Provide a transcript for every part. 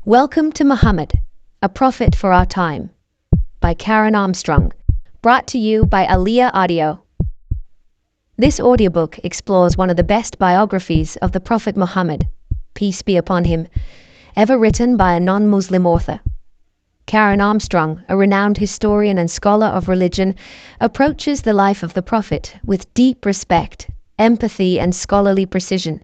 Welcome to Muhammad, a Prophet for Our Time, by Karen Armstrong, brought to you by Alia Audio. This audiobook explores one of the best biographies of the Prophet Muhammad, peace be upon him, ever written by a non-Muslim author. Karen Armstrong, a renowned historian and scholar of religion, approaches the life of the Prophet with deep respect, empathy, and scholarly precision.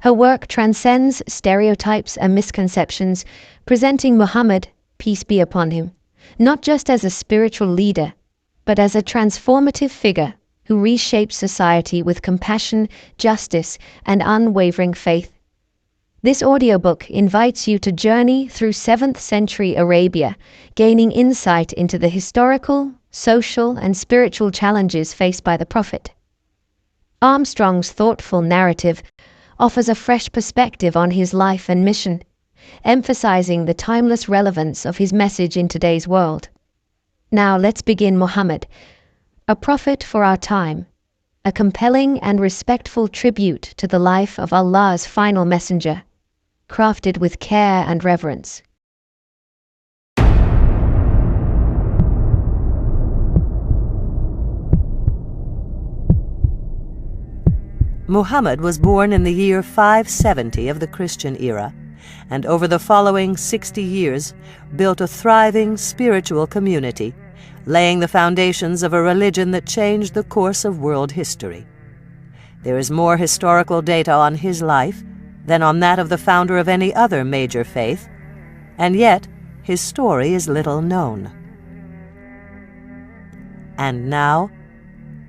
Her work transcends stereotypes and misconceptions, presenting Muhammad, peace be upon him, not just as a spiritual leader, but as a transformative figure who reshapes society with compassion, justice, and unwavering faith. This audiobook invites you to journey through 7th century Arabia, gaining insight into the historical, social, and spiritual challenges faced by the Prophet. Armstrong's thoughtful narrative offers a fresh perspective on his life and mission, emphasizing the timeless relevance of his message in today's world. Now let's begin. Muhammad, a prophet for our time, a compelling and respectful tribute to the life of Allah's final messenger, crafted with care and reverence. Muhammad was born in the year 570 of the Christian era, and over the following 60 years built a thriving spiritual community, laying the foundations of a religion that changed the course of world history. There is more historical data on his life than on that of the founder of any other major faith, and yet his story is little known. And now,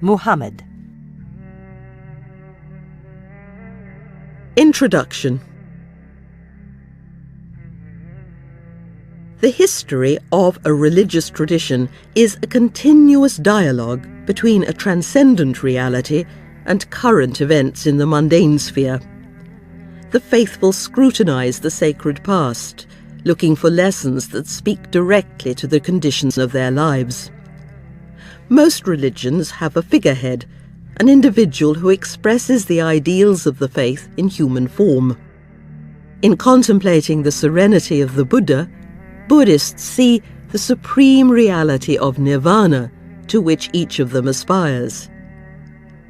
Muhammad. Introduction. The history of a religious tradition is a continuous dialogue between a transcendent reality and current events in the mundane sphere. The faithful scrutinize the sacred past, looking for lessons that speak directly to the conditions of their lives. Most religions have a figurehead, an individual who expresses the ideals of the faith in human form. In contemplating the serenity of the Buddha, Buddhists see the supreme reality of nirvana to which each of them aspires.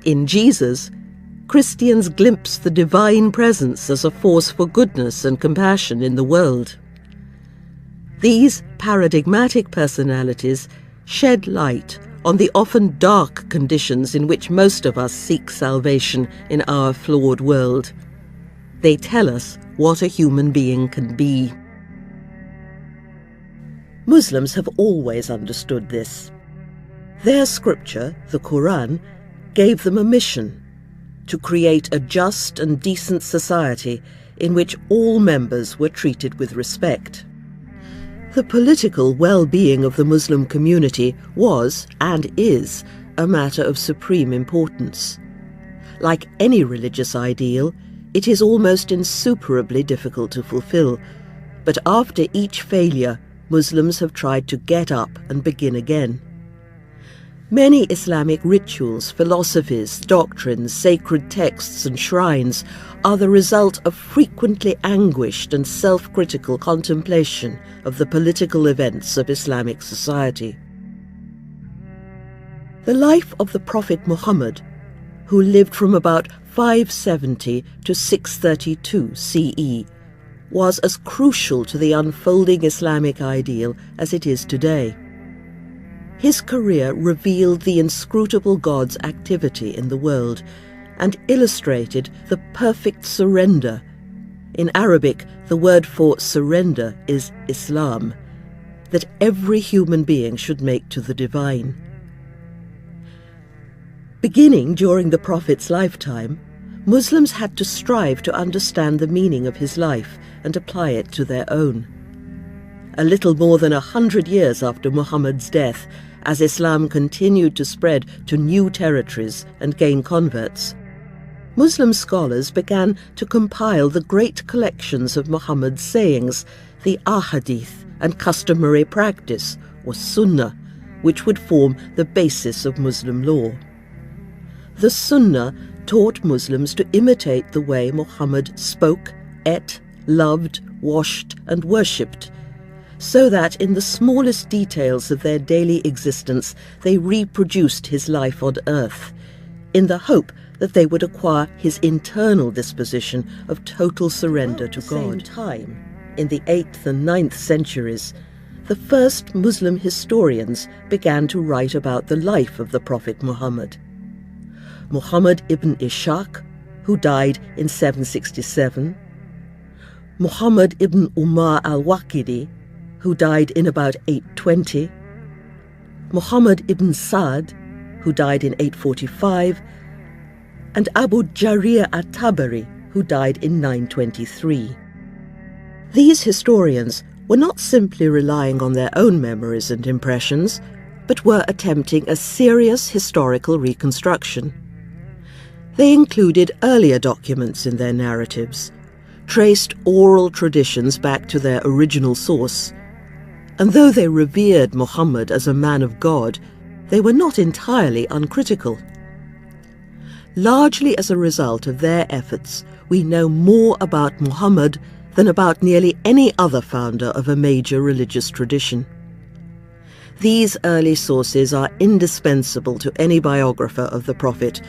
In Jesus, Christians glimpse the divine presence as a force for goodness and compassion in the world. These paradigmatic personalities shed light on the often dark conditions in which most of us seek salvation in our flawed world. They tell us what a human being can be. Muslims have always understood this. Their scripture, the Quran, gave them a mission: to create a just and decent society in which all members were treated with respect. The political well-being of the Muslim community was, and is, a matter of supreme importance. Like any religious ideal, it is almost insuperably difficult to fulfill, but after each failure, Muslims have tried to get up and begin again. Many Islamic rituals, philosophies, doctrines, sacred texts and shrines are the result of frequently anguished and self-critical contemplation of the political events of Islamic society. The life of the Prophet Muhammad, who lived from about 570 to 632 CE, was as crucial to the unfolding Islamic ideal as it is today. His career revealed the inscrutable God's activity in the world and illustrated the perfect surrender. In Arabic, the word for surrender is Islam, that every human being should make to the divine. Beginning during the Prophet's lifetime, Muslims had to strive to understand the meaning of his life and apply it to their own. A little more than 100 years after Muhammad's death, as Islam continued to spread to new territories and gain converts, Muslim scholars began to compile the great collections of Muhammad's sayings, the ahadith and customary practice, or sunnah, which would form the basis of Muslim law. The sunnah taught Muslims to imitate the way Muhammad spoke, ate, loved, washed, and worshipped, so that in the smallest details of their daily existence they reproduced his life on earth, in the hope that they would acquire his internal disposition of total surrender to God. At the same time, in the 8th and 9th centuries, the first Muslim historians began to write about the life of the Prophet Muhammad. Muhammad ibn Ishaq, who died in 767, Muhammad ibn Umar al-Waqidi, who died in about 820, Muhammad ibn Sa'd, who died in 845, and Abu Jarir at-Tabari, who died in 923. These historians were not simply relying on their own memories and impressions, but were attempting a serious historical reconstruction. They included earlier documents in their narratives, traced oral traditions back to their original source, and though they revered Muhammad as a man of God, they were not entirely uncritical. Largely as a result of their efforts, we know more about Muhammad than about nearly any other founder of a major religious tradition. These early sources are indispensable to any biographer of the Prophet,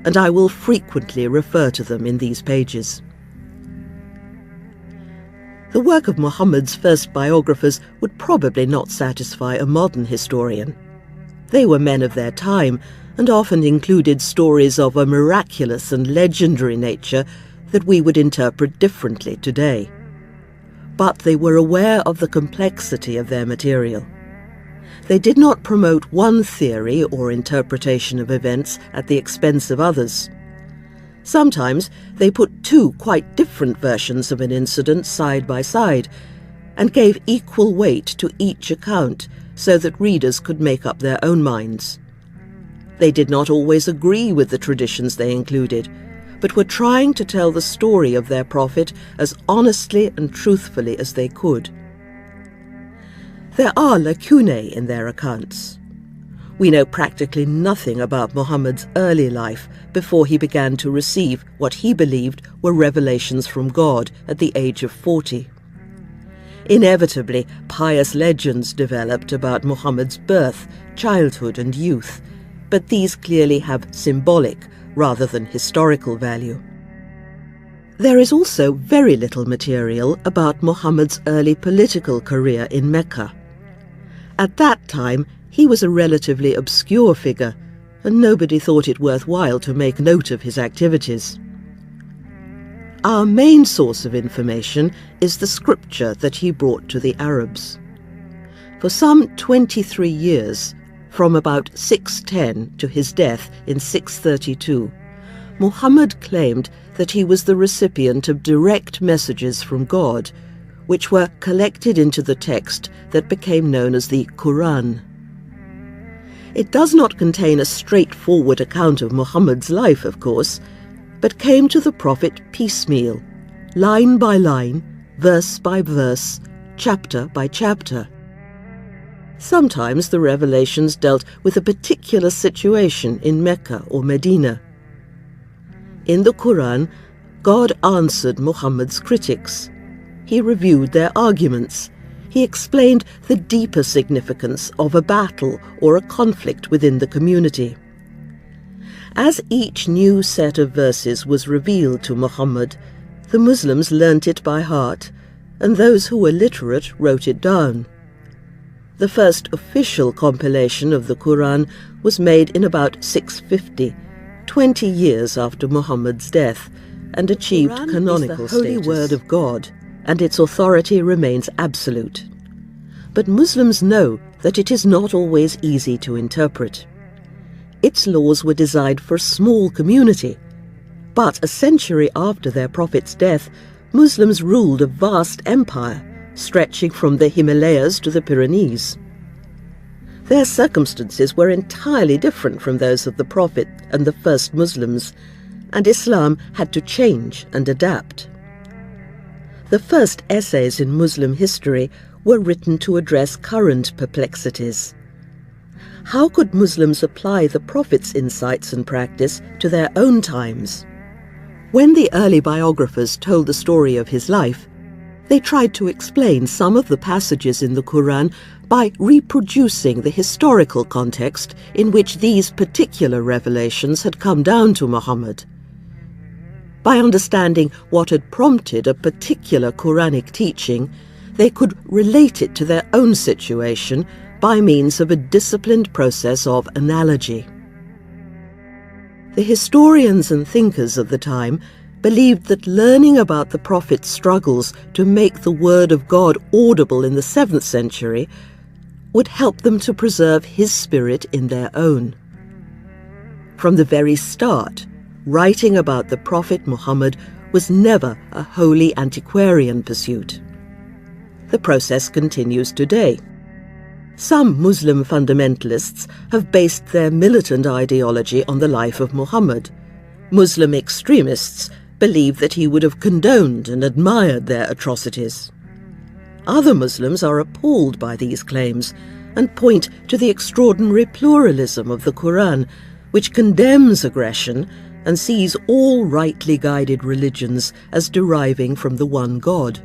and I will frequently refer to them in these pages. The work of Muhammad's first biographers would probably not satisfy a modern historian. They were men of their time and often included stories of a miraculous and legendary nature that we would interpret differently today. But they were aware of the complexity of their material. They did not promote one theory or interpretation of events at the expense of others. Sometimes they put two quite different versions of an incident side by side and gave equal weight to each account so that readers could make up their own minds. They did not always agree with the traditions they included, but were trying to tell the story of their prophet as honestly and truthfully as they could. There are lacunae in their accounts. We know practically nothing about Muhammad's early life before he began to receive what he believed were revelations from God at the age of 40. Inevitably, pious legends developed about Muhammad's birth, childhood, and youth, but these clearly have symbolic rather than historical value. There is also very little material about Muhammad's early political career in Mecca. At that time, he was a relatively obscure figure, and nobody thought it worthwhile to make note of his activities. Our main source of information is the scripture that he brought to the Arabs. For some 23 years, from about 610 to his death in 632, Muhammad claimed that he was the recipient of direct messages from God, which were collected into the text that became known as the Quran. It does not contain a straightforward account of Muhammad's life, of course, but came to the Prophet piecemeal, line by line, verse by verse, chapter by chapter. Sometimes the revelations dealt with a particular situation in Mecca or Medina. In the Quran, God answered Muhammad's critics. He reviewed their arguments. He explained the deeper significance of a battle or a conflict within the community. As each new set of verses was revealed to Muhammad, the Muslims learnt it by heart, and those who were literate wrote it down. The first official compilation of the Quran was made in about 650, 20 years after Muhammad's death, and achieved canonical status. The holy word of God, and its authority remains absolute. But Muslims know that it is not always easy to interpret. Its laws were designed for a small community, but a century after their prophet's death, Muslims ruled a vast empire, stretching from the Himalayas to the Pyrenees. Their circumstances were entirely different from those of the Prophet and the first Muslims, and Islam had to change and adapt. The first essays in Muslim history were written to address current perplexities. How could Muslims apply the Prophet's insights and practice to their own times? When the early biographers told the story of his life, They tried to explain some of the passages in the Quran by reproducing the historical context in which these particular revelations had come down to Muhammad. By understanding what had prompted a particular Quranic teaching, they could relate it to their own situation by means of a disciplined process of analogy. The historians and thinkers of the time believed that learning about the Prophet's struggles to make the word of God audible in the 7th century would help them to preserve his spirit in their own. From the very start, writing about the Prophet Muhammad was never a wholly antiquarian pursuit. The process continues today. Some Muslim fundamentalists have based their militant ideology on the life of Muhammad. Muslim extremists believe that he would have condoned and admired their atrocities. Other Muslims are appalled by these claims and point to the extraordinary pluralism of the Quran, which condemns aggression and sees all rightly guided religions as deriving from the one God.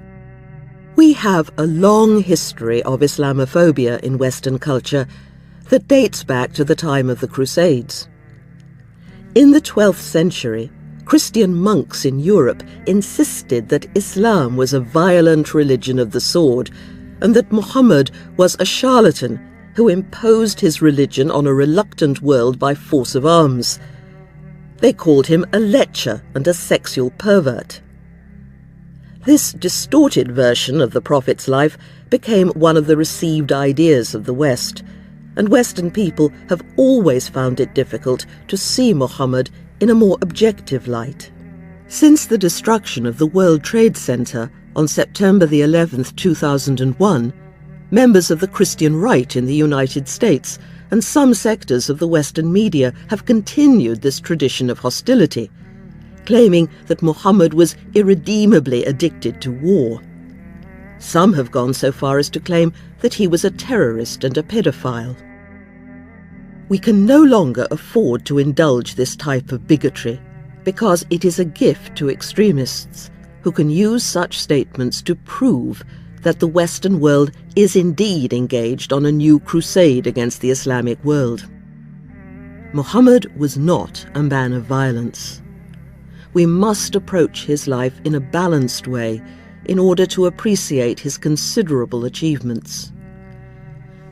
We have a long history of Islamophobia in Western culture that dates back to the time of the Crusades. In the 12th century, Christian monks in Europe insisted that Islam was a violent religion of the sword and that Muhammad was a charlatan who imposed his religion on a reluctant world by force of arms. They called him a lecher and a sexual pervert. This distorted version of the Prophet's life became one of the received ideas of the West, and Western people have always found it difficult to see Muhammad in a more objective light. Since the destruction of the World Trade Center on September the 11th, 2001, members of the Christian right in the United States and some sectors of the Western media have continued this tradition of hostility, claiming that Muhammad was irredeemably addicted to war. Some have gone so far as to claim that he was a terrorist and a pedophile. We can no longer afford to indulge this type of bigotry because it is a gift to extremists who can use such statements to prove that the Western world is indeed engaged on a new crusade against the Islamic world. Muhammad was not a man of violence. We must approach his life in a balanced way in order to appreciate his considerable achievements.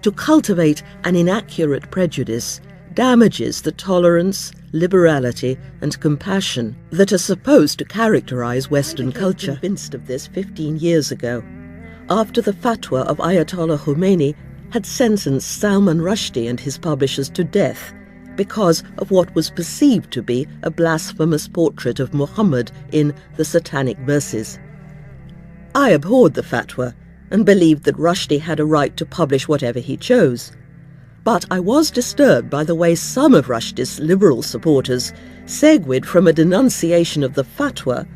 To cultivate an inaccurate prejudice damages the tolerance, liberality, and compassion that are supposed to characterize Western culture. I was convinced of this 15 years ago, after the fatwa of Ayatollah Khomeini had sentenced Salman Rushdie and his publishers to death because of what was perceived to be a blasphemous portrait of Muhammad in the Satanic Verses. I abhorred the fatwa and believed that Rushdie had a right to publish whatever he chose. But I was disturbed by the way some of Rushdie's liberal supporters segued from a denunciation of the fatwa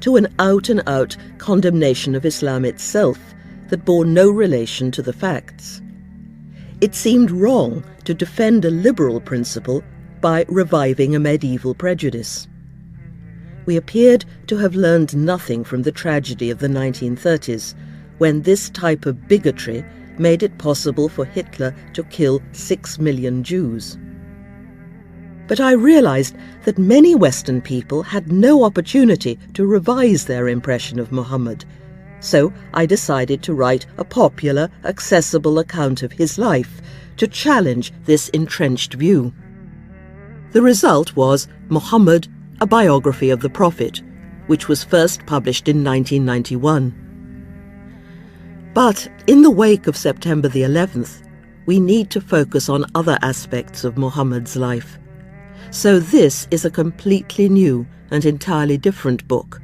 to an out-and-out condemnation of Islam itself that bore no relation to the facts. It seemed wrong to defend a liberal principle by reviving a medieval prejudice. We appeared to have learned nothing from the tragedy of the 1930s, when this type of bigotry made it possible for Hitler to kill 6 million Jews. But I realized that many Western people had no opportunity to revise their impression of Muhammad, so I decided to write a popular, accessible account of his life to challenge this entrenched view. The result was Muhammad, a biography of the Prophet, which was first published in 1991. But in the wake of September the 11th, we need to focus on other aspects of Muhammad's life. So this is a completely new and entirely different book,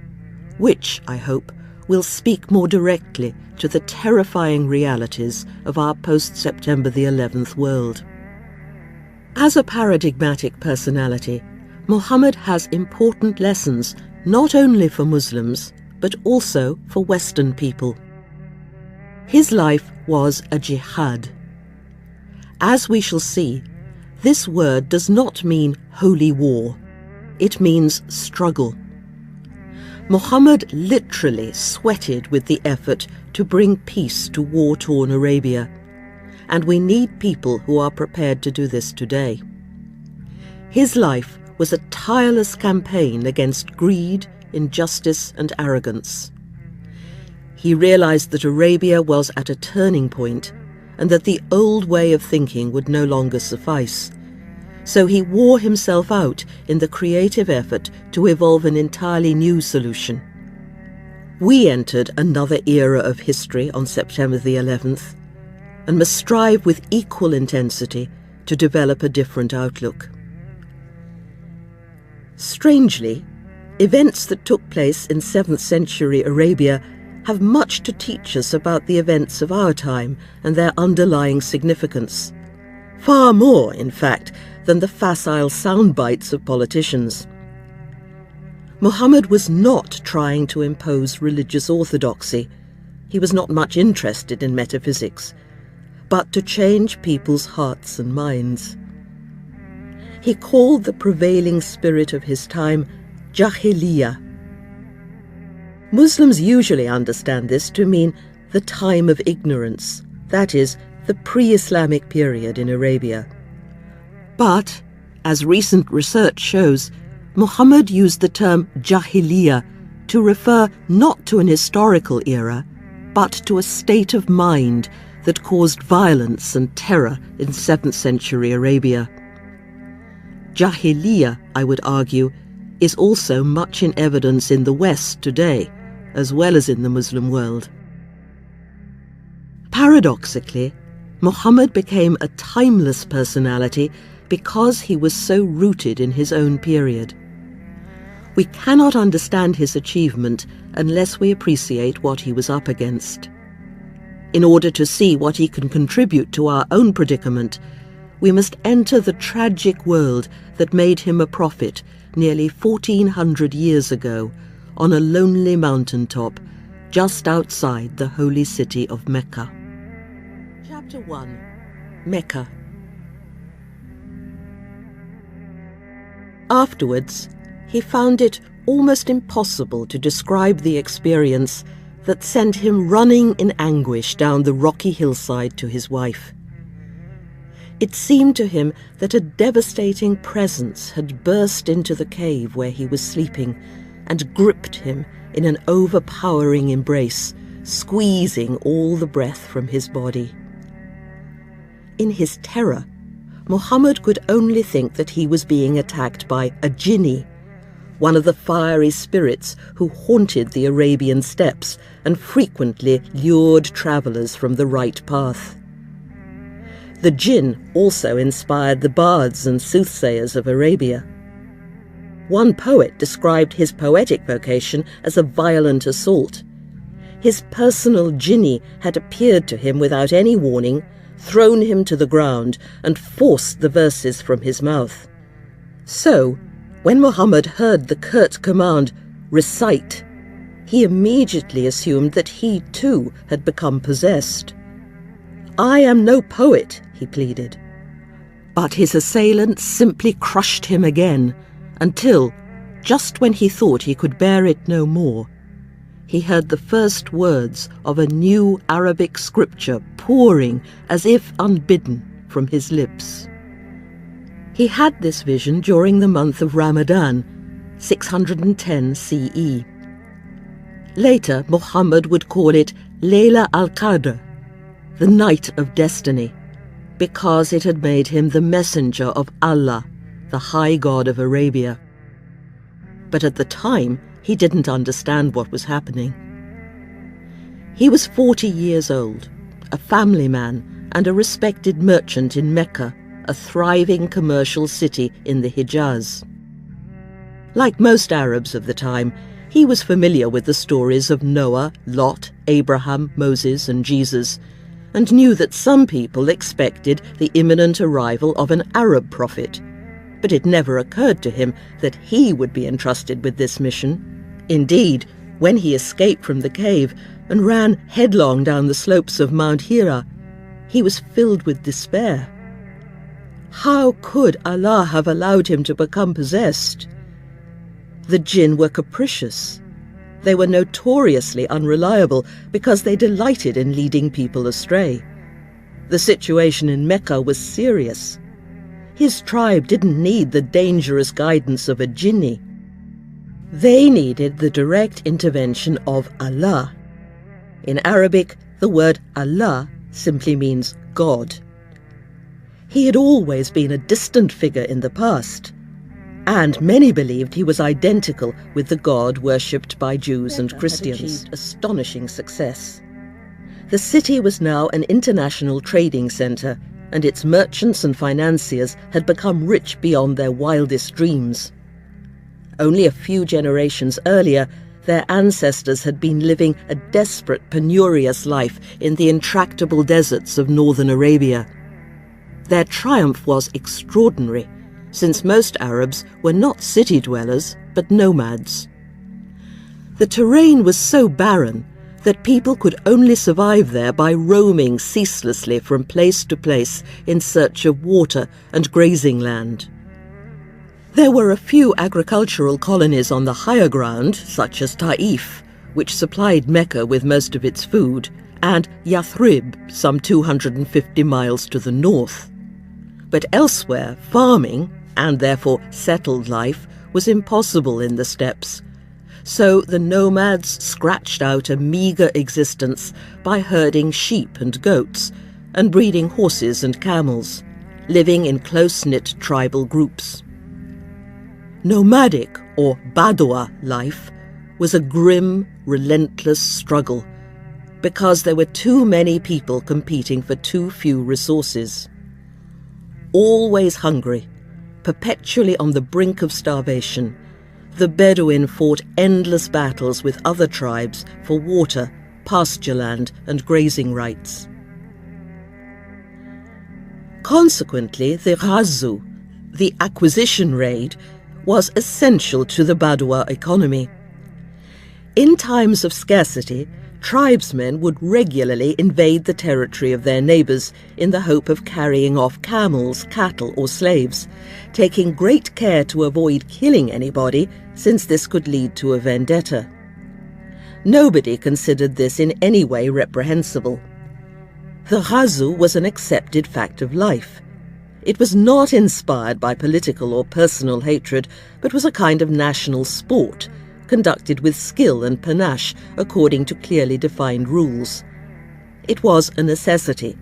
which, I hope, will speak more directly to the terrifying realities of our post-September the 11th world. As a paradigmatic personality, Muhammad has important lessons not only for Muslims, but also for Western people. His life was a jihad. As we shall see, this word does not mean holy war. It means struggle. Muhammad literally sweated with the effort to bring peace to war-torn Arabia, and we need people who are prepared to do this today. His life was a tireless campaign against greed, injustice, and arrogance. He realized that Arabia was at a turning point and that the old way of thinking would no longer suffice. So he wore himself out in the creative effort to evolve an entirely new solution. We entered another era of history on September the 11th and must strive with equal intensity to develop a different outlook. Strangely, events that took place in 7th century Arabia have much to teach us about the events of our time and their underlying significance. Far more, in fact, than the facile sound bites of politicians. Muhammad was not trying to impose religious orthodoxy. He was not much interested in metaphysics, but to change people's hearts and minds. He called the prevailing spirit of his time Jahiliyyah. Muslims usually understand this to mean the time of ignorance, that is, the pre-Islamic period in Arabia. But, as recent research shows, Muhammad used the term Jahiliyyah to refer not to an historical era, but to a state of mind that caused violence and terror in 7th century Arabia. Jahiliyyah, I would argue, is also much in evidence in the West today, as well as in the Muslim world. Paradoxically, Muhammad became a timeless personality because he was so rooted in his own period. We cannot understand his achievement unless we appreciate what he was up against. In order to see what he can contribute to our own predicament, we must enter the tragic world that made him a prophet nearly 1400 years ago on a lonely mountaintop just outside the holy city of Mecca. Chapter 1. Mecca. Afterwards, he found it almost impossible to describe the experience that sent him running in anguish down the rocky hillside to his wife. It seemed to him that a devastating presence had burst into the cave where he was sleeping and gripped him in an overpowering embrace, squeezing all the breath from his body. In his terror, Muhammad could only think that he was being attacked by a jinni, one of the fiery spirits who haunted the Arabian steppes and frequently lured travellers from the right path. The jinn also inspired the bards and soothsayers of Arabia. One poet described his poetic vocation as a violent assault. His personal jinni had appeared to him without any warning, thrown him to the ground, and forced the verses from his mouth. So, when Muhammad heard the curt command, "Recite," he immediately assumed that he too had become possessed. "I am no poet," he pleaded. But his assailant simply crushed him again, until, just when he thought he could bear it no more, he heard the first words of a new Arabic scripture pouring, as if unbidden, from his lips. He had this vision during the month of Ramadan, 610 CE. Later, Muhammad would call it Layla al-Qadr, the night of destiny, because it had made him the messenger of Allah, the high god of Arabia. But at the time, he didn't understand what was happening. He was 40 years old, a family man and a respected merchant in Mecca, a thriving commercial city in the Hijaz. Like most Arabs of the time, he was familiar with the stories of Noah, Lot, Abraham, Moses, and Jesus, and knew that some people expected the imminent arrival of an Arab prophet. But it never occurred to him that he would be entrusted with this mission. Indeed, when he escaped from the cave and ran headlong down the slopes of Mount Hira, he was filled with despair. How could Allah have allowed him to become possessed? The jinn were capricious. They were notoriously unreliable because they delighted in leading people astray. The situation in Mecca was serious. His tribe didn't need the dangerous guidance of a jinni. They needed the direct intervention of Allah. In Arabic, the word Allah simply means God. He had always been a distant figure in the past, and many believed he was identical with the God worshipped by Jews and Christians. Had achieved astonishing success. The city was now an international trading centre, and its merchants and financiers had become rich beyond their wildest dreams. Only a few generations earlier, their ancestors had been living a desperate, penurious life in the intractable deserts of northern Arabia. Their triumph was extraordinary, since most Arabs were not city dwellers, but nomads. The terrain was so barren that people could only survive there by roaming ceaselessly from place to place in search of water and grazing land. There were a few agricultural colonies on the higher ground, such as Taif, which supplied Mecca with most of its food, and Yathrib, some 250 miles to the north. But elsewhere, farming, and therefore settled life, was impossible in the steppes. So the nomads scratched out a meagre existence by herding sheep and goats, and breeding horses and camels, living in close-knit tribal groups. Nomadic, or Badwa, life was a grim, relentless struggle, because there were too many people competing for too few resources. Always hungry, perpetually on the brink of starvation, the Bedouin fought endless battles with other tribes for water, pasture land, and grazing rights. Consequently, the Ghazou, the acquisition raid, was essential to the Badwa economy. In times of scarcity, tribesmen would regularly invade the territory of their neighbours in the hope of carrying off camels, cattle or slaves, taking great care to avoid killing anybody, since this could lead to a vendetta. Nobody considered this in any way reprehensible. The Ghazou was an accepted fact of life. It was not inspired by political or personal hatred, but was a kind of national sport, conducted with skill and panache according to clearly defined rules. It was a necessity,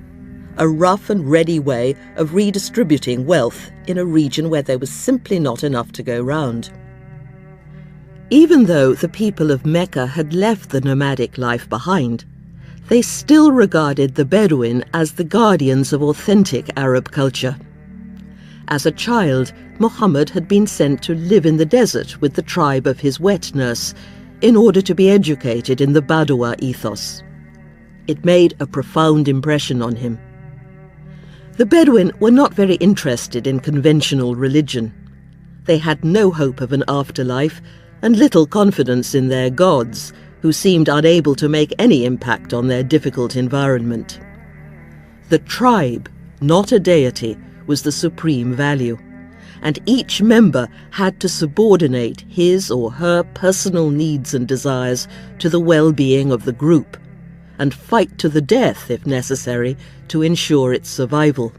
a rough and ready way of redistributing wealth in a region where there was simply not enough to go round. Even though the people of Mecca had left the nomadic life behind, they still regarded the Bedouin as the guardians of authentic Arab culture. As a child, Muhammad had been sent to live in the desert with the tribe of his wet nurse in order to be educated in the Badwa ethos. It made a profound impression on him. The Bedouin were not very interested in conventional religion. They had no hope of an afterlife and little confidence in their gods, who seemed unable to make any impact on their difficult environment. The tribe, not a deity, was the supreme value, and each member had to subordinate his or her personal needs and desires to the well-being of the group, and fight to the death, if necessary, to ensure its survival.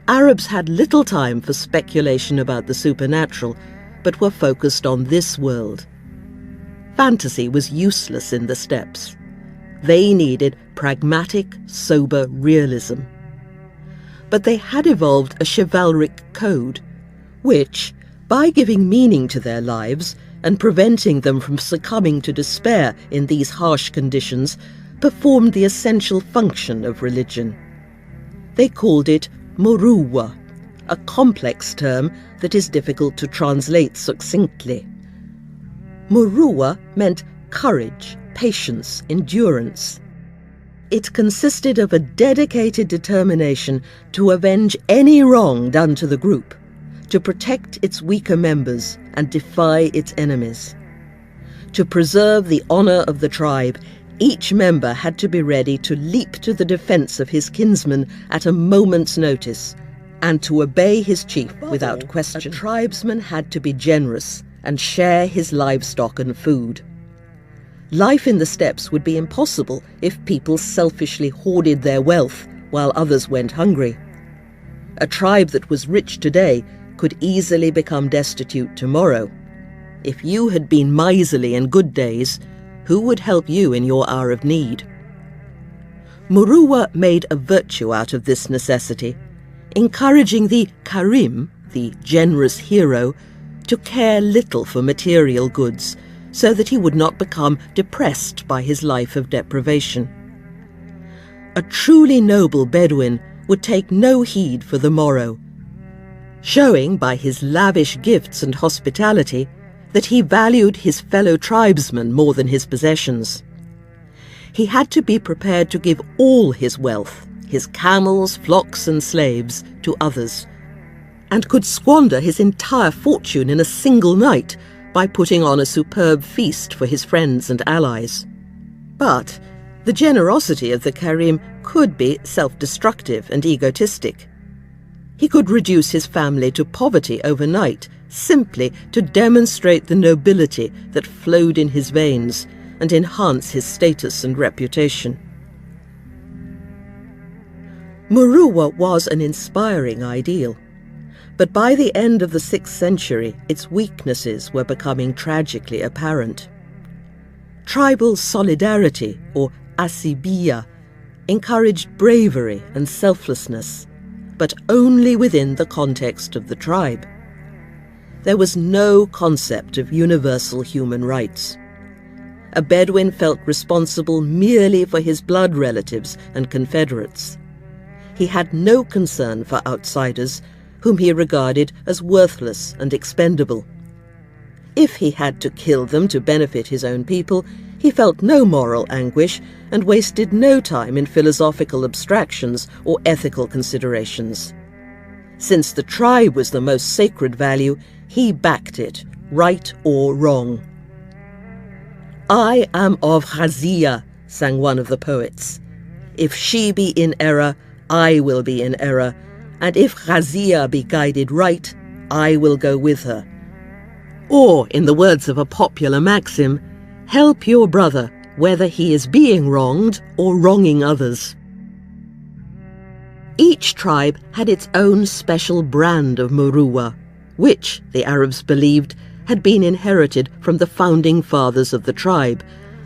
Arabs had little time for speculation about the supernatural, but were focused on this world. Fantasy was useless in the steppes. They needed pragmatic, sober realism. But they had evolved a chivalric code, which, by giving meaning to their lives and preventing them from succumbing to despair in these harsh conditions, performed the essential function of religion. They called it muruwa, a complex term that is difficult to translate succinctly. Muruwa meant courage, patience, endurance. It consisted of a dedicated determination to avenge any wrong done to the group, to protect its weaker members and defy its enemies. To preserve the honor of the tribe, each member had to be ready to leap to the defense of his kinsman at a moment's notice, and to obey his chief without question. A tribesman had to be generous, and share his livestock and food. Life in the steppes would be impossible if people selfishly hoarded their wealth while others went hungry. A tribe that was rich today could easily become destitute tomorrow. If you had been miserly in good days, who would help you in your hour of need? Muruwa made a virtue out of this necessity, encouraging the Karim, the generous hero, to care little for material goods, so that he would not become depressed by his life of deprivation. A truly noble Bedouin would take no heed for the morrow, showing by his lavish gifts and hospitality that he valued his fellow tribesmen more than his possessions. He had to be prepared to give all his wealth, his camels, flocks and slaves, to others, and could squander his entire fortune in a single night by putting on a superb feast for his friends and allies. But the generosity of the Karim could be self-destructive and egotistic. He could reduce his family to poverty overnight, simply to demonstrate the nobility that flowed in his veins and enhance his status and reputation. Muruwa was an inspiring ideal, but by the end of the 6th century, its weaknesses were becoming tragically apparent. Tribal solidarity, or asibiya, encouraged bravery and selflessness, but only within the context of the tribe. There was no concept of universal human rights. A Bedouin felt responsible merely for his blood relatives and confederates. He had no concern for outsiders, whom he regarded as worthless and expendable. If he had to kill them to benefit his own people, he felt no moral anguish and wasted no time in philosophical abstractions or ethical considerations. Since the tribe was the most sacred value, he backed it, right or wrong. "I am of Ghazia," sang one of the poets. "If she be in error, I will be in error, and if Ghazia be guided right, I will go with her." Or, in the words of a popular maxim, help your brother, whether he is being wronged or wronging others. Each tribe had its own special brand of Muruwa, which, the Arabs believed, had been inherited from the founding fathers of the tribe,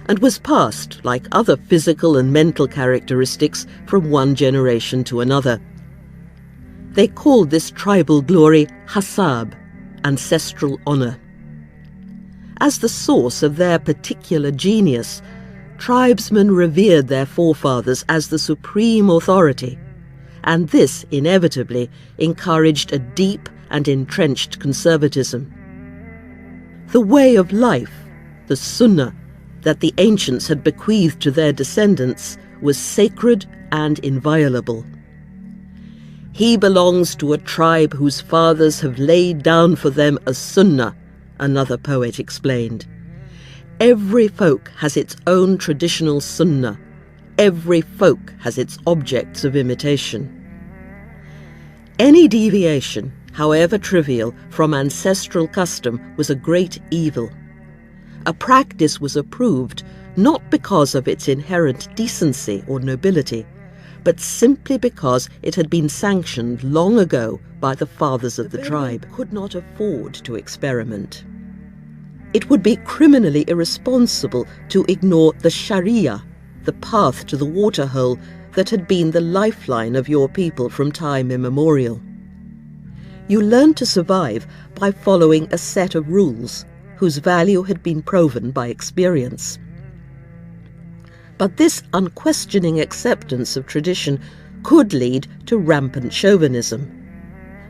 and was passed, like other physical and mental characteristics, from one generation to another. They called this tribal glory hasab, ancestral honor. As the source of their particular genius, tribesmen revered their forefathers as the supreme authority, and this inevitably encouraged a deep and entrenched conservatism. The way of life, the sunnah, that the ancients had bequeathed to their descendants was sacred and inviolable. "He belongs to a tribe whose fathers have laid down for them a sunnah," another poet explained. "Every folk has its own traditional sunnah. Every folk has its objects of imitation." Any deviation, however trivial, from ancestral custom was a great evil. A practice was approved not because of its inherent decency or nobility, but simply because it had been sanctioned long ago by the fathers of the tribe. Could not afford to experiment. It would be criminally irresponsible to ignore the Sharia, the path to the waterhole that had been the lifeline of your people from time immemorial. You learned to survive by following a set of rules whose value had been proven by experience. But this unquestioning acceptance of tradition could lead to rampant chauvinism.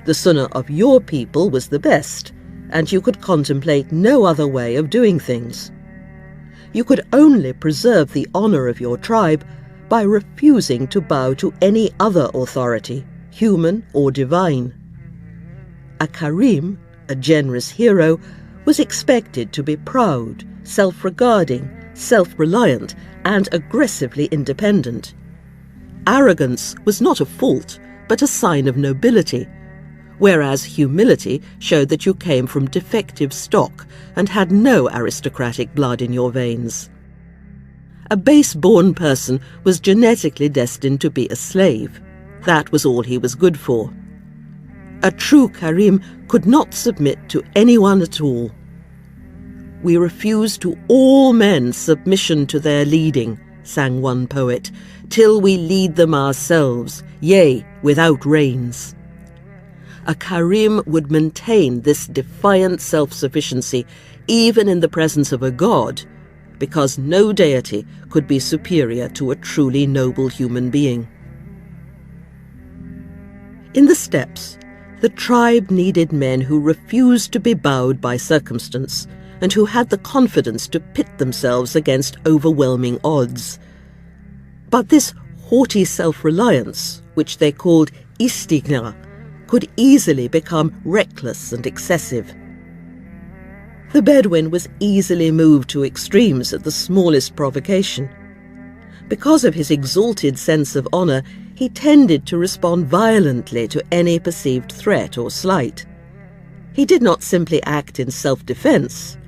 The sunnah of your people was the best, and you could contemplate no other way of doing things. You could only preserve the honor of your tribe by refusing to bow to any other authority, human or divine. A Karim, a generous hero, was expected to be proud, self-regarding, self-reliant, and aggressively independent. Arrogance was not a fault, but a sign of nobility, whereas humility showed that you came from defective stock and had no aristocratic blood in your veins. A base-born person was genetically destined to be a slave. That was all he was good for. A true Karim could not submit to anyone at all. "We refuse to all men submission to their leading," sang one poet, "till we lead them ourselves, yea, without reins." A Karim would maintain this defiant self-sufficiency even in the presence of a god, because no deity could be superior to a truly noble human being. In the steppes, the tribe needed men who refused to be bowed by circumstance and who had the confidence to pit themselves against overwhelming odds. But this haughty self-reliance, which they called istighna, could easily become reckless and excessive. The Bedouin was easily moved to extremes at the smallest provocation. Because of his exalted sense of honour, he tended to respond violently to any perceived threat or slight. He did not simply act in self-defence.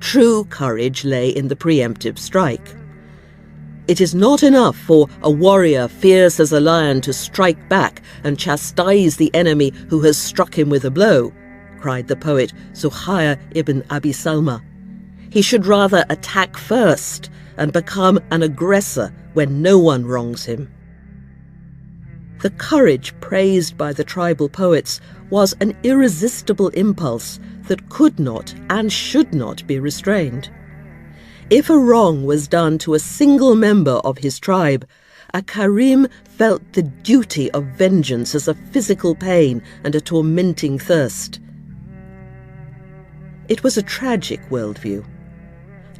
True courage lay in the preemptive strike. It is not enough for a warrior fierce as a lion to strike back and chastise the enemy who has struck him with a blow, cried the poet Zuhair ibn Abi Salma. He should rather attack first and become an aggressor when no one wrongs him. The courage praised by the tribal poets was an irresistible impulse that could not and should not be restrained. If a wrong was done to a single member of his tribe, a Karim felt the duty of vengeance as a physical pain and a tormenting thirst. It was a tragic worldview.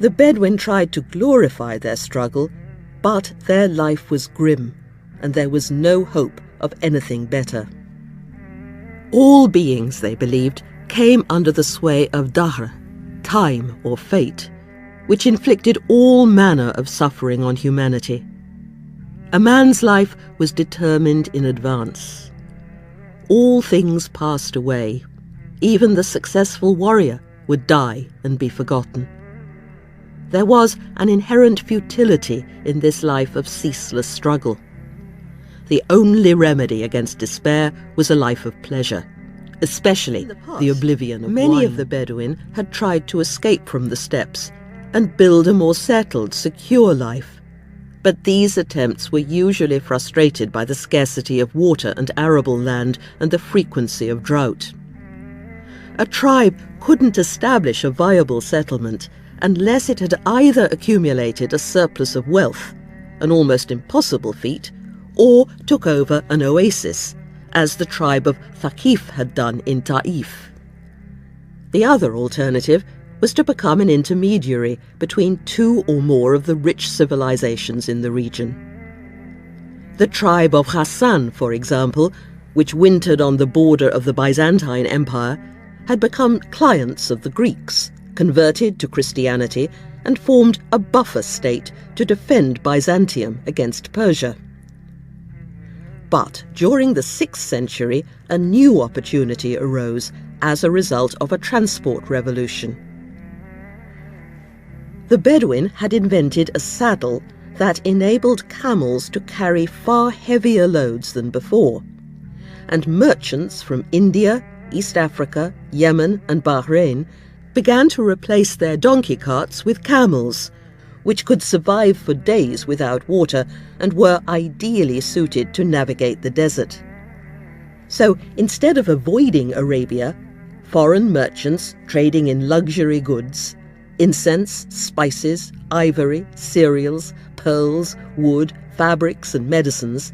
The Bedouin tried to glorify their struggle, but their life was grim, and there was no hope of anything better. All beings, they believed, came under the sway of dahr, time or fate, which inflicted all manner of suffering on humanity. A man's life was determined in advance. All things passed away. Even the successful warrior would die and be forgotten. There was an inherent futility in this life of ceaseless struggle. The only remedy against despair was a life of pleasure, especially the oblivion of wine. Many of the Bedouin had tried to escape from the steppes and build a more settled, secure life. But these attempts were usually frustrated by the scarcity of water and arable land and the frequency of drought. A tribe couldn't establish a viable settlement unless it had either accumulated a surplus of wealth, an almost impossible feat, or took over an oasis, as the tribe of Thaqif had done in Ta'if. The other alternative was to become an intermediary between two or more of the rich civilizations in the region. The tribe of Ghassan, for example, which wintered on the border of the Byzantine Empire, had become clients of the Greeks, converted to Christianity, and formed a buffer state to defend Byzantium against Persia. But during the 6th century, a new opportunity arose as a result of a transport revolution. The Bedouin had invented a saddle that enabled camels to carry far heavier loads than before, and merchants from India, East Africa, Yemen and Bahrain began to replace their donkey carts with camels, which could survive for days without water and were ideally suited to navigate the desert. So instead of avoiding Arabia, foreign merchants trading in luxury goods, incense, spices, ivory, cereals, pearls, wood, fabrics and medicines,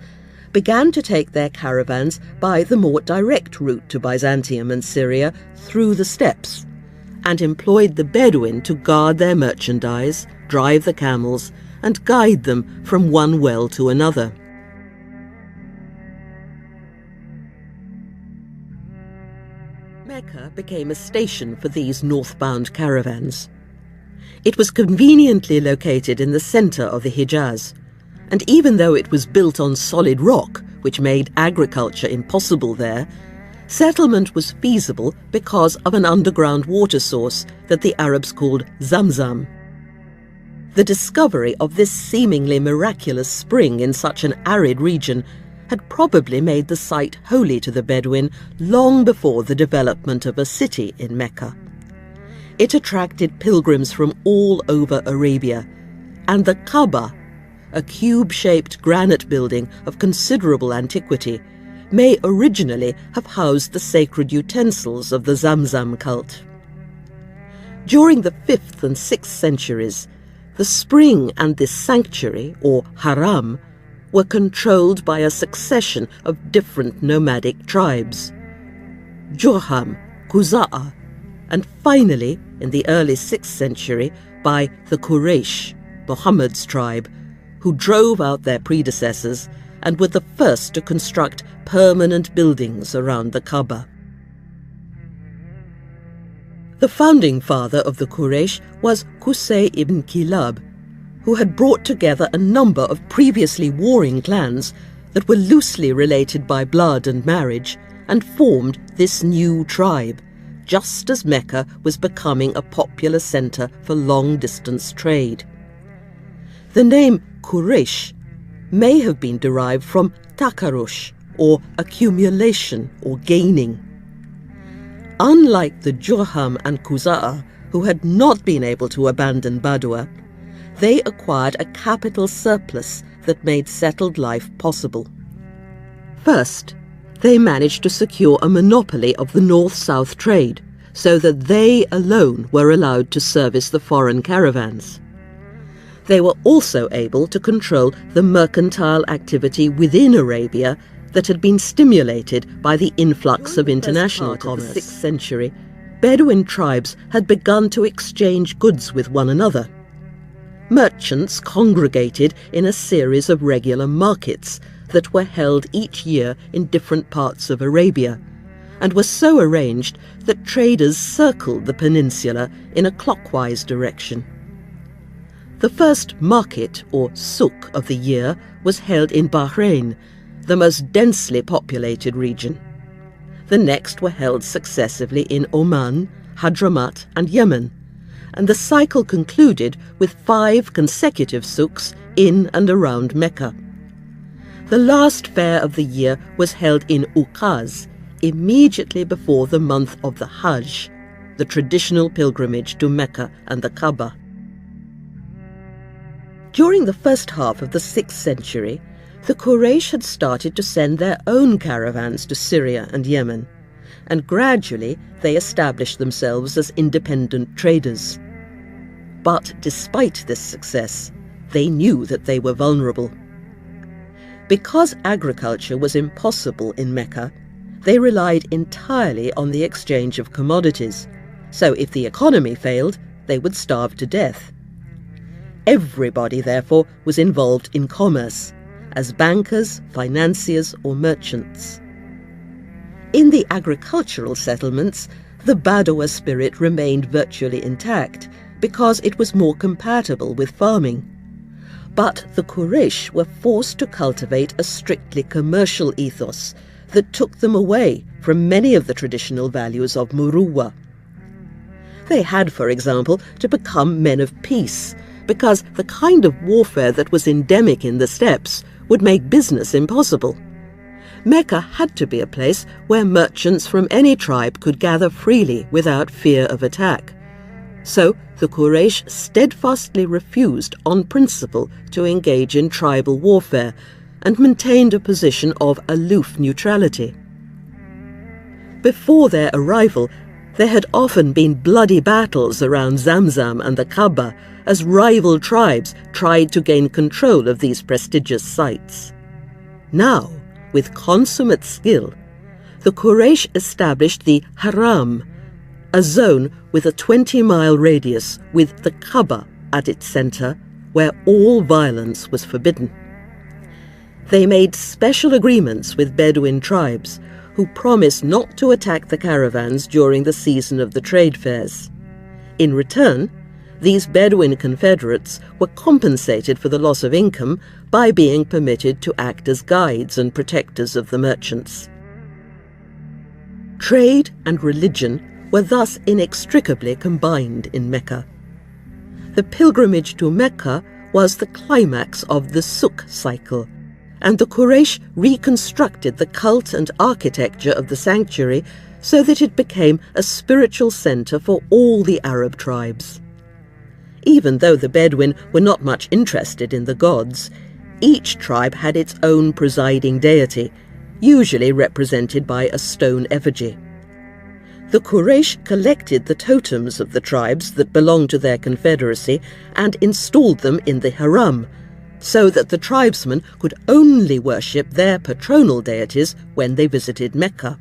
began to take their caravans by the more direct route to Byzantium and Syria through the steppes, and employed the Bedouin to guard their merchandise, drive the camels, and guide them from one well to another. Mecca became a station for these northbound caravans. It was conveniently located in the centre of the Hijaz, and even though it was built on solid rock, which made agriculture impossible there, Settlement was feasible because of an underground water source that the Arabs called Zamzam. The discovery of this seemingly miraculous spring in such an arid region had probably made the site holy to the Bedouin long before the development of a city in Mecca. It attracted pilgrims from all over Arabia, and the Kaaba, a cube-shaped granite building of considerable antiquity, may originally have housed the sacred utensils of the Zamzam cult. During the 5th and 6th centuries, the spring and this sanctuary, or haram, were controlled by a succession of different nomadic tribes: Jurham, Khuza'a, and finally, in the early 6th century, by the Quraysh, Muhammad's tribe, who drove out their predecessors and were the first to construct permanent buildings around the Kaaba. The founding father of the Quraysh was Qusay ibn Kilab, who had brought together a number of previously warring clans that were loosely related by blood and marriage, and formed this new tribe, just as Mecca was becoming a popular centre for long-distance trade. The name Quraysh may have been derived from takarush, or accumulation or gaining. Unlike the Jurham and Khuza'a, who had not been able to abandon Badua, they acquired a capital surplus that made settled life possible. First, they managed to secure a monopoly of the north-south trade, so that they alone were allowed to service the foreign caravans. They were also able to control the mercantile activity within Arabia that had been stimulated by the influx of international commerce. In the 6th century, Bedouin tribes had begun to exchange goods with one another. Merchants congregated in a series of regular markets that were held each year in different parts of Arabia, and were so arranged that traders circled the peninsula in a clockwise direction. The first market, or souk, of the year was held in Bahrain, the most densely populated region. The next were held successively in Oman, Hadramaut and Yemen, and the cycle concluded with 5 consecutive souks in and around Mecca. The last fair of the year was held in Ukaz, immediately before the month of the Hajj, the traditional pilgrimage to Mecca and the Kaaba. During the first half of the 6th century, the Quraysh had started to send their own caravans to Syria and Yemen, and gradually they established themselves as independent traders. But despite this success, they knew that they were vulnerable. Because agriculture was impossible in Mecca, they relied entirely on the exchange of commodities, so if the economy failed, they would starve to death. Everybody, therefore, was involved in commerce, as bankers, financiers, or merchants. In the agricultural settlements, the Badua spirit remained virtually intact because it was more compatible with farming. But the Quraysh were forced to cultivate a strictly commercial ethos that took them away from many of the traditional values of Muruwa. They had, for example, to become men of peace, because the kind of warfare that was endemic in the steppes would make business impossible. Mecca had to be a place where merchants from any tribe could gather freely without fear of attack. So the Quraysh steadfastly refused on principle to engage in tribal warfare and maintained a position of aloof neutrality. Before their arrival, there had often been bloody battles around Zamzam and the Kaaba as rival tribes tried to gain control of these prestigious sites. Now, with consummate skill, the Quraysh established the Haram, a zone with a 20-mile radius with the Kaaba at its centre, where all violence was forbidden. They made special agreements with Bedouin tribes, who promised not to attack the caravans during the season of the trade fairs. In return, these Bedouin confederates were compensated for the loss of income by being permitted to act as guides and protectors of the merchants. Trade and religion were thus inextricably combined in Mecca. The pilgrimage to Mecca was the climax of the Suk cycle, and the Quraysh reconstructed the cult and architecture of the sanctuary so that it became a spiritual centre for all the Arab tribes. Even though the Bedouin were not much interested in the gods, each tribe had its own presiding deity, usually represented by a stone effigy. The Quraysh collected the totems of the tribes that belonged to their confederacy and installed them in the Haram, so that the tribesmen could only worship their patronal deities when they visited Mecca.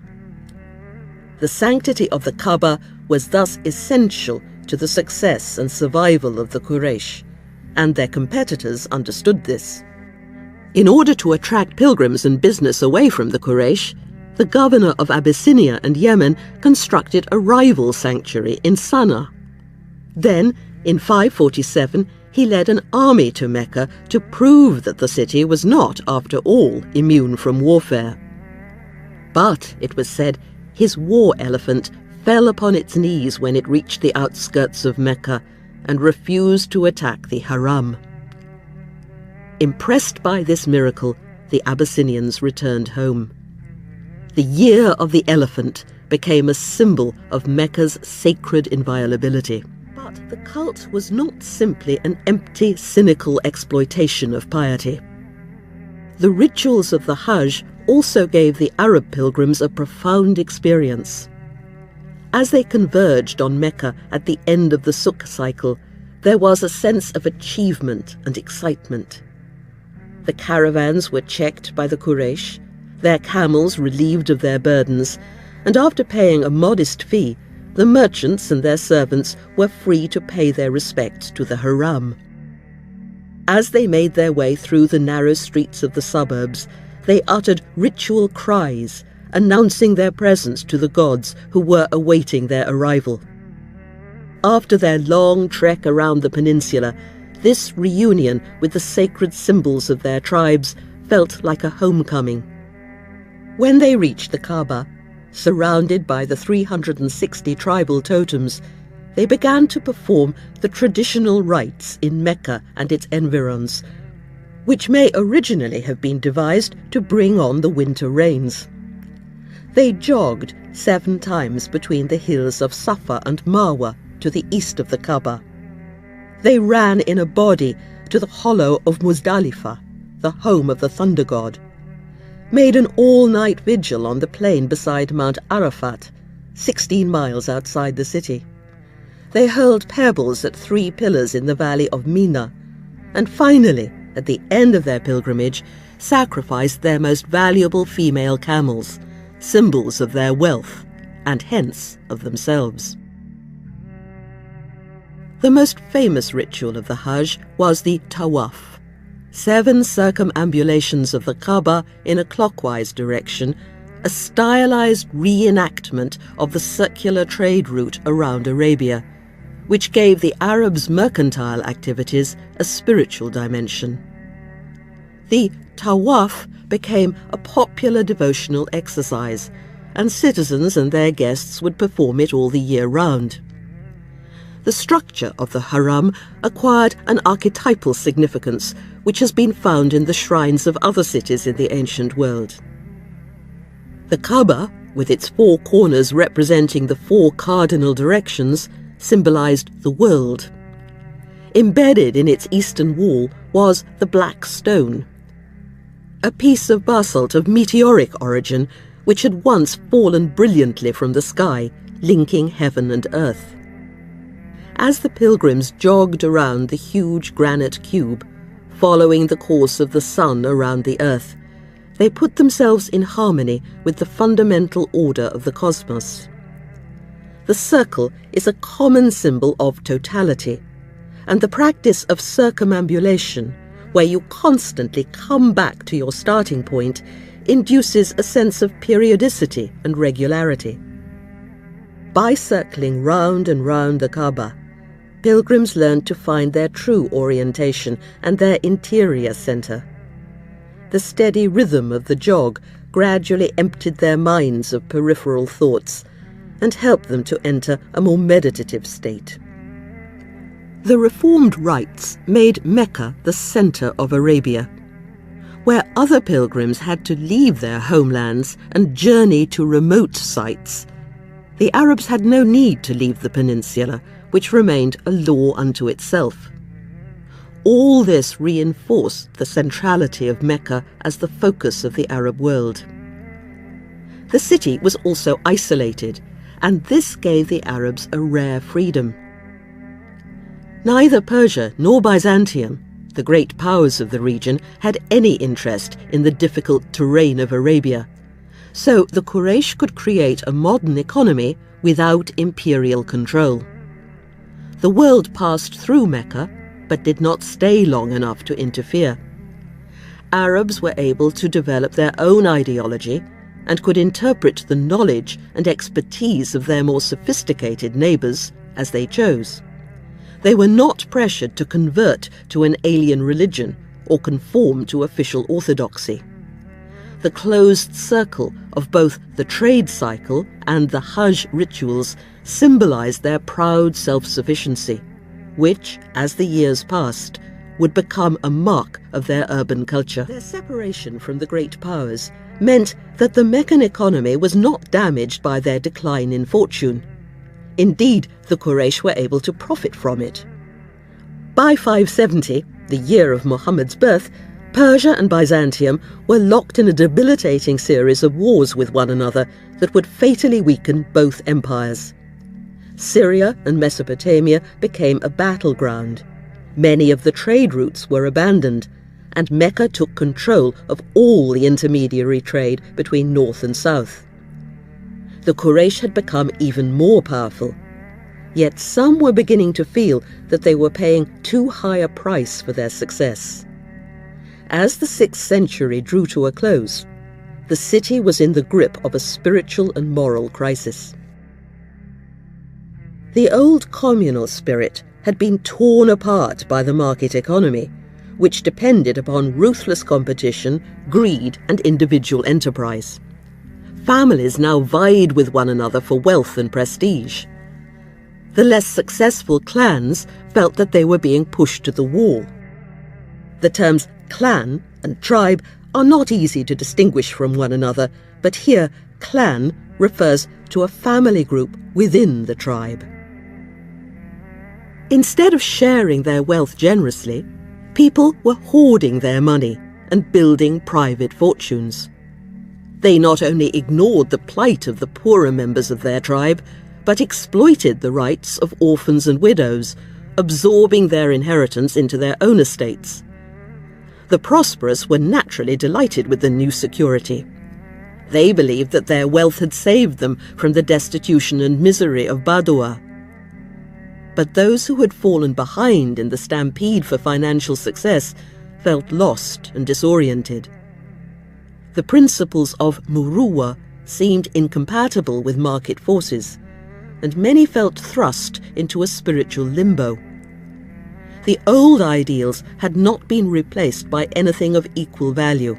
The sanctity of the Kaaba was thus essential to the success and survival of the Quraysh, and their competitors understood this. In order to attract pilgrims and business away from the Quraysh, the governor of Abyssinia and Yemen constructed a rival sanctuary in Sana'a. Then, in 547, he led an army to Mecca to prove that the city was not, after all, immune from warfare. But, it was said, his war elephant fell upon its knees when it reached the outskirts of Mecca and refused to attack the Haram. Impressed by this miracle, the Abyssinians returned home. The Year of the Elephant became a symbol of Mecca's sacred inviolability. But the cult was not simply an empty, cynical exploitation of piety. The rituals of the Hajj also gave the Arab pilgrims a profound experience. As they converged on Mecca at the end of the Suk cycle, there was a sense of achievement and excitement. The caravans were checked by the Quraysh, their camels relieved of their burdens, and after paying a modest fee, the merchants and their servants were free to pay their respects to the Haram. As they made their way through the narrow streets of the suburbs, they uttered ritual cries, announcing their presence to the gods who were awaiting their arrival. After their long trek around the peninsula, this reunion with the sacred symbols of their tribes felt like a homecoming. When they reached the Kaaba, surrounded by the 360 tribal totems, they began to perform the traditional rites in Mecca and its environs, which may originally have been devised to bring on the winter rains. They jogged 7 times between the hills of Safa and Marwa to the east of the Kaaba. They ran in a body to the hollow of Muzdalifah, the home of the thunder god, made an all-night vigil on the plain beside Mount Arafat, 16 miles outside the city. They hurled pebbles at 3 pillars in the valley of Mina, and finally, at the end of their pilgrimage, sacrificed their most valuable female camels, symbols of their wealth, and hence of themselves. The most famous ritual of the Hajj was the Tawaf, 7 circumambulations of the Kaaba in a clockwise direction, a stylized reenactment of the circular trade route around Arabia, which gave the Arabs' mercantile activities a spiritual dimension. The Tawaf became a popular devotional exercise, and citizens and their guests would perform it all the year round. The structure of the Haram acquired an archetypal significance which has been found in the shrines of other cities in the ancient world. The Kaaba, with its 4 corners representing the 4 cardinal directions, symbolized the world. Embedded in its eastern wall was the Black Stone, a piece of basalt of meteoric origin which had once fallen brilliantly from the sky, linking heaven and earth. As the pilgrims jogged around the huge granite cube, following the course of the sun around the earth, they put themselves in harmony with the fundamental order of the cosmos. The circle is a common symbol of totality, and the practice of circumambulation, where you constantly come back to your starting point, induces a sense of periodicity and regularity. By circling round and round the Kaaba, pilgrims learned to find their true orientation and their interior center. The steady rhythm of the jog gradually emptied their minds of peripheral thoughts and helped them to enter a more meditative state. The reformed rites made Mecca the centre of Arabia. Where other pilgrims had to leave their homelands and journey to remote sites, the Arabs had no need to leave the peninsula, which remained a law unto itself. All this reinforced the centrality of Mecca as the focus of the Arab world. The city was also isolated, and this gave the Arabs a rare freedom. Neither Persia nor Byzantium, the great powers of the region, had any interest in the difficult terrain of Arabia, so the Quraysh could create a modern economy without imperial control. The world passed through Mecca, but did not stay long enough to interfere. Arabs were able to develop their own ideology and could interpret the knowledge and expertise of their more sophisticated neighbours as they chose. They were not pressured to convert to an alien religion or conform to official orthodoxy. The closed circle of both the trade cycle and the Hajj rituals symbolized their proud self-sufficiency, which, as the years passed, would become a mark of their urban culture. Their separation from the great powers meant that the Meccan economy was not damaged by their decline in fortune. Indeed, the Quraysh were able to profit from it. By 570, the year of Muhammad's birth, Persia and Byzantium were locked in a debilitating series of wars with one another that would fatally weaken both empires. Syria and Mesopotamia became a battleground. Many of the trade routes were abandoned, and Mecca took control of all the intermediary trade between north and south. The Quraysh had become even more powerful, yet some were beginning to feel that they were paying too high a price for their success. As the 6th century drew to a close, the city was in the grip of a spiritual and moral crisis. The old communal spirit had been torn apart by the market economy, which depended upon ruthless competition, greed, and individual enterprise. Families now vied with one another for wealth and prestige. The less successful clans felt that they were being pushed to the wall. The terms clan and tribe are not easy to distinguish from one another, but here clan refers to a family group within the tribe. Instead of sharing their wealth generously, people were hoarding their money and building private fortunes. They not only ignored the plight of the poorer members of their tribe, but exploited the rights of orphans and widows, absorbing their inheritance into their own estates. The prosperous were naturally delighted with the new security. They believed that their wealth had saved them from the destitution and misery of Badua. But those who had fallen behind in the stampede for financial success felt lost and disoriented. The principles of Muruwa seemed incompatible with market forces, and many felt thrust into a spiritual limbo. The old ideals had not been replaced by anything of equal value,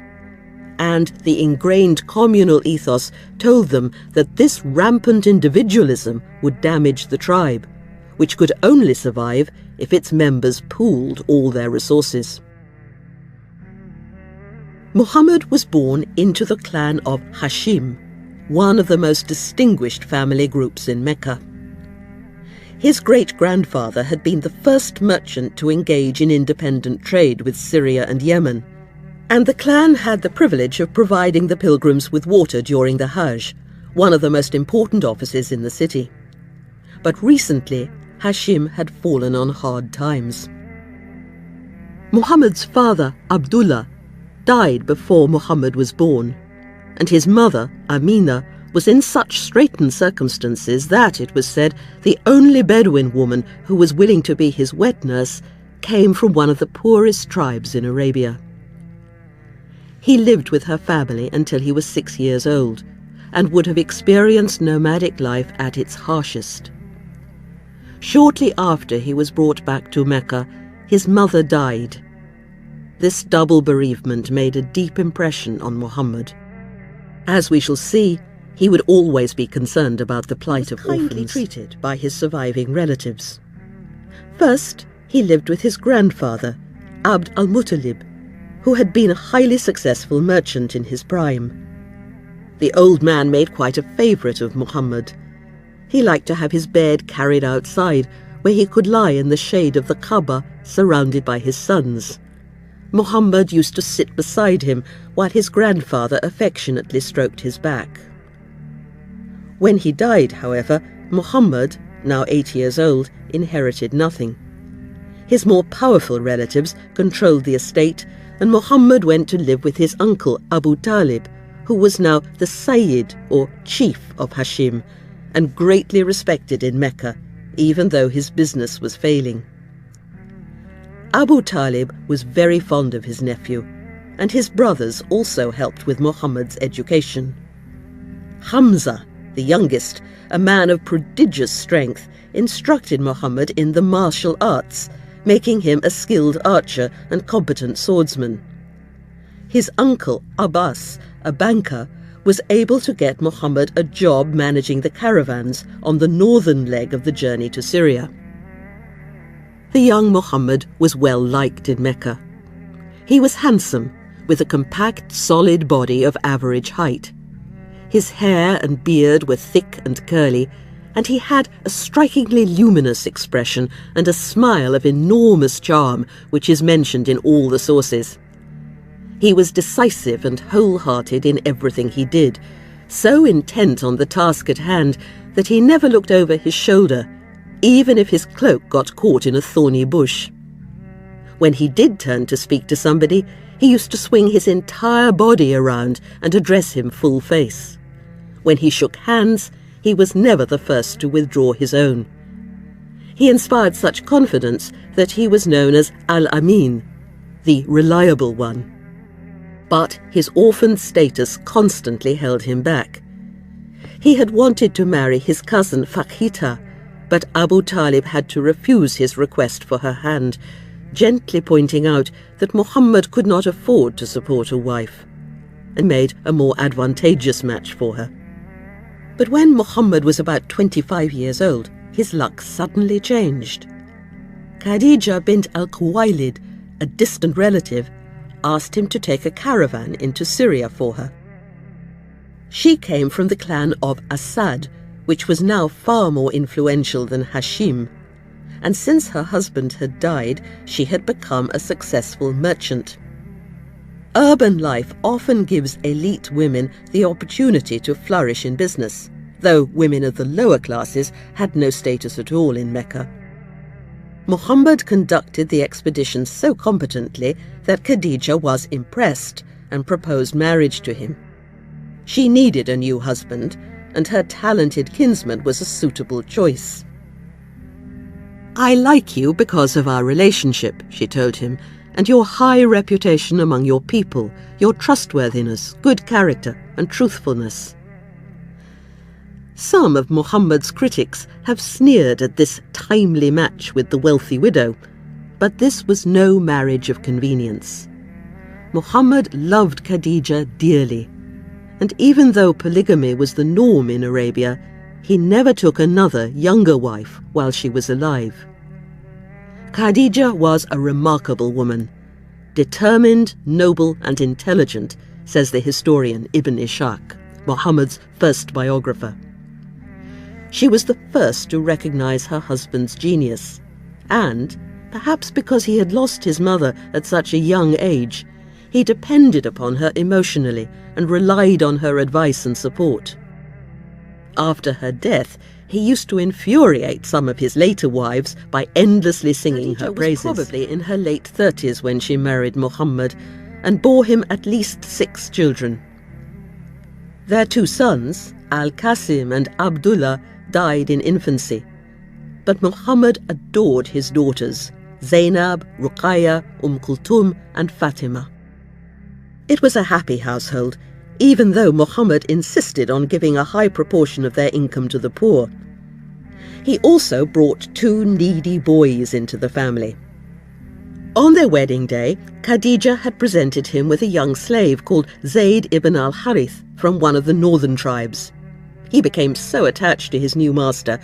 and the ingrained communal ethos told them that this rampant individualism would damage the tribe, which could only survive if its members pooled all their resources. Muhammad was born into the clan of Hashim, one of the most distinguished family groups in Mecca. His great-grandfather had been the first merchant to engage in independent trade with Syria and Yemen, and the clan had the privilege of providing the pilgrims with water during the Hajj, one of the most important offices in the city. But recently, Hashim had fallen on hard times. Muhammad's father, Abdullah, died before Muhammad was born, and his mother, Amina, was in such straitened circumstances that, it was said, the only Bedouin woman who was willing to be his wet nurse came from one of the poorest tribes in Arabia. He lived with her family until he was 6 years old, and would have experienced nomadic life at its harshest. Shortly after he was brought back to Mecca, his mother died. This double bereavement made a deep impression on Muhammad. As we shall see, he would always be concerned about the plight of orphans treated by his surviving relatives. First, he lived with his grandfather, Abd al-Muttalib, who had been a highly successful merchant in his prime. The old man made quite a favourite of Muhammad. He liked to have his bed carried outside, where he could lie in the shade of the Kaaba, surrounded by his sons. Muhammad used to sit beside him while his grandfather affectionately stroked his back. When he died, however, Muhammad, now 8 years old, inherited nothing. His more powerful relatives controlled the estate, and Muhammad went to live with his uncle Abu Talib, who was now the Sayyid, or chief of Hashim, and greatly respected in Mecca, even though his business was failing. Abu Talib was very fond of his nephew, and his brothers also helped with Muhammad's education. Hamza, the youngest, a man of prodigious strength, instructed Muhammad in the martial arts, making him a skilled archer and competent swordsman. His uncle, Abbas, a banker, was able to get Muhammad a job managing the caravans on the northern leg of the journey to Syria. The young Muhammad was well liked in Mecca. He was handsome, with a compact, solid body of average height. His hair and beard were thick and curly, and he had a strikingly luminous expression and a smile of enormous charm, which is mentioned in all the sources. He was decisive and wholehearted in everything he did, so intent on the task at hand that he never looked over his shoulder, even if his cloak got caught in a thorny bush. When he did turn to speak to somebody, he used to swing his entire body around and address him full face. When he shook hands, he was never the first to withdraw his own. He inspired such confidence that he was known as Al-Amin, the reliable one. But his orphaned status constantly held him back. He had wanted to marry his cousin Fakhita, but Abu Talib had to refuse his request for her hand, gently pointing out that Muhammad could not afford to support a wife, and made a more advantageous match for her. But when Muhammad was about 25 years old, his luck suddenly changed. Khadija bint al-Khuwaylid, a distant relative, asked him to take a caravan into Syria for her. She came from the clan of Asad, which was now far more influential than Hashim, and since her husband had died, she had become a successful merchant. Urban life often gives elite women the opportunity to flourish in business, though women of the lower classes had no status at all in Mecca. Muhammad conducted the expedition so competently that Khadija was impressed and proposed marriage to him. She needed a new husband, and her talented kinsman was a suitable choice. "I like you because of our relationship," she told him, "and your high reputation among your people, your trustworthiness, good character, and truthfulness." Some of Muhammad's critics have sneered at this timely match with the wealthy widow, but this was no marriage of convenience. Muhammad loved Khadija dearly, and even though polygamy was the norm in Arabia, he never took another, younger wife while she was alive. Khadija was a remarkable woman, determined, noble, and intelligent, says the historian Ibn Ishaq, Muhammad's first biographer. She was the first to recognize her husband's genius, and, perhaps because he had lost his mother at such a young age, he depended upon her emotionally and relied on her advice and support. After her death, he used to infuriate some of his later wives by endlessly singing her praises. Khadija was probably in her late 30s when she married Muhammad and bore him at least 6 children. Their 2 sons, Al-Qasim and Abdullah, died in infancy, but Muhammad adored his daughters, Zainab, Ruqayya, Kulthum, and Fatima. It was a happy household, even though Muhammad insisted on giving a high proportion of their income to the poor. He also brought 2 needy boys into the family. On their wedding day, Khadija had presented him with a young slave called Zayd ibn al-Harith from one of the northern tribes. He became so attached to his new master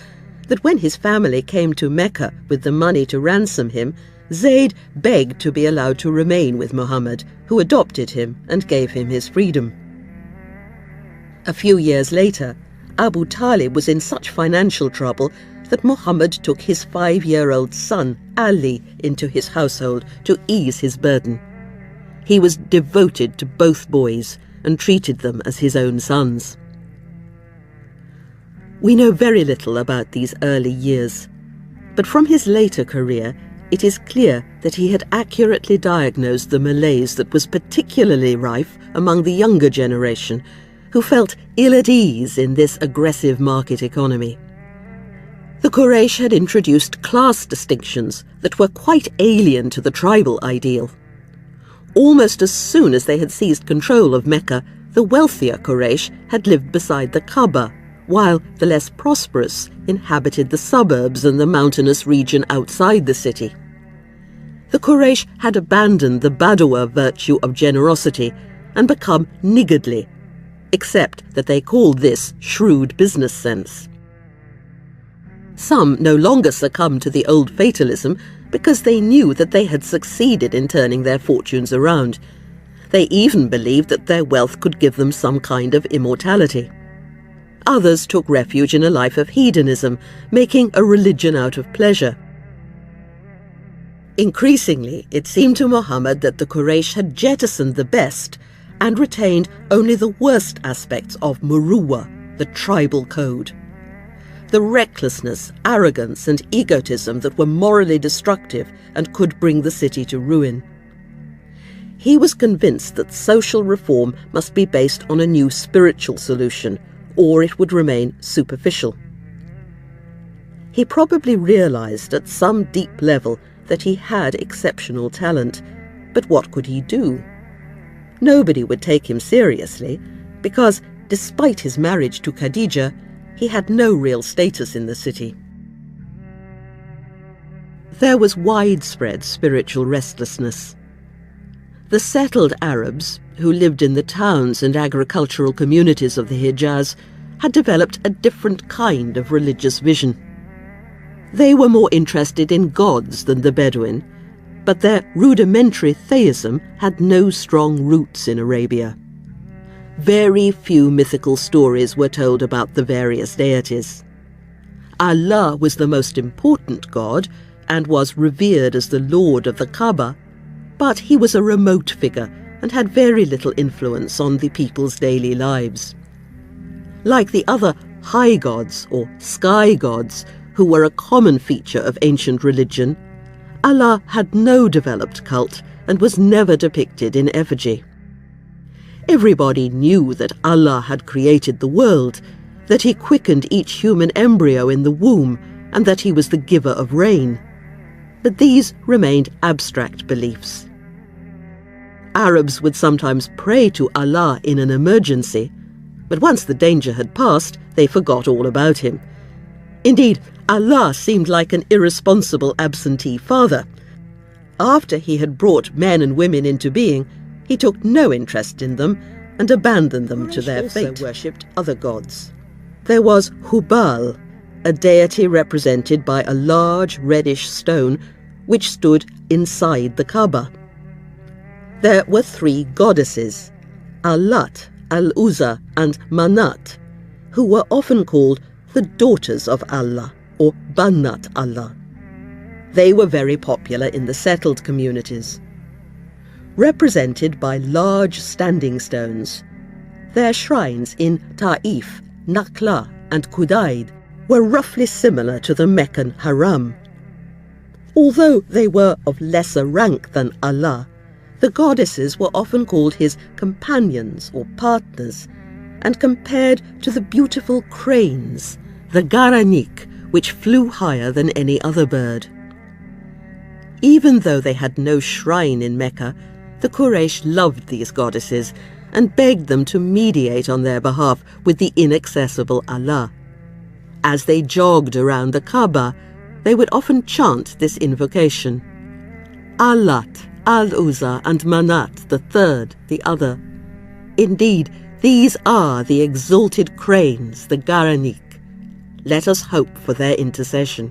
that when his family came to Mecca with the money to ransom him, Zayd begged to be allowed to remain with Muhammad, who adopted him and gave him his freedom. A few years later, Abu Talib was in such financial trouble that Muhammad took his 5-year-old son, Ali, into his household to ease his burden. He was devoted to both boys and treated them as his own sons. We know very little about these early years, but from his later career, it is clear that he had accurately diagnosed the malaise that was particularly rife among the younger generation, who felt ill at ease in this aggressive market economy. The Quraysh had introduced class distinctions that were quite alien to the tribal ideal. Almost as soon as they had seized control of Mecca, the wealthier Quraysh had lived beside the Kaaba, while the less prosperous inhabited the suburbs and the mountainous region outside the city. The Quraysh had abandoned the Badawa virtue of generosity and become niggardly, except that they called this shrewd business sense. Some no longer succumbed to the old fatalism because they knew that they had succeeded in turning their fortunes around. They even believed that their wealth could give them some kind of immortality. Others took refuge in a life of hedonism, making a religion out of pleasure. Increasingly, it seemed to Muhammad that the Quraysh had jettisoned the best and retained only the worst aspects of muruwa, the tribal code. The recklessness, arrogance and egotism that were morally destructive and could bring the city to ruin. He was convinced that social reform must be based on a new spiritual solution, or it would remain superficial. He probably realized at some deep level that he had exceptional talent, but what could he do? Nobody would take him seriously, because, despite his marriage to Khadija, he had no real status in the city. There was widespread spiritual restlessness. The settled Arabs, who lived in the towns and agricultural communities of the Hijaz, had developed a different kind of religious vision. They were more interested in gods than the Bedouin, but their rudimentary theism had no strong roots in Arabia. Very few mythical stories were told about the various deities. Allah was the most important god and was revered as the lord of the Kaaba, but he was a remote figure and had very little influence on the people's daily lives. Like the other high gods or sky gods, who were a common feature of ancient religion, Allah had no developed cult and was never depicted in effigy. Everybody knew that Allah had created the world, that he quickened each human embryo in the womb, and that he was the giver of rain. But these remained abstract beliefs. Arabs would sometimes pray to Allah in an emergency, but once the danger had passed, they forgot all about him. Indeed, Allah seemed like an irresponsible absentee father. After he had brought men and women into being, he took no interest in them and abandoned them to their fate. Also worshipped other gods. There was Hubal, a deity represented by a large reddish stone which stood inside the Kaaba. There were 3 goddesses, Alat, Al-Uzza and Manat, who were often called the daughters of Allah or Banat Allah. They were very popular in the settled communities. Represented by large standing stones, their shrines in Ta'if, Nakla and Qudayd were roughly similar to the Meccan Haram. Although they were of lesser rank than Allah, the goddesses were often called his companions or partners, and compared to the beautiful cranes, the garanik, which flew higher than any other bird. Even though they had no shrine in Mecca, the Quraysh loved these goddesses and begged them to mediate on their behalf with the inaccessible Allah. As they jogged around the Kaaba, they would often chant this invocation: Allat, Al-Uzza and Manat, the third, the other. Indeed, these are the exalted cranes, the Garanik. Let us hope for their intercession.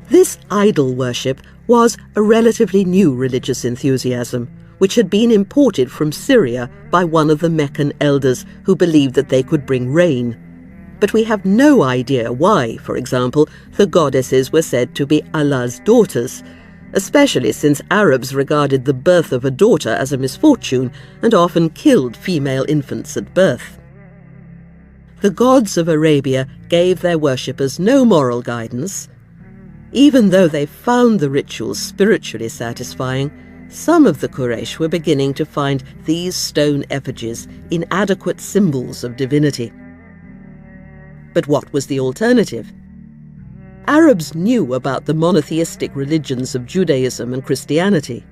This idol worship was a relatively new religious enthusiasm, which had been imported from Syria by one of the Meccan elders who believed that they could bring rain. But we have no idea why, for example, the goddesses were said to be Allah's daughters, especially since Arabs regarded the birth of a daughter as a misfortune and often killed female infants at birth. The gods of Arabia gave their worshippers no moral guidance. Even though they found the rituals spiritually satisfying, some of the Quraysh were beginning to find these stone effigies inadequate symbols of divinity. But what was the alternative? Arabs knew about the monotheistic religions of Judaism and Christianity.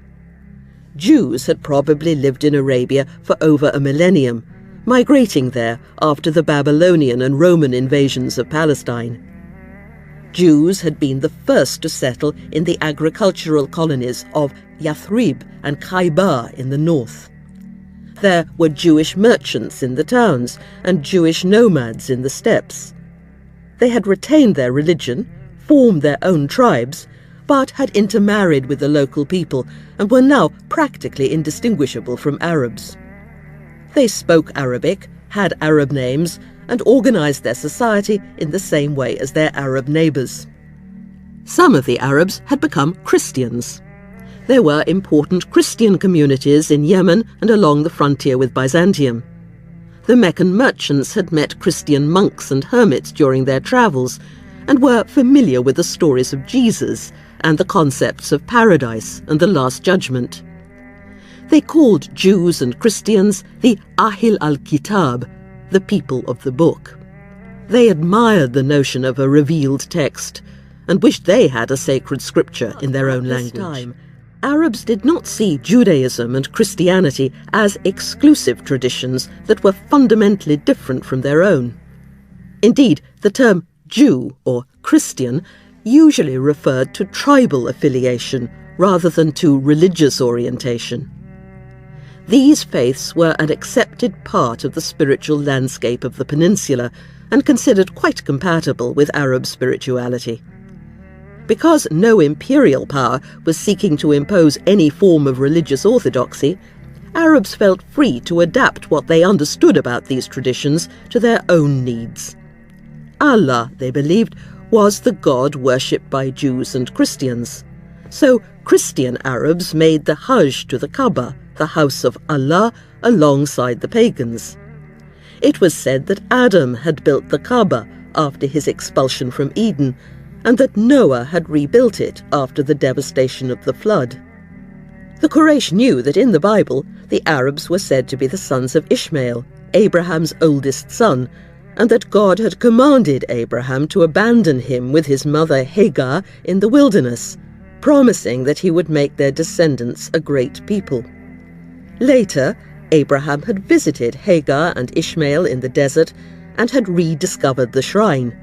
Jews had probably lived in Arabia for over a millennium, migrating there after the Babylonian and Roman invasions of Palestine. Jews had been the first to settle in the agricultural colonies of Yathrib and Khaybar in the north. There were Jewish merchants in the towns and Jewish nomads in the steppes. They had retained their religion, formed their own tribes, but had intermarried with the local people and were now practically indistinguishable from Arabs. They spoke Arabic, had Arab names, and organized their society in the same way as their Arab neighbors. Some of the Arabs had become Christians. There were important Christian communities in Yemen and along the frontier with Byzantium. The Meccan merchants had met Christian monks and hermits during their travels and were familiar with the stories of Jesus and the concepts of paradise and the Last Judgment. They called Jews and Christians the Ahil al-Kitab, the people of the book. They admired the notion of a revealed text and wished they had a sacred scripture in their own language. At this time, Arabs did not see Judaism and Christianity as exclusive traditions that were fundamentally different from their own. Indeed, the term Jew or Christian usually referred to tribal affiliation rather than to religious orientation. These faiths were an accepted part of the spiritual landscape of the peninsula and considered quite compatible with Arab spirituality. Because no imperial power was seeking to impose any form of religious orthodoxy, Arabs felt free to adapt what they understood about these traditions to their own needs. Allah, they believed, was the god worshipped by Jews and Christians. So Christian Arabs made the Hajj to the Kaaba, the house of Allah, alongside the pagans. It was said that Adam had built the Kaaba after his expulsion from Eden, and that Noah had rebuilt it after the devastation of the flood. The Quraysh knew that in the Bible the Arabs were said to be the sons of Ishmael, Abraham's oldest son, and that God had commanded Abraham to abandon him with his mother Hagar in the wilderness, promising that he would make their descendants a great people. Later, Abraham had visited Hagar and Ishmael in the desert and had rediscovered the shrine.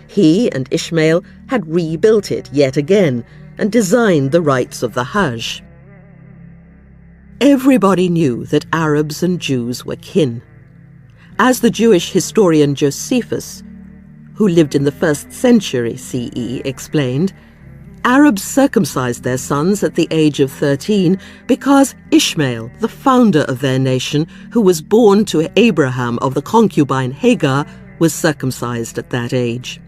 He and Ishmael had rebuilt it yet again and designed the rites of the Hajj. Everybody knew that Arabs and Jews were kin. As the Jewish historian Josephus, who lived in the 1st century CE, explained, Arabs circumcised their sons at the age of 13 because Ishmael, the founder of their nation, who was born to Abraham of the concubine Hagar, was circumcised at that age.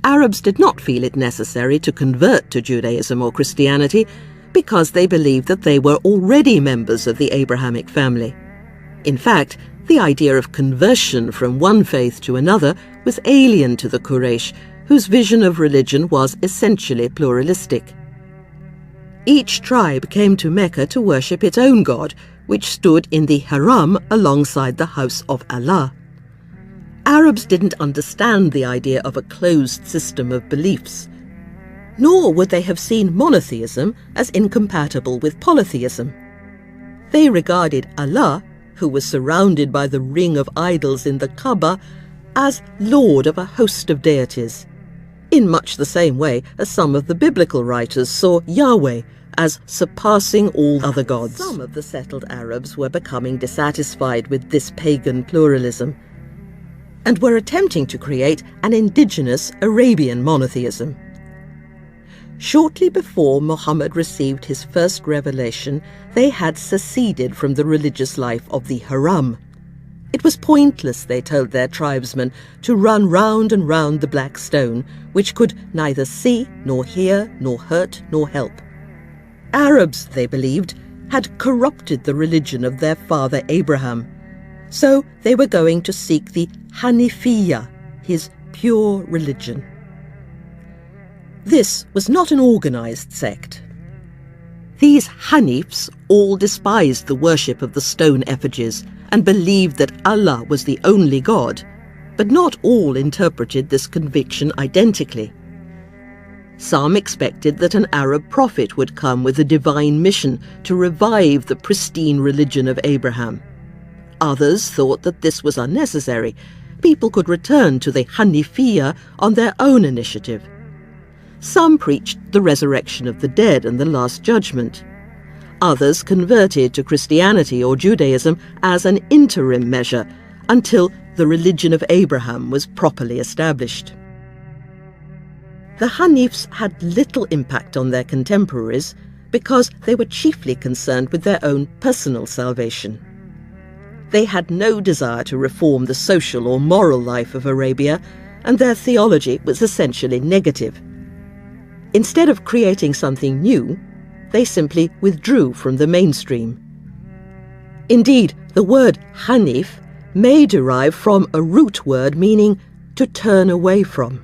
Arabs did not feel it necessary to convert to Judaism or Christianity because they believed that they were already members of the Abrahamic family. In fact, the idea of conversion from one faith to another was alien to the Quraysh, whose vision of religion was essentially pluralistic. Each tribe came to Mecca to worship its own god, which stood in the Haram alongside the house of Allah. Arabs didn't understand the idea of a closed system of beliefs, nor would they have seen monotheism as incompatible with polytheism. They regarded Allah, who was surrounded by the ring of idols in the Kaaba, as lord of a host of deities. in much the same way as some of the biblical writers saw Yahweh as surpassing all other gods. Some of the settled Arabs were becoming dissatisfied with this pagan pluralism and were attempting to create an indigenous Arabian monotheism. Shortly before Muhammad received his first revelation, they had seceded from the religious life of the Haram. It was pointless, they told their tribesmen, to run round and round the black stone, which could neither see, nor hear, nor hurt, nor help. Arabs, they believed, had corrupted the religion of their father Abraham, so they were going to seek the Hanifiyya, his pure religion. This was not an organized sect. These Hanifs all despised the worship of the stone effigies and believed that Allah was the only God, but not all interpreted this conviction identically. Some expected that an Arab prophet would come with a divine mission to revive the pristine religion of Abraham. Others thought that this was unnecessary. People could return to the Hanifiyya on their own initiative. Some preached the resurrection of the dead and the Last Judgment. Others converted to Christianity or Judaism as an interim measure until the religion of Abraham was properly established. The Hanifs had little impact on their contemporaries because they were chiefly concerned with their own personal salvation. They had no desire to reform the social or moral life of Arabia, and their theology was essentially negative. Instead of creating something new, they simply withdrew from the mainstream. Indeed, the word Hanif may derive from a root word meaning to turn away from.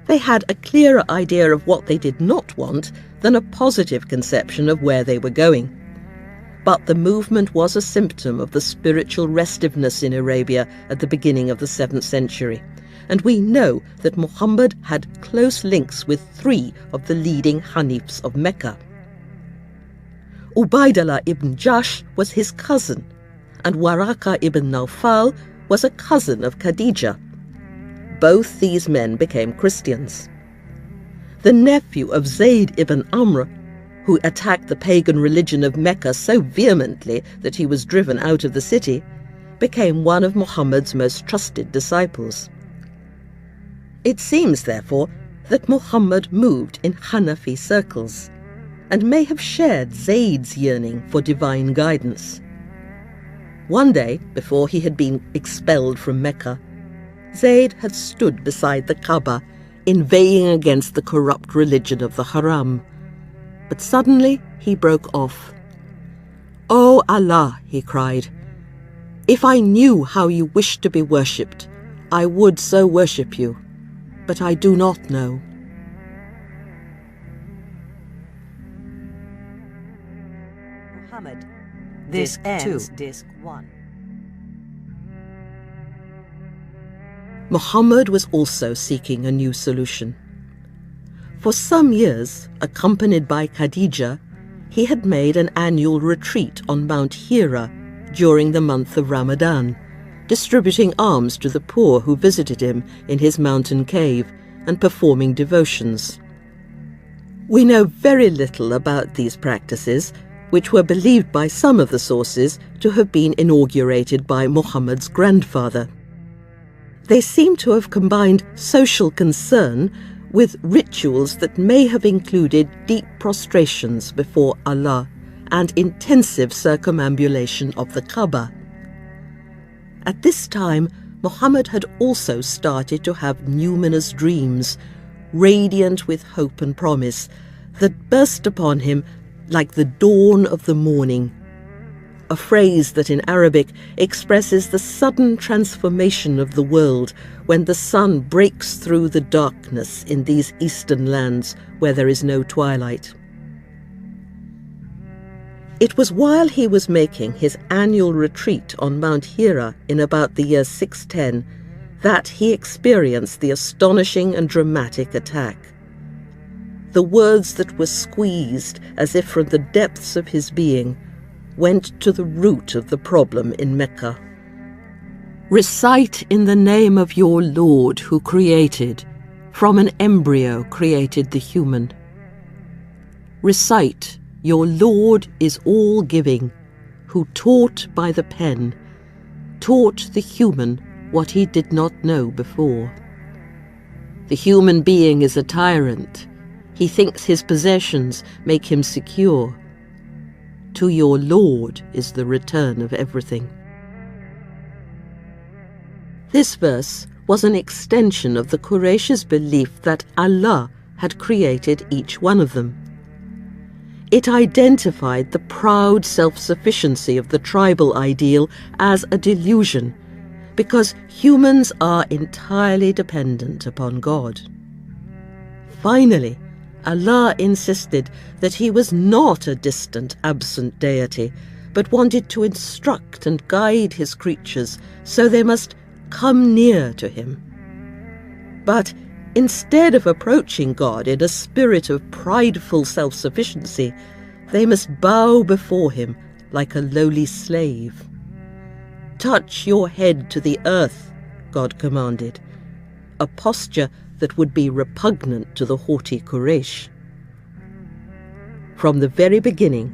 They had a clearer idea of what they did not want than a positive conception of where they were going. But the movement was a symptom of the spiritual restiveness in Arabia at the beginning of the 7th century, and we know that Muhammad had close links with 3 of the leading Hanifs of Mecca. Ubaydullah ibn Jahsh was his cousin, and Waraka ibn Nawfal was a cousin of Khadija. Both these men became Christians. The nephew of Zayd ibn Amr, who attacked the pagan religion of Mecca so vehemently that he was driven out of the city, became one of Muhammad's most trusted disciples. It seems, therefore, that Muhammad moved in Hanafi circles and may have shared Zayd's yearning for divine guidance. One day, before he had been expelled from Mecca, Zayd had stood beside the Kaaba, inveighing against the corrupt religion of the Haram. But suddenly he broke off. "O Allah," he cried, "if I knew how you wish to be worshipped, I would so worship you, but I do not know." Muhammad. This ends Disc 1. Muhammad was also seeking a new solution. For some years, accompanied by Khadija, he had made an annual retreat on Mount Hira during the month of Ramadan, distributing alms to the poor who visited him in his mountain cave and performing devotions. We know very little about these practices, which were believed by some of the sources to have been inaugurated by Muhammad's grandfather. They seem to have combined social concern with rituals that may have included deep prostrations before Allah and intensive circumambulation of the Kaaba. At this time, Muhammad had also started to have numinous dreams, radiant with hope and promise, that burst upon him like the dawn of the morning, a phrase that in Arabic expresses the sudden transformation of the world when the sun breaks through the darkness in these eastern lands where there is no twilight. It was while he was making his annual retreat on Mount Hira in about the year 610 that he experienced the astonishing and dramatic attack. The words that were squeezed as if from the depths of his being went to the root of the problem in Mecca. "Recite in the name of your Lord who created, from an embryo created the human. Recite, your Lord is all-giving, who taught by the pen, taught the human what he did not know before. The human being is a tyrant. He thinks his possessions make him secure. To your Lord is the return of everything. This verse was an extension of the Quraysh's belief that Allah had created each one of them. It identified the proud self-sufficiency of the tribal ideal as a delusion, because humans are entirely dependent upon God. Finally, Allah insisted that he was not a distant, absent deity, but wanted to instruct and guide his creatures, so they must come near to him. But instead of approaching God in a spirit of prideful self-sufficiency, they must bow before him like a lowly slave. Touch your head to the earth, God commanded, a posture that would be repugnant to the haughty Quraysh. From the very beginning,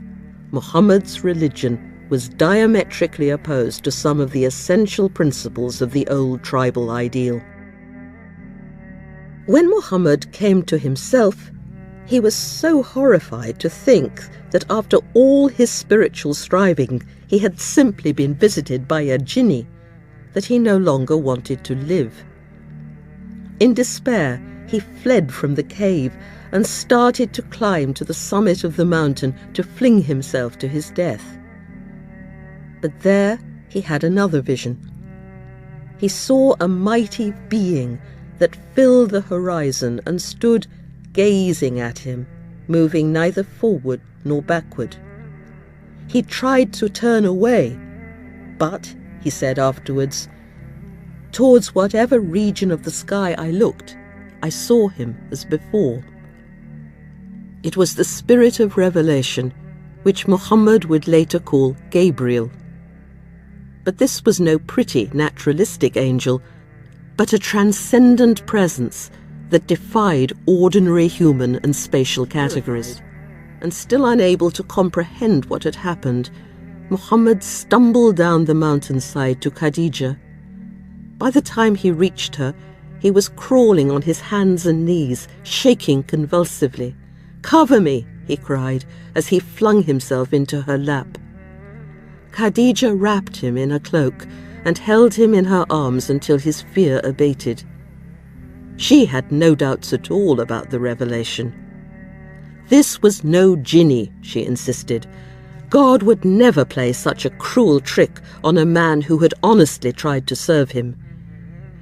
Muhammad's religion was diametrically opposed to some of the essential principles of the old tribal ideal. When Muhammad came to himself, he was so horrified to think that after all his spiritual striving, he had simply been visited by a jinni, that he no longer wanted to live. In despair, he fled from the cave and started to climb to the summit of the mountain to fling himself to his death. But there he had another vision. He saw a mighty being that filled the horizon and stood gazing at him, moving neither forward nor backward. He tried to turn away, but, he said afterwards, towards whatever region of the sky I looked, I saw him as before. It was the spirit of revelation, which Muhammad would later call Gabriel. But this was no pretty, naturalistic angel, but a transcendent presence that defied ordinary human and spatial categories. And still unable to comprehend what had happened, Muhammad stumbled down the mountainside to Khadija. By the time he reached her, he was crawling on his hands and knees, shaking convulsively. "Cover me," he cried, as he flung himself into her lap. Khadija wrapped him in a cloak and held him in her arms until his fear abated. She had no doubts at all about the revelation. This was no jinni, she insisted. God would never play such a cruel trick on a man who had honestly tried to serve him.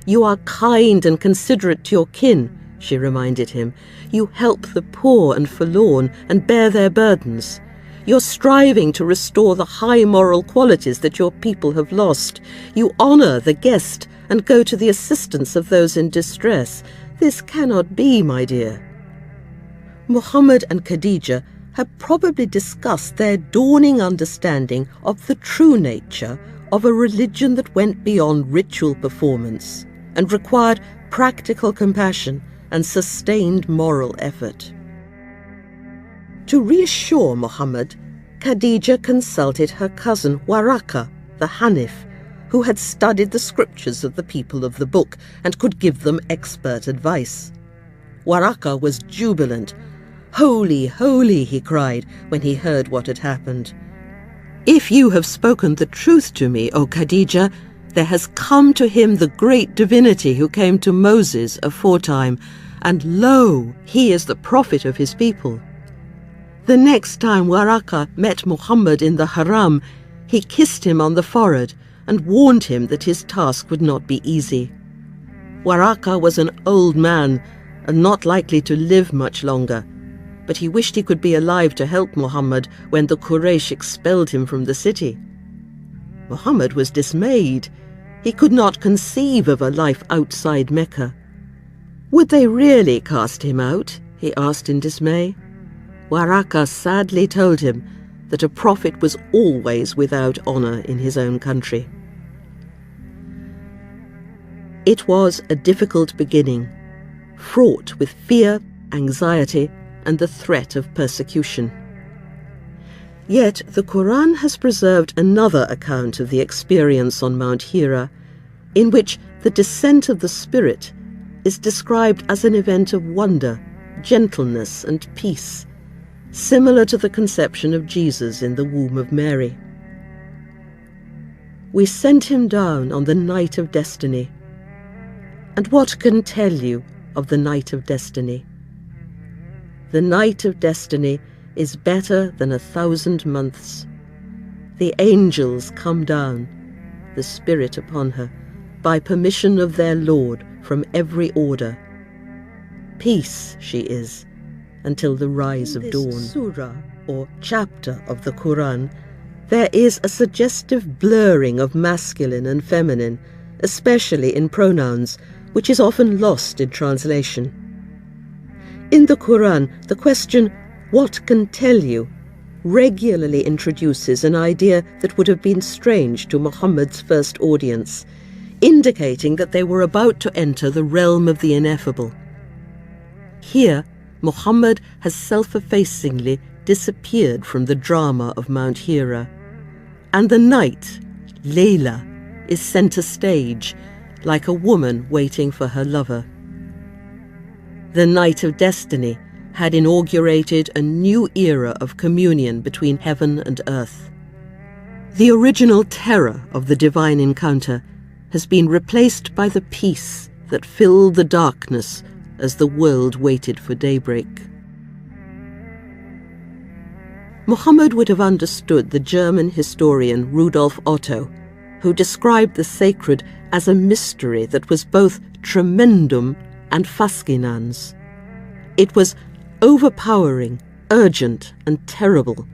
You are kind and considerate to your kin, she reminded him. You help the poor and forlorn and bear their burdens. You're striving to restore the high moral qualities that your people have lost. You honor the guest and go to the assistance of those in distress. This cannot be, my dear. Muhammad and Khadija had probably discussed their dawning understanding of the true nature of a religion that went beyond ritual performance and required practical compassion and sustained moral effort. To reassure Muhammad, Khadija consulted her cousin Waraka, the Hanif, who had studied the scriptures of the people of the book and could give them expert advice. Waraka was jubilant. "Holy, holy," he cried when he heard what had happened. "If you have spoken the truth to me, O Khadija, there has come to him the great divinity who came to Moses aforetime, and lo, he is the prophet of his people." The next time Waraka met Muhammad in the haram, he kissed him on the forehead and warned him that his task would not be easy. Waraka was an old man and not likely to live much longer, but he wished he could be alive to help Muhammad when the Quraysh expelled him from the city. Muhammad was dismayed. He could not conceive of a life outside Mecca. Would they really cast him out? He asked in dismay. Waraka sadly told him that a prophet was always without honor in his own country. It was a difficult beginning, fraught with fear, anxiety, and the threat of persecution. Yet the Quran has preserved another account of the experience on Mount Hira, in which the descent of the Spirit is described as an event of wonder, gentleness, and peace, similar to the conception of Jesus in the womb of Mary. We sent him down on the night of destiny. And what can tell you of the night of destiny? The night of destiny is better than 1,000 months. The angels come down, the Spirit upon her, by permission of their Lord from every order. Peace she is, until the rise of dawn. In this surah, or chapter of the Quran, there is a suggestive blurring of masculine and feminine, especially in pronouns, which is often lost in translation. In the Quran, the question, "What can tell you?" regularly introduces an idea that would have been strange to Muhammad's first audience, indicating that they were about to enter the realm of the ineffable. Here, Muhammad has self-effacingly disappeared from the drama of Mount Hira, and the night, Layla, is centre stage, like a woman waiting for her lover. The night of destiny had inaugurated a new era of communion between heaven and earth. The original terror of the divine encounter has been replaced by the peace that filled the darkness as the world waited for daybreak. Muhammad would have understood the German historian Rudolf Otto, who described the sacred as a mystery that was both tremendum and fascinans. It was overpowering, urgent, and terrible,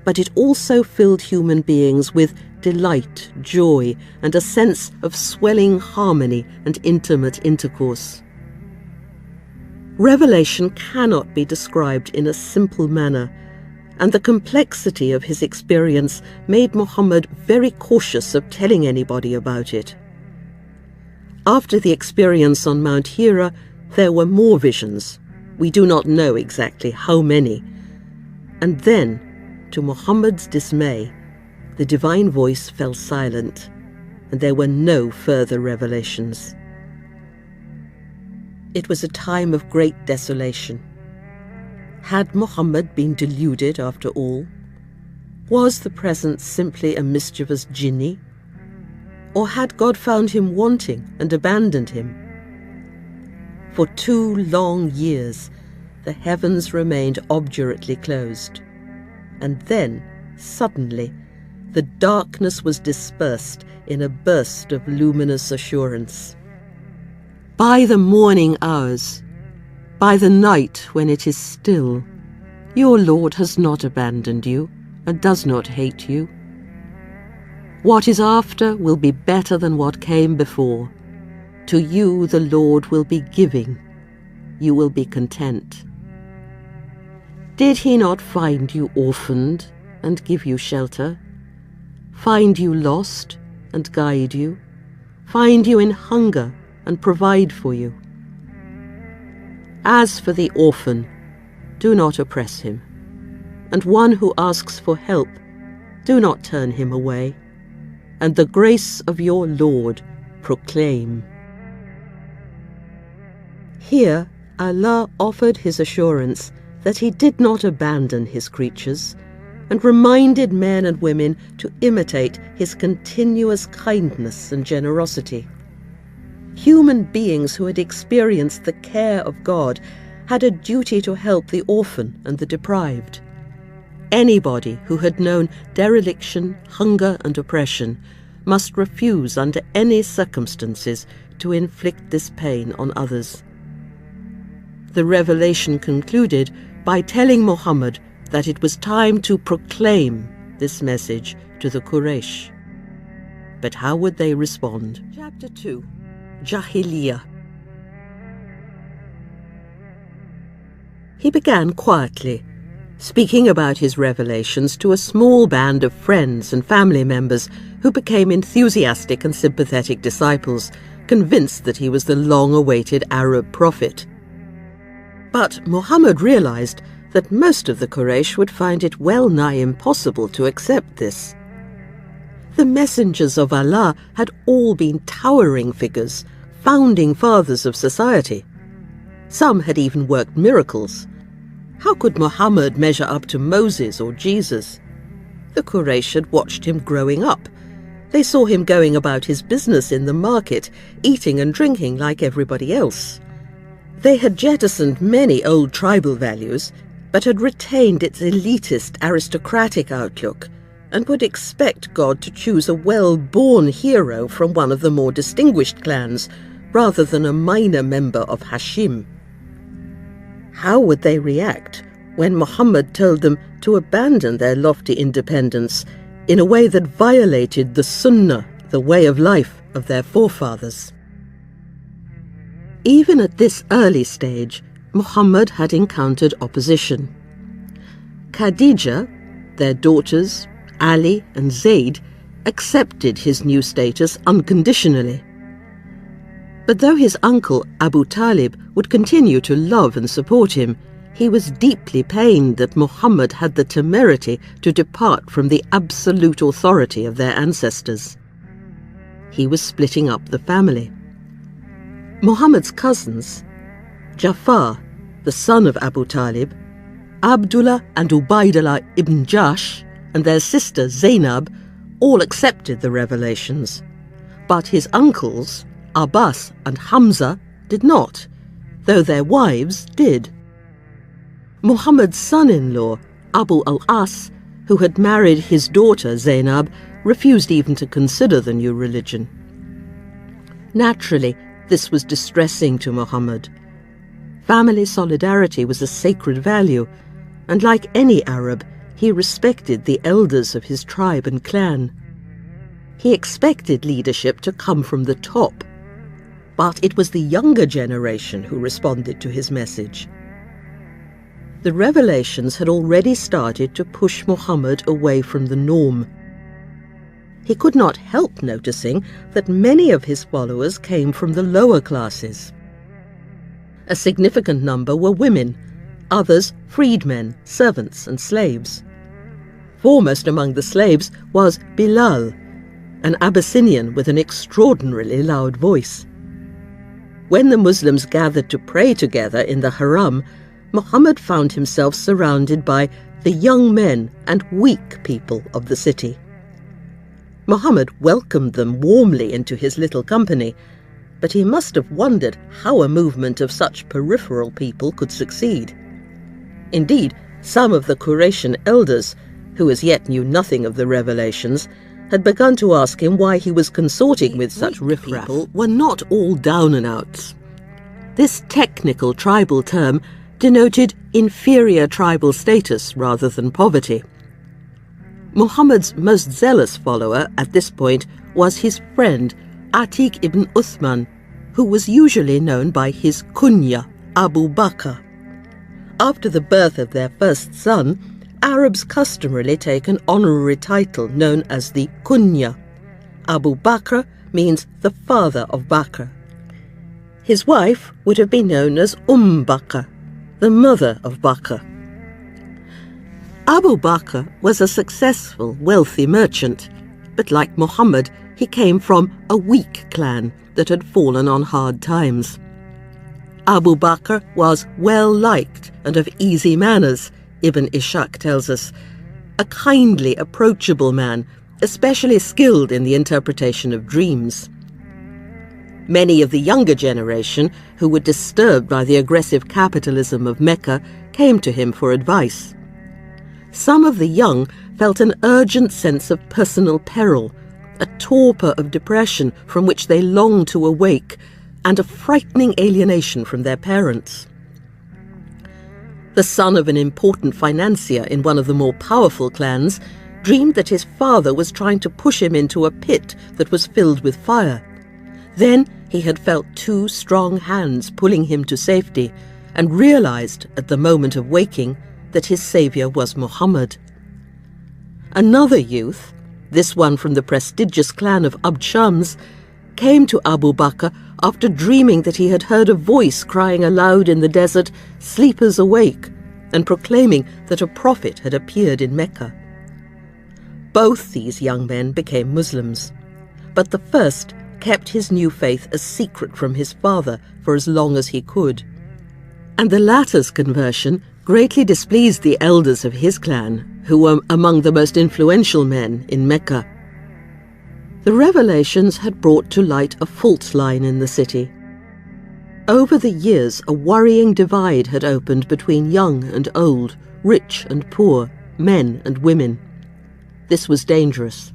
but it also filled human beings with delight, joy, and a sense of swelling harmony and intimate intercourse. Revelation cannot be described in a simple manner, and the complexity of his experience made Muhammad very cautious of telling anybody about it. After the experience on Mount Hira, there were more visions. We do not know exactly how many. And then, to Muhammad's dismay, the divine voice fell silent, and there were no further revelations. It was a time of great desolation. Had Muhammad been deluded after all? Was the present simply a mischievous jinni? Or had God found him wanting and abandoned him? For 2 long years, the heavens remained obdurately closed. And then, suddenly, the darkness was dispersed in a burst of luminous assurance. By the morning hours, by the night when it is still, your Lord has not abandoned you and does not hate you. What is after will be better than what came before. To you the Lord will be giving. You will be content. Did he not find you orphaned and give you shelter? Find you lost and guide you? Find you in hunger and provide for you? As for the orphan, do not oppress him, and one who asks for help, do not turn him away, and the grace of your Lord proclaim. Here, Allah offered his assurance that he did not abandon his creatures, and reminded men and women to imitate his continuous kindness and generosity. Human beings who had experienced the care of God had a duty to help the orphan and the deprived. Anybody who had known dereliction, hunger, and oppression must refuse under any circumstances to inflict this pain on others. The revelation concluded by telling Muhammad that it was time to proclaim this message to the Quraysh. But how would they respond? Chapter 2. Jahiliyyah. He began quietly, speaking about his revelations to a small band of friends and family members who became enthusiastic and sympathetic disciples, convinced that he was the long-awaited Arab prophet. But Muhammad realized that most of the Quraysh would find it well-nigh impossible to accept this. The messengers of Allah had all been towering figures, founding fathers of society. Some had even worked miracles. How could Muhammad measure up to Moses or Jesus? The Quraysh had watched him growing up. They saw him going about his business in the market, eating and drinking like everybody else. They had jettisoned many old tribal values, but had retained its elitist aristocratic outlook, and would expect God to choose a well-born hero from one of the more distinguished clans, rather than a minor member of Hashim. How would they react when Muhammad told them to abandon their lofty independence in a way that violated the Sunnah, the way of life of their forefathers? Even at this early stage, Muhammad had encountered opposition. Khadija, their daughters, Ali and Zayd, accepted his new status unconditionally. But though his uncle Abu Talib would continue to love and support him, he was deeply pained that Muhammad had the temerity to depart from the absolute authority of their ancestors. He was splitting up the family. Muhammad's cousins, Jafar, the son of Abu Talib, Abdullah and Ubaidullah ibn Jash, and their sister Zainab, all accepted the revelations. But his uncles, Abbas and Hamza, did not, though their wives did. Muhammad's son-in-law, Abu al-As, who had married his daughter Zainab, refused even to consider the new religion. Naturally, this was distressing to Muhammad. Family solidarity was a sacred value, and like any Arab, he respected the elders of his tribe and clan. He expected leadership to come from the top, but it was the younger generation who responded to his message. The revelations had already started to push Muhammad away from the norm. He could not help noticing that many of his followers came from the lower classes. A significant number were women, others freedmen, servants and slaves. Foremost among the slaves was Bilal, an Abyssinian with an extraordinarily loud voice. When the Muslims gathered to pray together in the Haram, Muhammad found himself surrounded by the young men and weak people of the city. Muhammad welcomed them warmly into his little company, but he must have wondered how a movement of such peripheral people could succeed. Indeed, some of the Quraysh elders, who as yet knew nothing of the revelations, had begun to ask him why he was consorting with such riffraff. People were not all down and outs. This technical tribal term denoted inferior tribal status rather than poverty. Muhammad's most zealous follower at this point was his friend Atiq ibn Uthman, who was usually known by his kunya, Abu Bakr. After the birth of their first son, Arabs customarily take an honorary title known as the kunya. Abu Bakr means the father of Bakr. His wife would have been known as Bakr, the mother of Bakr. Abu Bakr was a successful, wealthy merchant, but like Muhammad, he came from a weak clan that had fallen on hard times. Abu Bakr was well-liked and of easy manners, Ibn Ishaq tells us, a kindly, approachable man, especially skilled in the interpretation of dreams. Many of the younger generation, who were disturbed by the aggressive capitalism of Mecca, came to him for advice. Some of the young felt an urgent sense of personal peril, a torpor of depression from which they longed to awake, and a frightening alienation from their parents. The son of an important financier in one of the more powerful clans dreamed that his father was trying to push him into a pit that was filled with fire. Then he had felt two strong hands pulling him to safety and realized at the moment of waking that his savior was Muhammad. Another youth, this one from the prestigious clan of Abd Shams, came to Abu Bakr after dreaming that he had heard a voice crying aloud in the desert, "Sleepers awake," and proclaiming that a prophet had appeared in Mecca. Both these young men became Muslims, but the first kept his new faith a secret from his father for as long as he could. And the latter's conversion greatly displeased the elders of his clan, who were among the most influential men in Mecca. The revelations had brought to light a fault line in the city. Over the years, a worrying divide had opened between young and old, rich and poor, men and women. This was dangerous.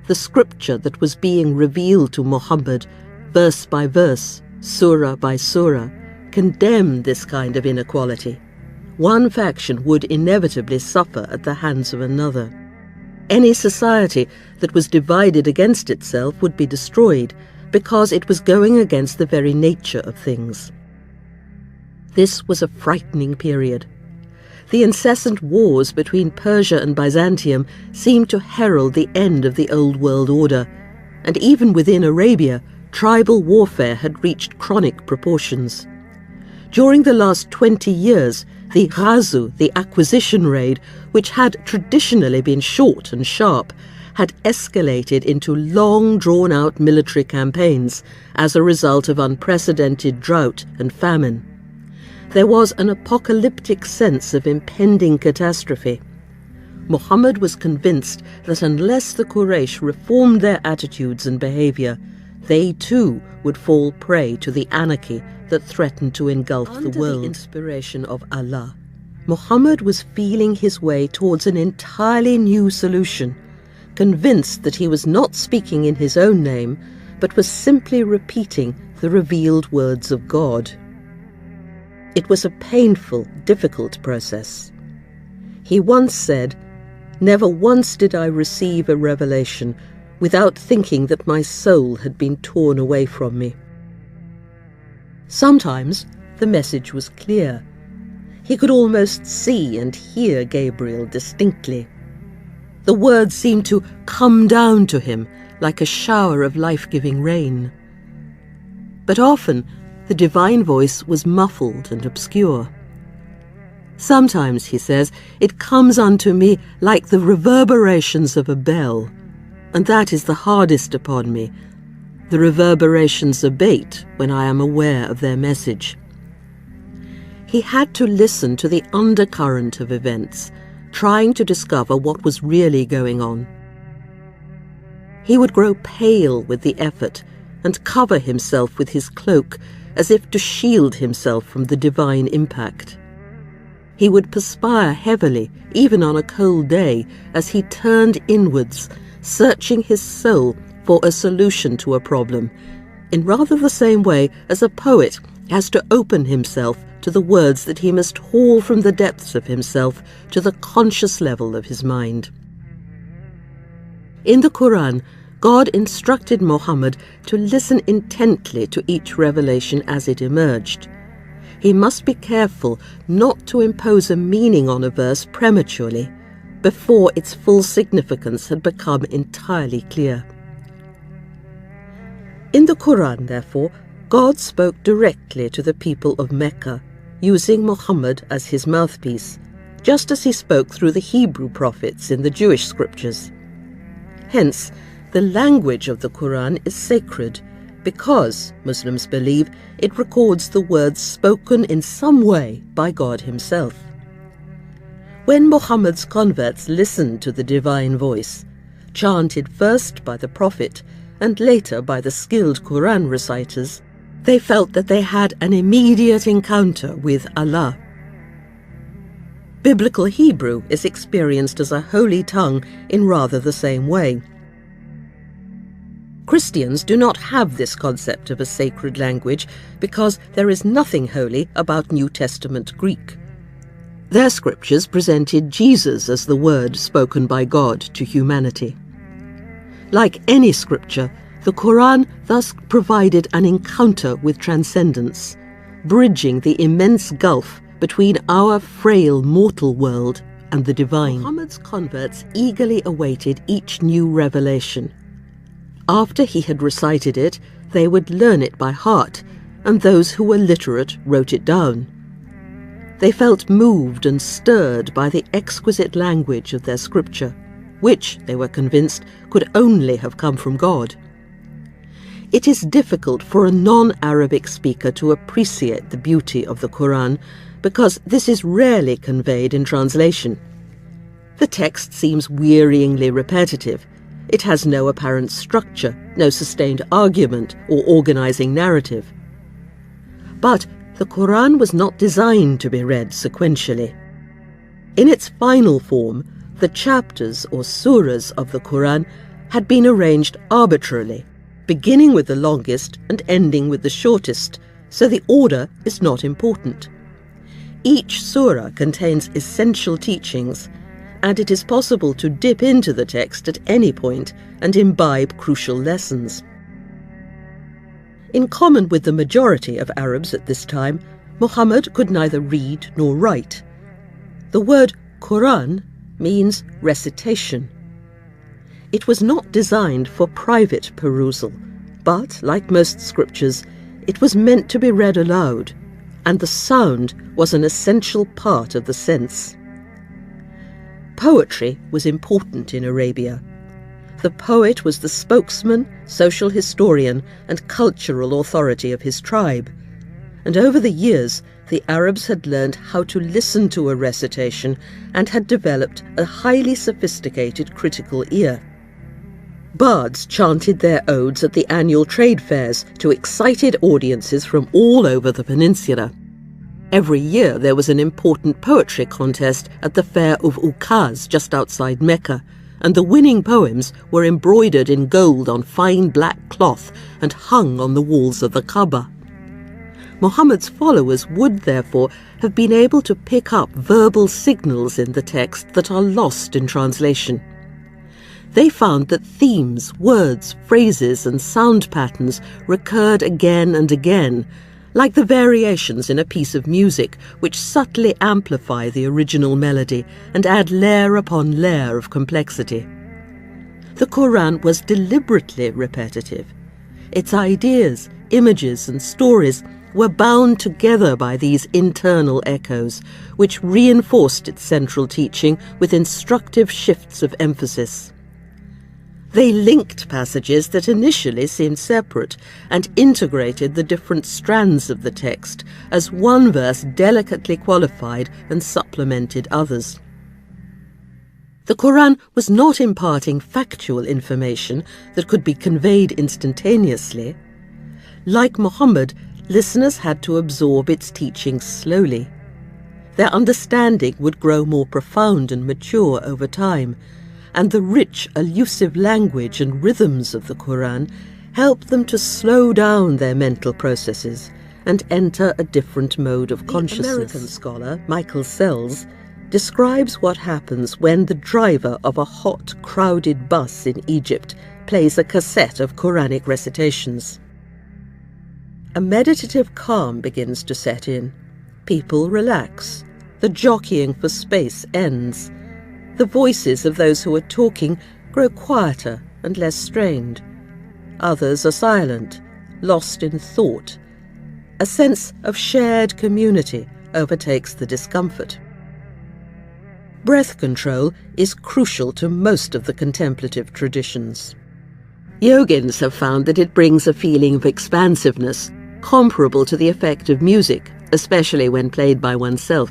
The scripture that was being revealed to Muhammad, verse by verse, surah by surah, condemned this kind of inequality. One faction would inevitably suffer at the hands of another. Any society that was divided against itself would be destroyed because it was going against the very nature of things. This was a frightening period. The incessant wars between Persia and Byzantium seemed to herald the end of the old world order, and even within Arabia, tribal warfare had reached chronic proportions. During the last 20 years, the Ghazu, the acquisition raid, which had traditionally been short and sharp, had escalated into long drawn-out military campaigns as a result of unprecedented drought and famine. There was an apocalyptic sense of impending catastrophe. Muhammad was convinced that unless the Quraysh reformed their attitudes and behavior, they too would fall prey to the anarchy that threatened to engulf the world. Under the inspiration of Allah, Muhammad was feeling his way towards an entirely new solution, convinced that he was not speaking in his own name, but was simply repeating the revealed words of God. It was a painful, difficult process. He once said, "Never once did I receive a revelation without thinking that my soul had been torn away from me." Sometimes the message was clear. He could almost see and hear Gabriel distinctly. The words seemed to come down to him like a shower of life-giving rain. But often the divine voice was muffled and obscure. Sometimes, he says, it comes unto me like the reverberations of a bell, and that is the hardest upon me. The reverberations abate when I am aware of their message. He had to listen to the undercurrent of events, trying to discover what was really going on. He would grow pale with the effort and cover himself with his cloak as if to shield himself from the divine impact. He would perspire heavily, even on a cold day, as he turned inwards, searching his soul for a solution to a problem, in rather the same way as a poet has to open himself to the words that he must haul from the depths of himself to the conscious level of his mind. In the Quran, God instructed Muhammad to listen intently to each revelation as it emerged. He must be careful not to impose a meaning on a verse prematurely, before its full significance had become entirely clear. In the Quran, therefore, God spoke directly to the people of Mecca, using Muhammad as his mouthpiece, just as he spoke through the Hebrew prophets in the Jewish scriptures. Hence, the language of the Quran is sacred because, Muslims believe, it records the words spoken in some way by God himself. When Muhammad's converts listened to the divine voice, chanted first by the prophet and later by the skilled Quran reciters, they felt that they had an immediate encounter with Allah. Biblical Hebrew is experienced as a holy tongue in rather the same way. Christians do not have this concept of a sacred language because there is nothing holy about New Testament Greek. Their scriptures presented Jesus as the word spoken by God to humanity. Like any scripture, the Quran thus provided an encounter with transcendence, bridging the immense gulf between our frail mortal world and the divine. Muhammad's converts eagerly awaited each new revelation. After he had recited it, they would learn it by heart, and those who were literate wrote it down. They felt moved and stirred by the exquisite language of their scripture, which, they were convinced, could only have come from God. It is difficult for a non-Arabic speaker to appreciate the beauty of the Quran, because this is rarely conveyed in translation. The text seems wearyingly repetitive. It has no apparent structure, no sustained argument or organizing narrative. But the Quran was not designed to be read sequentially. In its final form, the chapters or surahs of the Quran had been arranged arbitrarily, beginning with the longest and ending with the shortest, so the order is not important. Each surah contains essential teachings, and it is possible to dip into the text at any point and imbibe crucial lessons. In common with the majority of Arabs at this time, Muhammad could neither read nor write. The word Quran means recitation. It was not designed for private perusal, but, like most scriptures, it was meant to be read aloud, and the sound was an essential part of the sense. Poetry was important in Arabia. The poet was the spokesman, social historian, and cultural authority of his tribe. And over the years, the Arabs had learned how to listen to a recitation and had developed a highly sophisticated critical ear. Bards chanted their odes at the annual trade fairs to excited audiences from all over the peninsula. Every year there was an important poetry contest at the fair of Ukaz just outside Mecca, and the winning poems were embroidered in gold on fine black cloth and hung on the walls of the Kaaba. Muhammad's followers would therefore have been able to pick up verbal signals in the text that are lost in translation. They found that themes, words, phrases, and sound patterns recurred again and again, like the variations in a piece of music which subtly amplify the original melody and add layer upon layer of complexity. The Quran was deliberately repetitive. Its ideas, images, and stories were bound together by these internal echoes, which reinforced its central teaching with instructive shifts of emphasis. They linked passages that initially seemed separate and integrated the different strands of the text as one verse delicately qualified and supplemented others. The Quran was not imparting factual information that could be conveyed instantaneously. Like Muhammad, listeners had to absorb its teachings slowly. Their understanding would grow more profound and mature over time, and the rich, elusive language and rhythms of the Quran helped them to slow down their mental processes and enter a different mode of consciousness. The American scholar Michael Sells describes what happens when the driver of a hot, crowded bus in Egypt plays a cassette of Quranic recitations. A meditative calm begins to set in. People relax. The jockeying for space ends. The voices of those who are talking grow quieter and less strained. Others are silent, lost in thought. A sense of shared community overtakes the discomfort. Breath control is crucial to most of the contemplative traditions. Yogins have found that it brings a feeling of expansiveness, comparable to the effect of music, especially when played by oneself.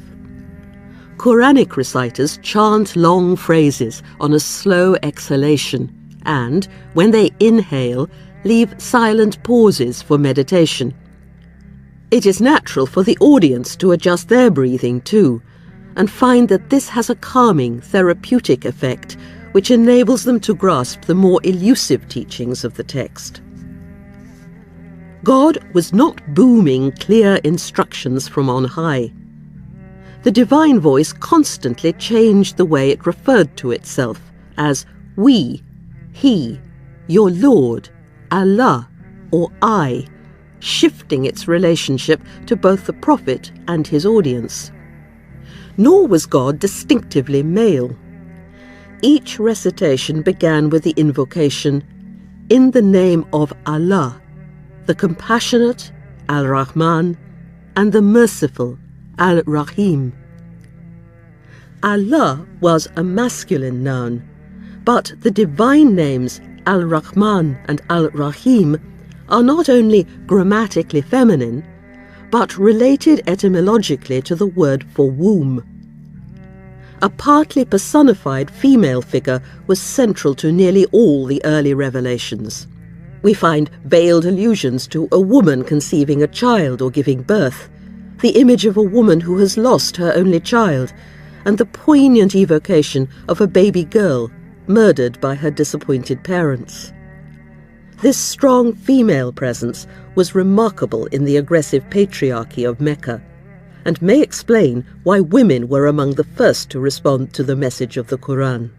Quranic reciters chant long phrases on a slow exhalation and, when they inhale, leave silent pauses for meditation. It is natural for the audience to adjust their breathing too, and find that this has a calming, therapeutic effect which enables them to grasp the more elusive teachings of the text. God was not booming clear instructions from on high. The divine voice constantly changed the way it referred to itself as we, he, your Lord, Allah, or I, shifting its relationship to both the prophet and his audience. Nor was God distinctively male. Each recitation began with the invocation, in the name of Allah, the compassionate, Al-Rahman, and the merciful, Al-Rahim. Allah was a masculine noun, but the divine names Al-Rahman and Al-Rahim are not only grammatically feminine, but related etymologically to the word for womb. A partly personified female figure was central to nearly all the early revelations. We find veiled allusions to a woman conceiving a child or giving birth, the image of a woman who has lost her only child, and the poignant evocation of a baby girl murdered by her disappointed parents. This strong female presence was remarkable in the aggressive patriarchy of Mecca, and may explain why women were among the first to respond to the message of the Quran.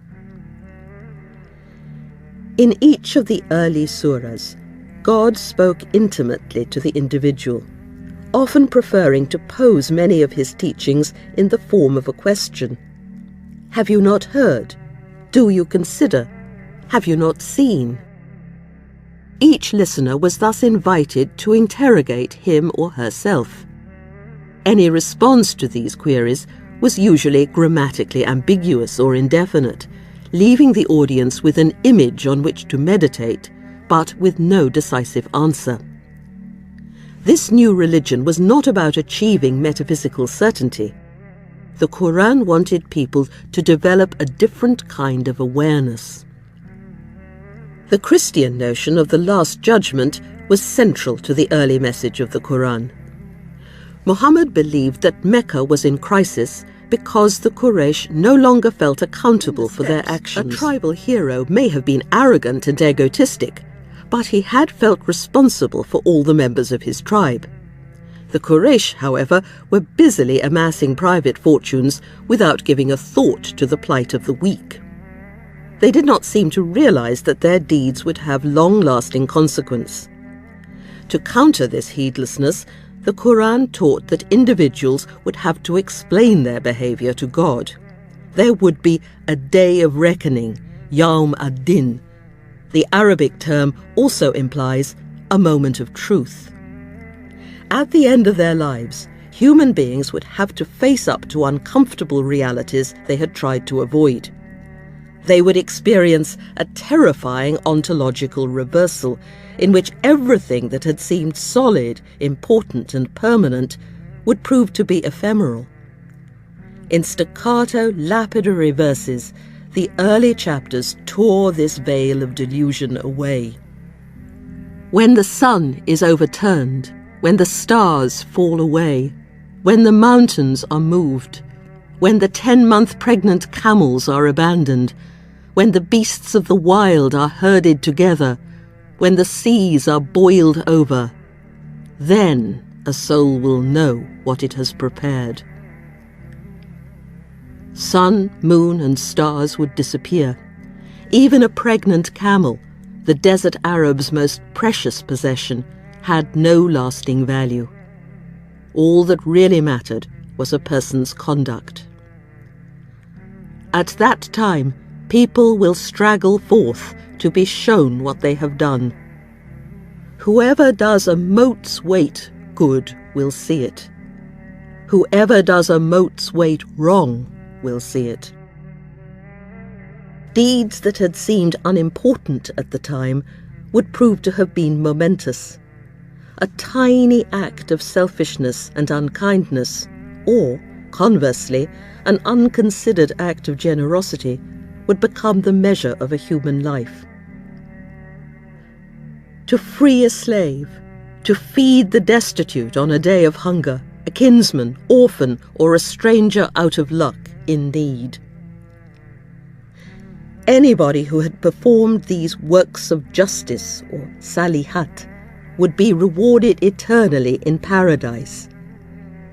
In each of the early surahs, God spoke intimately to the individual, often preferring to pose many of his teachings in the form of a question. Have you not heard? Do you consider? Have you not seen? Each listener was thus invited to interrogate him or herself. Any response to these queries was usually grammatically ambiguous or indefinite, leaving the audience with an image on which to meditate, but with no decisive answer. This new religion was not about achieving metaphysical certainty. The Quran wanted people to develop a different kind of awareness. The Christian notion of the Last Judgment was central to the early message of the Quran. Muhammad believed that Mecca was in crisis because the Quraysh no longer felt accountable for their actions. A tribal hero may have been arrogant and egotistic, but he had felt responsible for all the members of his tribe. The Quraysh, however, were busily amassing private fortunes without giving a thought to the plight of the weak. They did not seem to realize that their deeds would have long-lasting consequence. To counter this heedlessness, the Quran taught that individuals would have to explain their behavior to God. There would be a day of reckoning, Yawm ad-Din. The Arabic term also implies a moment of truth. At the end of their lives, human beings would have to face up to uncomfortable realities they had tried to avoid. They would experience a terrifying ontological reversal in which everything that had seemed solid, important, and permanent would prove to be ephemeral. In staccato, lapidary verses, the early chapters tore this veil of delusion away. When the sun is overturned, when the stars fall away, when the mountains are moved, when the 10-month pregnant camels are abandoned, when the beasts of the wild are herded together, when the seas are boiled over, then a soul will know what it has prepared. Sun, moon, and stars would disappear. Even a pregnant camel, the desert Arab's most precious possession, had no lasting value. All that really mattered was a person's conduct. At that time, people will straggle forth to be shown what they have done. Whoever does a mote's weight good will see it. Whoever does a mote's weight wrong will see it. Deeds that had seemed unimportant at the time would prove to have been momentous. A tiny act of selfishness and unkindness, or, conversely, an unconsidered act of generosity, would become the measure of a human life. To free a slave, to feed the destitute on a day of hunger, a kinsman, orphan, or a stranger out of luck, in need. Anybody who had performed these works of justice, or salihat, would be rewarded eternally in paradise.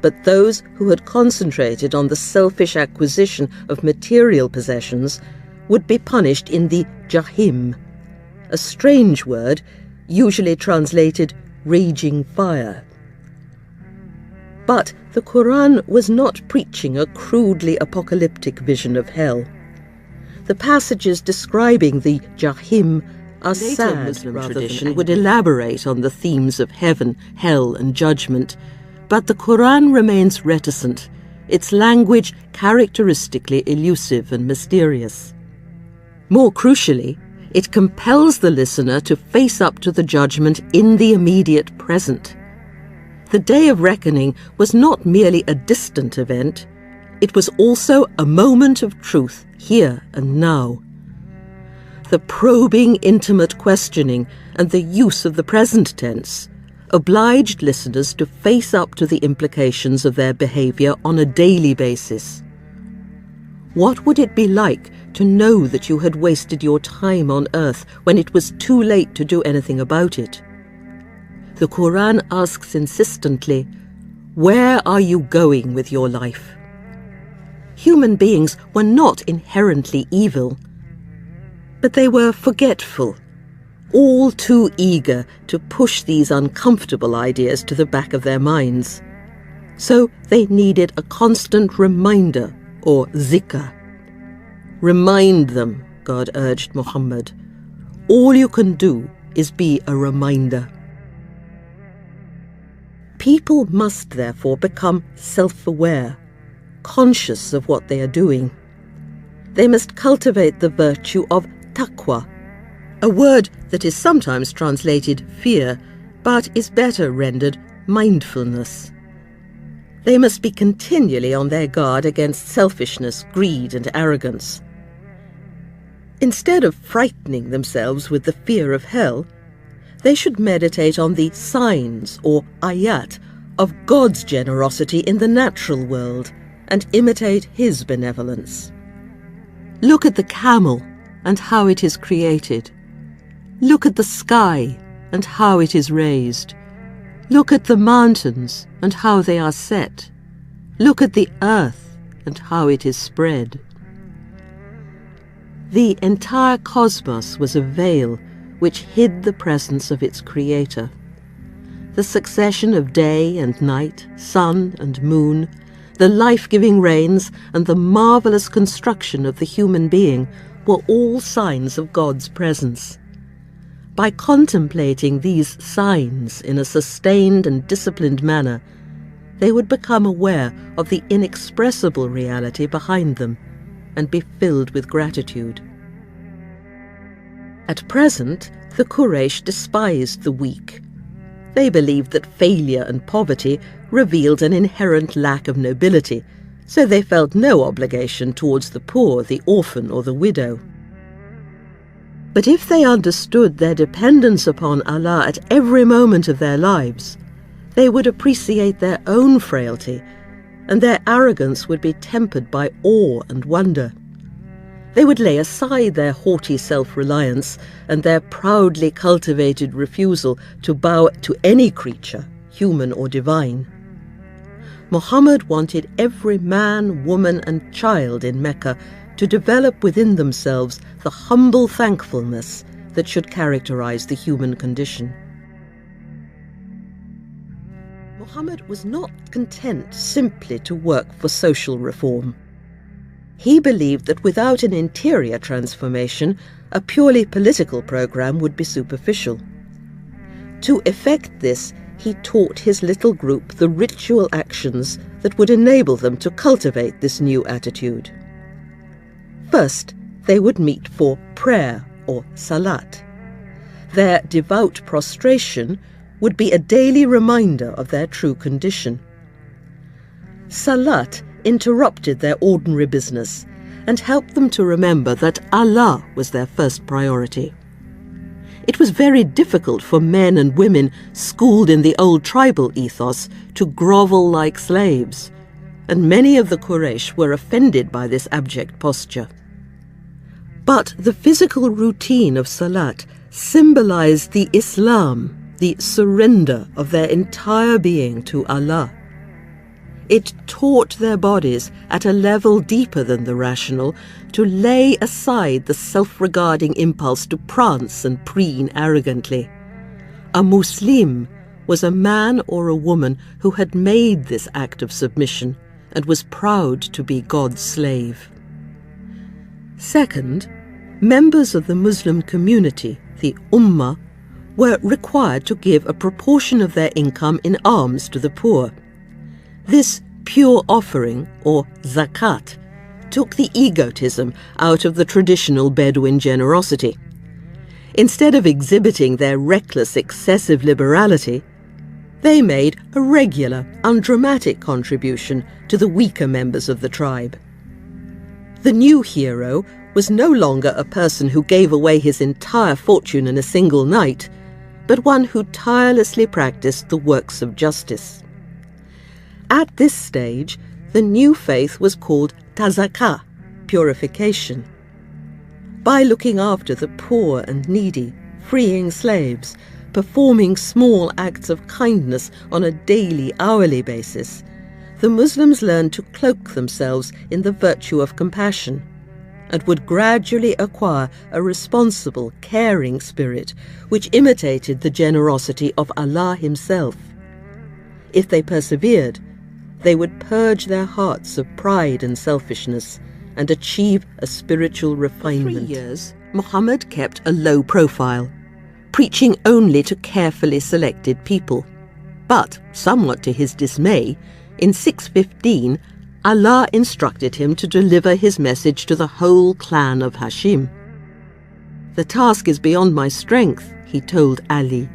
But those who had concentrated on the selfish acquisition of material possessions would be punished in the Jahim, a strange word usually translated raging fire. But the Quran was not preaching a crudely apocalyptic vision of hell. The passages describing the Jahim Our Later sad Muslim rather tradition than would elaborate on the themes of heaven, hell, and judgment, but the Quran remains reticent, its language characteristically elusive and mysterious. More crucially, it compels the listener to face up to the judgment in the immediate present. The Day of Reckoning was not merely a distant event, it was also a moment of truth here and now. The probing, intimate questioning and the use of the present tense obliged listeners to face up to the implications of their behavior on a daily basis. What would it be like to know that you had wasted your time on earth when it was too late to do anything about it? The Quran asks insistently, where are you going with your life? Human beings were not inherently evil, but they were forgetful, all too eager to push these uncomfortable ideas to the back of their minds. So they needed a constant reminder, or zikr. Remind them, God urged Muhammad. All you can do is be a reminder. People must therefore become self-aware, conscious of what they are doing. They must cultivate the virtue of taqwa, a word that is sometimes translated fear, but is better rendered mindfulness. They must be continually on their guard against selfishness, greed, and arrogance. Instead of frightening themselves with the fear of hell, they should meditate on the signs, or ayat, of God's generosity in the natural world and imitate His benevolence. Look at the camel and how it is created. Look at the sky and how it is raised. Look at the mountains and how they are set. Look at the earth and how it is spread. The entire cosmos was a veil which hid the presence of its creator. The succession of day and night, sun and moon, the life-giving rains, and the marvelous construction of the human being were all signs of God's presence. By contemplating these signs in a sustained and disciplined manner, they would become aware of the inexpressible reality behind them and be filled with gratitude. At present, the Quraysh despised the weak. They believed that failure and poverty revealed an inherent lack of nobility, so they felt no obligation towards the poor, the orphan, or the widow. But if they understood their dependence upon Allah at every moment of their lives, they would appreciate their own frailty, and their arrogance would be tempered by awe and wonder. They would lay aside their haughty self-reliance and their proudly cultivated refusal to bow to any creature, human or divine. Muhammad wanted every man, woman, and child in Mecca to develop within themselves the humble thankfulness that should characterize the human condition. Muhammad was not content simply to work for social reform. He believed that without an interior transformation, a purely political program would be superficial. To effect this, he taught his little group the ritual actions that would enable them to cultivate this new attitude. First, they would meet for prayer, or salat. Their devout prostration would be a daily reminder of their true condition. Salat interrupted their ordinary business and helped them to remember that Allah was their first priority. It was very difficult for men and women schooled in the old tribal ethos to grovel like slaves, and many of the Quraysh were offended by this abject posture. But the physical routine of salat symbolized the Islam, the surrender of their entire being to Allah. It taught their bodies at a level deeper than the rational to lay aside the self-regarding impulse to prance and preen arrogantly. A Muslim was a man or a woman who had made this act of submission and was proud to be God's slave. Second, members of the Muslim community the Ummah, were required to give a proportion of their income in alms to the poor. This pure offering, or zakat, took the egotism out of the traditional Bedouin generosity. Instead of exhibiting their reckless, excessive liberality, they made a regular, undramatic contribution to the weaker members of the tribe. The new hero was no longer a person who gave away his entire fortune in a single night, but one who tirelessly practiced the works of justice. At this stage, the new faith was called tazakah, purification. By looking after the poor and needy, freeing slaves, performing small acts of kindness on a daily, hourly basis, the Muslims learned to cloak themselves in the virtue of compassion and would gradually acquire a responsible, caring spirit which imitated the generosity of Allah Himself. If they persevered, they would purge their hearts of pride and selfishness and achieve a spiritual refinement. For 3 years, Muhammad kept a low profile, preaching only to carefully selected people. But, somewhat to his dismay, in 615, Allah instructed him to deliver his message to the whole clan of Hashim. "The task is beyond my strength," he told Ali.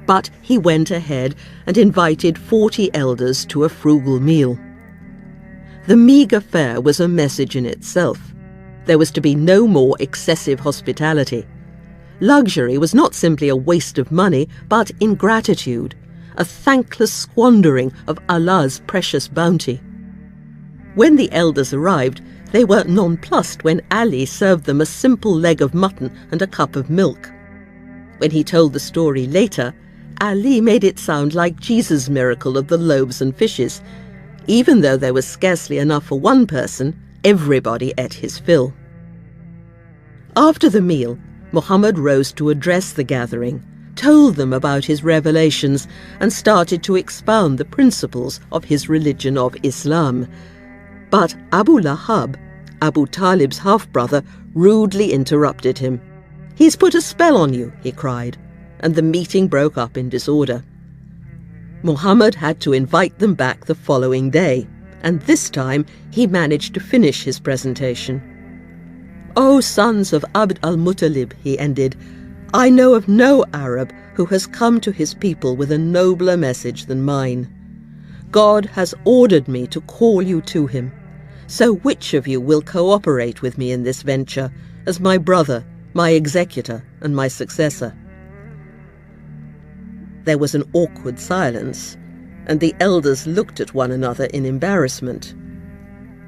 But he went ahead and invited 40 elders to a frugal meal. The meagre fare was a message in itself. There was to be no more excessive hospitality. Luxury was not simply a waste of money, but ingratitude, a thankless squandering of Allah's precious bounty. When the elders arrived, they were nonplussed when Ali served them a simple leg of mutton and a cup of milk. When he told the story later, Ali made it sound like Jesus' miracle of the loaves and fishes. Even though there was scarcely enough for one person, everybody ate his fill. After the meal, Muhammad rose to address the gathering, told them about his revelations, and started to expound the principles of his religion of Islam. But Abu Lahab, Abu Talib's half-brother, rudely interrupted him. "He's put a spell on you," he cried, and the meeting broke up in disorder. Muhammad had to invite them back the following day, and this time he managed to finish his presentation. "O sons of Abd al-Muttalib," he ended, "I know of no Arab who has come to his people with a nobler message than mine. God has ordered me to call you to him. So which of you will cooperate with me in this venture as my brother, my executor, and my successor?" There was an awkward silence, and the elders looked at one another in embarrassment.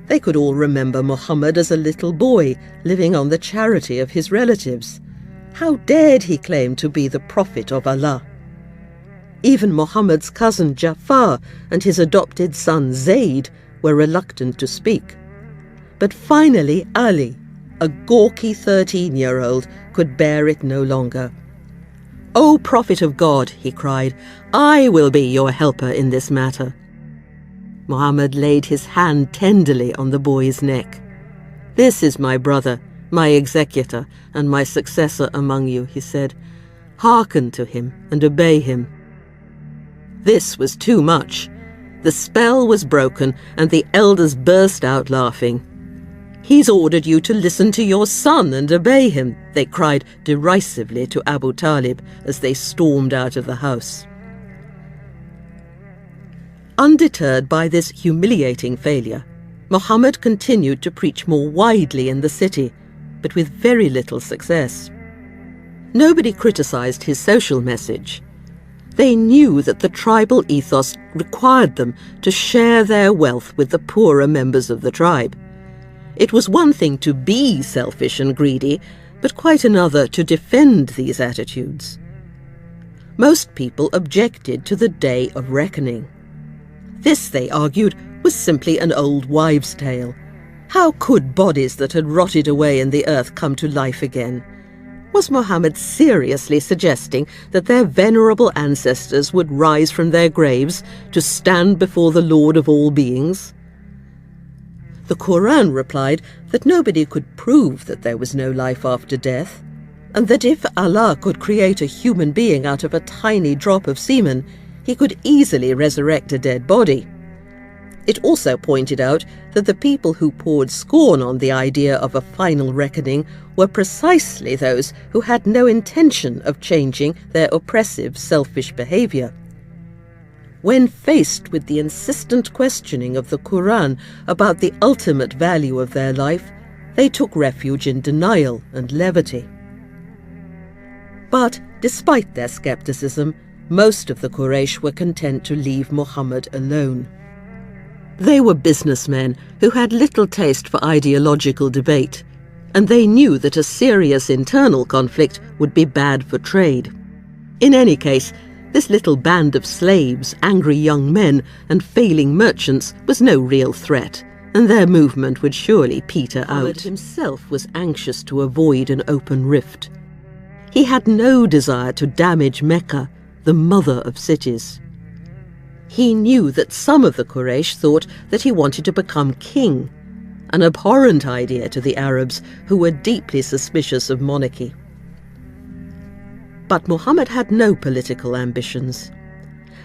They could all remember Muhammad as a little boy living on the charity of his relatives. How dared he claim to be the prophet of Allah? Even Muhammad's cousin Jafar and his adopted son Zayd were reluctant to speak. But finally Ali, a gawky 13-year-old, could bear it no longer. "O Prophet of God," he cried, "I will be your helper in this matter." Muhammad laid his hand tenderly on the boy's neck. "This is my brother, my executor, and my successor among you," he said. "Hearken to him and obey him." This was too much. The spell was broken, and the elders burst out laughing. "He's ordered you to listen to your son and obey him," they cried derisively to Abu Talib as they stormed out of the house. Undeterred by this humiliating failure, Muhammad continued to preach more widely in the city, but with very little success. Nobody criticized his social message. They knew that the tribal ethos required them to share their wealth with the poorer members of the tribe. It was one thing to be selfish and greedy, but quite another to defend these attitudes. Most people objected to the day of reckoning. This, they argued, was simply an old wives' tale. How could bodies that had rotted away in the earth come to life again? Was Muhammad seriously suggesting that their venerable ancestors would rise from their graves to stand before the Lord of all beings? The Quran replied that nobody could prove that there was no life after death, and that if Allah could create a human being out of a tiny drop of semen, he could easily resurrect a dead body. It also pointed out that the people who poured scorn on the idea of a final reckoning were precisely those who had no intention of changing their oppressive, selfish behavior. When faced with the insistent questioning of the Quran about the ultimate value of their life, they took refuge in denial and levity. But despite their skepticism, most of the Quraysh were content to leave Muhammad alone. They were businessmen who had little taste for ideological debate, and they knew that a serious internal conflict would be bad for trade. In any case, this little band of slaves, angry young men, and failing merchants was no real threat, and their movement would surely peter out. Muhammad himself was anxious to avoid an open rift. He had no desire to damage Mecca, the mother of cities. He knew that some of the Quraysh thought that he wanted to become king, an abhorrent idea to the Arabs, who were deeply suspicious of monarchy. But Muhammad had no political ambitions.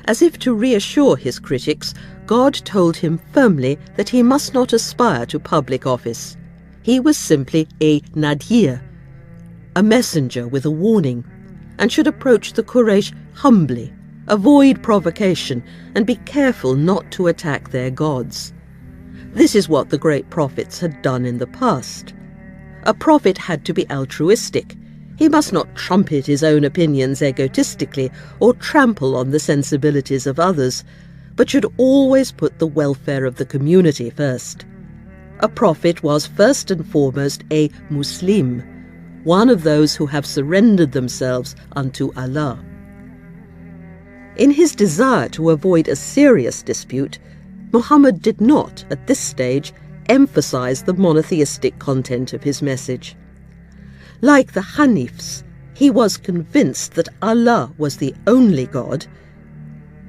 As if to reassure his critics, God told him firmly that he must not aspire to public office. He was simply a nadir, a messenger with a warning, and should approach the Quraysh humbly, avoid provocation, and be careful not to attack their gods. This is what the great prophets had done in the past. A prophet had to be altruistic. He must not trumpet his own opinions egotistically or trample on the sensibilities of others, but should always put the welfare of the community first. A prophet was first and foremost a Muslim, one of those who have surrendered themselves unto Allah. In his desire to avoid a serious dispute, Muhammad did not, at this stage, emphasize the monotheistic content of his message. Like the Hanifs, he was convinced that Allah was the only God,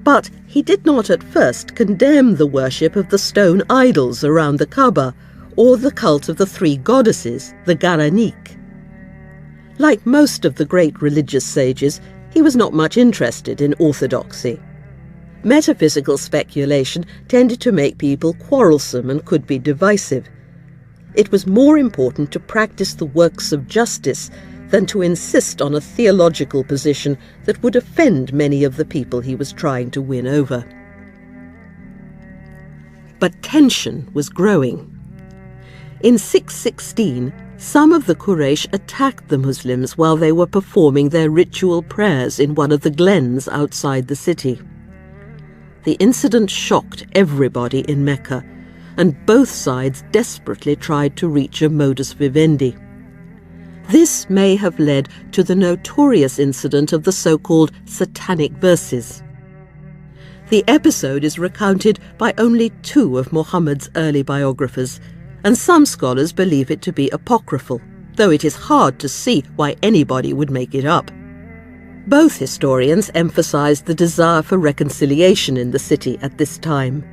but he did not at first condemn the worship of the stone idols around the Kaaba or the cult of the three goddesses, the Garanik. Like most of the great religious sages, he was not much interested in orthodoxy. Metaphysical speculation tended to make people quarrelsome and could be divisive. It was more important to practice the works of justice than to insist on a theological position that would offend many of the people he was trying to win over. But tension was growing. In 616, some of the Quraysh attacked the Muslims while they were performing their ritual prayers in one of the glens outside the city. The incident shocked everybody in Mecca, and both sides desperately tried to reach a modus vivendi. This may have led to the notorious incident of the so-called Satanic Verses. The episode is recounted by only 2 of Muhammad's early biographers, and some scholars believe it to be apocryphal, though it is hard to see why anybody would make it up. Both historians emphasize the desire for reconciliation in the city at this time.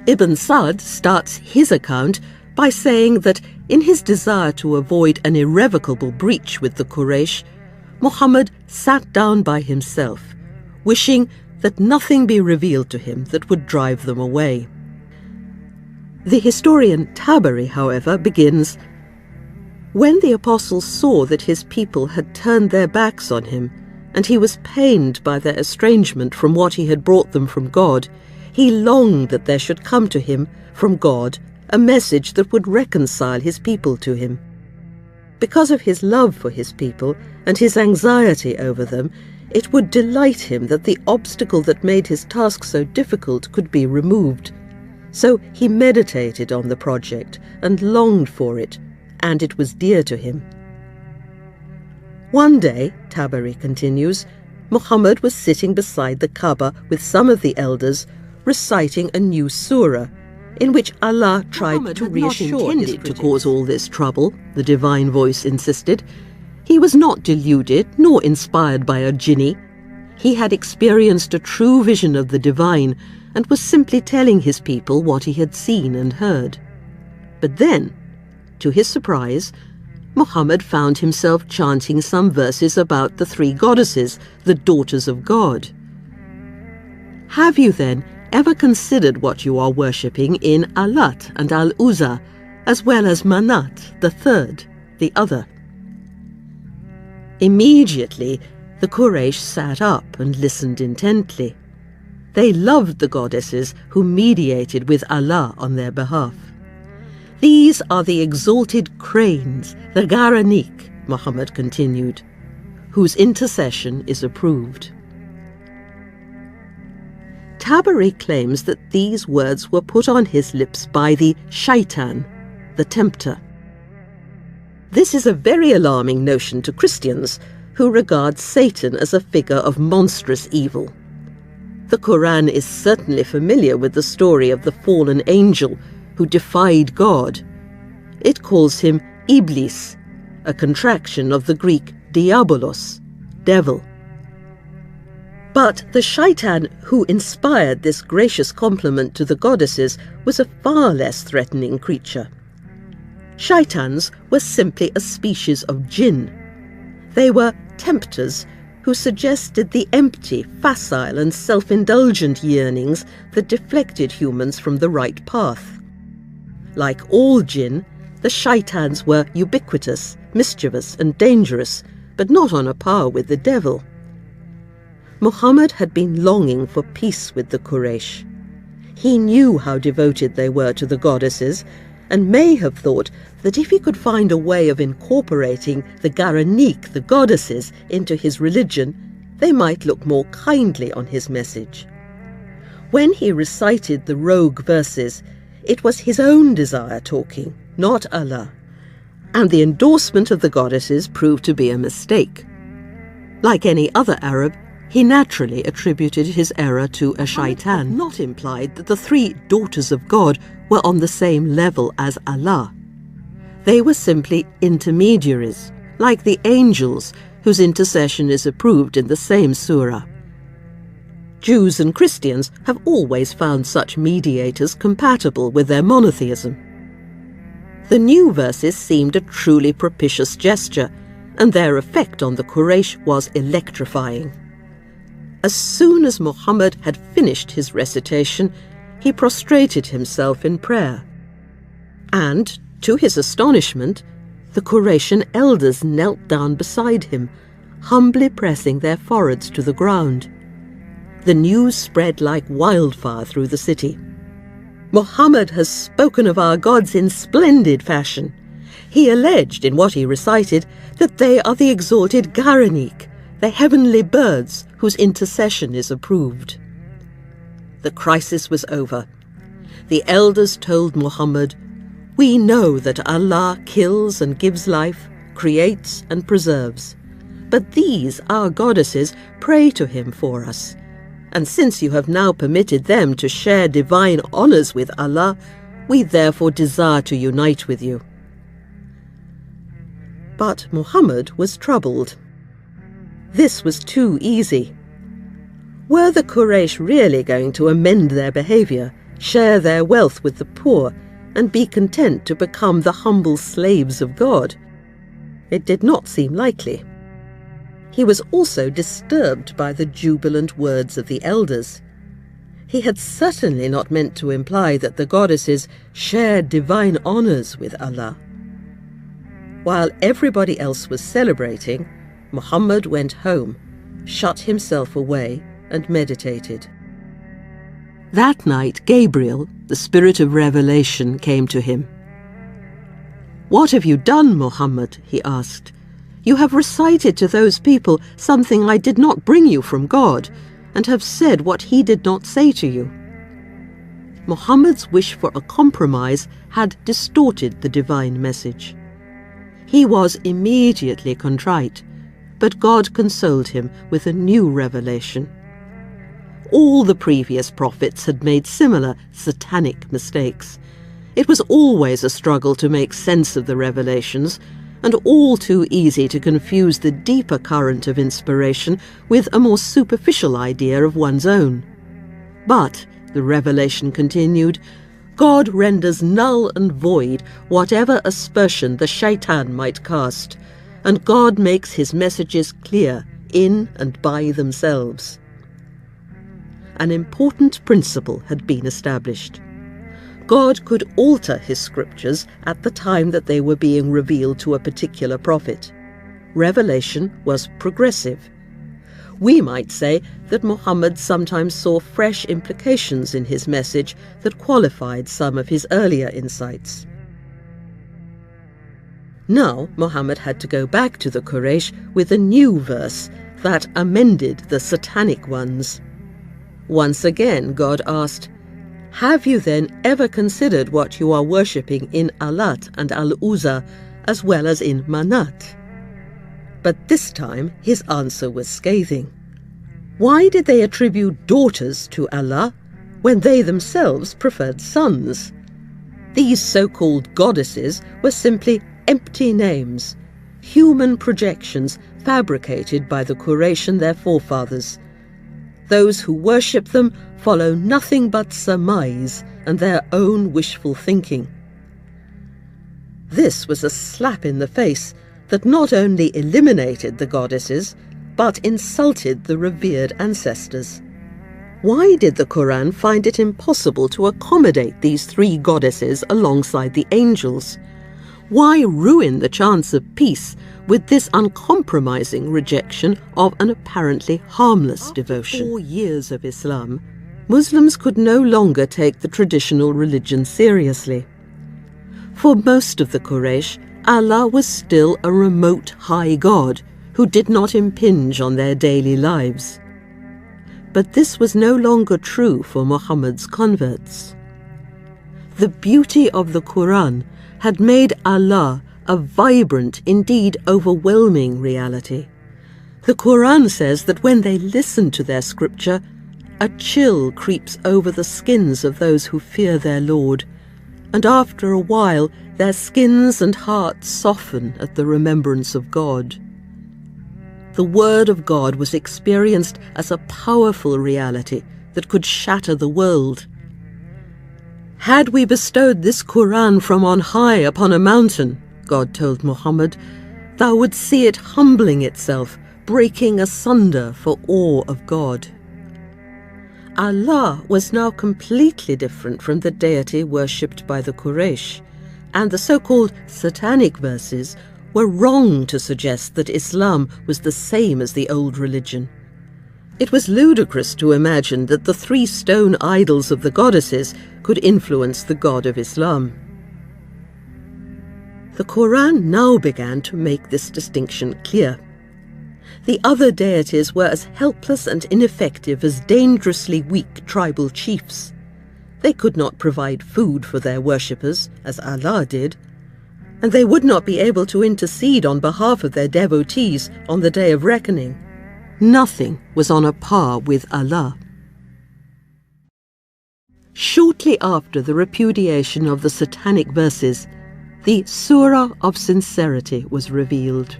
Ibn Sa'd starts his account by saying that in his desire to avoid an irrevocable breach with the Quraysh, Muhammad sat down by himself, wishing that nothing be revealed to him that would drive them away. The historian Tabari, however, begins, "When the apostle saw that his people had turned their backs on him, and he was pained by their estrangement from what he had brought them from God, he longed that there should come to him, from God, a message that would reconcile his people to him. Because of his love for his people and his anxiety over them, it would delight him that the obstacle that made his task so difficult could be removed. So he meditated on the project and longed for it, and it was dear to him." One day, Tabari continues, Muhammad was sitting beside the Kaaba with some of the elders, reciting a new surah, in which Allah tried to reassure his critics. To cause all this trouble, the divine voice insisted. He was not deluded nor inspired by a jinni. He had experienced a true vision of the divine and was simply telling his people what he had seen and heard. But then, to his surprise, Muhammad found himself chanting some verses about the three goddesses, the daughters of God. Have you then ever considered what you are worshipping in Alat and Al-Uzza, as well as Manat, the third, the other? Immediately, the Quraysh sat up and listened intently. They loved the goddesses who mediated with Allah on their behalf. These are the exalted cranes, the Garanik, Muhammad continued, whose intercession is approved. Tabari claims that these words were put on his lips by the shaitan, the tempter. This is a very alarming notion to Christians, who regard Satan as a figure of monstrous evil. The Quran is certainly familiar with the story of the fallen angel who defied God. It calls him Iblis, a contraction of the Greek diabolos, devil. But the shaitan who inspired this gracious compliment to the goddesses was a far less threatening creature. Shaitans were simply a species of jinn. They were tempters who suggested the empty, facile and self-indulgent yearnings that deflected humans from the right path. Like all jinn, the shaitans were ubiquitous, mischievous and dangerous, but not on a par with the devil. Muhammad had been longing for peace with the Quraysh. He knew how devoted they were to the goddesses, and may have thought that if he could find a way of incorporating the Garanik, the goddesses, into his religion, they might look more kindly on his message. When he recited the rogue verses, it was his own desire talking, not Allah, and the endorsement of the goddesses proved to be a mistake. Like any other Arab, he naturally attributed his error to a shaitan, not implied that the three daughters of God were on the same level as Allah. They were simply intermediaries, like the angels, whose intercession is approved in the same surah. Jews and Christians have always found such mediators compatible with their monotheism. The new verses seemed a truly propitious gesture, and their effect on the Quraysh was electrifying. As soon as Muhammad had finished his recitation, he prostrated himself in prayer. And, to his astonishment, the Quraysh elders knelt down beside him, humbly pressing their foreheads to the ground. The news spread like wildfire through the city. Muhammad has spoken of our gods in splendid fashion. He alleged in what he recited that they are the exalted Garanik, the heavenly birds whose intercession is approved. The crisis was over. The elders told Muhammad, "We know that Allah kills and gives life, creates and preserves. But these, our goddesses, pray to him for us. And since you have now permitted them to share divine honors with Allah, we therefore desire to unite with you." But Muhammad was troubled. This was too easy. Were the Quraysh really going to amend their behavior, share their wealth with the poor, and be content to become the humble slaves of God? It did not seem likely. He was also disturbed by the jubilant words of the elders. He had certainly not meant to imply that the goddesses shared divine honors with Allah. While everybody else was celebrating, Muhammad went home, shut himself away, and meditated. That night, Gabriel, the spirit of revelation, came to him. "What have you done, Muhammad?" he asked. "You have recited to those people something I did not bring you from God, and have said what he did not say to you." Muhammad's wish for a compromise had distorted the divine message. He was immediately contrite, but God consoled him with a new revelation. All the previous prophets had made similar satanic mistakes. It was always a struggle to make sense of the revelations, and all too easy to confuse the deeper current of inspiration with a more superficial idea of one's own. But, the revelation continued, God renders null and void whatever aspersion the shaitan might cast, and God makes his messages clear in and by themselves. An important principle had been established. God could alter his scriptures at the time that they were being revealed to a particular prophet. Revelation was progressive. We might say that Muhammad sometimes saw fresh implications in his message that qualified some of his earlier insights. Now Muhammad had to go back to the Quraysh with a new verse that amended the satanic ones. Once again God asked, "Have you then ever considered what you are worshipping in Alat and Al-Uzza as well as in Manat?" But this time his answer was scathing. Why did they attribute daughters to Allah when they themselves preferred sons? These so-called goddesses were simply empty names, human projections fabricated by the Quraysh and their forefathers. Those who worship them follow nothing but surmise and their own wishful thinking. This was a slap in the face that not only eliminated the goddesses, but insulted the revered ancestors. Why did the Quran find it impossible to accommodate these three goddesses alongside the angels? Why ruin the chance of peace with this uncompromising rejection of an apparently harmless devotion? After 4 years of Islam, Muslims could no longer take the traditional religion seriously. For most of the Quraysh, Allah was still a remote high god who did not impinge on their daily lives. But this was no longer true for Muhammad's converts. The beauty of the Quran had made Allah a vibrant, indeed overwhelming reality. The Quran says that when they listen to their scripture, a chill creeps over the skins of those who fear their Lord, and after a while their skins and hearts soften at the remembrance of God. The word of God was experienced as a powerful reality that could shatter the world. "Had we bestowed this Quran from on high upon a mountain," God told Muhammad, "thou would see it humbling itself, breaking asunder for awe of God." Allah was now completely different from the deity worshipped by the Quraysh, and the so-called satanic verses were wrong to suggest that Islam was the same as the old religion. It was ludicrous to imagine that the 3 stone idols of the goddesses could influence the God of Islam. The Quran now began to make this distinction clear. The other deities were as helpless and ineffective as dangerously weak tribal chiefs. They could not provide food for their worshippers, as Allah did, and they would not be able to intercede on behalf of their devotees on the day of reckoning. Nothing was on a par with Allah. Shortly after the repudiation of the satanic verses, the Surah of Sincerity was revealed.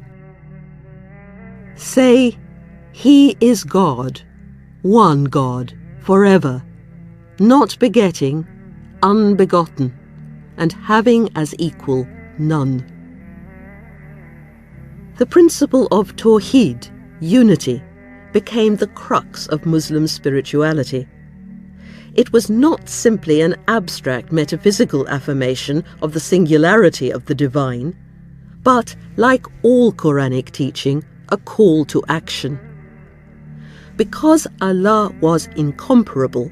Say, He is God, one God, forever, not begetting, unbegotten, and having as equal none. The principle of Tawheed, unity, became the crux of Muslim spirituality. It was not simply an abstract metaphysical affirmation of the singularity of the divine, but, like all Quranic teaching, a call to action. Because Allah was incomparable,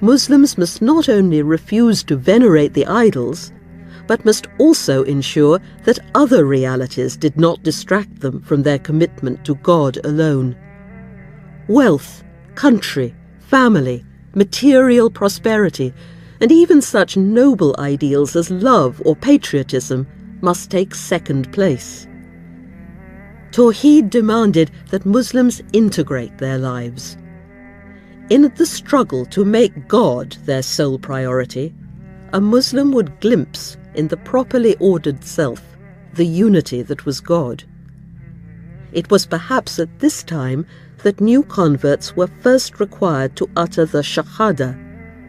Muslims must not only refuse to venerate the idols, but must also ensure that other realities did not distract them from their commitment to God alone. Wealth, country, family, material prosperity, and even such noble ideals as love or patriotism must take second place. Tawheed demanded that Muslims integrate their lives. In the struggle to make God their sole priority, a Muslim would glimpse in the properly ordered self the unity that was God. It was perhaps at this time that new converts were first required to utter the Shahada,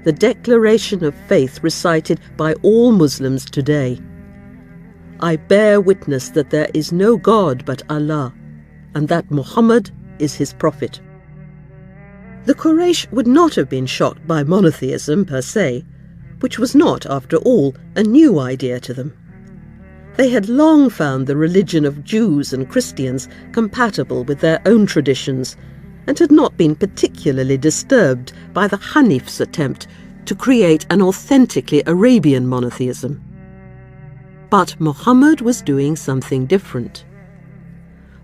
the declaration of faith recited by all Muslims today. I bear witness that there is no God but Allah, and that Muhammad is his prophet. The Quraysh would not have been shocked by monotheism per se, which was not, after all, a new idea to them. They had long found the religion of Jews and Christians compatible with their own traditions, and had not been particularly disturbed by the Hanif's attempt to create an authentically Arabian monotheism. But Muhammad was doing something different.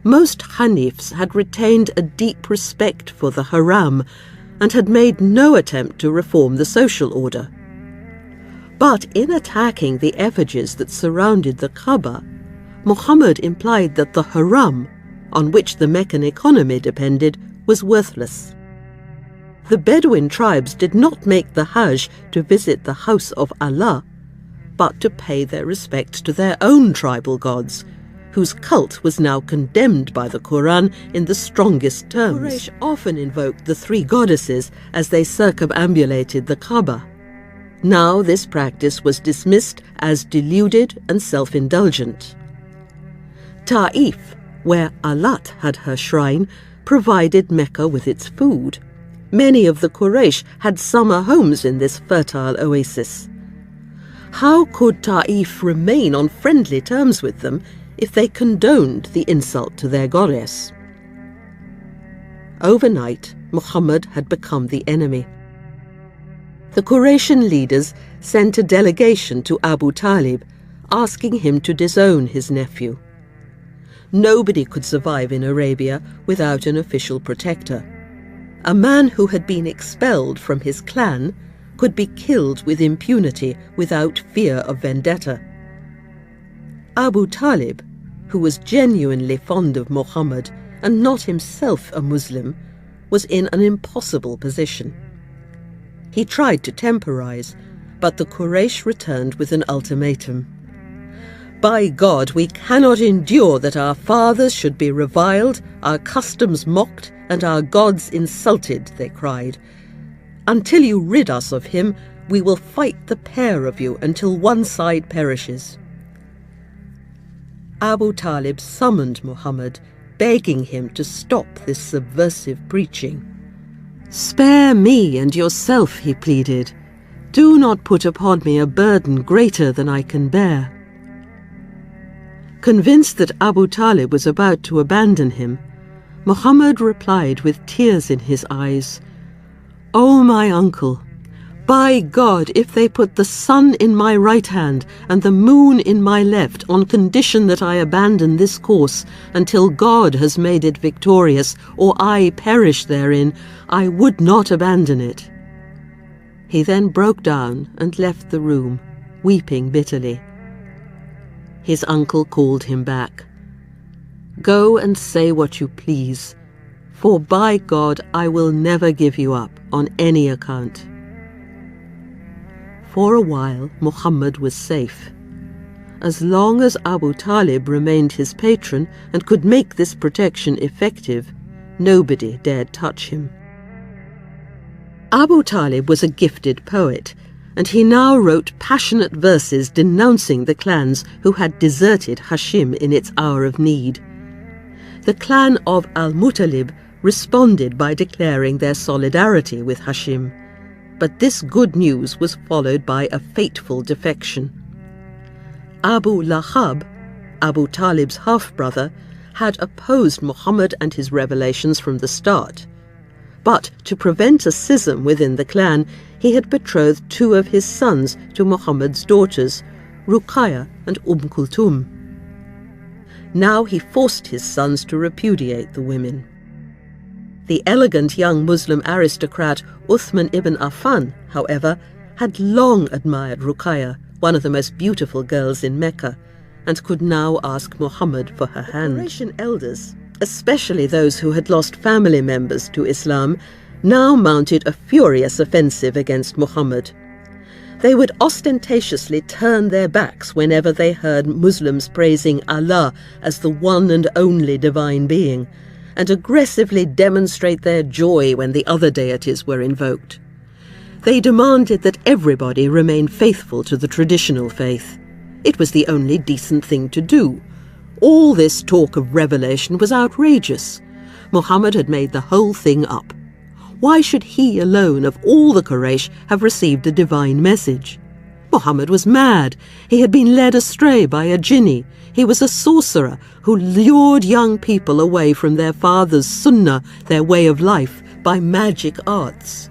Most Hanifs had retained a deep respect for the haram and had made no attempt to reform the social order. But in attacking the effigies that surrounded the Kaaba, Muhammad implied that the haram, on which the Meccan economy depended, was worthless. The Bedouin tribes did not make the Hajj to visit the house of Allah, but to pay their respects to their own tribal gods, whose cult was now condemned by the Quran in the strongest terms. Quraysh often invoked the three goddesses as they circumambulated the Kaaba. Now this practice was dismissed as deluded and self-indulgent. Ta'if, where Alat had her shrine, provided Mecca with its food. Many of the Quraysh had summer homes in this fertile oasis. How could Ta'if remain on friendly terms with them if they condoned the insult to their goddess? Overnight, Muhammad had become the enemy. The Quraysh leaders sent a delegation to Abu Talib, asking him to disown his nephew. Nobody could survive in Arabia without an official protector. A man who had been expelled from his clan could be killed with impunity without fear of vendetta. Abu Talib, who was genuinely fond of Muhammad and not himself a Muslim, was in an impossible position. He tried to temporize, but the Quraysh returned with an ultimatum. By God, we cannot endure that our fathers should be reviled, our customs mocked, and our gods insulted, they cried. Until you rid us of him, we will fight the pair of you until one side perishes. Abu Talib summoned Muhammad, begging him to stop this subversive preaching. Spare me and yourself, he pleaded. Do not put upon me a burden greater than I can bear. Convinced that Abu Talib was about to abandon him, Muhammad replied with tears in his eyes, "O my uncle, by God, if they put the sun in my right hand and the moon in my left on condition that I abandon this course until God has made it victorious or I perish therein, I would not abandon it." He then broke down and left the room, weeping bitterly. His uncle called him back. "Go and say what you please, for by God I will never give you up on any account." For a while, Muhammad was safe. As long as Abu Talib remained his patron and could make this protection effective, nobody dared touch him. Abu Talib was a gifted poet, and he now wrote passionate verses denouncing the clans who had deserted Hashim in its hour of need. The clan of Al-Muttalib responded by declaring their solidarity with Hashim, but this good news was followed by a fateful defection. Abu Lahab, Abu Talib's half-brother, had opposed Muhammad and his revelations from the start. But to prevent a schism within the clan, he had betrothed two of his sons to Muhammad's daughters, Ruqayya and Kulthum. Now he forced his sons to repudiate the women. The elegant young Muslim aristocrat Uthman ibn Affan, however, had long admired Ruqayya, one of the most beautiful girls in Mecca, and could now ask Muhammad for her hand. The Quraysh elders, especially those who had lost family members to Islam, now mounted a furious offensive against Muhammad. They would ostentatiously turn their backs whenever they heard Muslims praising Allah as the one and only divine being, and aggressively demonstrate their joy when the other deities were invoked. They demanded that everybody remain faithful to the traditional faith. It was the only decent thing to do. All this talk of revelation was outrageous. Muhammad had made the whole thing up. Why should he alone of all the Quraysh have received a divine message? Muhammad was mad. He had been led astray by a jinni. He was a sorcerer who lured young people away from their father's sunnah, their way of life, by magic arts.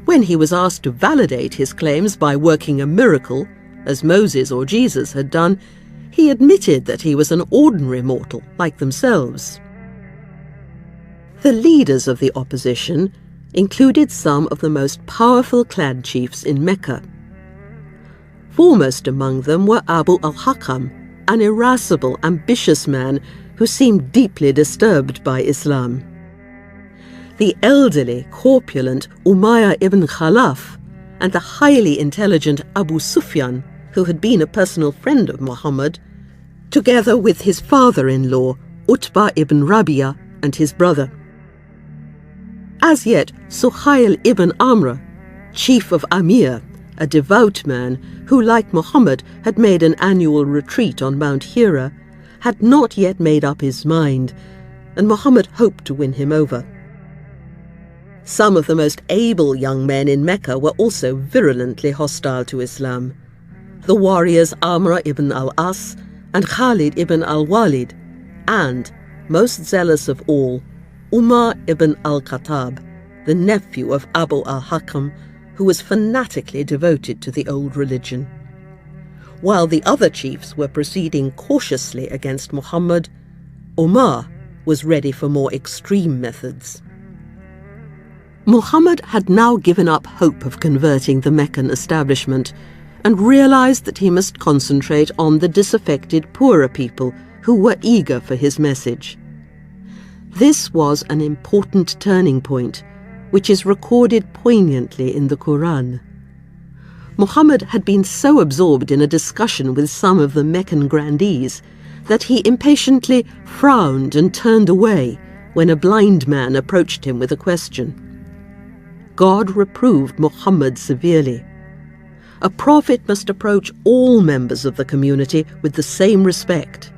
When he was asked to validate his claims by working a miracle, as Moses or Jesus had done, he admitted that he was an ordinary mortal like themselves. The leaders of the opposition included some of the most powerful clan chiefs in Mecca. Foremost among them were Abu al-Hakam, an irascible, ambitious man who seemed deeply disturbed by Islam. The elderly, corpulent Umayyah ibn Khalaf and the highly intelligent Abu Sufyan, who had been a personal friend of Muhammad, together with his father-in-law, Utbah ibn Rabi'ah, and his brother. As yet, Suhail ibn Amr, chief of Amir, a devout man who, like Muhammad, had made an annual retreat on Mount Hira, had not yet made up his mind, and Muhammad hoped to win him over. Some of the most able young men in Mecca were also virulently hostile to Islam. The warriors Amr ibn al-As and Khalid ibn al-Walid, and, most zealous of all, Umar ibn al-Khattab, the nephew of Abu al-Hakam, who was fanatically devoted to the old religion. While the other chiefs were proceeding cautiously against Muhammad, Umar was ready for more extreme methods. Muhammad had now given up hope of converting the Meccan establishment and realized that he must concentrate on the disaffected poorer people who were eager for his message. This was an important turning point, which is recorded poignantly in the Quran. Muhammad had been so absorbed in a discussion with some of the Meccan grandees that he impatiently frowned and turned away when a blind man approached him with a question. God reproved Muhammad severely. A prophet must approach all members of the community with the same respect.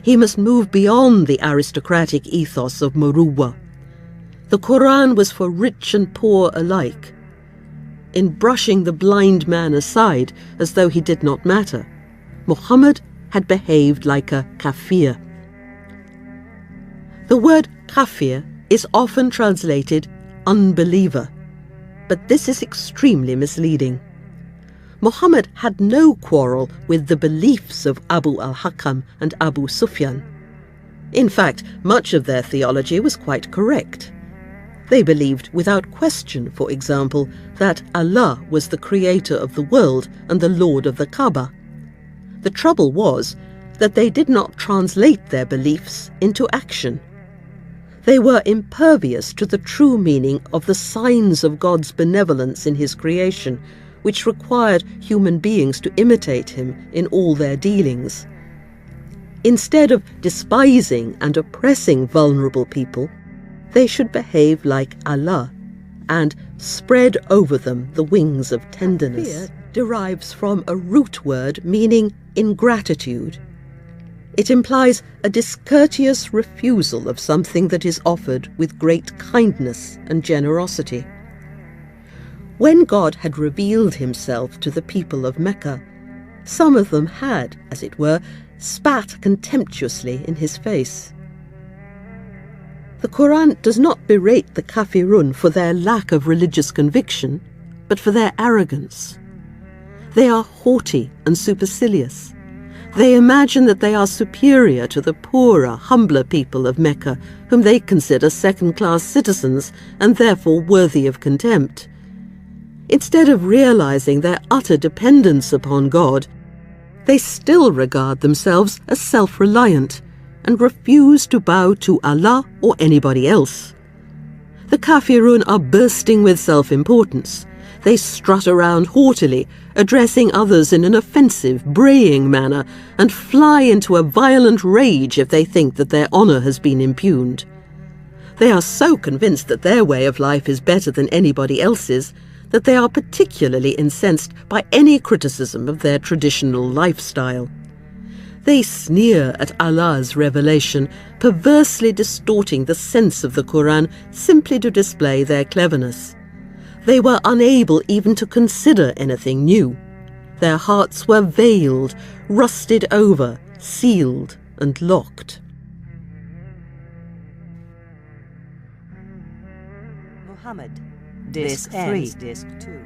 He must move beyond the aristocratic ethos of Muruwa. The Quran was for rich and poor alike. In brushing the blind man aside as though he did not matter, Muhammad had behaved like a kafir. The word kafir is often translated unbeliever, but this is extremely misleading. Muhammad had no quarrel with the beliefs of Abu al-Hakam and Abu Sufyan. In fact, much of their theology was quite correct. They believed without question, for example, that Allah was the creator of the world and the Lord of the Kaaba. The trouble was that they did not translate their beliefs into action. They were impervious to the true meaning of the signs of God's benevolence in his creation, which required human beings to imitate him in all their dealings. Instead of despising and oppressing vulnerable people, they should behave like Allah and spread over them the wings of tenderness. Fear derives from a root word meaning ingratitude. It implies a discourteous refusal of something that is offered with great kindness and generosity. When God had revealed himself to the people of Mecca, some of them had, as it were, spat contemptuously in his face. The Quran does not berate the kafirun for their lack of religious conviction, but for their arrogance. They are haughty and supercilious. They imagine that they are superior to the poorer, humbler people of Mecca, whom they consider second-class citizens and therefore worthy of contempt. Instead of realizing their utter dependence upon God, they still regard themselves as self-reliant and refuse to bow to Allah or anybody else. The kafirun are bursting with self-importance. They strut around haughtily, addressing others in an offensive, braying manner, and fly into a violent rage if they think that their honor has been impugned. They are so convinced that their way of life is better than anybody else's that they are particularly incensed by any criticism of their traditional lifestyle. They sneer at Allah's revelation, perversely distorting the sense of the Quran simply to display their cleverness. They were unable even to consider anything new. Their hearts were veiled, rusted over, sealed and locked. Muhammad, Disc 3, Disc 2.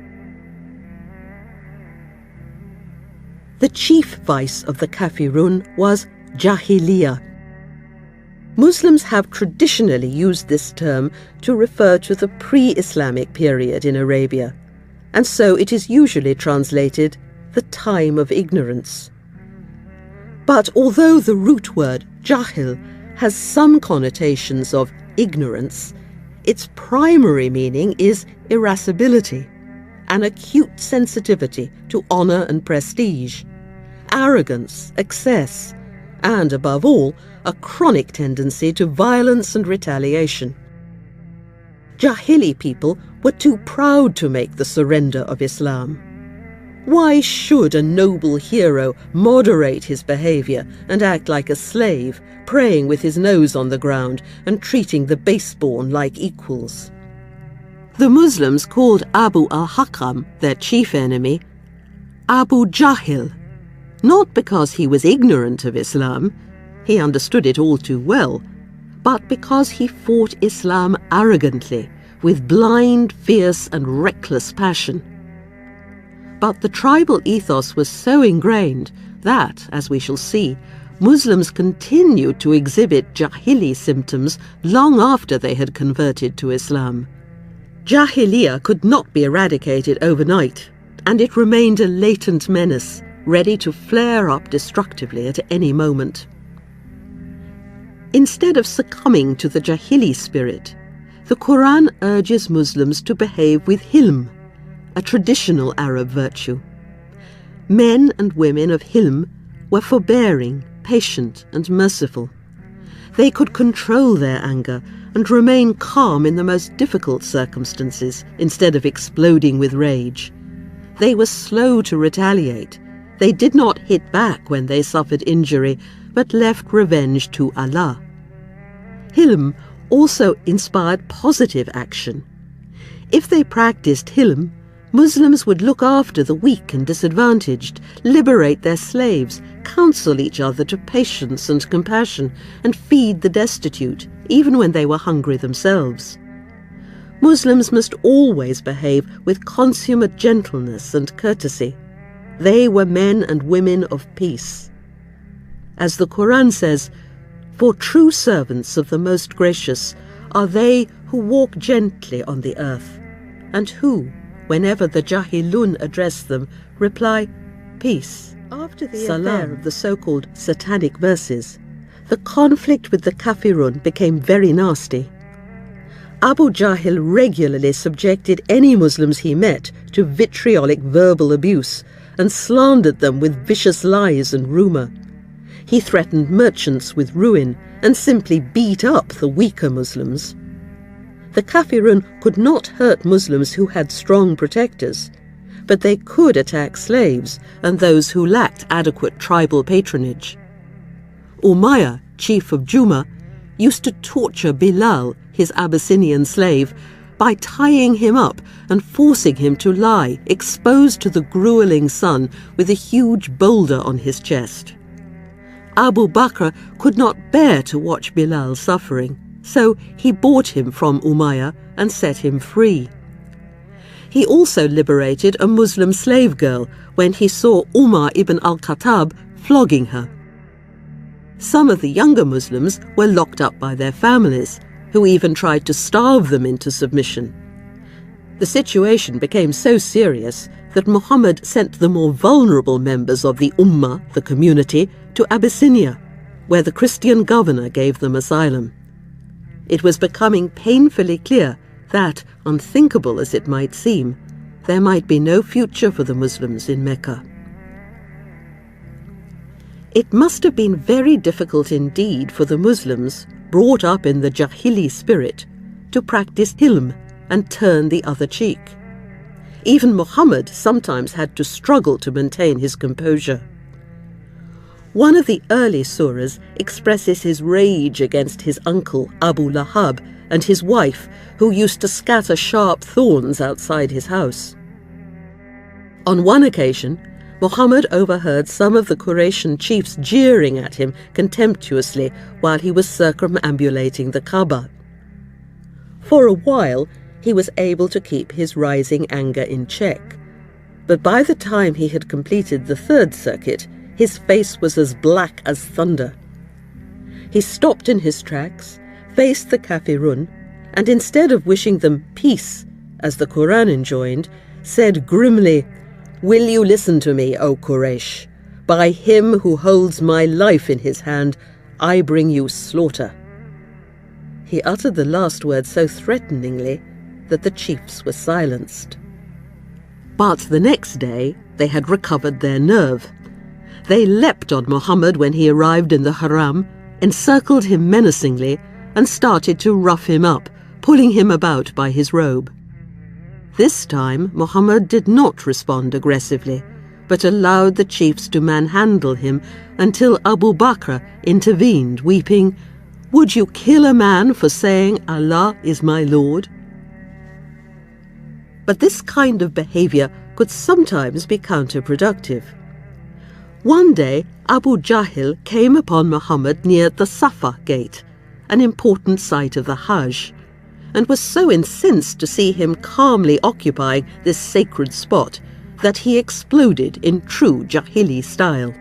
The chief vice of the Kafirun was Jahiliyyah. Muslims have traditionally used this term to refer to the pre-Islamic period in Arabia, and so it is usually translated the time of ignorance. But although the root word jahil has some connotations of ignorance, its primary meaning is irascibility, an acute sensitivity to honour and prestige, arrogance, excess, and, above all, a chronic tendency to violence and retaliation. Jahili people were too proud to make the surrender of Islam. Why should a noble hero moderate his behaviour and act like a slave, praying with his nose on the ground and treating the baseborn like equals? The Muslims called Abu al-Hakam, their chief enemy, Abu Jahil, not because he was ignorant of Islam, he understood it all too well, but because he fought Islam arrogantly, with blind, fierce and reckless passion. But the tribal ethos was so ingrained that, as we shall see, Muslims continued to exhibit Jahili symptoms long after they had converted to Islam. Jahiliyyah could not be eradicated overnight, and it remained a latent menace, ready to flare up destructively at any moment. Instead of succumbing to the Jahili spirit, the Quran urges Muslims to behave with hilm, a traditional Arab virtue. Men and women of hilm were forbearing, patient and merciful. They could control their anger and remain calm in the most difficult circumstances instead of exploding with rage. They were slow to retaliate. They did not hit back when they suffered injury, but left revenge to Allah. Hilm also inspired positive action. If they practiced hilm, Muslims would look after the weak and disadvantaged, liberate their slaves, counsel each other to patience and compassion, and feed the destitute, even when they were hungry themselves. Muslims must always behave with consummate gentleness and courtesy. They were men and women of peace. As the Quran says, "For true servants of the Most Gracious are they who walk gently on the earth, and who, whenever the Jahilun address them, reply, 'Peace.'" After the affair of the so-called satanic verses, the conflict with the Kafirun became very nasty. Abu Jahil regularly subjected any Muslims he met to vitriolic verbal abuse and slandered them with vicious lies and rumour. He threatened merchants with ruin and simply beat up the weaker Muslims. The Kafirun could not hurt Muslims who had strong protectors, but they could attack slaves and those who lacked adequate tribal patronage. Umayyah, chief of Juma, used to torture Bilal, his Abyssinian slave, by tying him up and forcing him to lie, exposed to the grueling sun with a huge boulder on his chest. Abu Bakr could not bear to watch Bilal suffering, so he bought him from Umayyah and set him free. He also liberated a Muslim slave girl when he saw Umar ibn al-Khattab flogging her. Some of the younger Muslims were locked up by their families, who even tried to starve them into submission. The situation became so serious that Muhammad sent the more vulnerable members of the Ummah, the community, to Abyssinia, where the Christian governor gave them asylum. It was becoming painfully clear that, unthinkable as it might seem, there might be no future for the Muslims in Mecca. It must have been very difficult indeed for the Muslims, brought up in the Jahili spirit, to practice hilm and turn the other cheek. Even Muhammad sometimes had to struggle to maintain his composure. One of the early surahs expresses his rage against his uncle Abu Lahab and his wife, who used to scatter sharp thorns outside his house. On one occasion, Muhammad overheard some of the Quraysh chiefs jeering at him contemptuously while he was circumambulating the Kaaba. For a while, he was able to keep his rising anger in check, but by the time he had completed the third circuit, his face was as black as thunder. He stopped in his tracks, faced the Kafirun, and instead of wishing them peace, as the Quran enjoined, said grimly, "Will you listen to me, O Quraysh? By him who holds my life in his hand, I bring you slaughter." He uttered the last word so threateningly that the chiefs were silenced. But the next day they had recovered their nerve. They leapt on Muhammad when he arrived in the Haram, encircled him menacingly, and started to rough him up, pulling him about by his robe. This time Muhammad did not respond aggressively, but allowed the chiefs to manhandle him until Abu Bakr intervened, weeping, "Would you kill a man for saying Allah is my Lord?" But this kind of behavior could sometimes be counterproductive. One day, Abu Jahil came upon Muhammad near the Safa gate, an important site of the Hajj, and was so incensed to see him calmly occupying this sacred spot that he exploded in true Jahili style.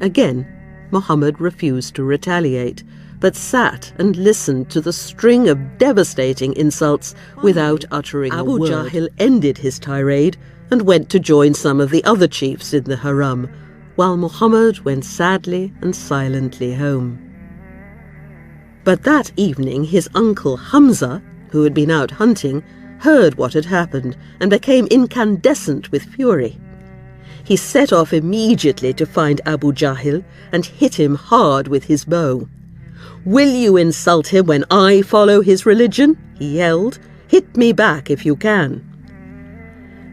Again, Muhammad refused to retaliate, but sat and listened to the string of devastating insults without uttering a word. Abu Jahil ended his tirade and went to join some of the other chiefs in the Haram, while Muhammad went sadly and silently home. But that evening his uncle Hamza, who had been out hunting, heard what had happened and became incandescent with fury. He set off immediately to find Abu Jahil and hit him hard with his bow. "Will you insult him when I follow his religion?" he yelled. "Hit me back if you can."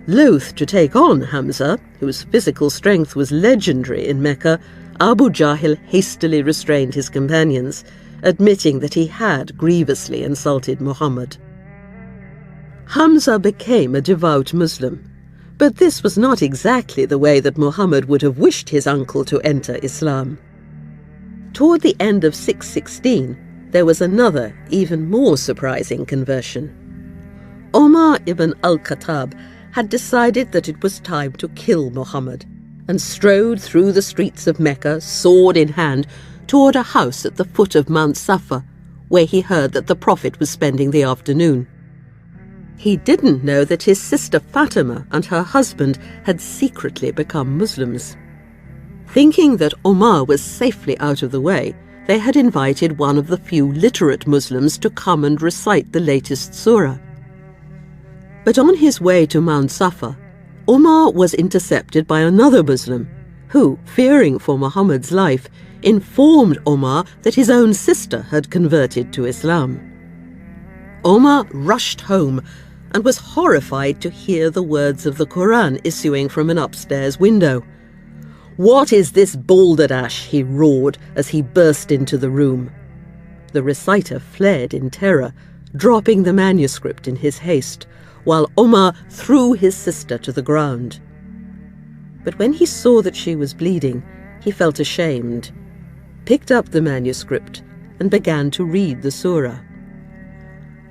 Loath to take on Hamza, whose physical strength was legendary in Mecca, Abu Jahil hastily restrained his companions, admitting that he had grievously insulted Muhammad. Hamza became a devout Muslim, but this was not exactly the way that Muhammad would have wished his uncle to enter Islam. Toward the end of 616, there was another, even more surprising conversion. Omar ibn al-Khattab had decided that it was time to kill Muhammad, and strode through the streets of Mecca, sword in hand, toward a house at the foot of Mount Safa, where he heard that the Prophet was spending the afternoon. He didn't know that his sister Fatima and her husband had secretly become Muslims. Thinking that Omar was safely out of the way, they had invited one of the few literate Muslims to come and recite the latest surah. But on his way to Mount Safa, Omar was intercepted by another Muslim, who, fearing for Muhammad's life, informed Omar that his own sister had converted to Islam. Omar rushed home and was horrified to hear the words of the Quran issuing from an upstairs window. "What is this balderdash?" he roared as he burst into the room. The reciter fled in terror, dropping the manuscript in his haste, while Omar threw his sister to the ground. But when he saw that she was bleeding, he felt ashamed, picked up the manuscript, and began to read the surah.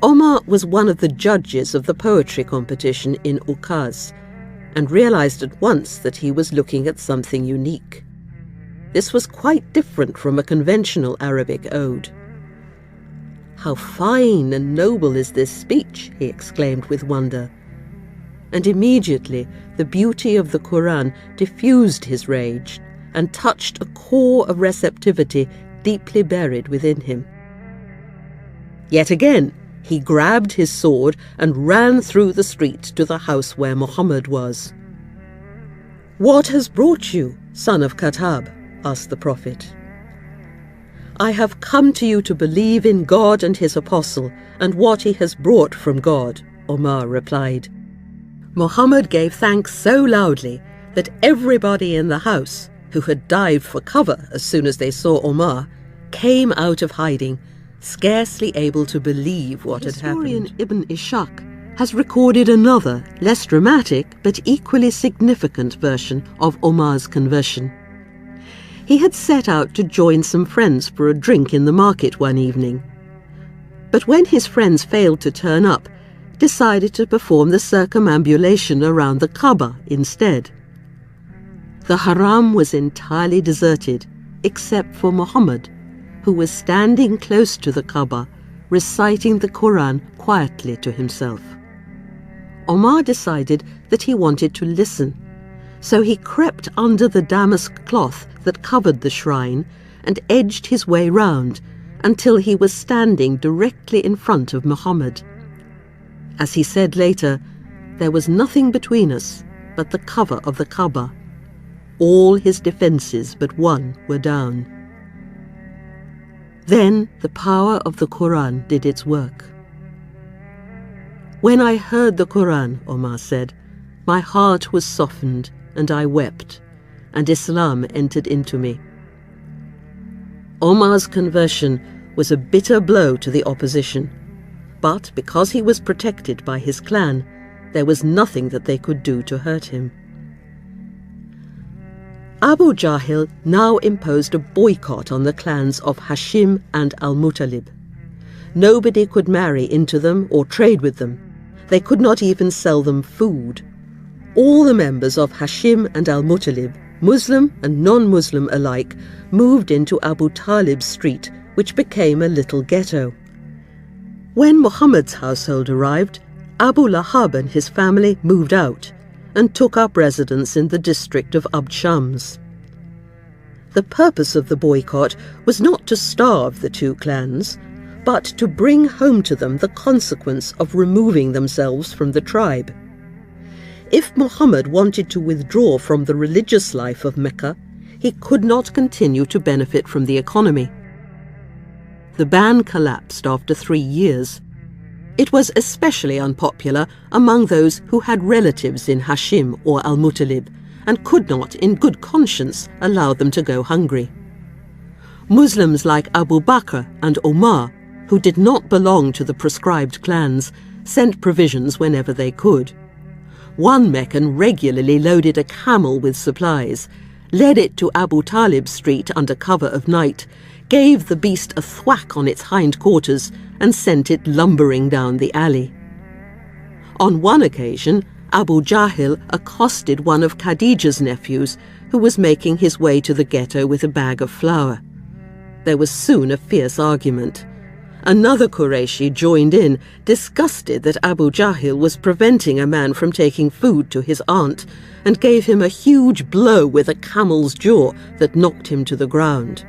Omar was one of the judges of the poetry competition in Ukaz, and realized at once that he was looking at something unique. This was quite different from a conventional Arabic ode. "How fine and noble is this speech!" he exclaimed with wonder. And immediately the beauty of the Quran diffused his rage and touched a core of receptivity deeply buried within him. Yet again, he grabbed his sword and ran through the street to the house where Muhammad was. "What has brought you, son of Khattab?" asked the Prophet. "I have come to you to believe in God and his apostle and what he has brought from God," Omar replied. Muhammad gave thanks so loudly that everybody in the house, who had dived for cover as soon as they saw Omar, came out of hiding, scarcely able to believe what had happened. Historian Ibn Ishaq has recorded another, less dramatic but equally significant version of Omar's conversion. He had set out to join some friends for a drink in the market one evening, but when his friends failed to turn up, decided to perform the circumambulation around the Kaaba instead. The haram was entirely deserted, except for Muhammad, who was standing close to the Kaaba, reciting the Quran quietly to himself. Omar decided that he wanted to listen, so he crept under the damask cloth that covered the shrine and edged his way round until he was standing directly in front of Muhammad. As he said later, there was nothing between us but the cover of the Kaaba. All his defences but one were down. Then the power of the Quran did its work. When I heard the Quran, Omar said, my heart was softened and I wept, and Islam entered into me. Omar's conversion was a bitter blow to the opposition, but because he was protected by his clan, there was nothing that they could do to hurt him. Abu Jahil now imposed a boycott on the clans of Hashim and Al-Muttalib. Nobody could marry into them or trade with them. They could not even sell them food. All the members of Hashim and Al-Muttalib, Muslim and non-Muslim alike, moved into Abu Talib's street, which became a little ghetto. When Muhammad's household arrived, Abu Lahab and his family moved out and took up residence in the district of Abd Shams. The purpose of the boycott was not to starve the two clans, but to bring home to them the consequence of removing themselves from the tribe. If Muhammad wanted to withdraw from the religious life of Mecca, he could not continue to benefit from the economy. The ban collapsed after 3 years. It was especially unpopular among those who had relatives in Hashim or Al-Muttalib and could not, in good conscience, allow them to go hungry. Muslims like Abu Bakr and Omar, who did not belong to the proscribed clans, sent provisions whenever they could. One Meccan regularly loaded a camel with supplies, led it to Abu Talib Street under cover of night, gave the beast a thwack on its hind quarters, and sent it lumbering down the alley. On one occasion, Abu Jahil accosted one of Khadija's nephews, who was making his way to the ghetto with a bag of flour. There was soon a fierce argument. Another Qurayshi joined in, disgusted that Abu Jahil was preventing a man from taking food to his aunt, and gave him a huge blow with a camel's jaw that knocked him to the ground.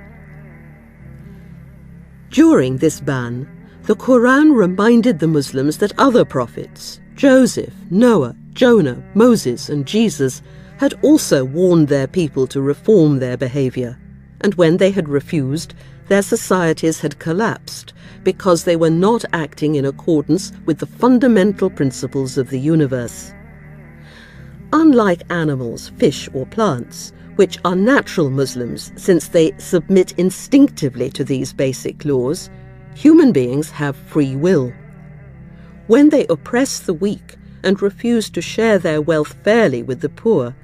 During this ban, the Quran reminded the Muslims that other prophets, Joseph, Noah, Jonah, Moses, and Jesus, had also warned their people to reform their behavior, and when they had refused, their societies had collapsed because they were not acting in accordance with the fundamental principles of the universe. Unlike animals, fish, or plants, which are natural Muslims since they submit instinctively to these basic laws, human beings have free will. When they oppress the weak and refuse to share their wealth fairly with the poor,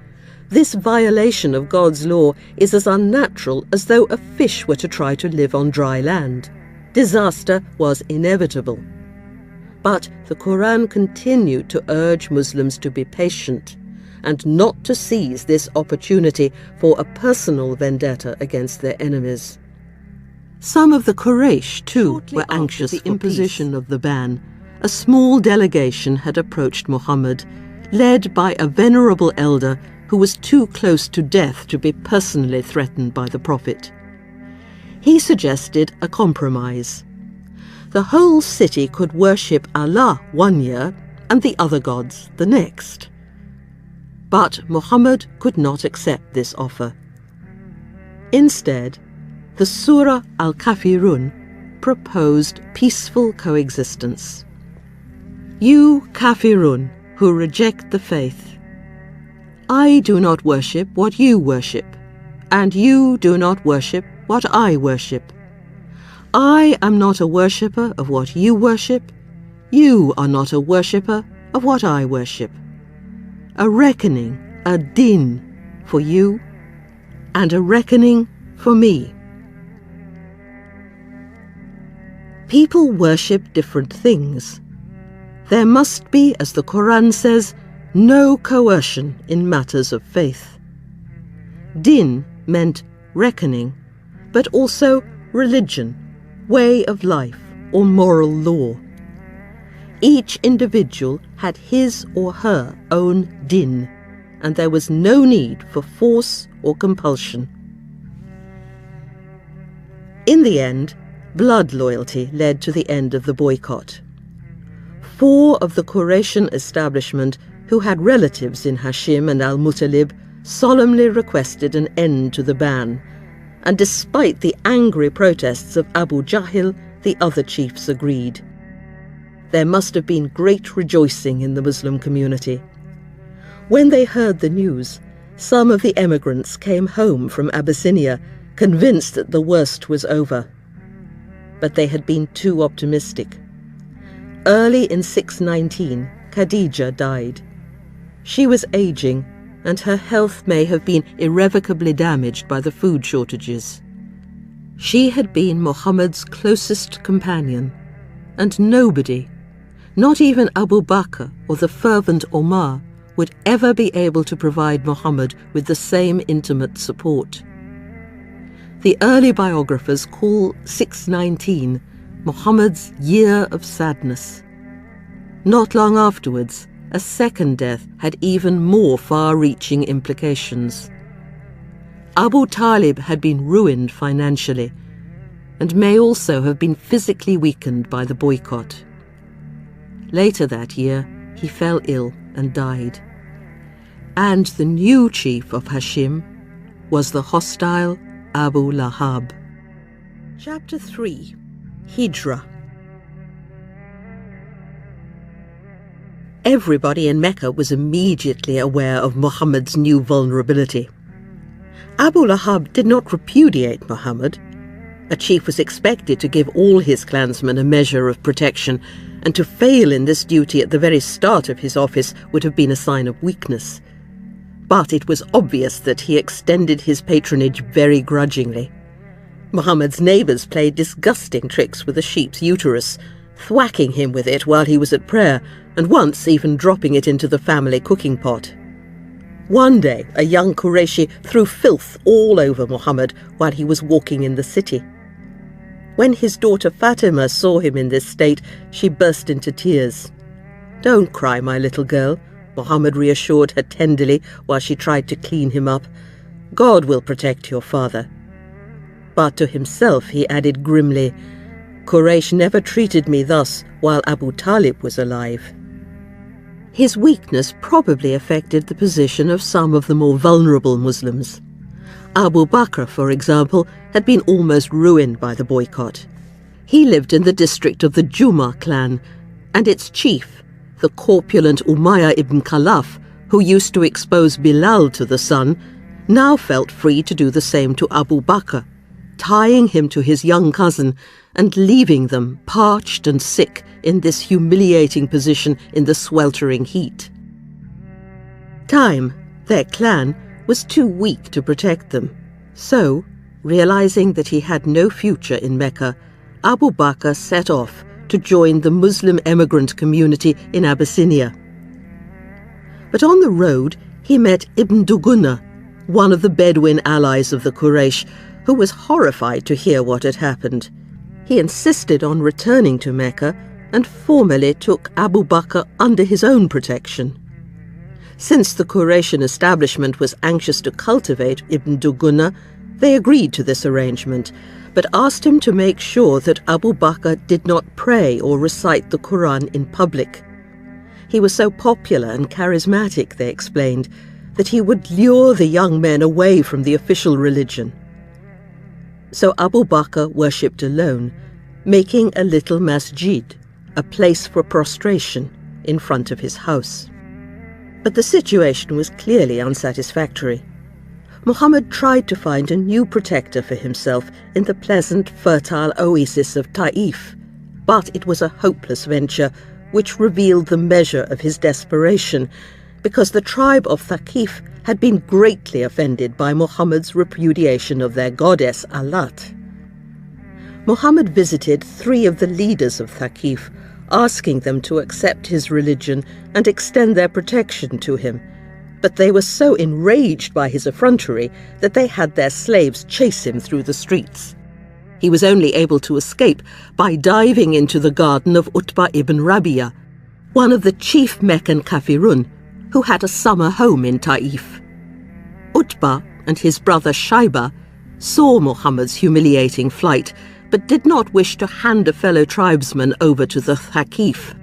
this violation of God's law is as unnatural as though a fish were to try to live on dry land. Disaster was inevitable. But the Quran continued to urge Muslims to be patient and not to seize this opportunity for a personal vendetta against their enemies. Some of the Quraysh, too, were anxious for the imposition of the ban. A small delegation had approached Muhammad, led by a venerable elder who was too close to death to be personally threatened by the Prophet. He suggested a compromise. The whole city could worship Allah one year and the other gods the next. But Muhammad could not accept this offer. Instead, the Surah Al-Kafirun proposed peaceful coexistence. You Kafirun, who reject the faith. I do not worship what you worship, and you do not worship what I worship. I am not a worshipper of what you worship. You are not a worshipper of what I worship. A reckoning, a din, for you, and a reckoning for me. People worship different things. There must be, as the Quran says, no coercion in matters of faith. Din meant reckoning, but also religion, way of life, or moral law. Each individual had his or her own din, and there was no need for force or compulsion. In the end, blood loyalty led to the end of the boycott. 4 of the Quraysh establishment who had relatives in Hashim and al-Muttalib solemnly requested an end to the ban, and despite the angry protests of Abu Jahl, the other chiefs agreed. There must have been great rejoicing in the Muslim community. When they heard the news, some of the emigrants came home from Abyssinia, convinced that the worst was over. But they had been too optimistic. Early in 619, Khadija died. She was aging, and her health may have been irrevocably damaged by the food shortages. She had been Muhammad's closest companion, and nobody, not even Abu Bakr or the fervent Omar, would ever be able to provide Muhammad with the same intimate support. The early biographers call 619 Muhammad's year of sadness. Not long afterwards, a second death had even more far-reaching implications. Abu Talib had been ruined financially, and may also have been physically weakened by the boycott. Later that year, he fell ill and died. And the new chief of Hashim was the hostile Abu Lahab. Chapter 3. Hijrah. Everybody in Mecca was immediately aware of Muhammad's new vulnerability. Abu Lahab did not repudiate Muhammad. A chief was expected to give all his clansmen a measure of protection, and to fail in this duty at the very start of his office would have been a sign of weakness. But it was obvious that he extended his patronage very grudgingly. Muhammad's neighbours played disgusting tricks with a sheep's uterus, thwacking him with it while he was at prayer, and once even dropping it into the family cooking pot. One day, a young Qurayshi threw filth all over Muhammad while he was walking in the city. When his daughter Fatima saw him in this state, she burst into tears. "Don't cry, my little girl," Muhammad reassured her tenderly while she tried to clean him up. "God will protect your father." But to himself he added grimly, "Quraysh never treated me thus while Abu Talib was alive." His weakness probably affected the position of some of the more vulnerable Muslims. Abu Bakr, for example, had been almost ruined by the boycott. He lived in the district of the Juma clan, and its chief, the corpulent Umayyah ibn Khalaf, who used to expose Bilal to the sun, now felt free to do the same to Abu Bakr, tying him to his young cousin and leaving them parched and sick in this humiliating position in the sweltering heat. Time, their clan, was too weak to protect them. So, realizing that he had no future in Mecca, Abu Bakr set off to join the Muslim emigrant community in Abyssinia. But on the road, he met Ibn Dugunna, one of the Bedouin allies of the Quraysh, who was horrified to hear what had happened. He insisted on returning to Mecca and formally took Abu Bakr under his own protection. Since the Quraysh establishment was anxious to cultivate Ibn Dugunna, they agreed to this arrangement, but asked him to make sure that Abu Bakr did not pray or recite the Quran in public. He was so popular and charismatic, they explained, that he would lure the young men away from the official religion. So Abu Bakr worshipped alone, making a little masjid, a place for prostration, in front of his house. But the situation was clearly unsatisfactory. Muhammad tried to find a new protector for himself in the pleasant, fertile oasis of Taif, but it was a hopeless venture, which revealed the measure of his desperation, because the tribe of Thaqif had been greatly offended by Muhammad's repudiation of their goddess Alat. Muhammad visited 3 of the leaders of Thaqif, asking them to accept his religion and extend their protection to him, but they were so enraged by his effrontery that they had their slaves chase him through the streets. He was only able to escape by diving into the garden of Utbah ibn Rabi'a, one of the chief Meccan Kafirun, who had a summer home in Taif. Utbah and his brother Shaiba saw Muhammad's humiliating flight, but did not wish to hand a fellow tribesman over to the Thaqif.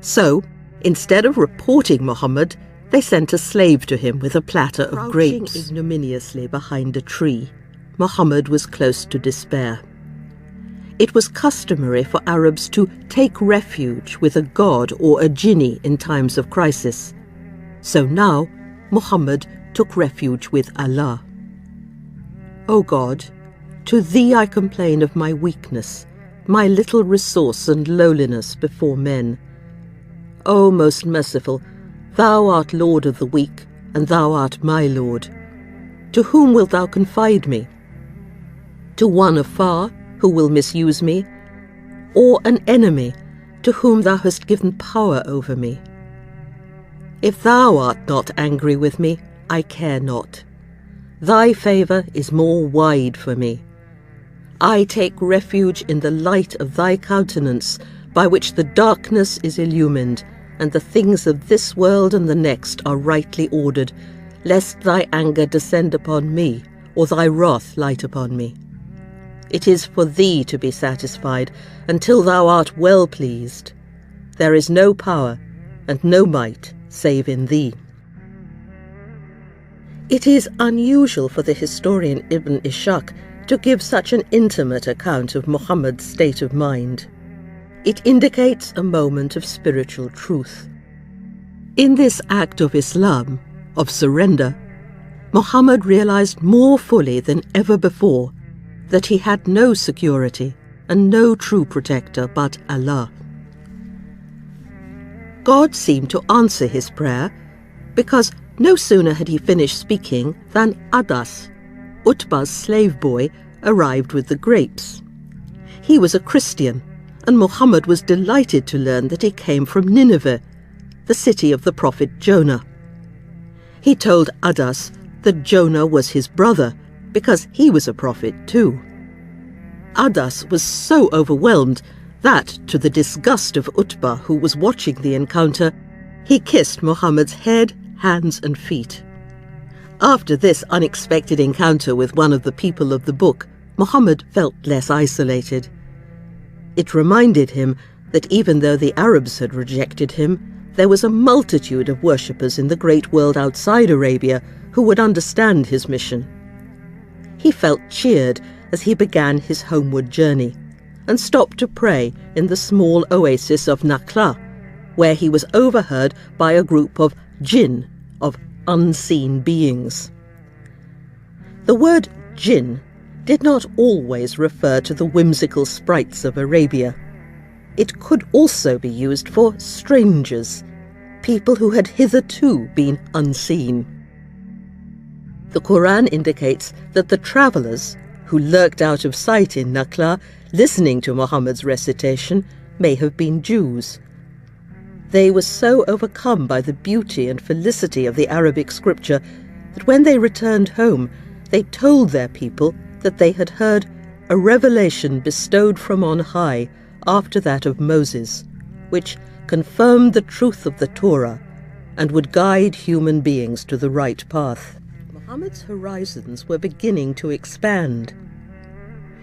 So, instead of reporting Muhammad, they sent a slave to him with a platter of grapes. Crouching ignominiously behind a tree, Muhammad was close to despair. It was customary for Arabs to take refuge with a god or a jinni in times of crisis. So now, Muhammad took refuge with Allah. O God, to Thee I complain of my weakness, my little resource and lowliness before men. O most merciful, Thou art Lord of the weak, and Thou art my Lord. To whom wilt Thou confide me? To one afar, who will misuse me, or an enemy to whom Thou hast given power over me? If Thou art not angry with me, I care not. Thy favour is more wide for me. I take refuge in the light of Thy countenance, by which the darkness is illumined, and the things of this world and the next are rightly ordered, lest Thy anger descend upon me, or Thy wrath light upon me. It is for Thee to be satisfied, until Thou art well pleased. There is no power, and no might, save in Thee. It is unusual for the historian Ibn Ishaq to give such an intimate account of Muhammad's state of mind. It indicates a moment of spiritual truth. In this act of Islam, of surrender, Muhammad realized more fully than ever before that he had no security and no true protector but Allah. God seemed to answer his prayer, because no sooner had he finished speaking than Adas, Utbah's slave boy, arrived with the grapes. He was a Christian, and Muhammad was delighted to learn that he came from Nineveh, the city of the prophet Jonah. He told Adas that Jonah was his brother, because he was a prophet too. Adas was so overwhelmed that, to the disgust of Utbah, who was watching the encounter, he kissed Muhammad's head, hands and feet. After this unexpected encounter with one of the people of the book, Muhammad felt less isolated. It reminded him that even though the Arabs had rejected him, there was a multitude of worshippers in the great world outside Arabia who would understand his mission. He felt cheered as he began his homeward journey, and stopped to pray in the small oasis of Nakhla, where he was overheard by a group of jinn, of unseen beings. The word jinn did not always refer to the whimsical sprites of Arabia. It could also be used for strangers, people who had hitherto been unseen. The Quran indicates that the travellers, who lurked out of sight in Nakhla, listening to Muhammad's recitation, may have been Jews. They were so overcome by the beauty and felicity of the Arabic scripture that when they returned home, they told their people that they had heard a revelation bestowed from on high after that of Moses, which confirmed the truth of the Torah and would guide human beings to the right path. Muhammad's horizons were beginning to expand.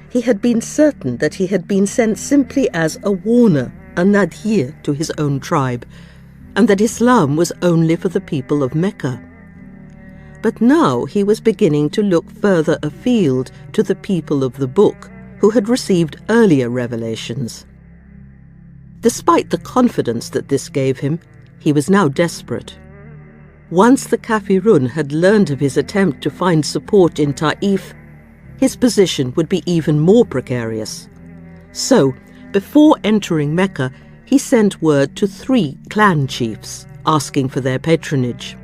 He had been certain that he had been sent simply as a warner, a nadhir to his own tribe, and that Islam was only for the people of Mecca. But now he was beginning to look further afield to the people of the book, who had received earlier revelations. Despite the confidence that this gave him, he was now desperate. once the Kafirun had learned of his attempt to find support in Ta'if, his position would be even more precarious. So, before entering Mecca, he sent word to 3 clan chiefs asking for their patronage.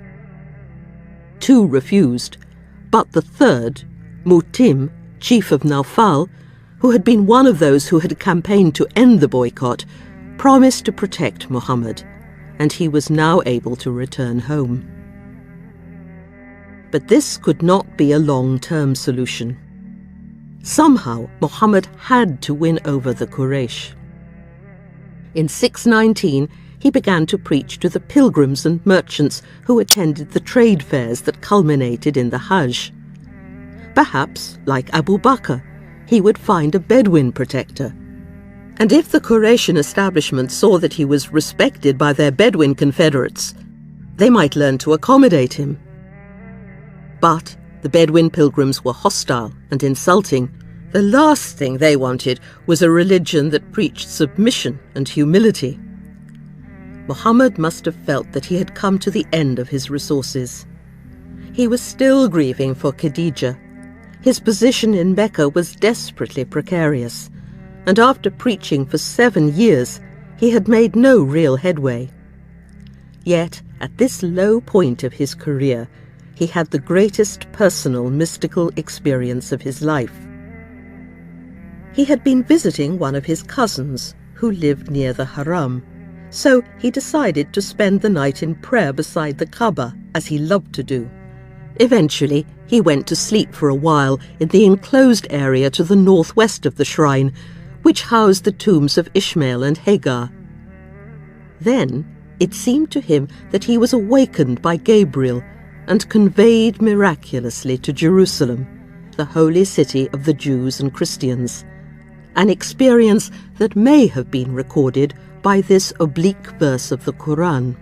2 refused, but the 3rd, Mutim, chief of Naufal, who had been one of those who had campaigned to end the boycott, promised to protect Muhammad, and he was now able to return home. But this could not be a long-term solution. Somehow, Muhammad had to win over the Quraysh. In 619, he began to preach to the pilgrims and merchants who attended the trade fairs that culminated in the Hajj. Perhaps, like Abu Bakr, he would find a Bedouin protector. And if the Quraysh establishment saw that he was respected by their Bedouin confederates, they might learn to accommodate him. But the Bedouin pilgrims were hostile and insulting. The last thing they wanted was a religion that preached submission and humility. Muhammad must have felt that he had come to the end of his resources. He was still grieving for Khadija. His position in Mecca was desperately precarious, and after preaching for 7 years, he had made no real headway. Yet, at this low point of his career, he had the greatest personal mystical experience of his life. He had been visiting one of his cousins, who lived near the Haram, so he decided to spend the night in prayer beside the Kaaba, as he loved to do. Eventually, he went to sleep for a while in the enclosed area to the northwest of the shrine, which housed the tombs of Ishmael and Hagar. Then, it seemed to him that he was awakened by Gabriel and conveyed miraculously to Jerusalem, the holy city of the Jews and Christians, an experience that may have been recorded by this oblique verse of the Quran.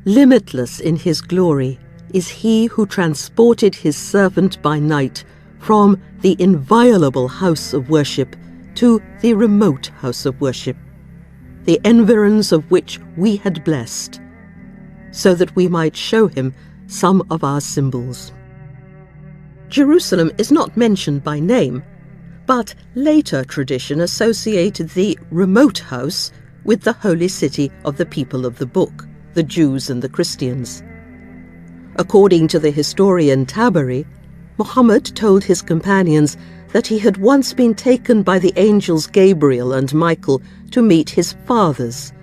Limitless in his glory is he who transported his servant by night from the inviolable house of worship to the remote house of worship, the environs of which we had blessed, so that we might show him some of our symbols. Jerusalem is not mentioned by name, but later tradition associated the remote house with the holy city of the people of the book, the Jews and the Christians. According to the historian Tabari, Muhammad told his companions that he had once been taken by the angels Gabriel and Michael to meet his fathers,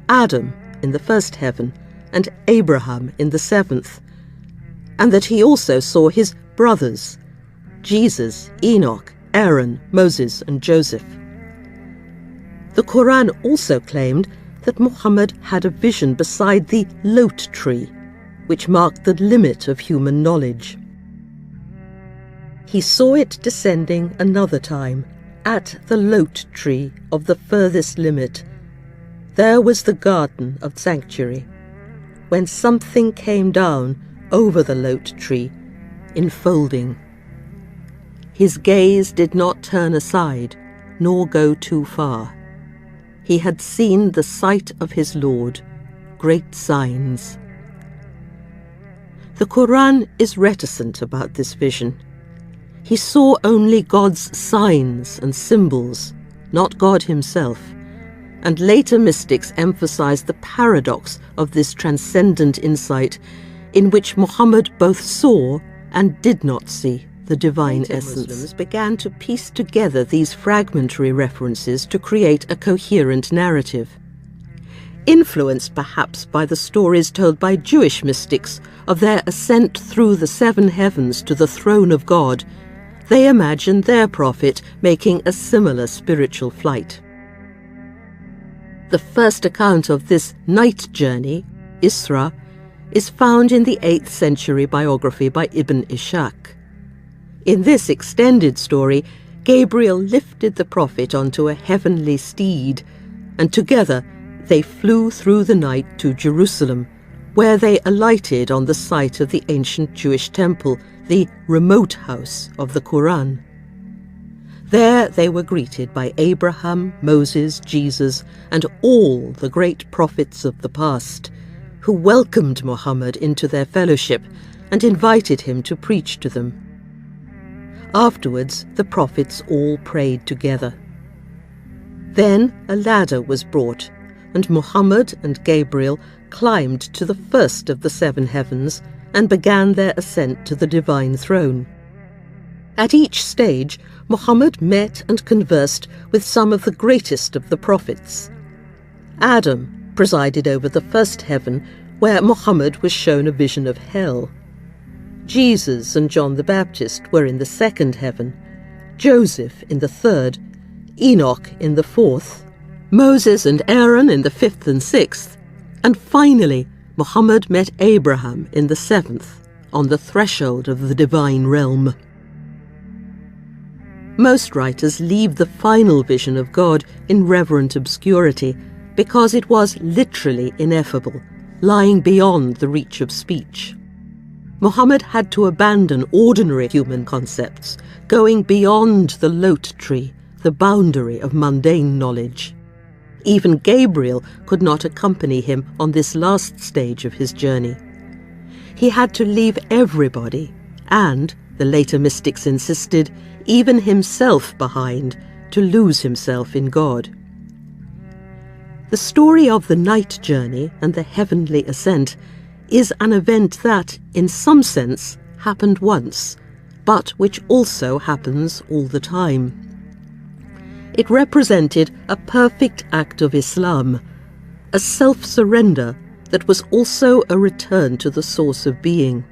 Adam in the first heaven and Abraham in the 7th, and that he also saw his brothers, Jesus, Enoch, Aaron, Moses, and Joseph. The Quran also claimed that Muhammad had a vision beside the Lot tree, which marked the limit of human knowledge. He saw it descending another time, at the Lot tree of the furthest limit. There was the garden of sanctuary, when something came down over the Lot tree, enfolding. His gaze did not turn aside, nor go too far. He had seen the sight of his Lord, great signs. The Quran is reticent about this vision. He saw only God's signs and symbols, not God himself, and later mystics emphasized the paradox of this transcendent insight in which Muhammad both saw and did not see the divine essence. Muslims began to piece together these fragmentary references to create a coherent narrative. Influenced perhaps by the stories told by Jewish mystics of their ascent through the 7 heavens to the throne of God, they imagined their prophet making a similar spiritual flight. The first account of this night journey, Isra, is found in the 8th century biography by Ibn Ishaq. In this extended story, Gabriel lifted the prophet onto a heavenly steed, and together they flew through the night to Jerusalem, where they alighted on the site of the ancient Jewish temple, the remote house of the Quran. There they were greeted by Abraham, Moses, Jesus, and all the great prophets of the past, who welcomed Muhammad into their fellowship and invited him to preach to them. Afterwards, the prophets all prayed together. Then a ladder was brought, and Muhammad and Gabriel climbed to the first of the 7 heavens and began their ascent to the divine throne. At each stage, Muhammad met and conversed with some of the greatest of the prophets. Adam presided over the first heaven, where Muhammad was shown a vision of hell. Jesus and John the Baptist were in the 2nd heaven, Joseph in the 3rd, Enoch in the 4th, Moses and Aaron in the 5th and 6th, and finally Muhammad met Abraham in the 7th, on the threshold of the divine realm. Most writers leave the final vision of God in reverent obscurity because it was literally ineffable, lying beyond the reach of speech. Muhammad had to abandon ordinary human concepts, going beyond the lot tree, the boundary of mundane knowledge. Even Gabriel could not accompany him on this last stage of his journey. He had to leave everybody, and, the later mystics insisted, even himself behind, to lose himself in God. The story of the night journey and the heavenly ascent is an event that, in some sense, happened once, but which also happens all the time. It represented a perfect act of Islam, a self-surrender that was also a return to the source of being.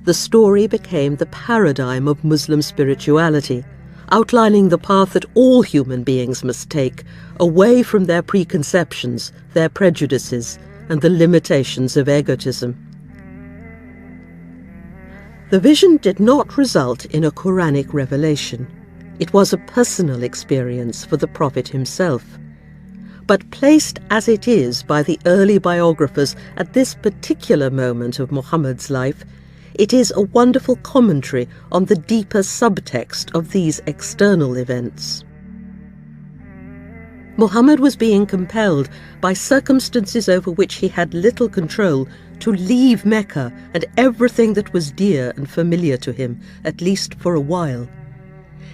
The story became the paradigm of Muslim spirituality, outlining the path that all human beings must take, away from their preconceptions, their prejudices, and the limitations of egotism. The vision did not result in a Quranic revelation. It was a personal experience for the Prophet himself. But placed as it is by the early biographers at this particular moment of Muhammad's life, it is a wonderful commentary on the deeper subtext of these external events. Muhammad was being compelled by circumstances over which he had little control to leave Mecca and everything that was dear and familiar to him, at least for a while.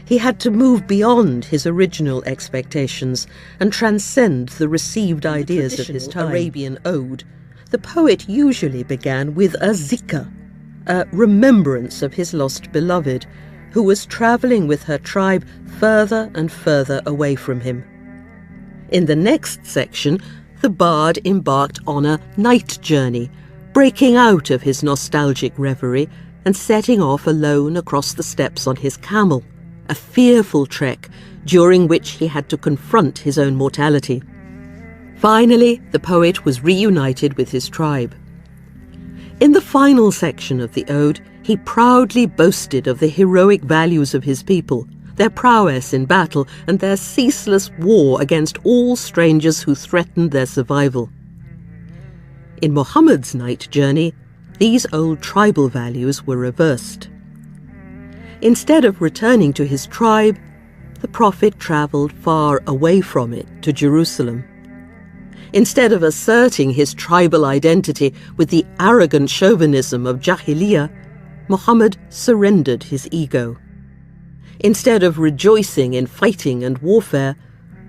He had to move beyond his original expectations and transcend the received ideas of his time. Arabian ode, the poet usually began with a zikr, a remembrance of his lost beloved, who was travelling with her tribe further and further away from him. In the next section, the bard embarked on a night journey, breaking out of his nostalgic reverie and setting off alone across the steppes on his camel, a fearful trek during which he had to confront his own mortality. Finally, the poet was reunited with his tribe. In the final section of the ode, he proudly boasted of the heroic values of his people, their prowess in battle, and their ceaseless war against all strangers who threatened their survival. In Muhammad's night journey, these old tribal values were reversed. Instead of returning to his tribe, the Prophet travelled far away from it to Jerusalem. Instead of asserting his tribal identity with the arrogant chauvinism of Jahiliyyah, Muhammad surrendered his ego. Instead of rejoicing in fighting and warfare,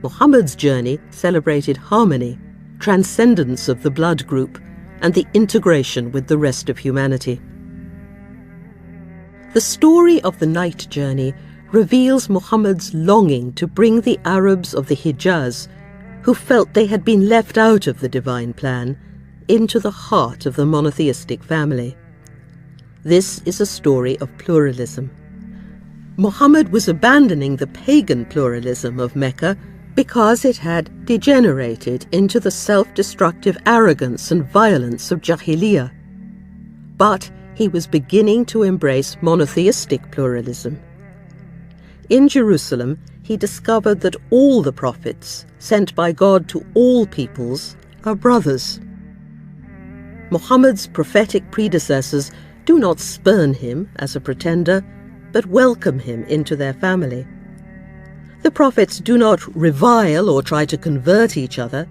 Muhammad's journey celebrated harmony, transcendence of the blood group, and the integration with the rest of humanity. The story of the night journey reveals Muhammad's longing to bring the Arabs of the Hijaz, who felt they had been left out of the divine plan, into the heart of the monotheistic family. This is a story of pluralism. Muhammad was abandoning the pagan pluralism of Mecca because it had degenerated into the self-destructive arrogance and violence of Jahiliyyah. But he was beginning to embrace monotheistic pluralism. In Jerusalem, he discovered that all the prophets, sent by God to all peoples, are brothers. Muhammad's prophetic predecessors do not spurn him as a pretender, but welcome him into their family. The prophets do not revile or try to convert each other.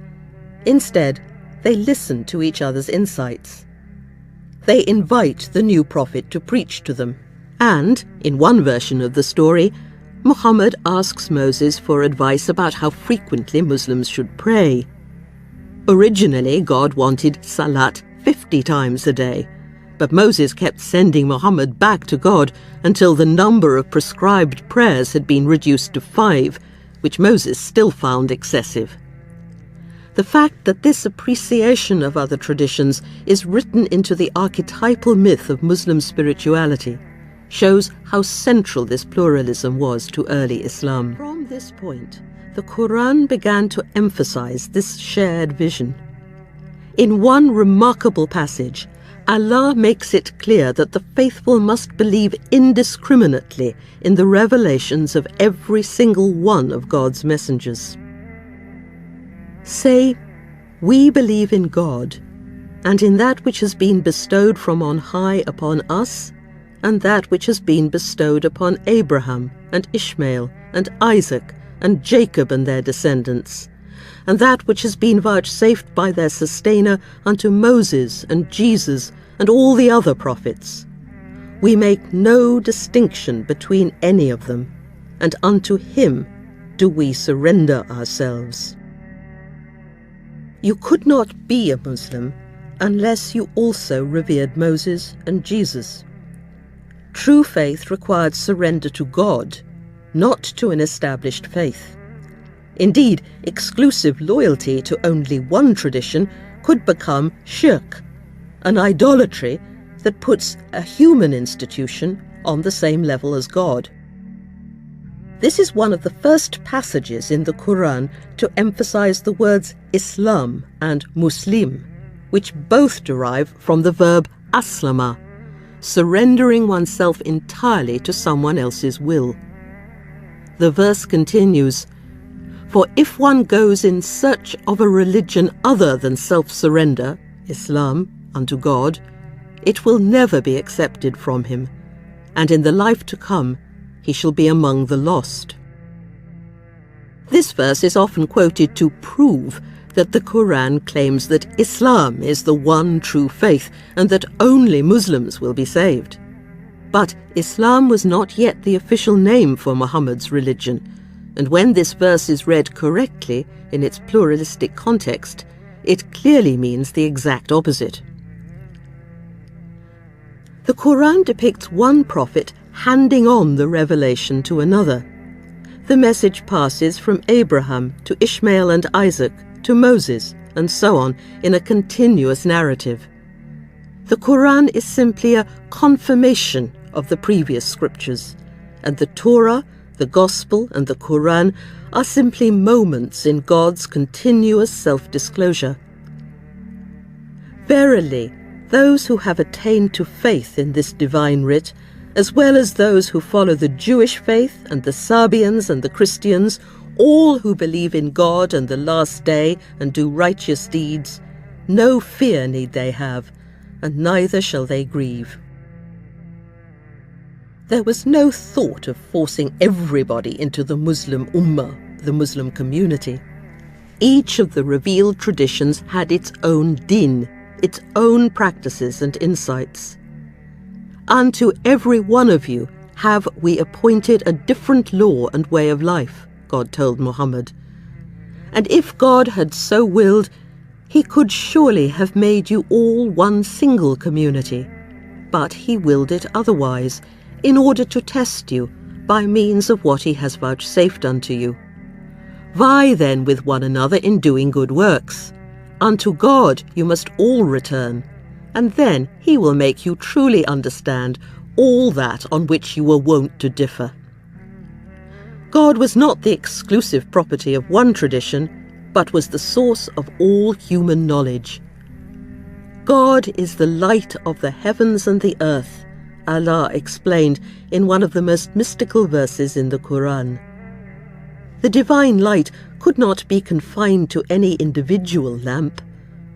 Instead, they listen to each other's insights. They invite the new prophet to preach to them. And, in one version of the story, Muhammad asks Moses for advice about how frequently Muslims should pray. Originally, God wanted salat 50 times a day, but Moses kept sending Muhammad back to God until the number of prescribed prayers had been reduced to 5, which Moses still found excessive. The fact that this appreciation of other traditions is written into the archetypal myth of Muslim spirituality shows how central this pluralism was to early Islam. From this point, the Quran began to emphasize this shared vision. In one remarkable passage, Allah makes it clear that the faithful must believe indiscriminately in the revelations of every single one of God's messengers. Say, "We believe in God, and in that which has been bestowed from on high upon us, and that which has been bestowed upon Abraham and Ishmael and Isaac and Jacob and their descendants, and that which has been vouchsafed by their sustainer unto Moses and Jesus and all the other prophets. We make no distinction between any of them, and unto him do we surrender ourselves." You could not be a Muslim unless you also revered Moses and Jesus. True faith required surrender to God, not to an established faith. Indeed, exclusive loyalty to only one tradition could become shirk, an idolatry that puts a human institution on the same level as God. This is one of the first passages in the Quran to emphasize the words Islam and Muslim, which both derive from the verb aslama, surrendering oneself entirely to someone else's will. The verse continues, "For if one goes in search of a religion other than self-surrender, Islam, unto God, it will never be accepted from him, and in the life to come he shall be among the lost." This verse is often quoted to prove that the Quran claims that Islam is the one true faith and that only Muslims will be saved. But Islam was not yet the official name for Muhammad's religion, and when this verse is read correctly in its pluralistic context, it clearly means the exact opposite. The Quran depicts one prophet handing on the revelation to another. The message passes from Abraham to Ishmael and Isaac to Moses, and so on, in a continuous narrative. The Quran is simply a confirmation of the previous scriptures, and the Torah, the Gospel, and the Quran are simply moments in God's continuous self-disclosure. Verily, those who have attained to faith in this divine writ, as well as those who follow the Jewish faith and the Sabians and the Christians, all who believe in God and the last day and do righteous deeds, no fear need they have, and neither shall they grieve. There was no thought of forcing everybody into the Muslim Ummah, the Muslim community. Each of the revealed traditions had its own din, its own practices and insights. Unto every one of you have we appointed a different law and way of life, God told Muhammad. And if God had so willed, he could surely have made you all one single community. But he willed it otherwise, in order to test you by means of what he has vouchsafed unto you. Vie then with one another in doing good works. Unto God you must all return, and then he will make you truly understand all that on which you were wont to differ. God was not the exclusive property of one tradition, but was the source of all human knowledge. God is the light of the heavens and the earth, Allah explained in one of the most mystical verses in the Quran. The divine light could not be confined to any individual lamp,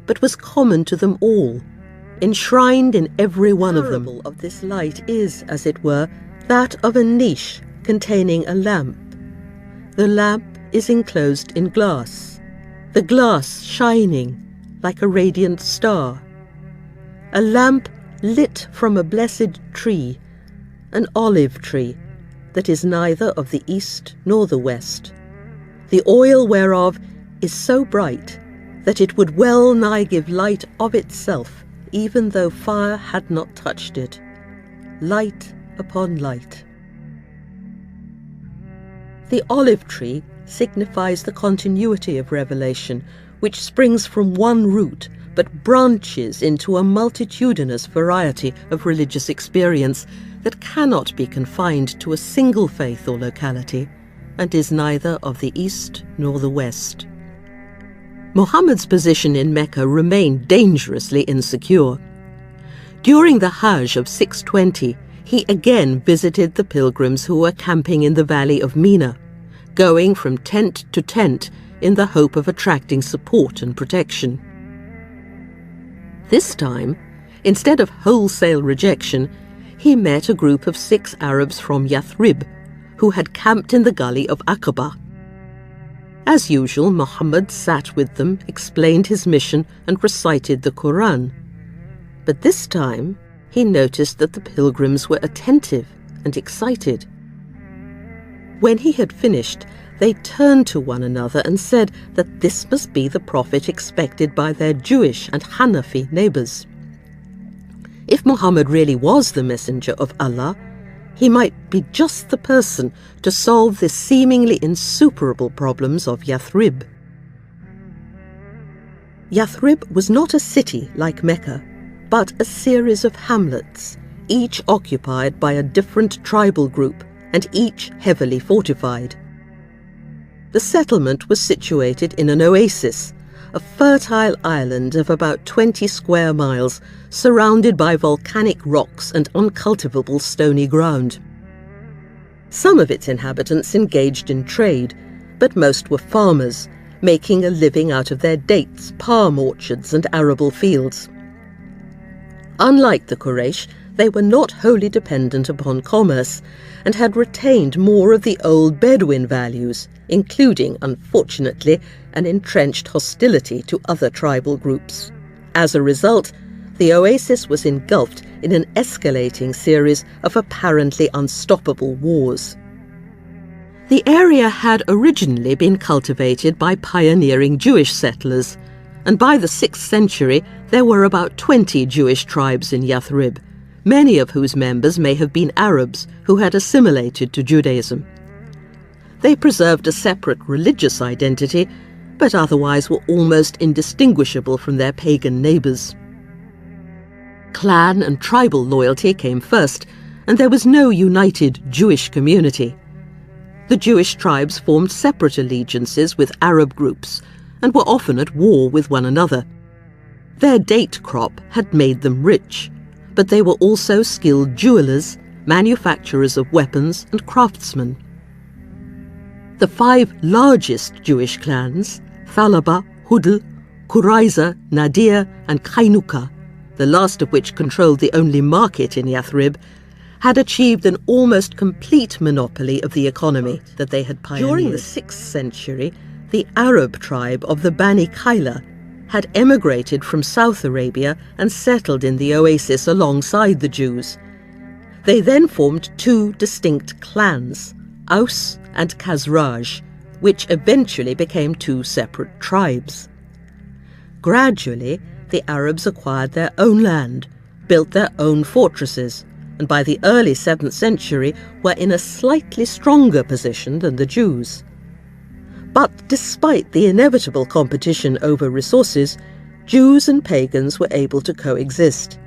but was common to them all, enshrined in every one of them. The parable of this light is, as it were, that of a niche containing a lamp. The lamp is enclosed in glass, the glass shining, like a radiant star, a lamp lit from a blessed tree, an olive tree that is neither of the east nor the west, the oil whereof is so bright that it would well nigh give light of itself, even though fire had not touched it, light upon light. The olive tree signifies the continuity of revelation, which springs from one root but branches into a multitudinous variety of religious experience that cannot be confined to a single faith or locality, and is neither of the East nor the West. Muhammad's position in Mecca remained dangerously insecure. During the Hajj of 620, he again visited the pilgrims who were camping in the valley of Mina, going from tent to tent in the hope of attracting support and protection. This time, instead of wholesale rejection, he met a group of 6 Arabs from Yathrib, who had camped in the gully of Aqaba. As usual, Muhammad sat with them, explained his mission, and recited the Quran. But this time, he noticed that the pilgrims were attentive and excited. When he had finished, they turned to one another and said that this must be the prophet expected by their Jewish and Hanafi neighbors. If Muhammad really was the messenger of Allah, he might be just the person to solve the seemingly insuperable problems of Yathrib. Yathrib was not a city like Mecca, but a series of hamlets, each occupied by a different tribal group and each heavily fortified. The settlement was situated in an oasis, a fertile island of about 20 square miles, surrounded by volcanic rocks and uncultivable stony ground. Some of its inhabitants engaged in trade, but most were farmers, making a living out of their dates, palm orchards and arable fields. Unlike the Quraysh, they were not wholly dependent upon commerce and had retained more of the old Bedouin values, including, unfortunately, an entrenched hostility to other tribal groups. As a result, the oasis was engulfed in an escalating series of apparently unstoppable wars. The area had originally been cultivated by pioneering Jewish settlers, and by the 6th century there were about 20 Jewish tribes in Yathrib, many of whose members may have been Arabs who had assimilated to Judaism. They preserved a separate religious identity, but otherwise were almost indistinguishable from their pagan neighbors. Clan and tribal loyalty came first, and there was no united Jewish community. The Jewish tribes formed separate allegiances with Arab groups and were often at war with one another. Their date crop had made them rich, but they were also skilled jewelers, manufacturers of weapons, and craftsmen. The 5 largest Jewish clans, Thalaba, Hudl, Quraiza, Nadir, and Kainuka, the last of which controlled the only market in Yathrib, had achieved an almost complete monopoly of the economy that they had pioneered. During the 6th century, the Arab tribe of the Bani Qayla had emigrated from South Arabia and settled in the oasis alongside the Jews. They then formed 2 distinct clans, Aus and Khazraj, which eventually became 2 separate tribes. Gradually, the Arabs acquired their own land, built their own fortresses, and by the early 7th century were in a slightly stronger position than the Jews. But despite the inevitable competition over resources, Jews and pagans were able to coexist.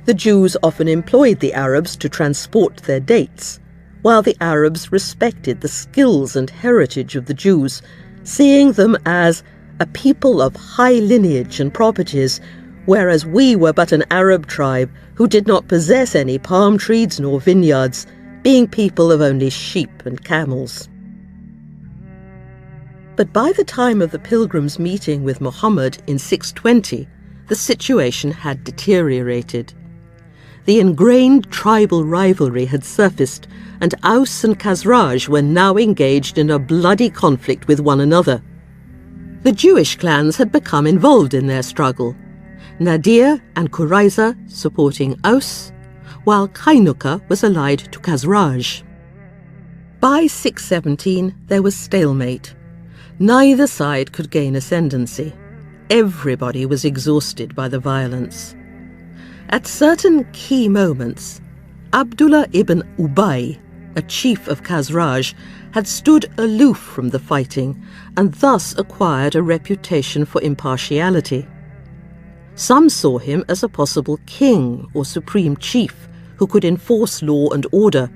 The Jews often employed the Arabs to transport their dates, while the Arabs respected the skills and heritage of the Jews, seeing them as a people of high lineage and properties, whereas we were but an Arab tribe who did not possess any palm trees nor vineyards, being people of only sheep and camels. But by the time of the pilgrims' meeting with Muhammad in 620, the situation had deteriorated. The ingrained tribal rivalry had surfaced, and Aus and Khazraj were now engaged in a bloody conflict with one another. The Jewish clans had become involved in their struggle, Nadir and Qurayza supporting Aus, while Kainuka was allied to Khazraj. By 617 there was stalemate. Neither side could gain ascendancy. Everybody was exhausted by the violence. At certain key moments, Abdullah ibn Ubay, a chief of Khazraj, had stood aloof from the fighting and thus acquired a reputation for impartiality. Some saw him as a possible king or supreme chief who could enforce law and order.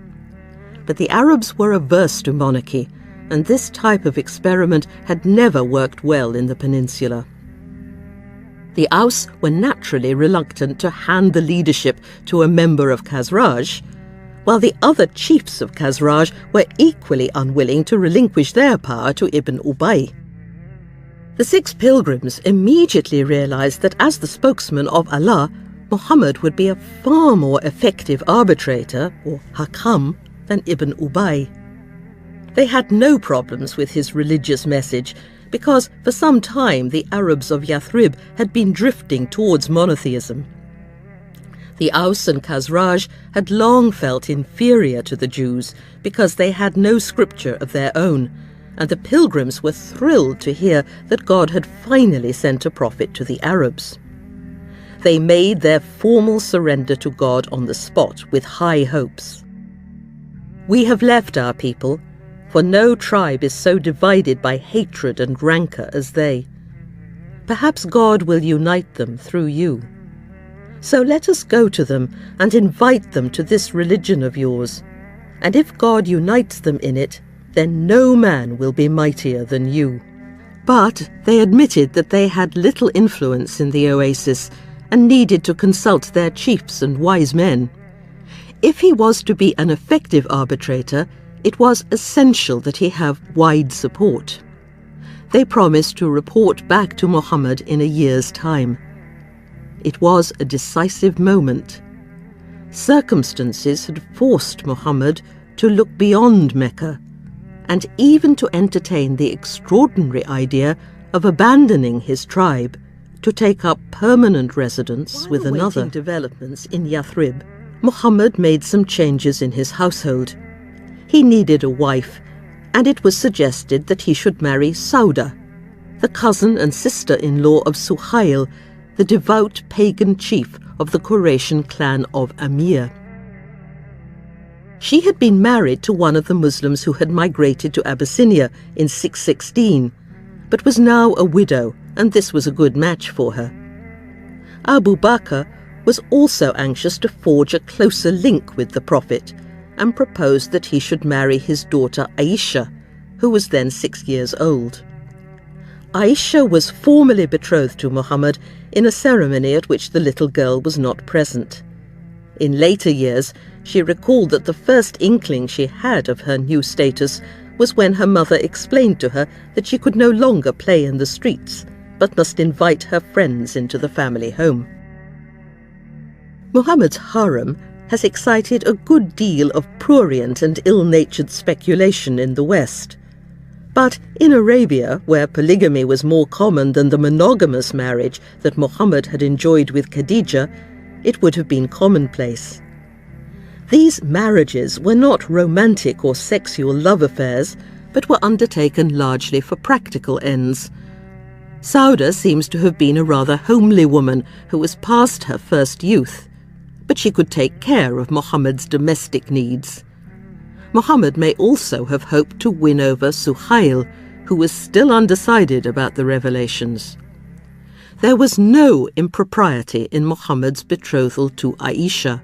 But the Arabs were averse to monarchy, and this type of experiment had never worked well in the peninsula. The Aus were naturally reluctant to hand the leadership to a member of Khazraj, while the other chiefs of Khazraj were equally unwilling to relinquish their power to Ibn Ubay. The 6 pilgrims immediately realized that as the spokesman of Allah, Muhammad would be a far more effective arbitrator, or hakam, than Ibn Ubay. They had no problems with his religious message, because for some time the Arabs of Yathrib had been drifting towards monotheism. The Aus and Khazraj had long felt inferior to the Jews because they had no scripture of their own, and the pilgrims were thrilled to hear that God had finally sent a prophet to the Arabs. They made their formal surrender to God on the spot with high hopes. "We have left our people, for no tribe is so divided by hatred and rancor as they. Perhaps God will unite them through you. So let us go to them and invite them to this religion of yours. And if God unites them in it, then no man will be mightier than you." But they admitted that they had little influence in the oasis and needed to consult their chiefs and wise men. If he was to be an effective arbitrator, it was essential that he have wide support. They promised to report back to Muhammad in a year's time. It was a decisive moment. Circumstances had forced Muhammad to look beyond Mecca, and even to entertain the extraordinary idea of abandoning his tribe to take up permanent residence with another. While awaiting developments in Yathrib, Muhammad made some changes in his household. He needed a wife, and it was suggested that he should marry Sauda, the cousin and sister-in-law of Suhail, the devout pagan chief of the Quraysh clan of Amir. She had been married to one of the Muslims who had migrated to Abyssinia in 616, but was now a widow, and this was a good match for her. Abu Bakr was also anxious to forge a closer link with the Prophet, and proposed that he should marry his daughter Aisha, who was then 6 years old. Aisha was formally betrothed to Muhammad in a ceremony at which the little girl was not present. In later years, she recalled that the first inkling she had of her new status was when her mother explained to her that she could no longer play in the streets, but must invite her friends into the family home. Muhammad's harem has excited a good deal of prurient and ill-natured speculation in the West. But in Arabia, where polygamy was more common than the monogamous marriage that Muhammad had enjoyed with Khadija, it would have been commonplace. These marriages were not romantic or sexual love affairs, but were undertaken largely for practical ends. Sauda seems to have been a rather homely woman who was past her first youth, but she could take care of Muhammad's domestic needs. Muhammad may also have hoped to win over Suhail, who was still undecided about the revelations. There was no impropriety in Muhammad's betrothal to Aisha.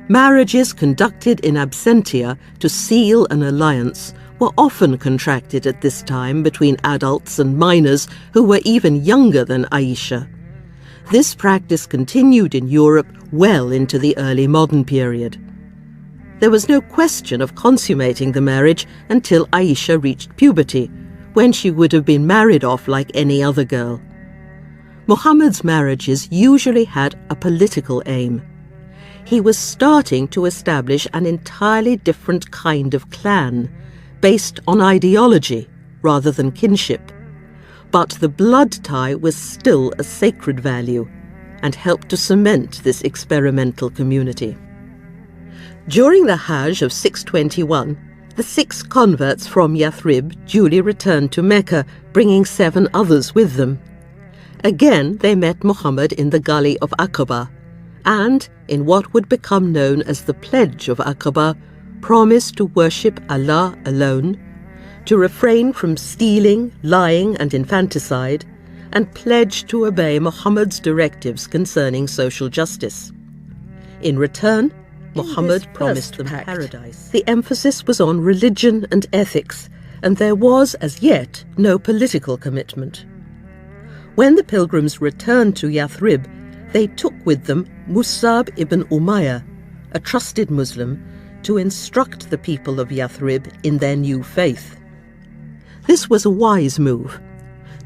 Marriages conducted in absentia to seal an alliance were often contracted at this time between adults and minors who were even younger than Aisha. This practice continued in Europe well into the early modern period. There was no question of consummating the marriage until Aisha reached puberty, when she would have been married off like any other girl. Muhammad's marriages usually had a political aim. He was starting to establish an entirely different kind of clan, based on ideology rather than kinship. but the blood tie was still a sacred value and helped to cement this experimental community. During the Hajj of 621, the 6 converts from Yathrib duly returned to Mecca, bringing 7 others with them. Again, they met Muhammad in the Gully of Aqaba, and, in what would become known as the Pledge of Aqaba, promised to worship Allah alone, to refrain from stealing, lying and infanticide, and pledged to obey Muhammad's directives concerning social justice. In return, Muhammad promised them paradise. The emphasis was on religion and ethics, and there was, as yet, no political commitment. When the pilgrims returned to Yathrib, they took with them Musab ibn Umayyah, a trusted Muslim, to instruct the people of Yathrib in their new faith. This was a wise move.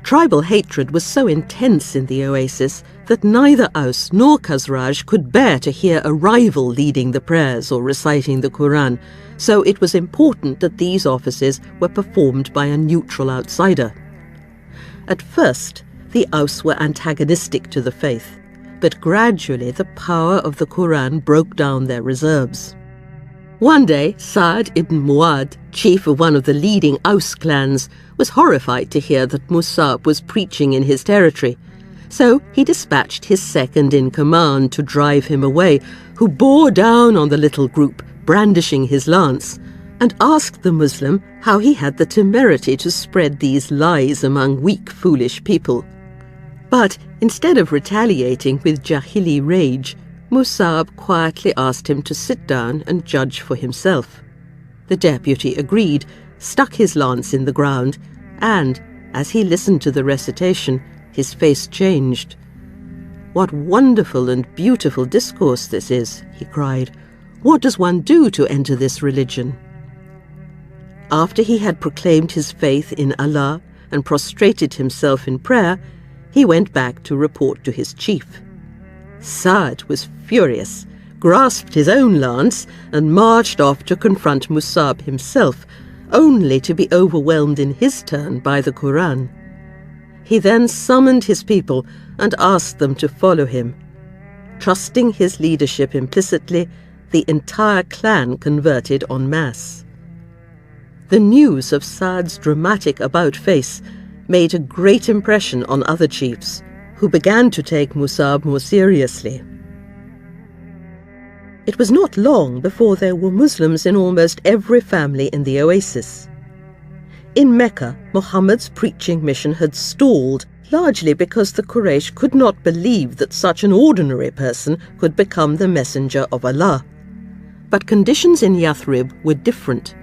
Tribal hatred was so intense in the oasis that neither Aus nor Khazraj could bear to hear a rival leading the prayers or reciting the Quran, so it was important that these offices were performed by a neutral outsider. At first, the Aus were antagonistic to the faith, but gradually the power of the Quran broke down their reserves. One day, Sa'd ibn Mu'adh, chief of one of the leading Aus clans, was horrified to hear that Musab was preaching in his territory, so he dispatched his second-in-command to drive him away, who bore down on the little group, brandishing his lance, and asked the Muslim how he had the temerity to spread these lies among weak, foolish people. But instead of retaliating with Jahili rage, Musab quietly asked him to sit down and judge for himself. The deputy agreed, stuck his lance in the ground, and, as he listened to the recitation, his face changed. "What wonderful and beautiful discourse this is," he cried. "What does one do to enter this religion?" After he had proclaimed his faith in Allah and prostrated himself in prayer, he went back to report to his chief. Sa'd was furious, grasped his own lance, and marched off to confront Musab himself, only to be overwhelmed in his turn by the Quran. He then summoned his people and asked them to follow him. Trusting his leadership implicitly, the entire clan converted en masse. The news of Sa'd's dramatic about-face made a great impression on other chiefs, who began to take Musab more seriously. It was not long before there were Muslims in almost every family in the oasis. In Mecca, Muhammad's preaching mission had stalled, largely because the Quraysh could not believe that such an ordinary person could become the messenger of Allah. But conditions in Yathrib were different.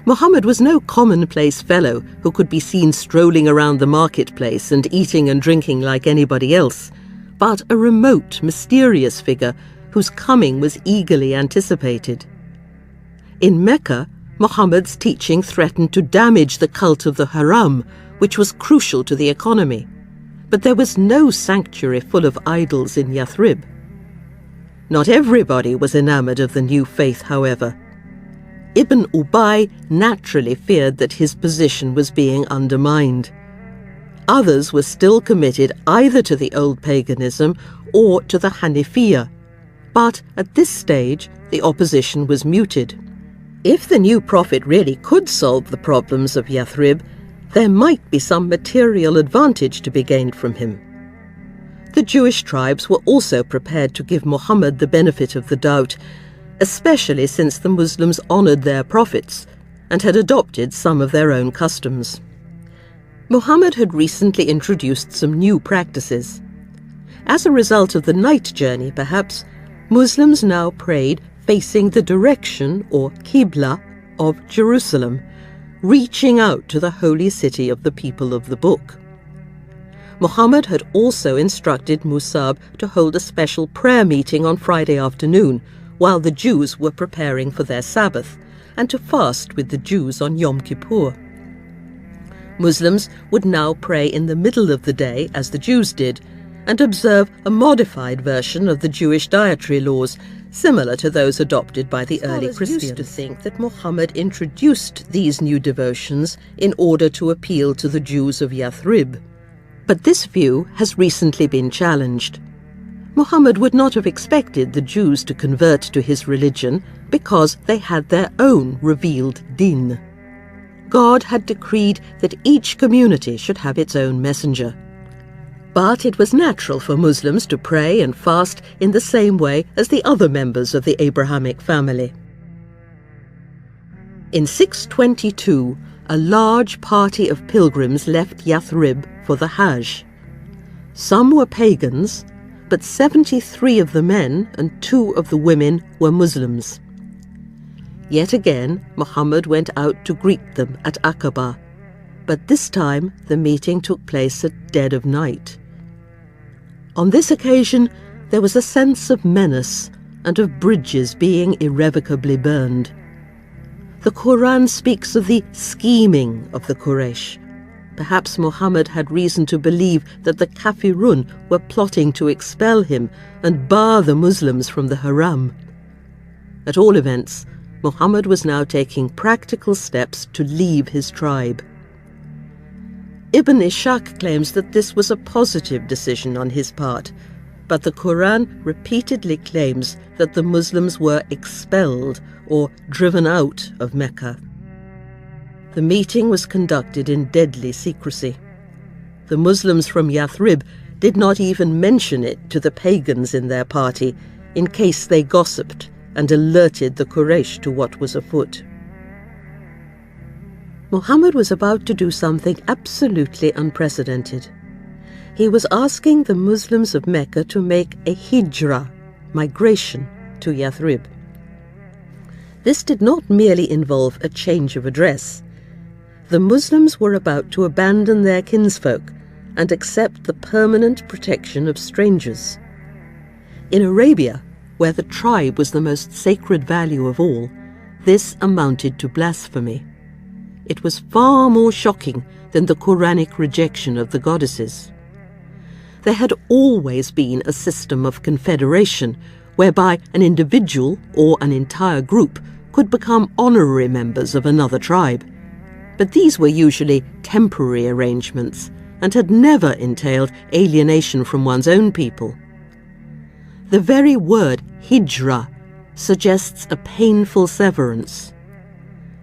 Muhammad was no commonplace fellow who could be seen strolling around the marketplace and eating and drinking like anybody else, but a remote, mysterious figure whose coming was eagerly anticipated. In Mecca, Muhammad's teaching threatened to damage the cult of the haram, which was crucial to the economy. But there was no sanctuary full of idols in Yathrib. Not everybody was enamored of the new faith, however. Ibn Ubay naturally feared that his position was being undermined. Others were still committed either to the old paganism or to the Hanifiya, but at this stage the opposition was muted. If the new prophet really could solve the problems of Yathrib, there might be some material advantage to be gained from him. The Jewish tribes were also prepared to give Muhammad the benefit of the doubt, especially since the Muslims honored their prophets and had adopted some of their own customs. Muhammad had recently introduced some new practices. As a result of the night journey, perhaps, Muslims now prayed facing the direction, or Qibla, of Jerusalem, reaching out to the holy city of the people of the book. Muhammad had also instructed Musab to hold a special prayer meeting on Friday afternoon, while the Jews were preparing for their Sabbath, and to fast with the Jews on Yom Kippur. Muslims would now pray in the middle of the day, as the Jews did, and observe a modified version of the Jewish dietary laws, similar to those adopted by the early Christians. Used to think that Muhammad introduced these new devotions in order to appeal to the Jews of Yathrib. But this view has recently been challenged. Muhammad would not have expected the Jews to convert to his religion because they had their own revealed din. God had decreed that each community should have its own messenger. But it was natural for Muslims to pray and fast in the same way as the other members of the Abrahamic family. In 622, a large party of pilgrims left Yathrib for the Hajj. Some were pagans, but 73 of the men and 2 of the women were Muslims. Yet again, Muhammad went out to greet them at Aqaba, but this time the meeting took place at dead of night. On this occasion, there was a sense of menace and of bridges being irrevocably burned. The Quran speaks of the scheming of the Quraysh. Perhaps Muhammad had reason to believe that the Kafirun were plotting to expel him and bar the Muslims from the Haram. At all events, Muhammad was now taking practical steps to leave his tribe. Ibn Ishaq claims that this was a positive decision on his part, but the Quran repeatedly claims that the Muslims were expelled or driven out of Mecca. The meeting was conducted in deadly secrecy. The Muslims from Yathrib did not even mention it to the pagans in their party, in case they gossiped and alerted the Quraysh to what was afoot. Muhammad was about to do something absolutely unprecedented. He was asking the Muslims of Mecca to make a hijrah, migration, to Yathrib. This did not merely involve a change of address. The Muslims were about to abandon their kinsfolk and accept the permanent protection of strangers. In Arabia, where the tribe was the most sacred value of all, this amounted to blasphemy. It was far more shocking than the Quranic rejection of the goddesses. There had always been a system of confederation whereby an individual or an entire group could become honorary members of another tribe. But these were usually temporary arrangements and had never entailed alienation from one's own people. The very word hijrah suggests a painful severance.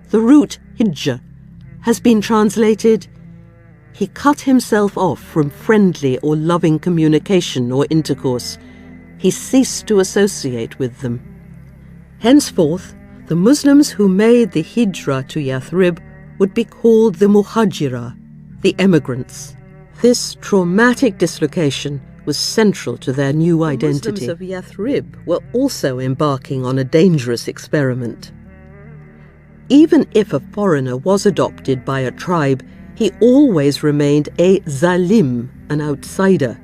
The root hijjah has been translated, "He cut himself off from friendly or loving communication or intercourse. He ceased to associate with them." Henceforth, the Muslims who made the hijrah to Yathrib would be called the muhajira, the emigrants. This traumatic dislocation was central to their new identity. The Muslims of Yathrib were also embarking on a dangerous experiment. Even if a foreigner was adopted by a tribe, he always remained a zalim, an outsider,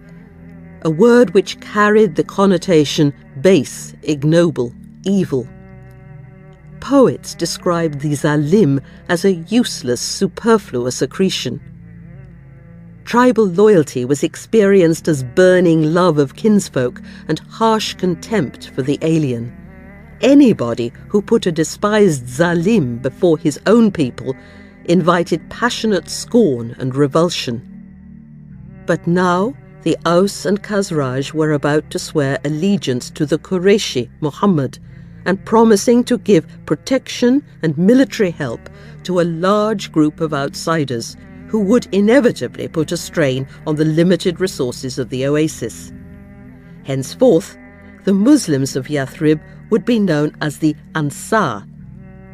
a word which carried the connotation base, ignoble, evil. Poets described the zalim as a useless, superfluous accretion. Tribal loyalty was experienced as burning love of kinsfolk and harsh contempt for the alien. Anybody who put a despised zalim before his own people invited passionate scorn and revulsion. But now the Aus and Khazraj were about to swear allegiance to the Qurayshi, Muhammad, and promising to give protection and military help to a large group of outsiders who would inevitably put a strain on the limited resources of the oasis. Henceforth, the Muslims of Yathrib would be known as the Ansar.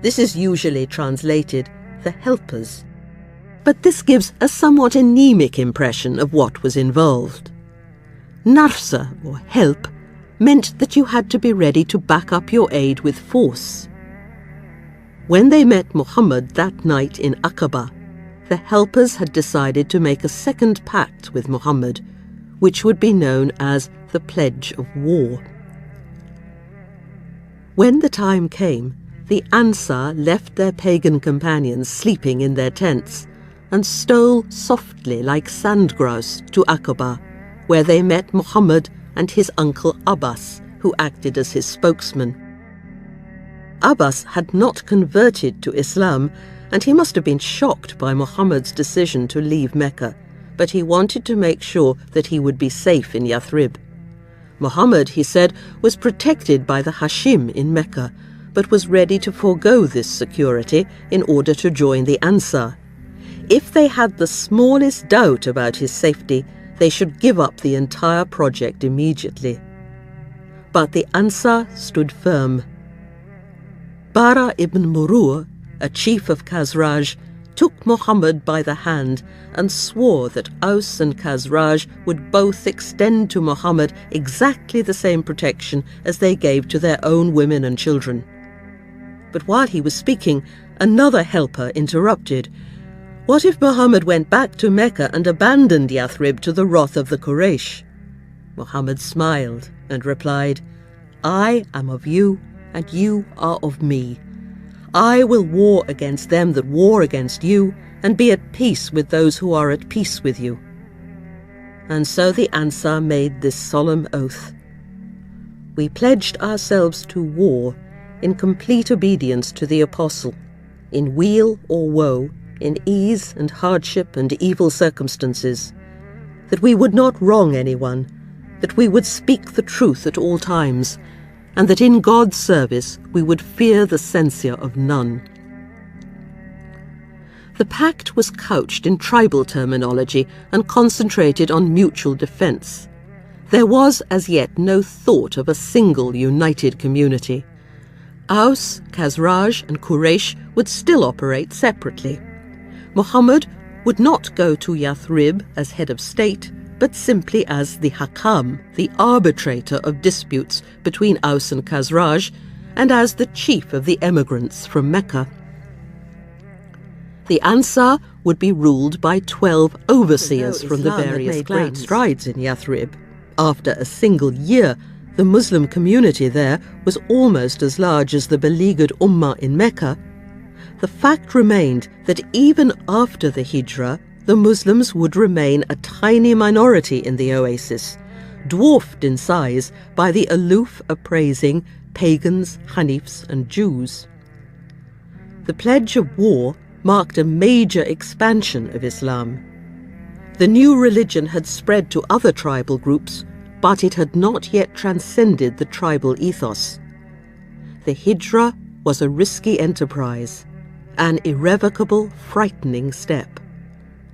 This is usually translated the helpers. But this gives a somewhat anemic impression of what was involved. Narsa, or help, meant that you had to be ready to back up your aid with force. When they met Muhammad that night in Aqaba, the helpers had decided to make a second pact with Muhammad, which would be known as the Pledge of War. When the time came, the Ansar left their pagan companions sleeping in their tents and stole softly like sandgrouse to Aqaba, where they met Muhammad and his uncle Abbas, who acted as his spokesman. Abbas had not converted to Islam, and he must have been shocked by Muhammad's decision to leave Mecca, but he wanted to make sure that he would be safe in Yathrib. Muhammad, he said, was protected by the Hashim in Mecca, but was ready to forego this security in order to join the Ansar. If they had the smallest doubt about his safety, they should give up the entire project immediately. But the Ansar stood firm. Bara ibn Murur, a chief of Khazraj, took Muhammad by the hand and swore that Aus and Khazraj would both extend to Muhammad exactly the same protection as they gave to their own women and children. But while he was speaking, another helper interrupted. What if Muhammad went back to Mecca and abandoned Yathrib to the wrath of the Quraysh? Muhammad smiled and replied, I am of you, and you are of me. I will war against them that war against you, and be at peace with those who are at peace with you. And so the Ansar made this solemn oath. We pledged ourselves to war in complete obedience to the Apostle, in weal or woe, in ease and hardship and evil circumstances, that we would not wrong anyone, that we would speak the truth at all times, and that in God's service we would fear the censure of none. The pact was couched in tribal terminology and concentrated on mutual defence. There was as yet no thought of a single united community. Aus, Khazraj and Quraysh would still operate separately. Muhammad would not go to Yathrib as head of state, but simply as the Hakam, the arbitrator of disputes between Aus and Khazraj, and as the chief of the emigrants from Mecca. The Ansar would be ruled by 12 overseers from the various clans. Great strides in Yathrib. After a single year, the Muslim community there was almost as large as the beleaguered Ummah in Mecca. The fact remained that even after the Hijrah, the Muslims would remain a tiny minority in the oasis, dwarfed in size by the aloof appraising pagans, Hanifs and Jews. The pledge of war marked a major expansion of Islam. The new religion had spread to other tribal groups, but it had not yet transcended the tribal ethos. The Hijrah was a risky enterprise, an irrevocable, frightening step.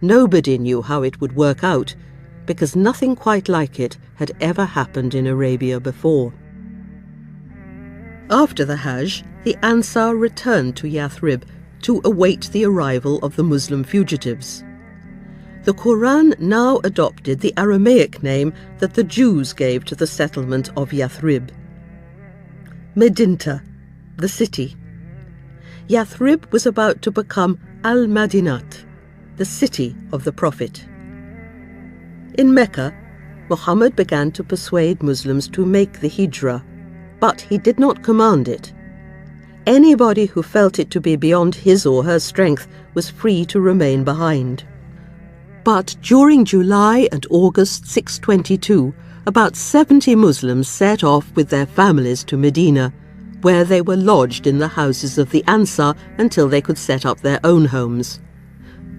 Nobody knew how it would work out, because nothing quite like it had ever happened in Arabia before. After the Hajj, the Ansar returned to Yathrib to await the arrival of the Muslim fugitives. The Quran now adopted the Aramaic name that the Jews gave to the settlement of Yathrib. Medinta, the city. Yathrib was about to become Al-Madinat, the city of the Prophet. In Mecca, Muhammad began to persuade Muslims to make the Hijrah, but he did not command it. Anybody who felt it to be beyond his or her strength was free to remain behind. But during July and August 622, about 70 Muslims set off with their families to Medina, where they were lodged in the houses of the Ansar until they could set up their own homes.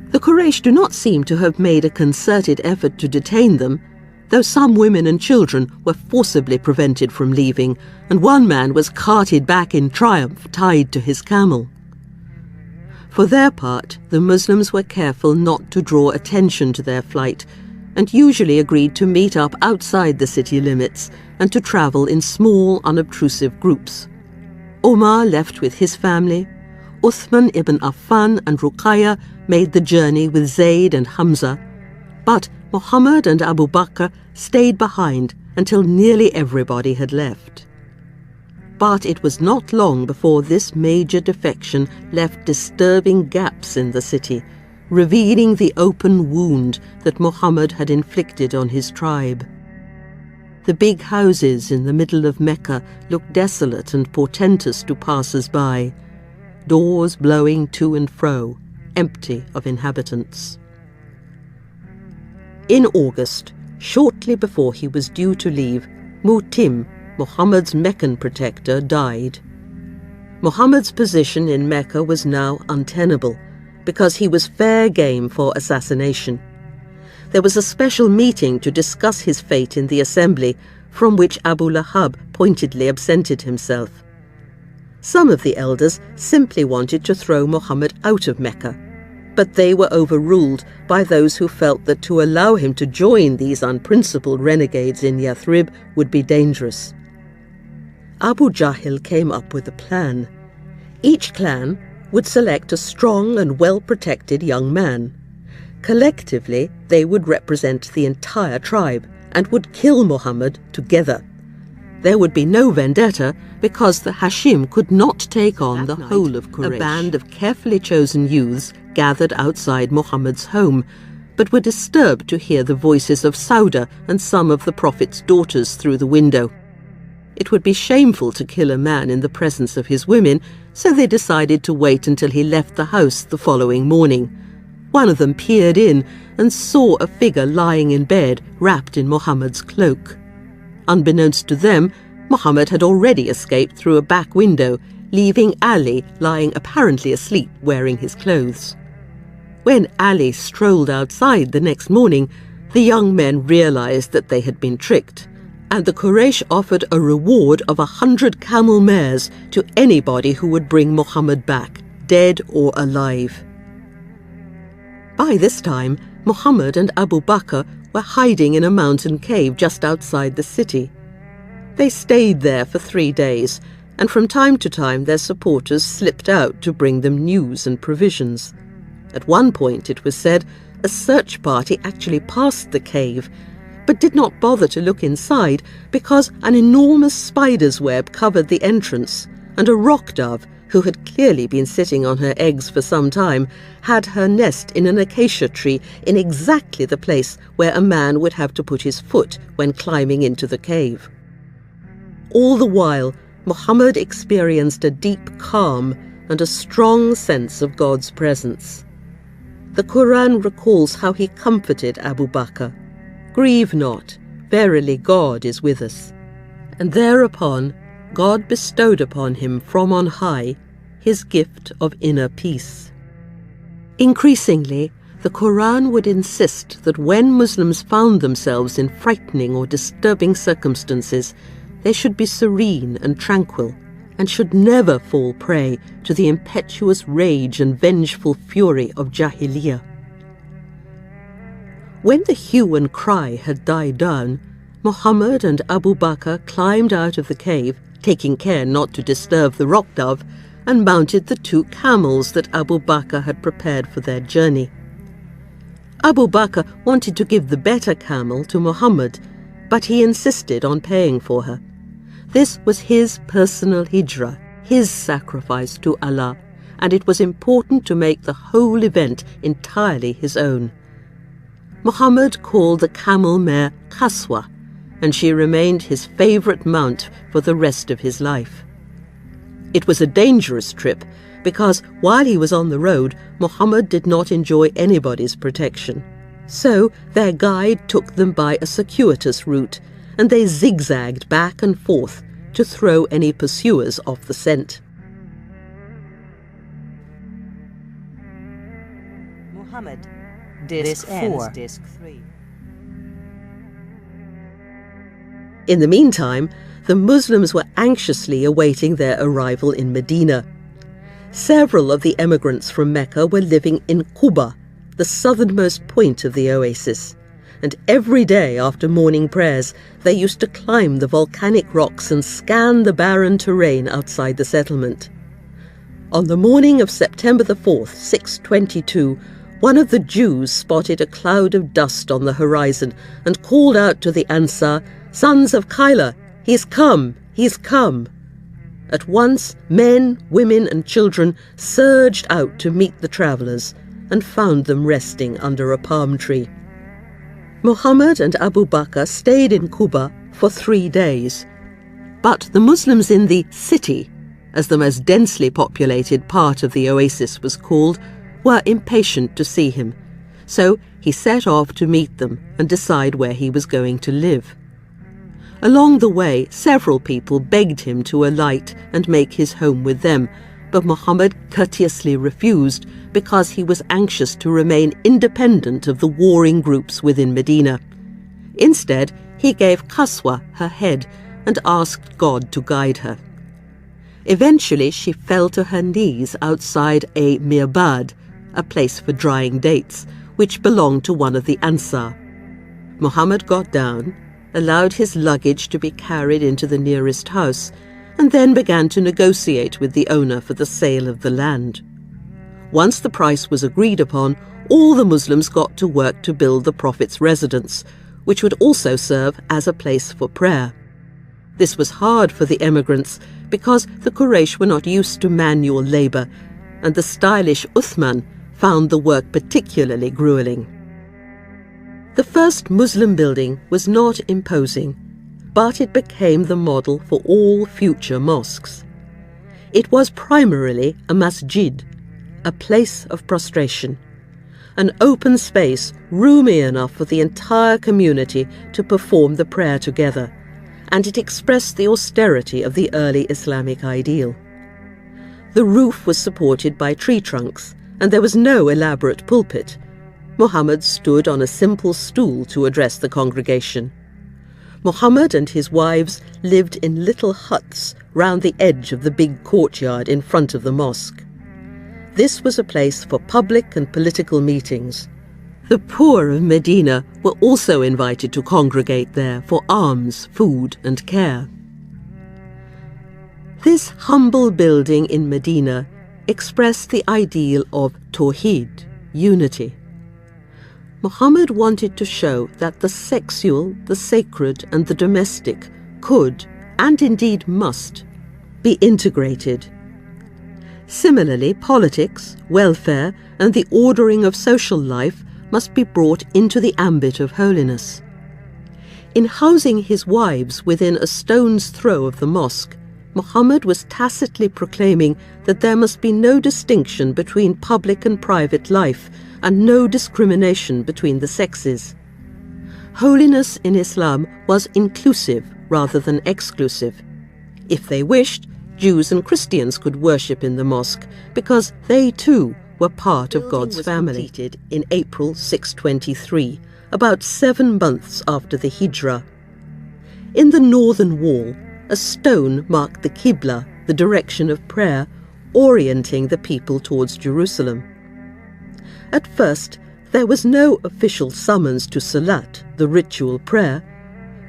The Quraysh do not seem to have made a concerted effort to detain them, though some women and children were forcibly prevented from leaving, and one man was carted back in triumph tied to his camel. For their part, the Muslims were careful not to draw attention to their flight, and usually agreed to meet up outside the city limits and to travel in small, unobtrusive groups. Omar left with his family. Uthman ibn Affan and Ruqayya made the journey with Zayd and Hamza, but Muhammad and Abu Bakr stayed behind until nearly everybody had left. But it was not long before this major defection left disturbing gaps in the city, revealing the open wound that Muhammad had inflicted on his tribe. The big houses in the middle of Mecca looked desolate and portentous to passers-by, doors blowing to and fro, empty of inhabitants. In August, shortly before he was due to leave, Mutim, Muhammad's Meccan protector, died. Muhammad's position in Mecca was now untenable, because he was fair game for assassination. There was a special meeting to discuss his fate in the assembly, from which Abu Lahab pointedly absented himself. Some of the elders simply wanted to throw Muhammad out of Mecca, but they were overruled by those who felt that to allow him to join these unprincipled renegades in Yathrib would be dangerous. Abu Jahl came up with a plan. Each clan would select a strong and well-protected young man. Collectively, they would represent the entire tribe and would kill Muhammad together. There would be no vendetta because the Hashim could not take on the whole of Quraysh. A band of carefully chosen youths gathered outside Muhammad's home, but were disturbed to hear the voices of Sauda and some of the Prophet's daughters through the window. It would be shameful to kill a man in the presence of his women, so they decided to wait until he left the house the following morning. One of them peered in and saw a figure lying in bed, wrapped in Muhammad's cloak. Unbeknownst to them, Muhammad had already escaped through a back window, leaving Ali lying apparently asleep wearing his clothes. When Ali strolled outside the next morning, the young men realized that they had been tricked, and the Quraysh offered a reward of 100 camel mares to anybody who would bring Muhammad back, dead or alive. By this time, Muhammad and Abu Bakr were hiding in a mountain cave just outside the city. They stayed there for 3 days, and from time to time their supporters slipped out to bring them news and provisions. At one point, it was said, a search party actually passed the cave, but did not bother to look inside because an enormous spider's web covered the entrance, and a rock dove, who had clearly been sitting on her eggs for some time, had her nest in an acacia tree in exactly the place where a man would have to put his foot when climbing into the cave. All the while, Muhammad experienced a deep calm and a strong sense of God's presence. The Quran recalls how he comforted Abu Bakr. "Grieve not, verily God is with us." And thereupon God bestowed upon him from on high his gift of inner peace. Increasingly, the Quran would insist that when Muslims found themselves in frightening or disturbing circumstances, they should be serene and tranquil, and should never fall prey to the impetuous rage and vengeful fury of Jahiliyyah. When the hue and cry had died down, Muhammad and Abu Bakr climbed out of the cave, taking care not to disturb the rock dove, and mounted the 2 camels that Abu Bakr had prepared for their journey. Abu Bakr wanted to give the better camel to Muhammad, but he insisted on paying for her. This was his personal hijrah, his sacrifice to Allah, and it was important to make the whole event entirely his own. Muhammad called the camel mare Qaswa, and she remained his favorite mount for the rest of his life. It was a dangerous trip because while he was on the road, Muhammad did not enjoy anybody's protection. So their guide took them by a circuitous route, and they zigzagged back and forth to throw any pursuers off the scent. Muhammad, Disc 4. Disc 3. In the meantime, the Muslims were anxiously awaiting their arrival in Medina. Several of the emigrants from Mecca were living in Quba, the southernmost point of the oasis, and every day after morning prayers they used to climb the volcanic rocks and scan the barren terrain outside the settlement. On the morning of September the 4th, 622, one of the Jews spotted a cloud of dust on the horizon and called out to the Ansar, "Sons of Kyla, he's come, he's come." At once, men, women and children surged out to meet the travellers and found them resting under a palm tree. Muhammad and Abu Bakr stayed in Quba for 3 days, but the Muslims in the city, as the most densely populated part of the oasis was called, were impatient to see him, so he set off to meet them and decide where he was going to live. Along the way, several people begged him to alight and make his home with them, but Muhammad courteously refused because he was anxious to remain independent of the warring groups within Medina. Instead, he gave Qaswa her head and asked God to guide her. Eventually, she fell to her knees outside a mirbad, a place for drying dates, which belonged to one of the Ansar. Muhammad got down, allowed his luggage to be carried into the nearest house, and then began to negotiate with the owner for the sale of the land. Once the price was agreed upon, all the Muslims got to work to build the Prophet's residence, which would also serve as a place for prayer. This was hard for the emigrants because the Quraysh were not used to manual labour, and the stylish Uthman found the work particularly grueling. The first Muslim building was not imposing, but it became the model for all future mosques. It was primarily a masjid, a place of prostration, an open space roomy enough for the entire community to perform the prayer together, and it expressed the austerity of the early Islamic ideal. The roof was supported by tree trunks, and there was no elaborate pulpit. Muhammad stood on a simple stool to address the congregation. Muhammad and his wives lived in little huts round the edge of the big courtyard in front of the mosque. This was a place for public and political meetings. The poor of Medina were also invited to congregate there for alms, food and care. This humble building in Medina expressed the ideal of Tawheed, unity. Muhammad wanted to show that the sexual, the sacred and the domestic could, and indeed must, be integrated. Similarly, politics, welfare and the ordering of social life must be brought into the ambit of holiness. In housing his wives within a stone's throw of the mosque, Muhammad was tacitly proclaiming that there must be no distinction between public and private life, and no discrimination between the sexes. Holiness in Islam was inclusive rather than exclusive. If they wished, Jews and Christians could worship in the mosque because they too were part of God's family. Completed in April 623, about 7 months after the Hijrah. In the northern wall, a stone marked the Qibla, the direction of prayer, orienting the people towards Jerusalem. At first, there was no official summons to Salat, the ritual prayer,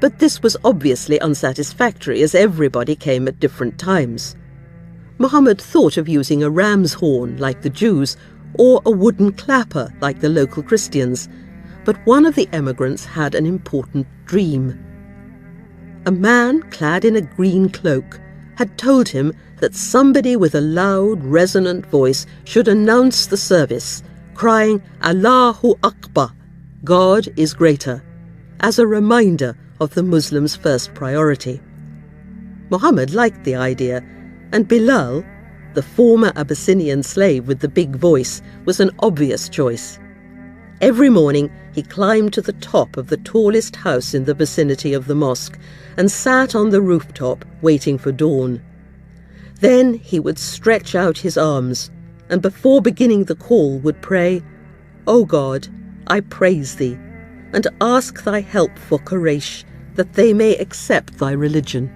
but this was obviously unsatisfactory as everybody came at different times. Muhammad thought of using a ram's horn like the Jews or a wooden clapper like the local Christians, but one of the emigrants had an important dream. A man clad in a green cloak had told him that somebody with a loud, resonant voice should announce the service, crying, "Allahu Akbar, God is greater," as a reminder of the Muslims' first priority. Muhammad liked the idea, and Bilal, the former Abyssinian slave with the big voice, was an obvious choice. Every morning he climbed to the top of the tallest house in the vicinity of the mosque and sat on the rooftop waiting for dawn. Then he would stretch out his arms, and before beginning the call would pray, "O God, I praise thee, and ask thy help for Quraysh, that they may accept thy religion."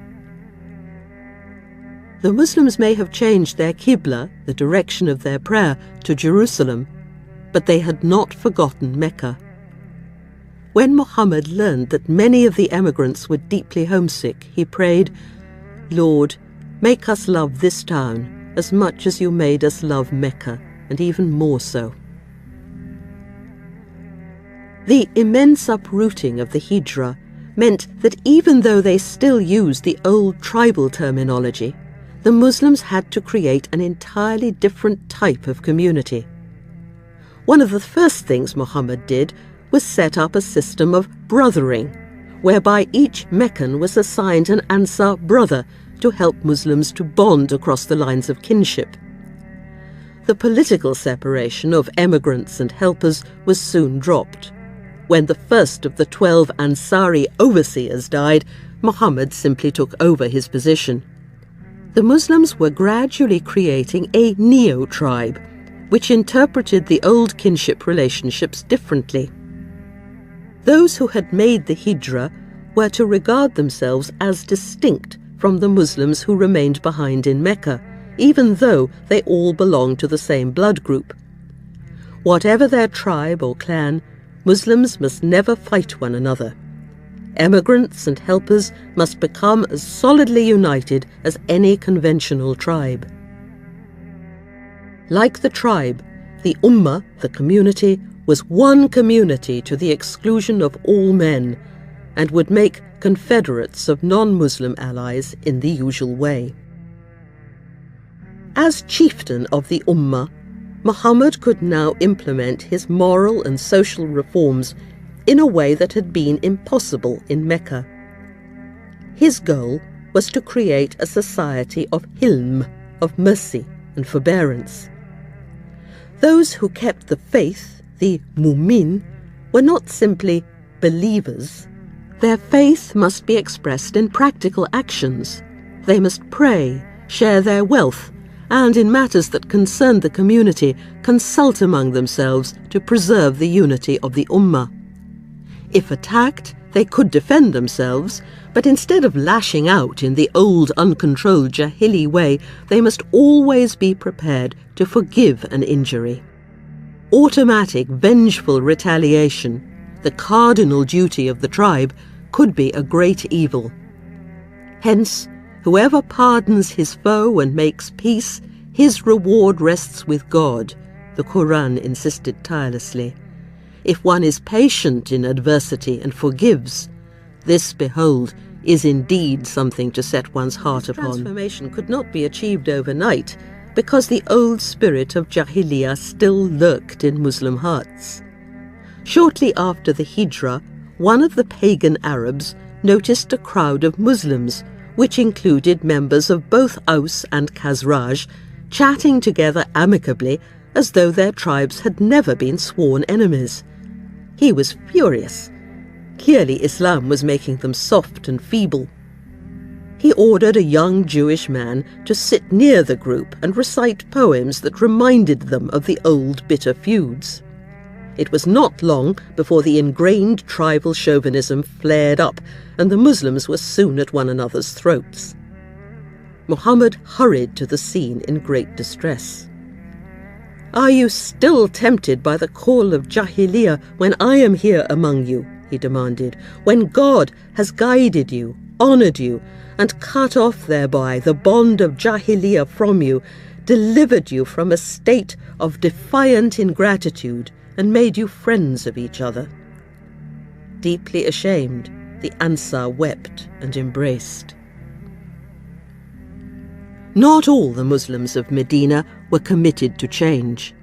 The Muslims may have changed their Qibla, the direction of their prayer, to Jerusalem, but they had not forgotten Mecca. When Muhammad learned that many of the emigrants were deeply homesick, he prayed, "Lord, make us love this town as much as you made us love Mecca, and even more so." The immense uprooting of the Hijrah meant that even though they still used the old tribal terminology, the Muslims had to create an entirely different type of community. One of the first things Muhammad did was set up a system of brothering, whereby each Meccan was assigned an Ansar brother to help Muslims to bond across the lines of kinship. The political separation of emigrants and helpers was soon dropped. When the first of the 12 Ansari overseers died, Muhammad simply took over his position. The Muslims were gradually creating a neo-tribe, which interpreted the old kinship relationships differently. Those who had made the hijrah were to regard themselves as distinct from the Muslims who remained behind in Mecca, even though they all belonged to the same blood group. Whatever their tribe or clan, Muslims must never fight one another. Emigrants and helpers must become as solidly united as any conventional tribe. Like the tribe, the Ummah, the community, was one community to the exclusion of all men, and would make confederates of non-Muslim allies in the usual way. As chieftain of the Ummah, Muhammad could now implement his moral and social reforms in a way that had been impossible in Mecca. His goal was to create a society of hilm, of mercy and forbearance. Those who kept the faith, the mu'min, were not simply believers. Their faith must be expressed in practical actions. They must pray, share their wealth, and in matters that concerned the community, consult among themselves to preserve the unity of the Ummah. If attacked, they could defend themselves, but instead of lashing out in the old uncontrolled Jahili way, they must always be prepared to forgive an injury. Automatic, vengeful retaliation, the cardinal duty of the tribe, could be a great evil. Hence, whoever pardons his foe and makes peace, his reward rests with God, the Quran insisted tirelessly. If one is patient in adversity and forgives, this, behold, is indeed something to set one's heart upon. Transformation could not be achieved overnight, because the old spirit of Jahiliyyah still lurked in Muslim hearts. Shortly after the Hijrah, one of the pagan Arabs noticed a crowd of Muslims, which included members of both Aus and Khazraj, chatting together amicably as though their tribes had never been sworn enemies. He was furious. Clearly Islam was making them soft and feeble. He ordered a young Jewish man to sit near the group and recite poems that reminded them of the old bitter feuds. It was not long before the ingrained tribal chauvinism flared up, and the Muslims were soon at one another's throats. Muhammad hurried to the scene in great distress. "Are you still tempted by the call of Jahiliyyah when I am here among you?" he demanded, "when God has guided you, honoured you, and cut off thereby the bond of Jahiliyyah from you, delivered you from a state of defiant ingratitude, and made you friends of each other?" Deeply ashamed, the Ansar wept and embraced. Not all the Muslims of Medina were committed to change.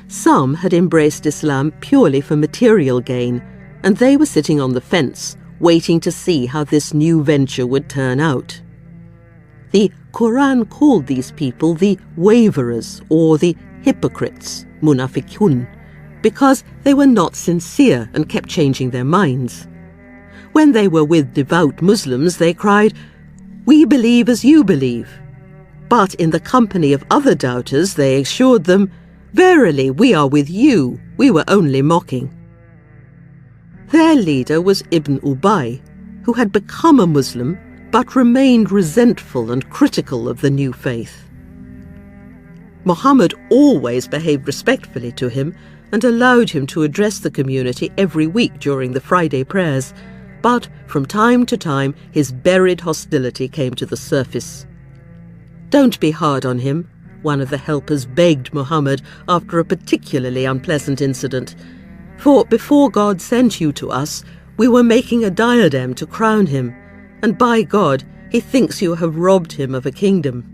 Some had embraced Islam purely for material gain, and they were sitting on the fence, waiting to see how this new venture would turn out. The Quran called these people the waverers or the hypocrites, munafiqun, because they were not sincere and kept changing their minds. When they were with devout Muslims, they cried, "We believe as you believe." But in the company of other doubters, they assured them, "Verily, we are with you, we were only mocking." Their leader was Ibn Ubay, who had become a Muslim but remained resentful and critical of the new faith. Muhammad always behaved respectfully to him and allowed him to address the community every week during the Friday prayers, but from time to time his buried hostility came to the surface. "Don't be hard on him," one of the helpers begged Muhammad after a particularly unpleasant incident, "for before God sent you to us, we were making a diadem to crown him, and by God, he thinks you have robbed him of a kingdom."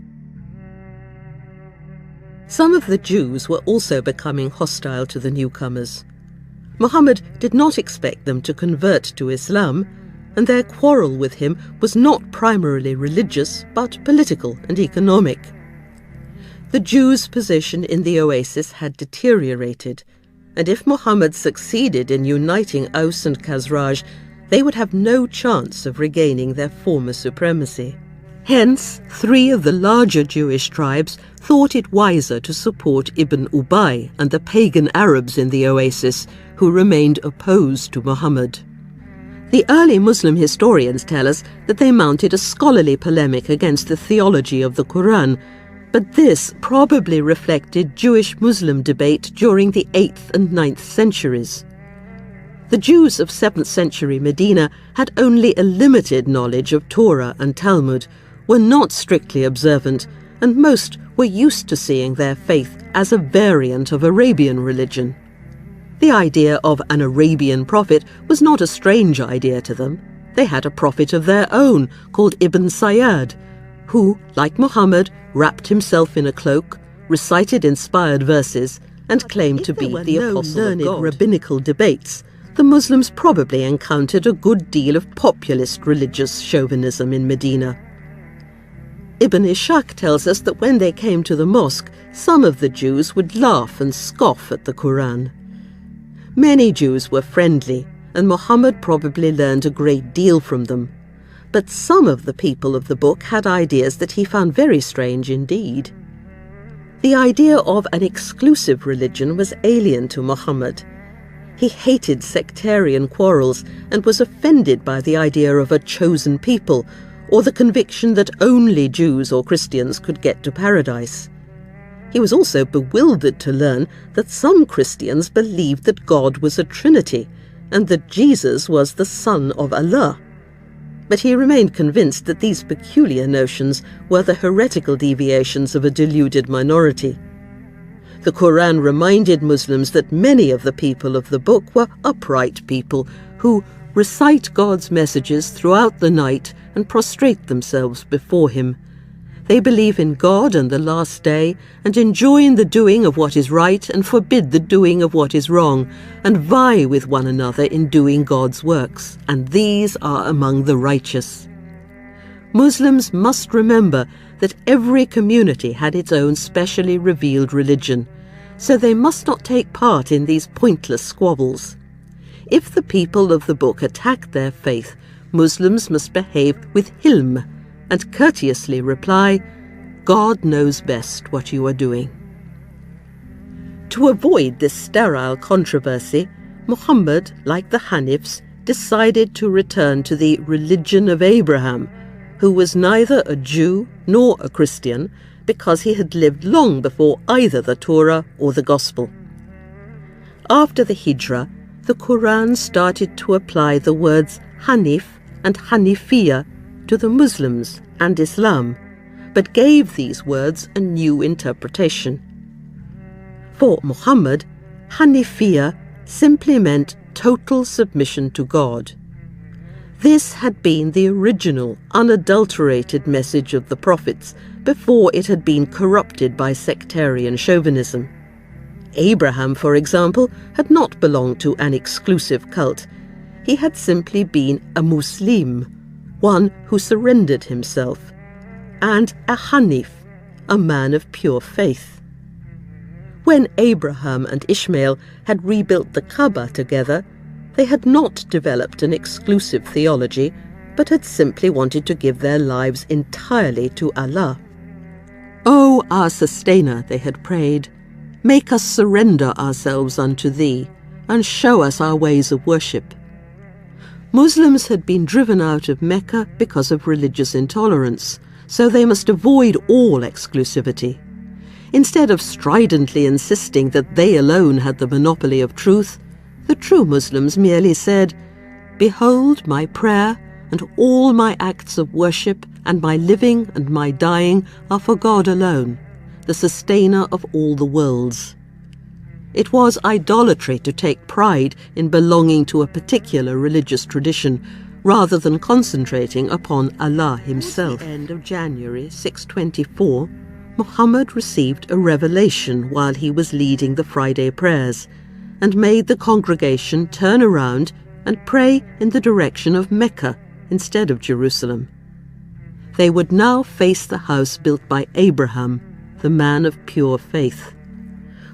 Some of the Jews were also becoming hostile to the newcomers. Muhammad did not expect them to convert to Islam, and their quarrel with him was not primarily religious, but political and economic. The Jews' position in the oasis had deteriorated, and if Muhammad succeeded in uniting Aus and Khazraj, they would have no chance of regaining their former supremacy. Hence, 3 of the larger Jewish tribes thought it wiser to support Ibn Ubay and the pagan Arabs in the oasis, who remained opposed to Muhammad. The early Muslim historians tell us that they mounted a scholarly polemic against the theology of the Quran, but this probably reflected Jewish-Muslim debate during the 8th and 9th centuries. The Jews of 7th century Medina had only a limited knowledge of Torah and Talmud, were not strictly observant, and most were used to seeing their faith as a variant of Arabian religion. The idea of an Arabian prophet was not a strange idea to them. They had a prophet of their own called Ibn Sayyad, who, like Muhammad, wrapped himself in a cloak, recited inspired verses, and claimed to be the apostle of God. Rabbinical debates, the Muslims probably encountered a good deal of populist religious chauvinism in Medina. Ibn Ishaq tells us that when they came to the mosque, some of the Jews would laugh and scoff at the Quran. Many Jews were friendly, and Muhammad probably learned a great deal from them. But some of the people of the book had ideas that he found very strange indeed. The idea of an exclusive religion was alien to Muhammad. He hated sectarian quarrels and was offended by the idea of a chosen people, or the conviction that only Jews or Christians could get to paradise. He was also bewildered to learn that some Christians believed that God was a Trinity and that Jesus was the Son of Allah. But he remained convinced that these peculiar notions were the heretical deviations of a deluded minority. The Quran reminded Muslims that many of the people of the book were upright people who recite God's messages throughout the night and prostrate themselves before him. They believe in God and the last day, and enjoin the doing of what is right and forbid the doing of what is wrong, and vie with one another in doing God's works, and these are among the righteous. Muslims must remember that every community had its own specially revealed religion, so they must not take part in these pointless squabbles. If the people of the book attack their faith, Muslims must behave with hilm and courteously reply, "God knows best what you are doing." To avoid this sterile controversy, Muhammad, like the Hanifs, decided to return to the religion of Abraham, who was neither a Jew nor a Christian, because he had lived long before either the Torah or the Gospel. After the Hijrah, the Quran started to apply the words Hanif and Hanifiyya to the Muslims and Islam, but gave these words a new interpretation. For Muhammad, Hanifiyya simply meant total submission to God. This had been the original, unadulterated message of the prophets before it had been corrupted by sectarian chauvinism. Abraham, for example, had not belonged to an exclusive cult. He had simply been a Muslim, one who surrendered himself, and a Hanif, a man of pure faith. When Abraham and Ishmael had rebuilt the Kaaba together, they had not developed an exclusive theology, but had simply wanted to give their lives entirely to Allah. "O our Sustainer," they had prayed, "make us surrender ourselves unto Thee, and show us our ways of worship." Muslims had been driven out of Mecca because of religious intolerance, so they must avoid all exclusivity. Instead of stridently insisting that they alone had the monopoly of truth, the true Muslims merely said, "Behold, my prayer and all my acts of worship and my living and my dying are for God alone, the sustainer of all the worlds." It was idolatry to take pride in belonging to a particular religious tradition, rather than concentrating upon Allah himself. At the end of January 624, Muhammad received a revelation while he was leading the Friday prayers, and made the congregation turn around and pray in the direction of Mecca instead of Jerusalem. They would now face the house built by Abraham, the man of pure faith.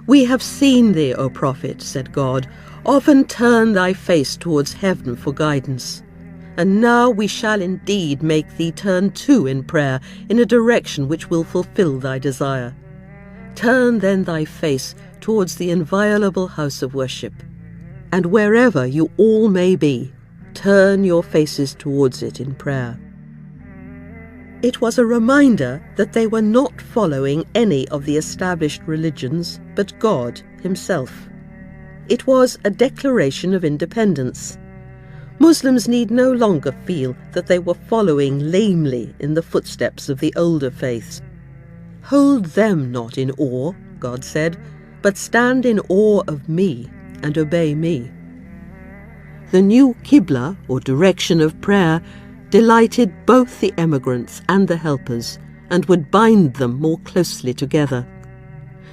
"We have seen thee, O prophet," said God, "often turn thy face towards heaven for guidance. And now we shall indeed make thee turn too in prayer in a direction which will fulfill thy desire. Turn then thy face towards the inviolable house of worship. And wherever you all may be, turn your faces towards it in prayer." It was a reminder that they were not following any of the established religions, but God himself. It was a declaration of independence. Muslims need no longer feel that they were following lamely in the footsteps of the older faiths. "Hold them not in awe," God said, "but stand in awe of me and obey me." The new Qibla, or direction of prayer, delighted both the emigrants and the helpers, and would bind them more closely together.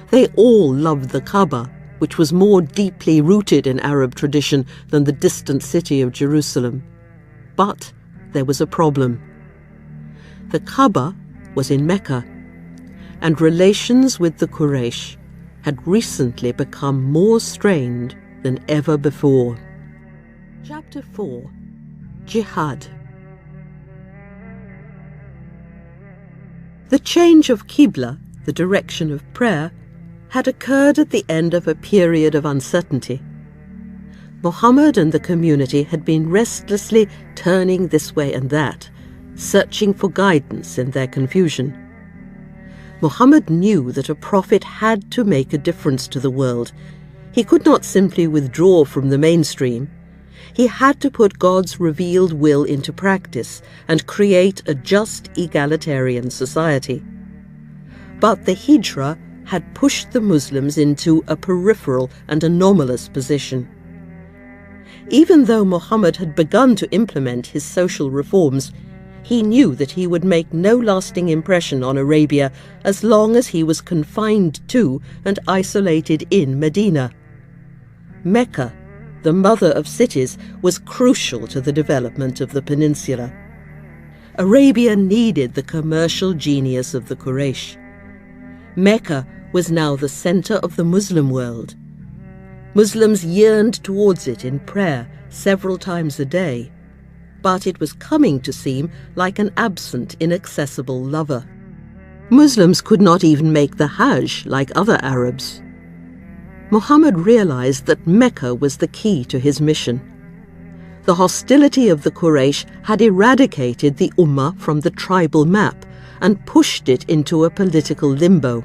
They all loved the Kaaba, which was more deeply rooted in Arab tradition than the distant city of Jerusalem. But there was a problem. The Kaaba was in Mecca, and relations with the Quraysh had recently become more strained than ever before. Chapter 4. Jihad. The change of Qibla, the direction of prayer, had occurred at the end of a period of uncertainty. Muhammad and the community had been restlessly turning this way and that, searching for guidance in their confusion. Muhammad knew that a prophet had to make a difference to the world. He could not simply withdraw from the mainstream. He had to put God's revealed will into practice and create a just, egalitarian society. But the Hijra had pushed the Muslims into a peripheral and anomalous position. Even though Muhammad had begun to implement his social reforms, he knew that he would make no lasting impression on Arabia as long as he was confined to and isolated in Medina. Mecca, the mother of cities, was crucial to the development of the peninsula. Arabia needed the commercial genius of the Quraysh. Mecca was now the center of the Muslim world. Muslims yearned towards it in prayer several times a day, but it was coming to seem like an absent, inaccessible lover. Muslims could not even make the Hajj like other Arabs. Muhammad realized that Mecca was the key to his mission. The hostility of the Quraysh had eradicated the Ummah from the tribal map and pushed it into a political limbo.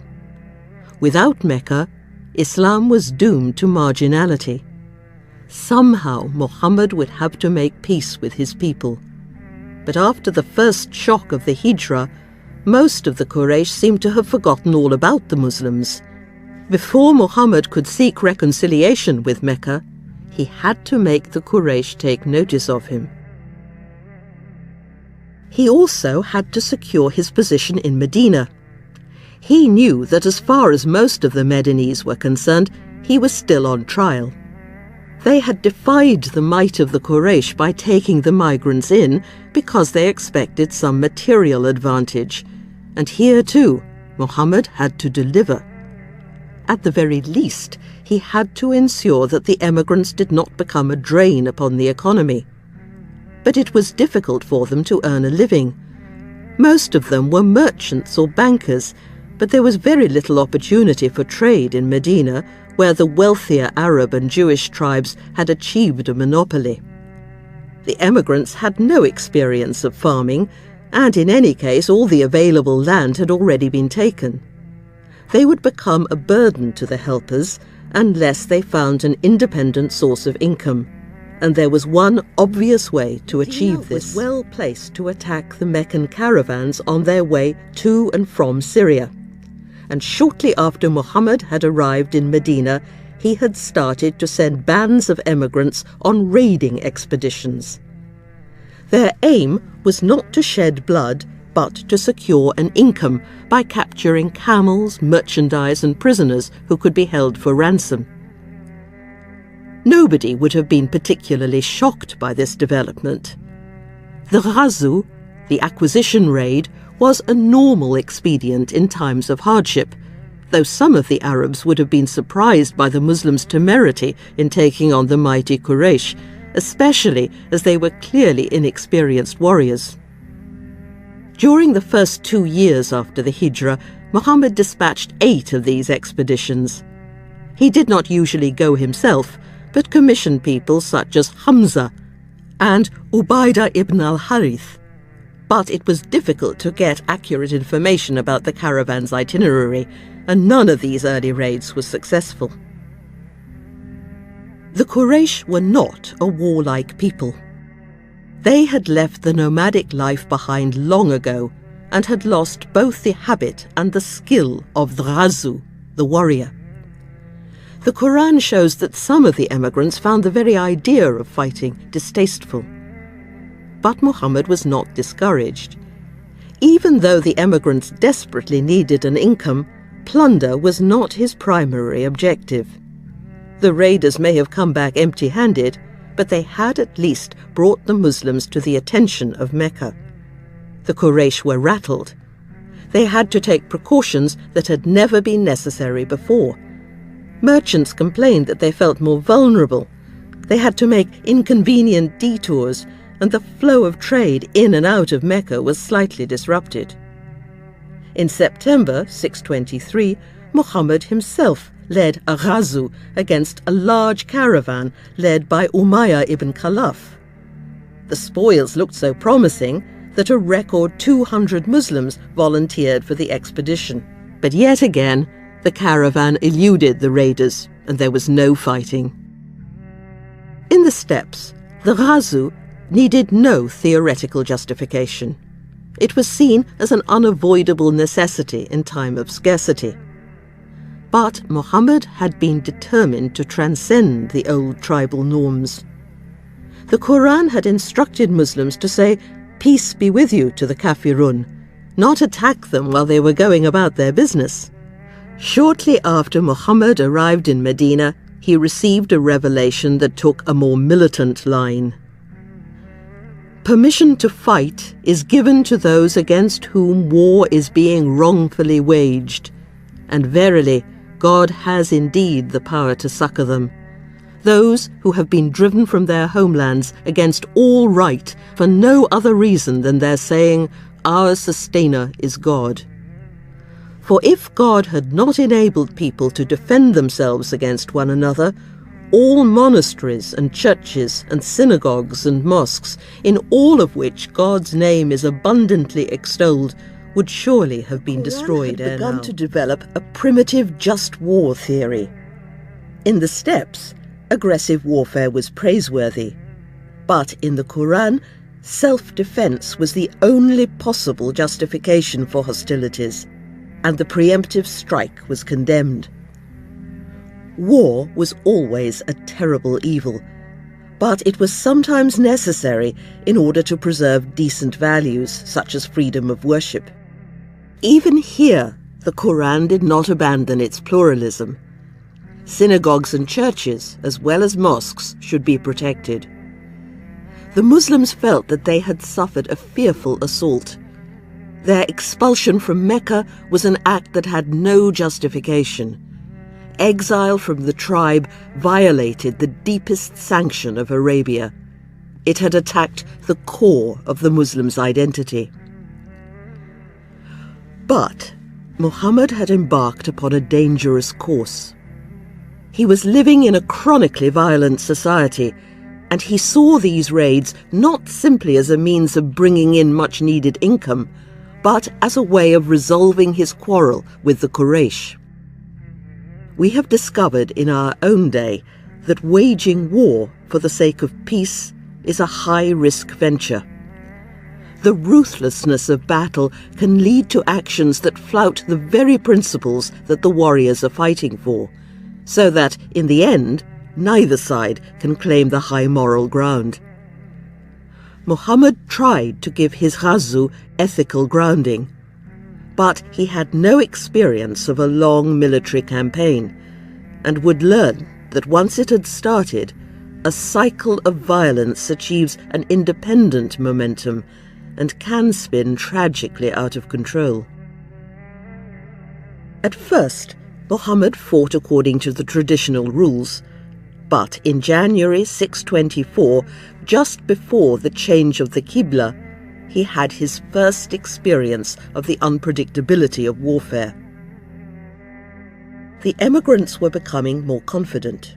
Without Mecca, Islam was doomed to marginality. Somehow Muhammad would have to make peace with his people. But after the first shock of the Hijra, most of the Quraysh seemed to have forgotten all about the Muslims. Before Muhammad could seek reconciliation with Mecca, he had to make the Quraysh take notice of him. He also had to secure his position in Medina. He knew that as far as most of the Medinese were concerned, he was still on trial. They had defied the might of the Quraysh by taking the migrants in because they expected some material advantage. And here too, Muhammad had to deliver. At the very least, he had to ensure that the emigrants did not become a drain upon the economy. But it was difficult for them to earn a living. Most of them were merchants or bankers, but there was very little opportunity for trade in Medina, where the wealthier Arab and Jewish tribes had achieved a monopoly. The emigrants had no experience of farming, and in any case all the available land had already been taken. They would become a burden to the helpers unless they found an independent source of income, and there was one obvious way to achieve this. Was well placed to attack the Meccan caravans on their way to and from Syria. And shortly after Muhammad had arrived in Medina, he had started to send bands of emigrants on raiding expeditions. Their aim was not to shed blood, but to secure an income by capturing camels, merchandise and prisoners who could be held for ransom. Nobody would have been particularly shocked by this development. The ghazu, the acquisition raid, was a normal expedient in times of hardship. though some of the Arabs would have been surprised by the Muslims' temerity in taking on the mighty Quraysh, especially as they were clearly inexperienced warriors. During the first 2 years after the Hijrah, Muhammad dispatched 8 of these expeditions. He did not usually go himself, but commissioned people such as Hamza and Ubaidah ibn al-Harith. But it was difficult to get accurate information about the caravan's itinerary, and none of these early raids was successful. The Quraysh were not a warlike people. They had left the nomadic life behind long ago and had lost both the habit and the skill of the ghazu, the warrior. The Quran shows that some of the emigrants found the very idea of fighting distasteful. But Muhammad was not discouraged. Even though the emigrants desperately needed an income, plunder was not his primary objective. The raiders may have come back empty-handed, but they had at least brought the Muslims to the attention of Mecca. The Quraysh were rattled. They had to take precautions that had never been necessary before. Merchants complained that they felt more vulnerable. They had to make inconvenient detours, and the flow of trade in and out of Mecca was slightly disrupted. In September 623, Muhammad himself led a ghazu against a large caravan led by Umayyah ibn Khalaf. The spoils looked so promising that a record 200 Muslims volunteered for the expedition. But yet again, the caravan eluded the raiders, and there was no fighting. In the steppes, the ghazu needed no theoretical justification. It was seen as an unavoidable necessity in time of scarcity. But Muhammad had been determined to transcend the old tribal norms. The Quran had instructed Muslims to say, "Peace be with you," to the kafirun, not attack them while they were going about their business. Shortly after Muhammad arrived in Medina, he received a revelation that took a more militant line. Permission to fight is given to those against whom war is being wrongfully waged, and verily, God has indeed the power to succor them. Those who have been driven from their homelands against all right for no other reason than their saying, "Our sustainer is God." For if God had not enabled people to defend themselves against one another, all monasteries and churches and synagogues and mosques, in all of which God's name is abundantly extolled, would surely have been destroyed ere now. Begun to develop a primitive just war theory. In the steppes, aggressive warfare was praiseworthy, but in the Quran, self-defense was the only possible justification for hostilities, and the preemptive strike was condemned. War was always a terrible evil, but it was sometimes necessary in order to preserve decent values such as freedom of worship. Even here, the Quran did not abandon its pluralism. Synagogues and churches, as well as mosques, should be protected. The Muslims felt that they had suffered a fearful assault. Their expulsion from Mecca was an act that had no justification. Exile from the tribe violated the deepest sanction of Arabia. It had attacked the core of the Muslims' identity. But Muhammad had embarked upon a dangerous course. He was living in a chronically violent society, and he saw these raids not simply as a means of bringing in much-needed income, but as a way of resolving his quarrel with the Quraysh. We have discovered in our own day that waging war for the sake of peace is a high-risk venture. The ruthlessness of battle can lead to actions that flout the very principles that the warriors are fighting for, so that, in the end, neither side can claim the high moral ground. Muhammad tried to give his ghazu ethical grounding, but he had no experience of a long military campaign, and would learn that once it had started, a cycle of violence achieves an independent momentum and can spin tragically out of control. At first, Muhammad fought according to the traditional rules, but in January 624, just before the change of the Qibla, he had his first experience of the unpredictability of warfare. The emigrants were becoming more confident.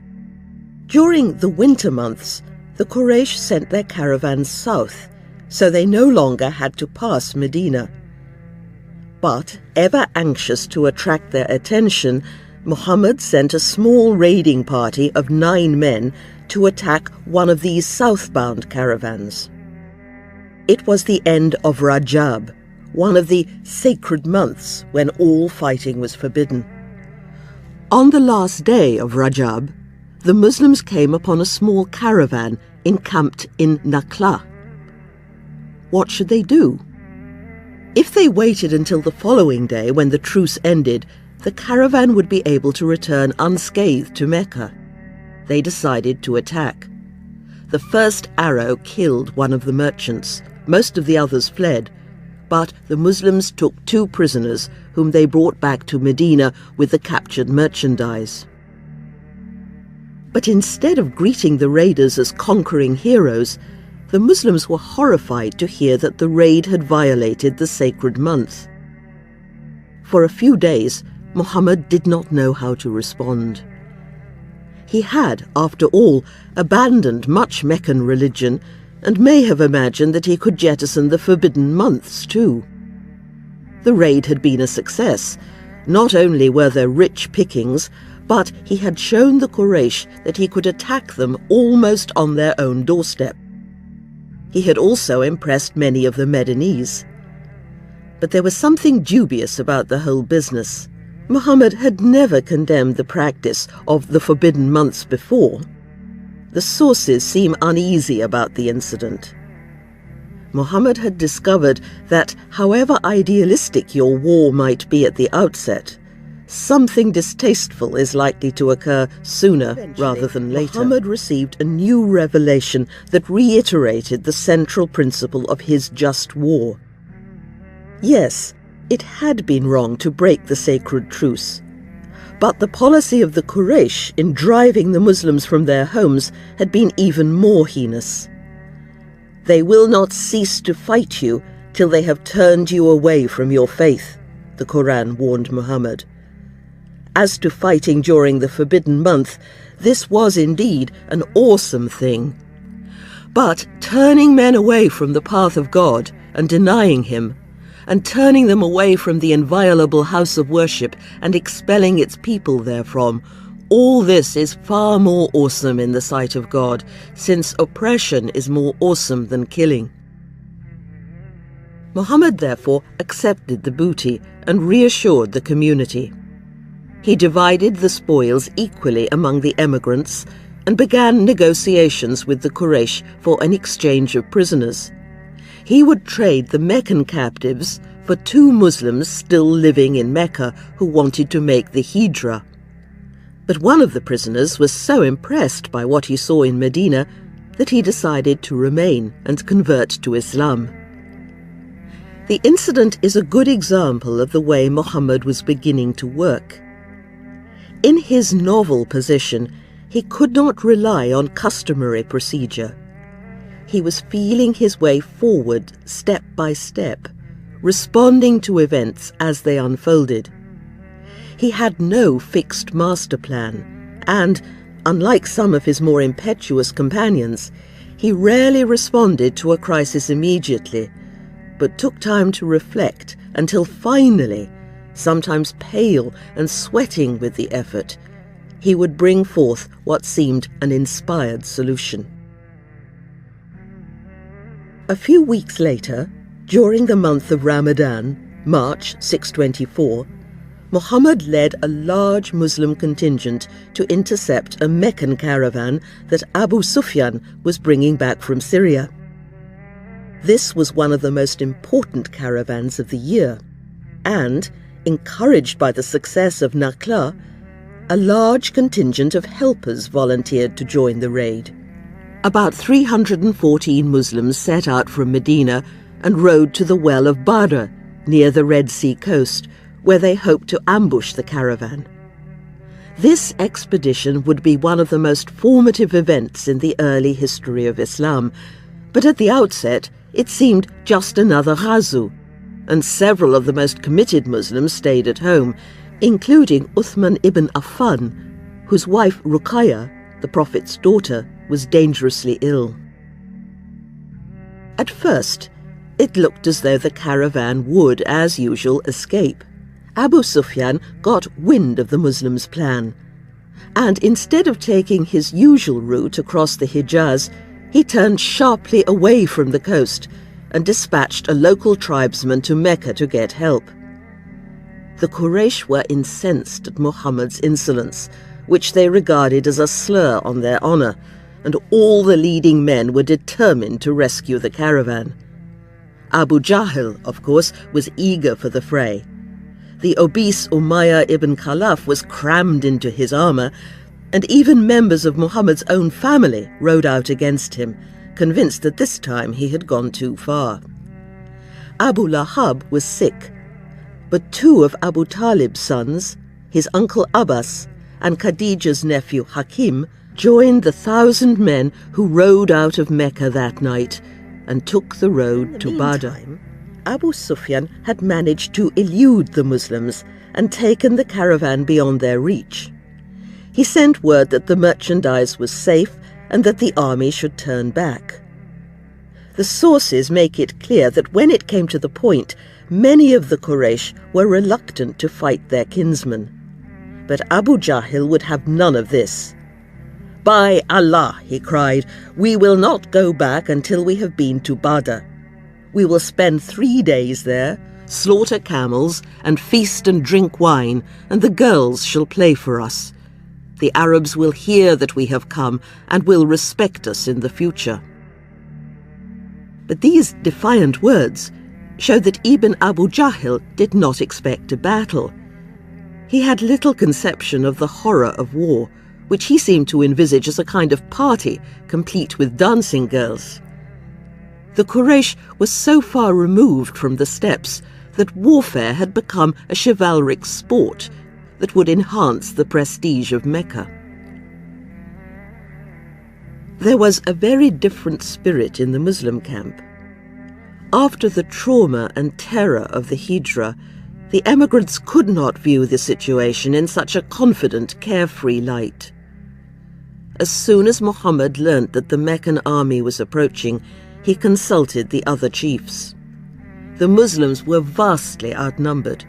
During the winter months, the Quraysh sent their caravans south, so they no longer had to pass Medina. But, ever anxious to attract their attention, Muhammad sent a small raiding party of 9 men to attack one of these southbound caravans. It was the end of Rajab, one of the sacred months when all fighting was forbidden. On the last day of Rajab, the Muslims came upon a small caravan encamped in Nakhla. What should they do? If they waited until the following day when the truce ended, the caravan would be able to return unscathed to Mecca. They decided to attack. The first arrow killed one of the merchants. Most of the others fled, but the Muslims took 2 prisoners whom they brought back to Medina with the captured merchandise. But instead of greeting the raiders as conquering heroes, the Muslims were horrified to hear that the raid had violated the sacred month. For a few days, Muhammad did not know how to respond. He had, after all, abandoned much Meccan religion and may have imagined that he could jettison the forbidden months too. The raid had been a success. Not only were there rich pickings, but he had shown the Quraysh that he could attack them almost on their own doorstep. He had also impressed many of the Medinese. But there was something dubious about the whole business. Muhammad had never condemned the practice of the forbidden months before. The sources seem uneasy about the incident. Muhammad had discovered that, however idealistic your war might be at the outset, something distasteful is likely to occur sooner rather than later. Muhammad received a new revelation that reiterated the central principle of his just war. Yes, it had been wrong to break the sacred truce, but the policy of the Quraysh in driving the Muslims from their homes had been even more heinous. They will not cease to fight you till they have turned you away from your faith, the Quran warned Muhammad. As to fighting during the forbidden month, this was indeed an awesome thing. But turning men away from the path of God and denying him, and turning them away from the inviolable house of worship and expelling its people therefrom, all this is far more awesome in the sight of God, since oppression is more awesome than killing. Muhammad therefore accepted the booty and reassured the community. He divided the spoils equally among the emigrants and began negotiations with the Quraysh for an exchange of prisoners. He would trade the Meccan captives for 2 Muslims still living in Mecca who wanted to make the Hijra. But one of the prisoners was so impressed by what he saw in Medina that he decided to remain and convert to Islam. The incident is a good example of the way Muhammad was beginning to work. In his novel position, he could not rely on customary procedure. He was feeling his way forward step by step, responding to events as they unfolded. He had no fixed master plan, and, unlike some of his more impetuous companions, he rarely responded to a crisis immediately, but took time to reflect until finally, sometimes pale and sweating with the effort, he would bring forth what seemed an inspired solution. A few weeks later, during the month of Ramadan, March 624, Muhammad led a large Muslim contingent to intercept a Meccan caravan that Abu Sufyan was bringing back from Syria. This was one of the most important caravans of the year, and, encouraged by the success of Nakhla, a large contingent of helpers volunteered to join the raid. About 314 Muslims set out from Medina and rode to the well of Badr, near the Red Sea coast, where they hoped to ambush the caravan. This expedition would be one of the most formative events in the early history of Islam, but at the outset it seemed just another ghazu, and several of the most committed Muslims stayed at home, including Uthman ibn Affan, whose wife Ruqayya, the Prophet's daughter, was dangerously ill. At first, it looked as though the caravan would, as usual, escape. Abu Sufyan got wind of the Muslims' plan, and instead of taking his usual route across the Hijaz, he turned sharply away from the coast and dispatched a local tribesman to Mecca to get help. The Quraysh were incensed at Muhammad's insolence, which they regarded as a slur on their honor, and all the leading men were determined to rescue the caravan. Abu Jahl, of course, was eager for the fray. The obese Umayyah ibn Khalaf was crammed into his armor, and even members of Muhammad's own family rode out against him, convinced that this time he had gone too far. Abu Lahab was sick, but two of Abu Talib's sons, his uncle Abbas and Khadija's nephew Hakim, joined the 1,000 men who rode out of Mecca that night and took the road to Badr. Abu Sufyan had managed to elude the Muslims and taken the caravan beyond their reach. He sent word that the merchandise was safe and that the army should turn back. The sources make it clear that when it came to the point, many of the Quraysh were reluctant to fight their kinsmen. But Abu Jahl would have none of this. "By Allah," he cried, "we will not go back until we have been to Badr. We will spend 3 days there, slaughter camels, and feast and drink wine, and the girls shall play for us. The Arabs will hear that we have come and will respect us in the future." But these defiant words show that even Abu Jahl did not expect a battle. He had little conception of the horror of war, which he seemed to envisage as a kind of party, complete with dancing girls. The Quraysh was so far removed from the steppes that warfare had become a chivalric sport that would enhance the prestige of Mecca. There was a very different spirit in the Muslim camp. After the trauma and terror of the Hijra, the emigrants could not view the situation in such a confident, carefree light. As soon as Muhammad learnt that the Meccan army was approaching, he consulted the other chiefs. The Muslims were vastly outnumbered.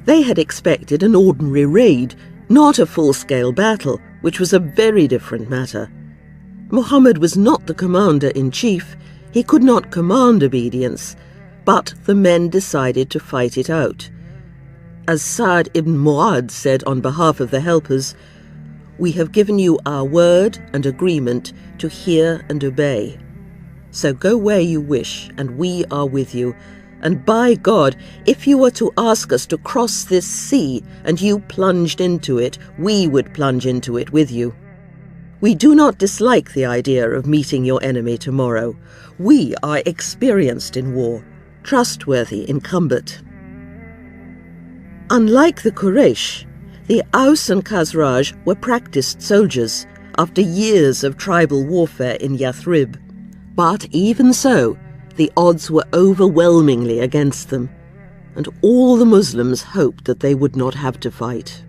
They had expected an ordinary raid, not a full-scale battle, which was a very different matter. Muhammad was not the commander-in-chief. He could not command obedience, but the men decided to fight it out. As Sa'd ibn Mu'adh said on behalf of the helpers, "We have given you our word and agreement to hear and obey. So go where you wish, and we are with you. And by God, if you were to ask us to cross this sea and you plunged into it, we would plunge into it with you. We do not dislike the idea of meeting your enemy tomorrow. We are experienced in war, trustworthy in combat." Unlike the Quraysh, the Aus and Khazraj were practiced soldiers after years of tribal warfare in Yathrib. But even so, the odds were overwhelmingly against them, and all the Muslims hoped that they would not have to fight.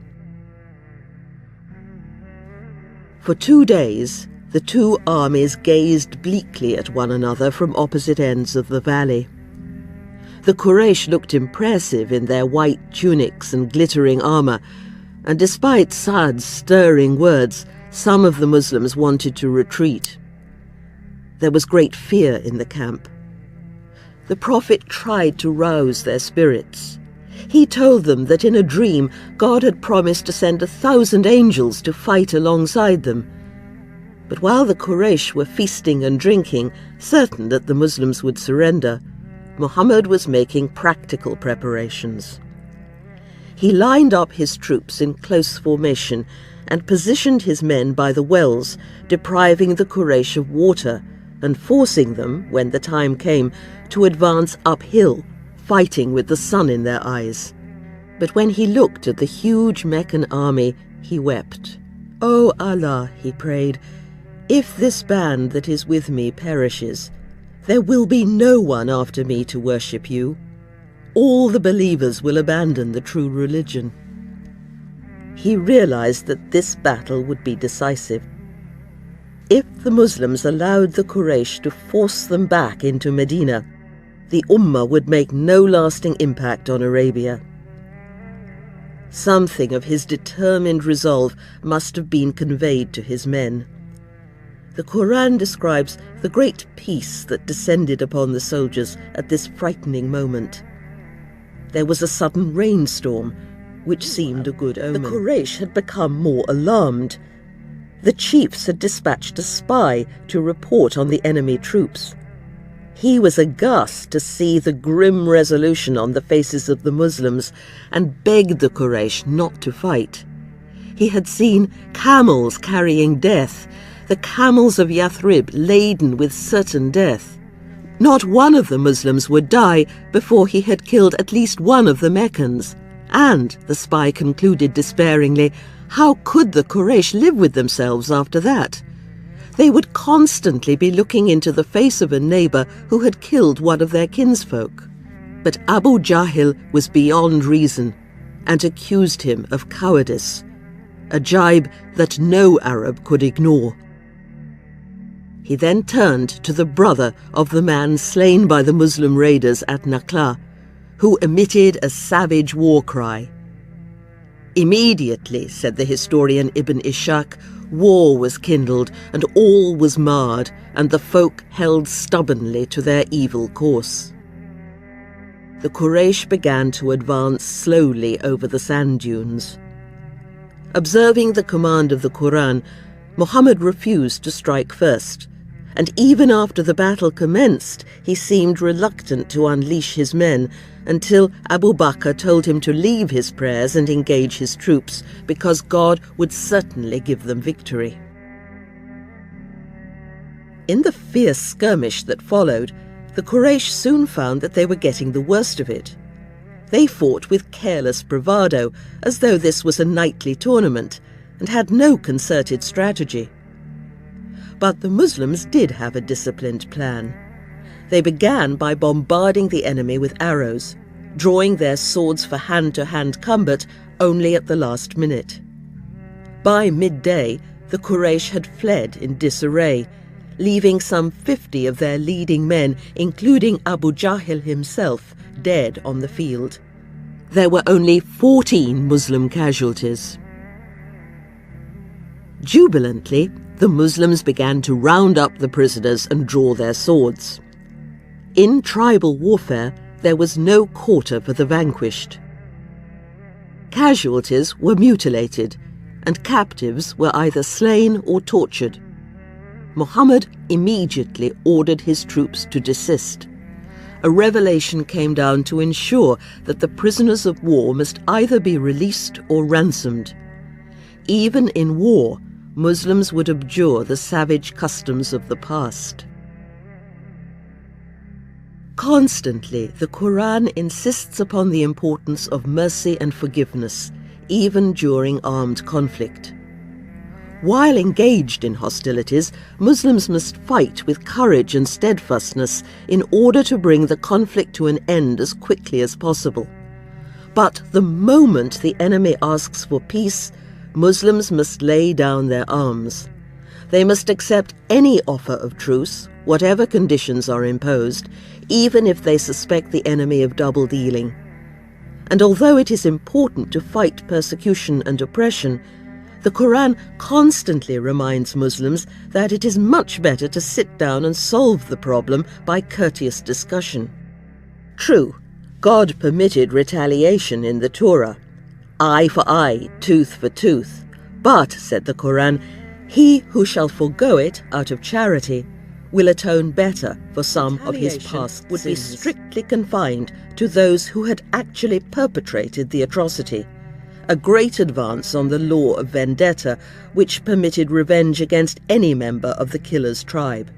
For 2 days, the two armies gazed bleakly at one another from opposite ends of the valley. The Quraysh looked impressive in their white tunics and glittering armor, and despite Sa'd's stirring words, some of the Muslims wanted to retreat. There was great fear in the camp. The Prophet tried to rouse their spirits. He told them that in a dream God had promised to send 1,000 angels to fight alongside them. But while the Quraysh were feasting and drinking, certain that the Muslims would surrender, Muhammad was making practical preparations. He lined up his troops in close formation and positioned his men by the wells, depriving the Quraysh of water and forcing them, when the time came, to advance uphill, fighting with the sun in their eyes. But when he looked at the huge Meccan army, he wept. "O Allah," he prayed, "if this band that is with me perishes, there will be no one after me to worship you. All the believers will abandon the true religion." He realized that this battle would be decisive. If the Muslims allowed the Quraysh to force them back into Medina, the Ummah would make no lasting impact on Arabia. Something of his determined resolve must have been conveyed to his men. The Quran describes the great peace that descended upon the soldiers at this frightening moment. There was a sudden rainstorm, which seemed a good omen. The Quraysh had become more alarmed. The chiefs had dispatched a spy to report on the enemy troops. He was aghast to see the grim resolution on the faces of the Muslims and begged the Quraysh not to fight. He had seen camels carrying death, the camels of Yathrib laden with certain death. Not one of the Muslims would die before he had killed at least one of the Meccans. And, the spy concluded despairingly, how could the Quraysh live with themselves after that? They would constantly be looking into the face of a neighbour who had killed one of their kinsfolk. But Abu Jahl was beyond reason and accused him of cowardice, a jibe that no Arab could ignore. He then turned to the brother of the man slain by the Muslim raiders at Nakhla, who emitted a savage war cry. Immediately, said the historian Ibn Ishaq, war was kindled and all was marred, and the folk held stubbornly to their evil course. The Quraysh began to advance slowly over the sand dunes. Observing the command of the Quran, Muhammad refused to strike first, and even after the battle commenced, he seemed reluctant to unleash his men until Abu Bakr told him to leave his prayers and engage his troops, because God would certainly give them victory. In the fierce skirmish that followed, the Quraysh soon found that they were getting the worst of it. They fought with careless bravado, as though this was a nightly tournament, and had no concerted strategy. But the Muslims did have a disciplined plan. They began by bombarding the enemy with arrows, drawing their swords for hand-to-hand combat only at the last minute. By midday, the Quraysh had fled in disarray, leaving some 50 of their leading men, including Abu Jahl himself, dead on the field. There were only 14 Muslim casualties. Jubilantly, the Muslims began to round up the prisoners and draw their swords. In tribal warfare, there was no quarter for the vanquished. Casualties were mutilated, and captives were either slain or tortured. Muhammad immediately ordered his troops to desist. A revelation came down to ensure that the prisoners of war must either be released or ransomed. Even in war, Muslims would abjure the savage customs of the past. Constantly, the Quran insists upon the importance of mercy and forgiveness, even during armed conflict. While engaged in hostilities, Muslims must fight with courage and steadfastness in order to bring the conflict to an end as quickly as possible. But the moment the enemy asks for peace, Muslims must lay down their arms. They must accept any offer of truce, whatever conditions are imposed, even if they suspect the enemy of double-dealing. And although it is important to fight persecution and oppression, the Quran constantly reminds Muslims that it is much better to sit down and solve the problem by courteous discussion. True, God permitted retaliation in the Torah, eye for eye, tooth for tooth. But, said the Quran, he who shall forego it out of charity will atone better for some of his past sins. Would be strictly confined to those who had actually perpetrated the atrocity, a great advance on the law of vendetta, which permitted revenge against any member of the killer's tribe.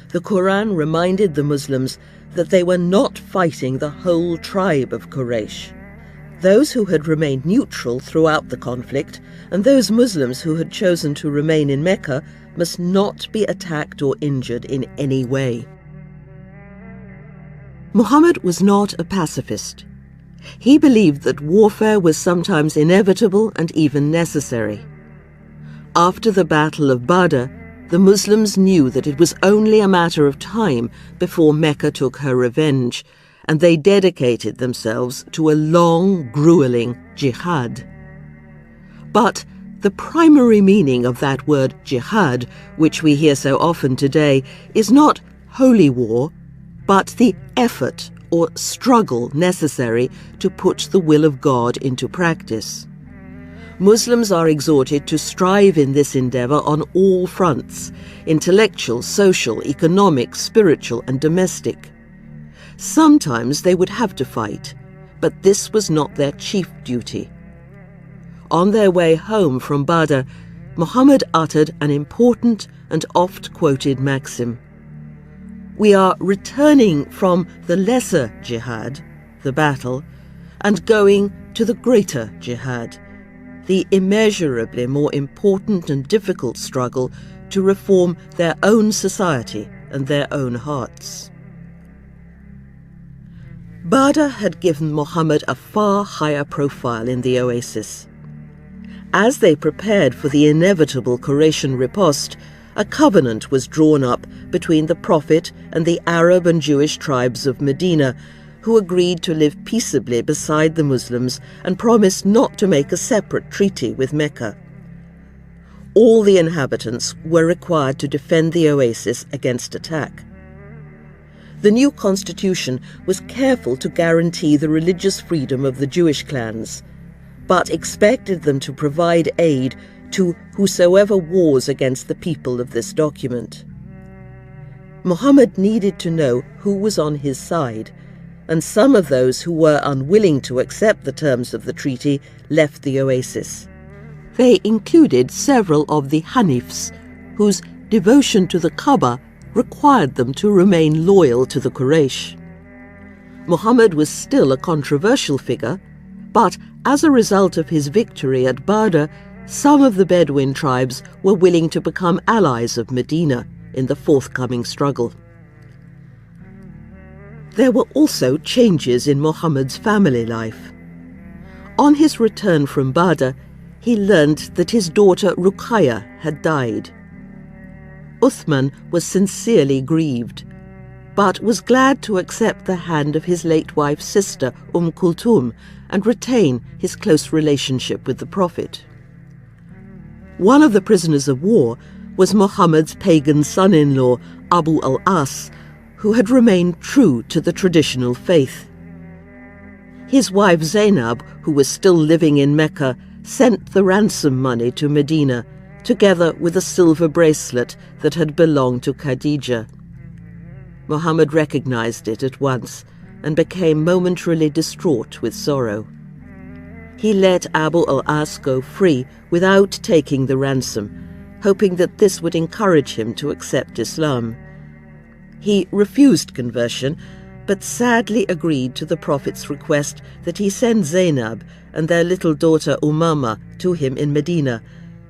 The Quran reminded the Muslims that they were not fighting the whole tribe of Quraysh. Those who had remained neutral throughout the conflict, and those Muslims who had chosen to remain in Mecca, must not be attacked or injured in any way. Muhammad was not a pacifist. He believed that warfare was sometimes inevitable and even necessary. After the Battle of Badr, the Muslims knew that it was only a matter of time before Mecca took her revenge, and they dedicated themselves to a long, grueling jihad. But the primary meaning of that word jihad, which we hear so often today, is not holy war, but the effort or struggle necessary to put the will of God into practice. Muslims are exhorted to strive in this endeavour on all fronts: intellectual, social, economic, spiritual, and domestic. Sometimes they would have to fight, but this was not their chief duty. On their way home from Badr, Muhammad uttered an important and oft-quoted maxim. We are returning from the lesser jihad, the battle, and going to the greater jihad, the immeasurably more important and difficult struggle to reform their own society and their own hearts. Badr had given Muhammad a far higher profile in the oasis. As they prepared for the inevitable Quraysh riposte, a covenant was drawn up between the Prophet and the Arab and Jewish tribes of Medina, who agreed to live peaceably beside the Muslims and promised not to make a separate treaty with Mecca. All the inhabitants were required to defend the oasis against attack. The new constitution was careful to guarantee the religious freedom of the Jewish clans, but expected them to provide aid to whosoever wars against the people of this document. Muhammad needed to know who was on his side, and some of those who were unwilling to accept the terms of the treaty left the oasis. They included several of the Hanifs, whose devotion to the Kaaba required them to remain loyal to the Quraysh. Muhammad was still a controversial figure, but as a result of his victory at Badr, some of the Bedouin tribes were willing to become allies of Medina in the forthcoming struggle. There were also changes in Muhammad's family life. On his return from Badr, he learned that his daughter Ruqayya had died. Uthman was sincerely grieved, but was glad to accept the hand of his late wife's sister, Kulthum, and retain his close relationship with the Prophet. One of the prisoners of war was Muhammad's pagan son-in-law, Abu al-As, who had remained true to the traditional faith. His wife Zainab, who was still living in Mecca, sent the ransom money to Medina, together with a silver bracelet that had belonged to Khadija. Muhammad recognized it at once and became momentarily distraught with sorrow. He let Abu al-As go free without taking the ransom, hoping that this would encourage him to accept Islam. He refused conversion, but sadly agreed to the Prophet's request that he send Zainab and their little daughter Umama to him in Medina,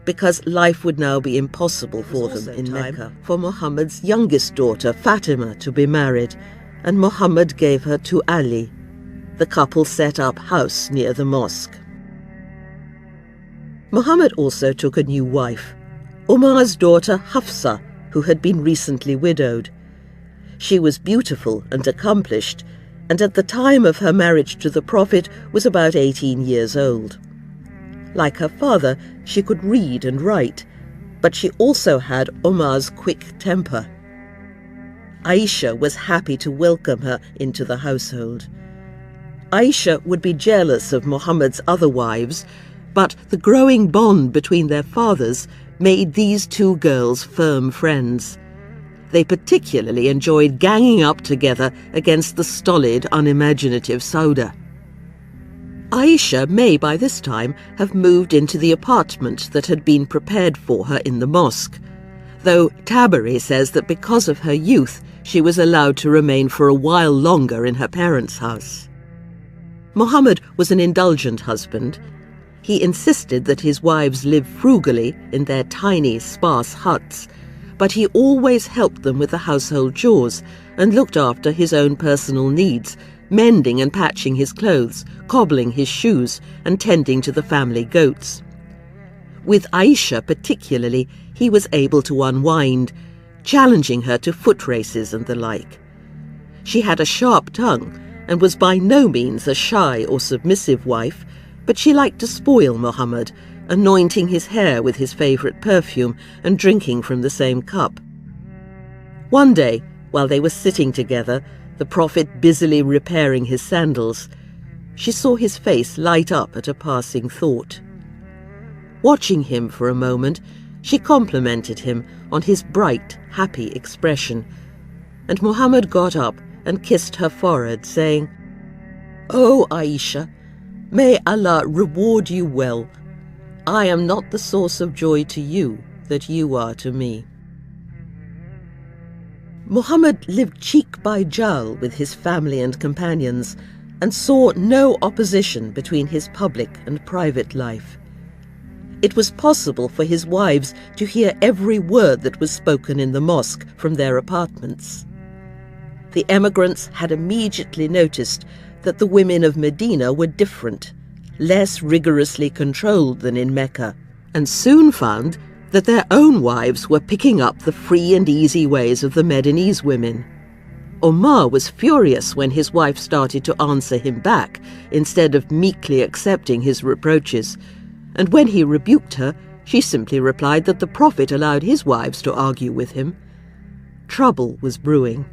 because life would now be impossible for them in Mecca for Muhammad's youngest daughter, Fatima, to be married, and Muhammad gave her to Ali. The couple set up house near the mosque. Muhammad also took a new wife, Umar's daughter Hafsa, who had been recently widowed. She was beautiful and accomplished, and at the time of her marriage to the Prophet was about 18 years old. Like her father, she could read and write, but she also had Umar's quick temper. Aisha was happy to welcome her into the household. Aisha would be jealous of Muhammad's other wives, but the growing bond between their fathers made these two girls firm friends. They particularly enjoyed ganging up together against the stolid, unimaginative Sauda. Aisha may by this time have moved into the apartment that had been prepared for her in the mosque, though Tabari says that because of her youth she was allowed to remain for a while longer in her parents' house. Muhammad was an indulgent husband. He insisted that his wives live frugally in their tiny, sparse huts, but he always helped them with the household chores and looked after his own personal needs, mending and patching his clothes, cobbling his shoes, and tending to the family goats. With Aisha particularly, he was able to unwind, challenging her to foot races and the like. She had a sharp tongue and was by no means a shy or submissive wife, but she liked to spoil Muhammad, anointing his hair with his favourite perfume and drinking from the same cup. One day, while they were sitting together, the Prophet busily repairing his sandals, she saw his face light up at a passing thought. Watching him for a moment, she complimented him on his bright, happy expression, and Muhammad got up and kissed her forehead, saying, "O Aisha, may Allah reward you well. I am not the source of joy to you that you are to me." Muhammad lived cheek by jowl with his family and companions and saw no opposition between his public and private life. It was possible for his wives to hear every word that was spoken in the mosque from their apartments. The emigrants had immediately noticed that the women of Medina were different, less rigorously controlled than in Mecca, and soon found that their own wives were picking up the free and easy ways of the Medinese women. Omar was furious when his wife started to answer him back instead of meekly accepting his reproaches, and when he rebuked her, she simply replied that the Prophet allowed his wives to argue with him. Trouble was brewing.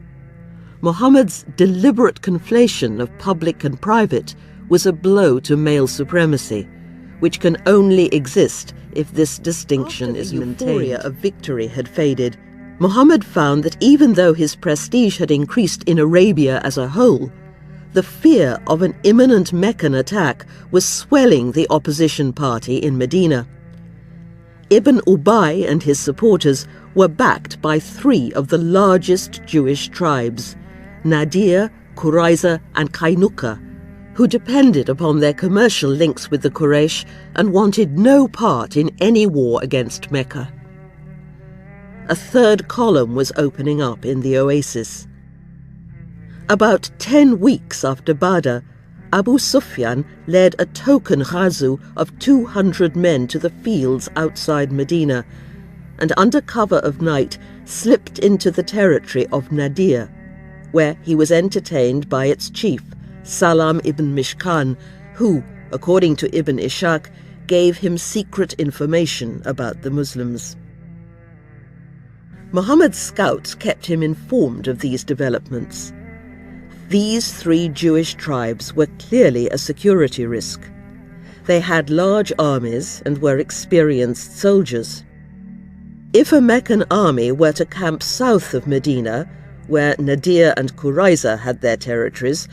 Muhammad's deliberate conflation of public and private was a blow to male supremacy, which can only exist if this distinction is maintained. After the euphoria of victory had faded, Muhammad found that even though his prestige had increased in Arabia as a whole, the fear of an imminent Meccan attack was swelling the opposition party in Medina. Ibn Ubay and his supporters were backed by three of the largest Jewish tribes, Nadir, Qurayza and Kainuka, who depended upon their commercial links with the Quraysh and wanted no part in any war against Mecca. A third column was opening up in the oasis. About 10 weeks after Badr, Abu Sufyan led a token ghazu of 200 men to the fields outside Medina, and under cover of night slipped into the territory of Nadir, where he was entertained by its chief, Salam ibn Mishkan, who, according to Ibn Ishaq, gave him secret information about the Muslims. Muhammad's scouts kept him informed of these developments. These three Jewish tribes were clearly a security risk. They had large armies and were experienced soldiers. If a Meccan army were to camp south of Medina, where Nadir and Qurayza had their territories,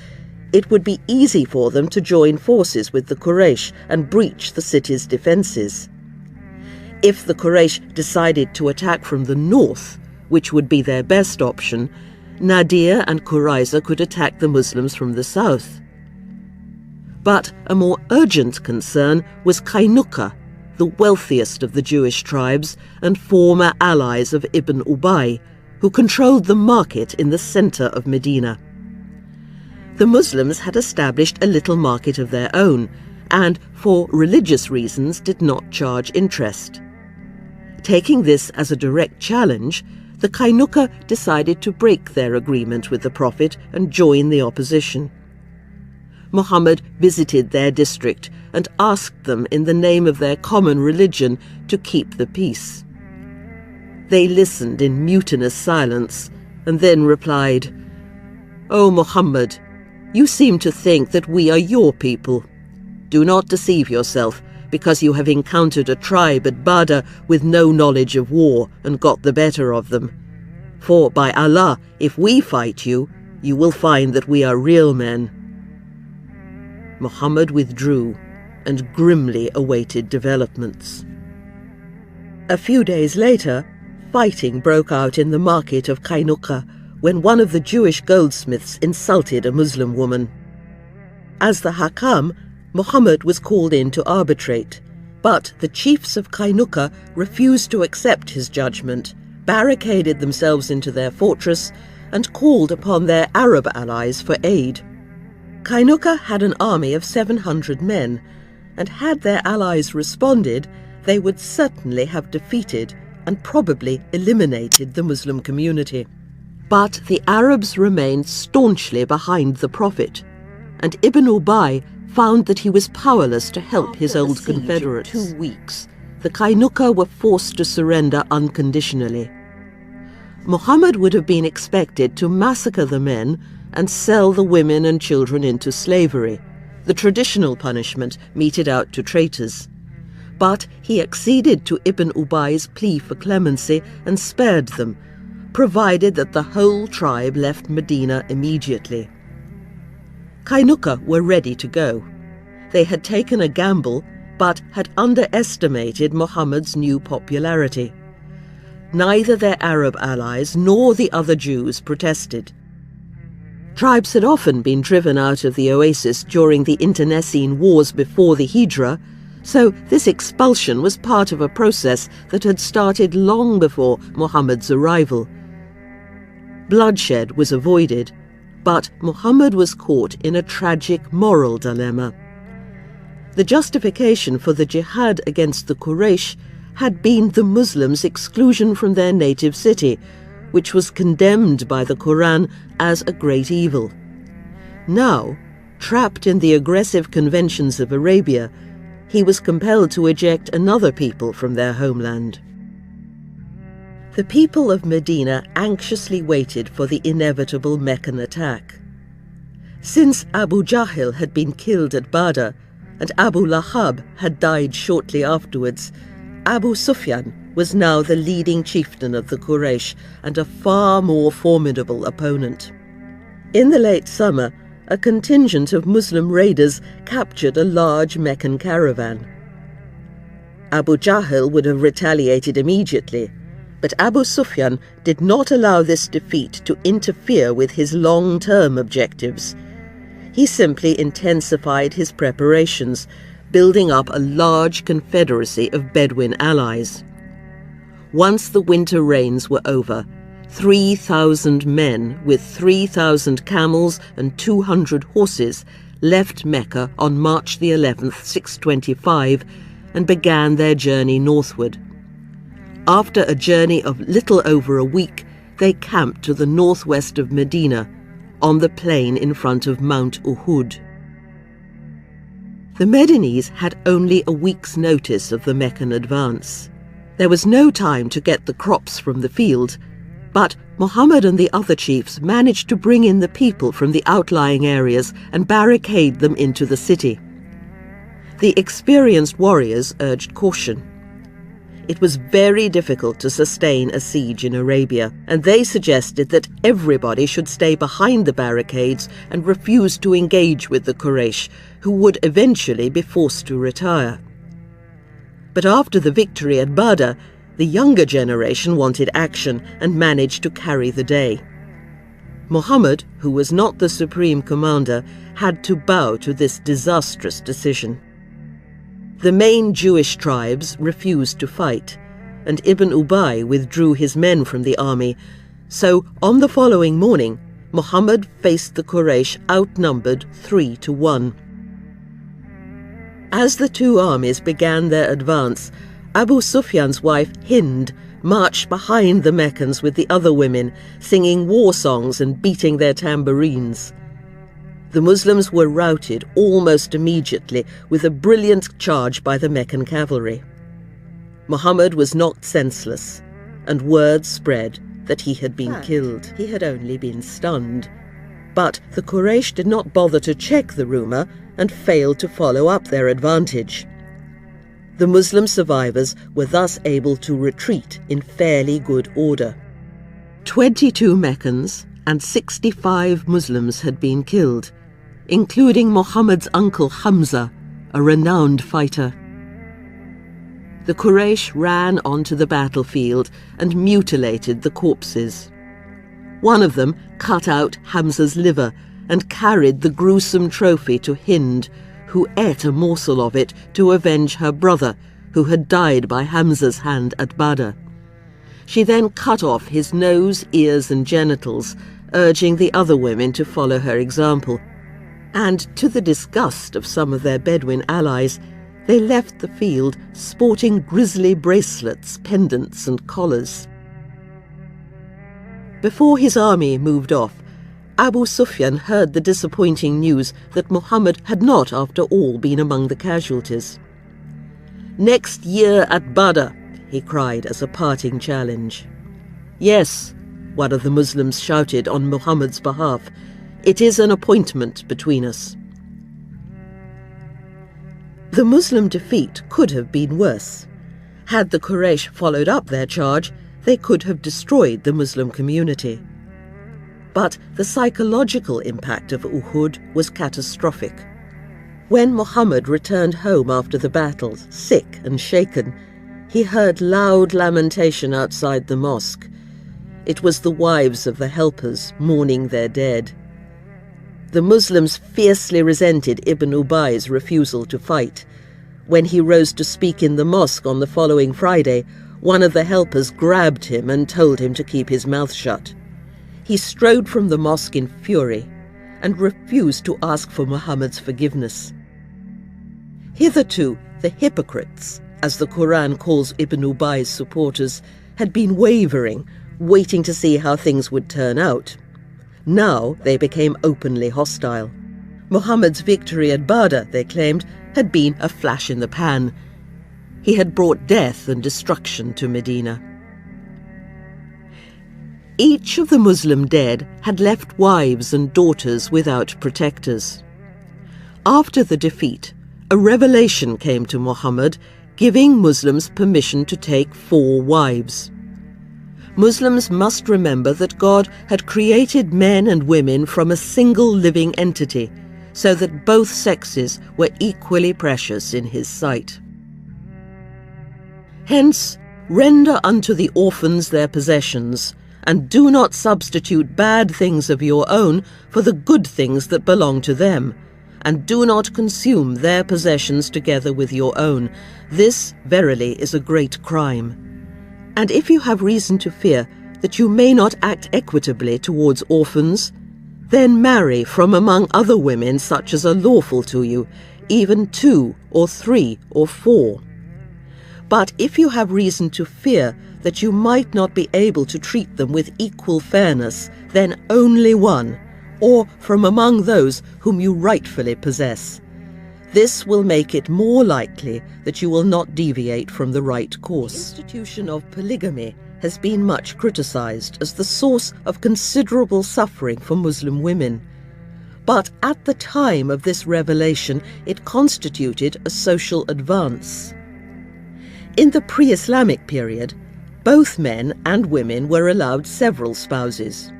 it would be easy for them to join forces with the Quraysh and breach the city's defences. If the Quraysh decided to attack from the north, which would be their best option, Nadir and Qurayza could attack the Muslims from the south. But a more urgent concern was Kainuka, the wealthiest of the Jewish tribes and former allies of Ibn Ubay, who controlled the market in the centre of Medina. The Muslims had established a little market of their own and, for religious reasons, did not charge interest. Taking this as a direct challenge, the Kainuka decided to break their agreement with the Prophet and join the opposition. Muhammad visited their district and asked them in the name of their common religion to keep the peace. They listened in mutinous silence and then replied, "O Muhammad, you seem to think that we are your people. Do not deceive yourself because you have encountered a tribe at Badr with no knowledge of war and got the better of them. For by Allah, if we fight you, you will find that we are real men." Muhammad withdrew and grimly awaited developments. A few days later, fighting broke out in the market of Kainuka when one of the Jewish goldsmiths insulted a Muslim woman. As the Hakam, Muhammad was called in to arbitrate, but the chiefs of Kainuka refused to accept his judgment, barricaded themselves into their fortress, and called upon their Arab allies for aid. Kainuka had an army of 700 men, and had their allies responded, they would certainly have defeated and probably eliminated the Muslim community. But the Arabs remained staunchly behind the Prophet, and Ibn Ubay found that he was powerless to help his old confederates. For 2 weeks, the Kainuka were forced to surrender unconditionally. Muhammad would have been expected to massacre the men and sell the women and children into slavery, the traditional punishment meted out to traitors. But he acceded to Ibn Ubay's plea for clemency and spared them, provided that the whole tribe left Medina immediately. Kainuka were ready to go. They had taken a gamble, but had underestimated Muhammad's new popularity. Neither their Arab allies nor the other Jews protested. Tribes had often been driven out of the oasis during the internecine wars before the Hijra, so this expulsion was part of a process that had started long before Muhammad's arrival. Bloodshed was avoided, but Muhammad was caught in a tragic moral dilemma. The justification for the jihad against the Quraysh had been the Muslims' exclusion from their native city, which was condemned by the Quran as a great evil. Now, trapped in the aggressive conventions of Arabia, he was compelled to eject another people from their homeland. The people of Medina anxiously waited for the inevitable Meccan attack. Since Abu Jahl had been killed at Badr, and Abu Lahab had died shortly afterwards, Abu Sufyan was now the leading chieftain of the Quraysh and a far more formidable opponent. In the late summer, a contingent of Muslim raiders captured a large Meccan caravan. Abu Jahl would have retaliated immediately, but Abu Sufyan did not allow this defeat to interfere with his long-term objectives. He simply intensified his preparations, building up a large confederacy of Bedouin allies. Once the winter rains were over, 3,000 men with 3,000 camels and 200 horses left Mecca on March the 11th, 625, and began their journey northward. After a journey of little over a week, they camped to the northwest of Medina, on the plain in front of Mount Uhud. The Medinese had only a week's notice of the Meccan advance. There was no time to get the crops from the field, but Muhammad and the other chiefs managed to bring in the people from the outlying areas and barricade them into the city. The experienced warriors urged caution. It was very difficult to sustain a siege in Arabia, and they suggested that everybody should stay behind the barricades and refuse to engage with the Quraysh, who would eventually be forced to retire. But after the victory at Badr, the younger generation wanted action and managed to carry the day. Muhammad, who was not the supreme commander, had to bow to this disastrous decision. The main Jewish tribes refused to fight, and Ibn Ubay withdrew his men from the army, so on the following morning, Muhammad faced the Quraysh outnumbered 3-1. As the two armies began their advance, Abu Sufyan's wife Hind marched behind the Meccans with the other women, singing war songs and beating their tambourines. The Muslims were routed almost immediately with a brilliant charge by the Meccan cavalry. Muhammad was knocked senseless, and word spread that he had been killed. He had only been stunned. But the Quraysh did not bother to check the rumour and failed to follow up their advantage. The Muslim survivors were thus able to retreat in fairly good order. 22 Meccans and 65 Muslims had been killed, including Muhammad's uncle Hamza, a renowned fighter. The Quraysh ran onto the battlefield and mutilated the corpses. One of them cut out Hamza's liver and carried the gruesome trophy to Hind, who ate a morsel of it to avenge her brother, who had died by Hamza's hand at Badr. She then cut off his nose, ears and genitals, urging the other women to follow her example, and to the disgust of some of their Bedouin allies, they left the field sporting grisly bracelets, pendants and collars. Before his army moved off, Abu Sufyan heard the disappointing news that Muhammad had not, after all, been among the casualties. "Next year at Badr," he cried as a parting challenge. "Yes," one of the Muslims shouted on Muhammad's behalf, "it is an appointment between us." The Muslim defeat could have been worse. Had the Quraysh followed up their charge, they could have destroyed the Muslim community. But the psychological impact of Uhud was catastrophic. When Muhammad returned home after the battle, sick and shaken, he heard loud lamentation outside the mosque. It was the wives of the helpers mourning their dead. The Muslims fiercely resented Ibn Ubay's refusal to fight. When he rose to speak in the mosque on the following Friday, one of the helpers grabbed him and told him to keep his mouth shut. He strode from the mosque in fury and refused to ask for Muhammad's forgiveness. Hitherto, the hypocrites, as the Quran calls Ibn Ubay's supporters, had been wavering, waiting to see how things would turn out. Now they became openly hostile. Muhammad's victory at Badr, they claimed, had been a flash in the pan. He had brought death and destruction to Medina. Each of the Muslim dead had left wives and daughters without protectors. After the defeat, a revelation came to Muhammad, giving Muslims permission to take 4 wives. Muslims must remember that God had created men and women from a single living entity, so that both sexes were equally precious in his sight. Hence, render unto the orphans their possessions, and do not substitute bad things of your own for the good things that belong to them, and do not consume their possessions together with your own. This, verily, is a great crime. And if you have reason to fear that you may not act equitably towards orphans, then marry from among other women such as are lawful to you, even 2 or 3 or 4. But if you have reason to fear that you might not be able to treat them with equal fairness, then only 1, or from among those whom you rightfully possess. This will make it more likely that you will not deviate from the right course. The institution of polygamy has been much criticized as the source of considerable suffering for Muslim women. But at the time of this revelation, it constituted a social advance. In the pre-Islamic period, both men and women were allowed several spouses.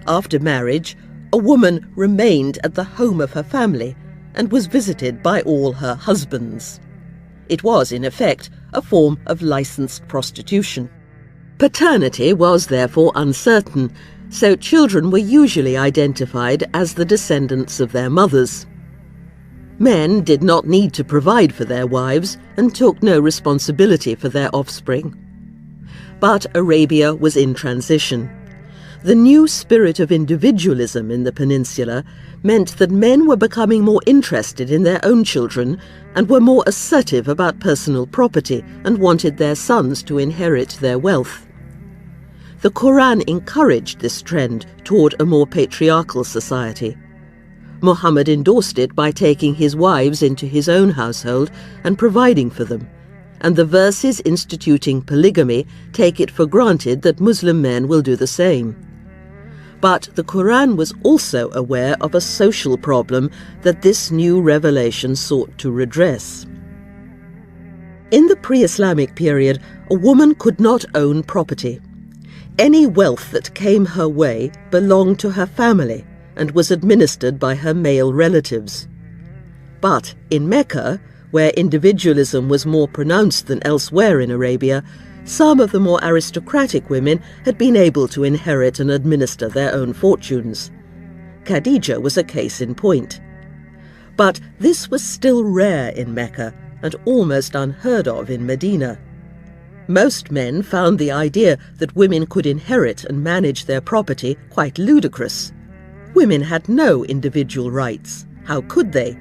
After marriage, a woman remained at the home of her family and was visited by all her husbands. It was, in effect, a form of licensed prostitution. Paternity was therefore uncertain, so children were usually identified as the descendants of their mothers. Men did not need to provide for their wives and took no responsibility for their offspring. But Arabia was in transition. The new spirit of individualism in the peninsula meant that men were becoming more interested in their own children and were more assertive about personal property and wanted their sons to inherit their wealth. The Quran encouraged this trend toward a more patriarchal society. Muhammad endorsed it by taking his wives into his own household and providing for them, and the verses instituting polygamy take it for granted that Muslim men will do the same. But the Quran was also aware of a social problem that this new revelation sought to redress. In the pre-Islamic period, a woman could not own property. Any wealth that came her way belonged to her family and was administered by her male relatives. But in Mecca, where individualism was more pronounced than elsewhere in Arabia, some of the more aristocratic women had been able to inherit and administer their own fortunes. Khadija was a case in point. But this was still rare in Mecca and almost unheard of in Medina. Most men found the idea that women could inherit and manage their property quite ludicrous. Women had no individual rights. How could they?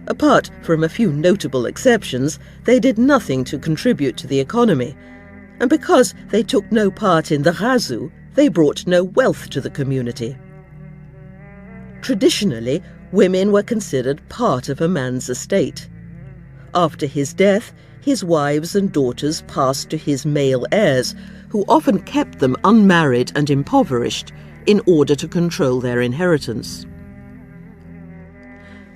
Apart from a few notable exceptions, they did nothing to contribute to the economy. And because they took no part in the ghazu, they brought no wealth to the community. Traditionally, women were considered part of a man's estate. After his death, his wives and daughters passed to his male heirs, who often kept them unmarried and impoverished in order to control their inheritance.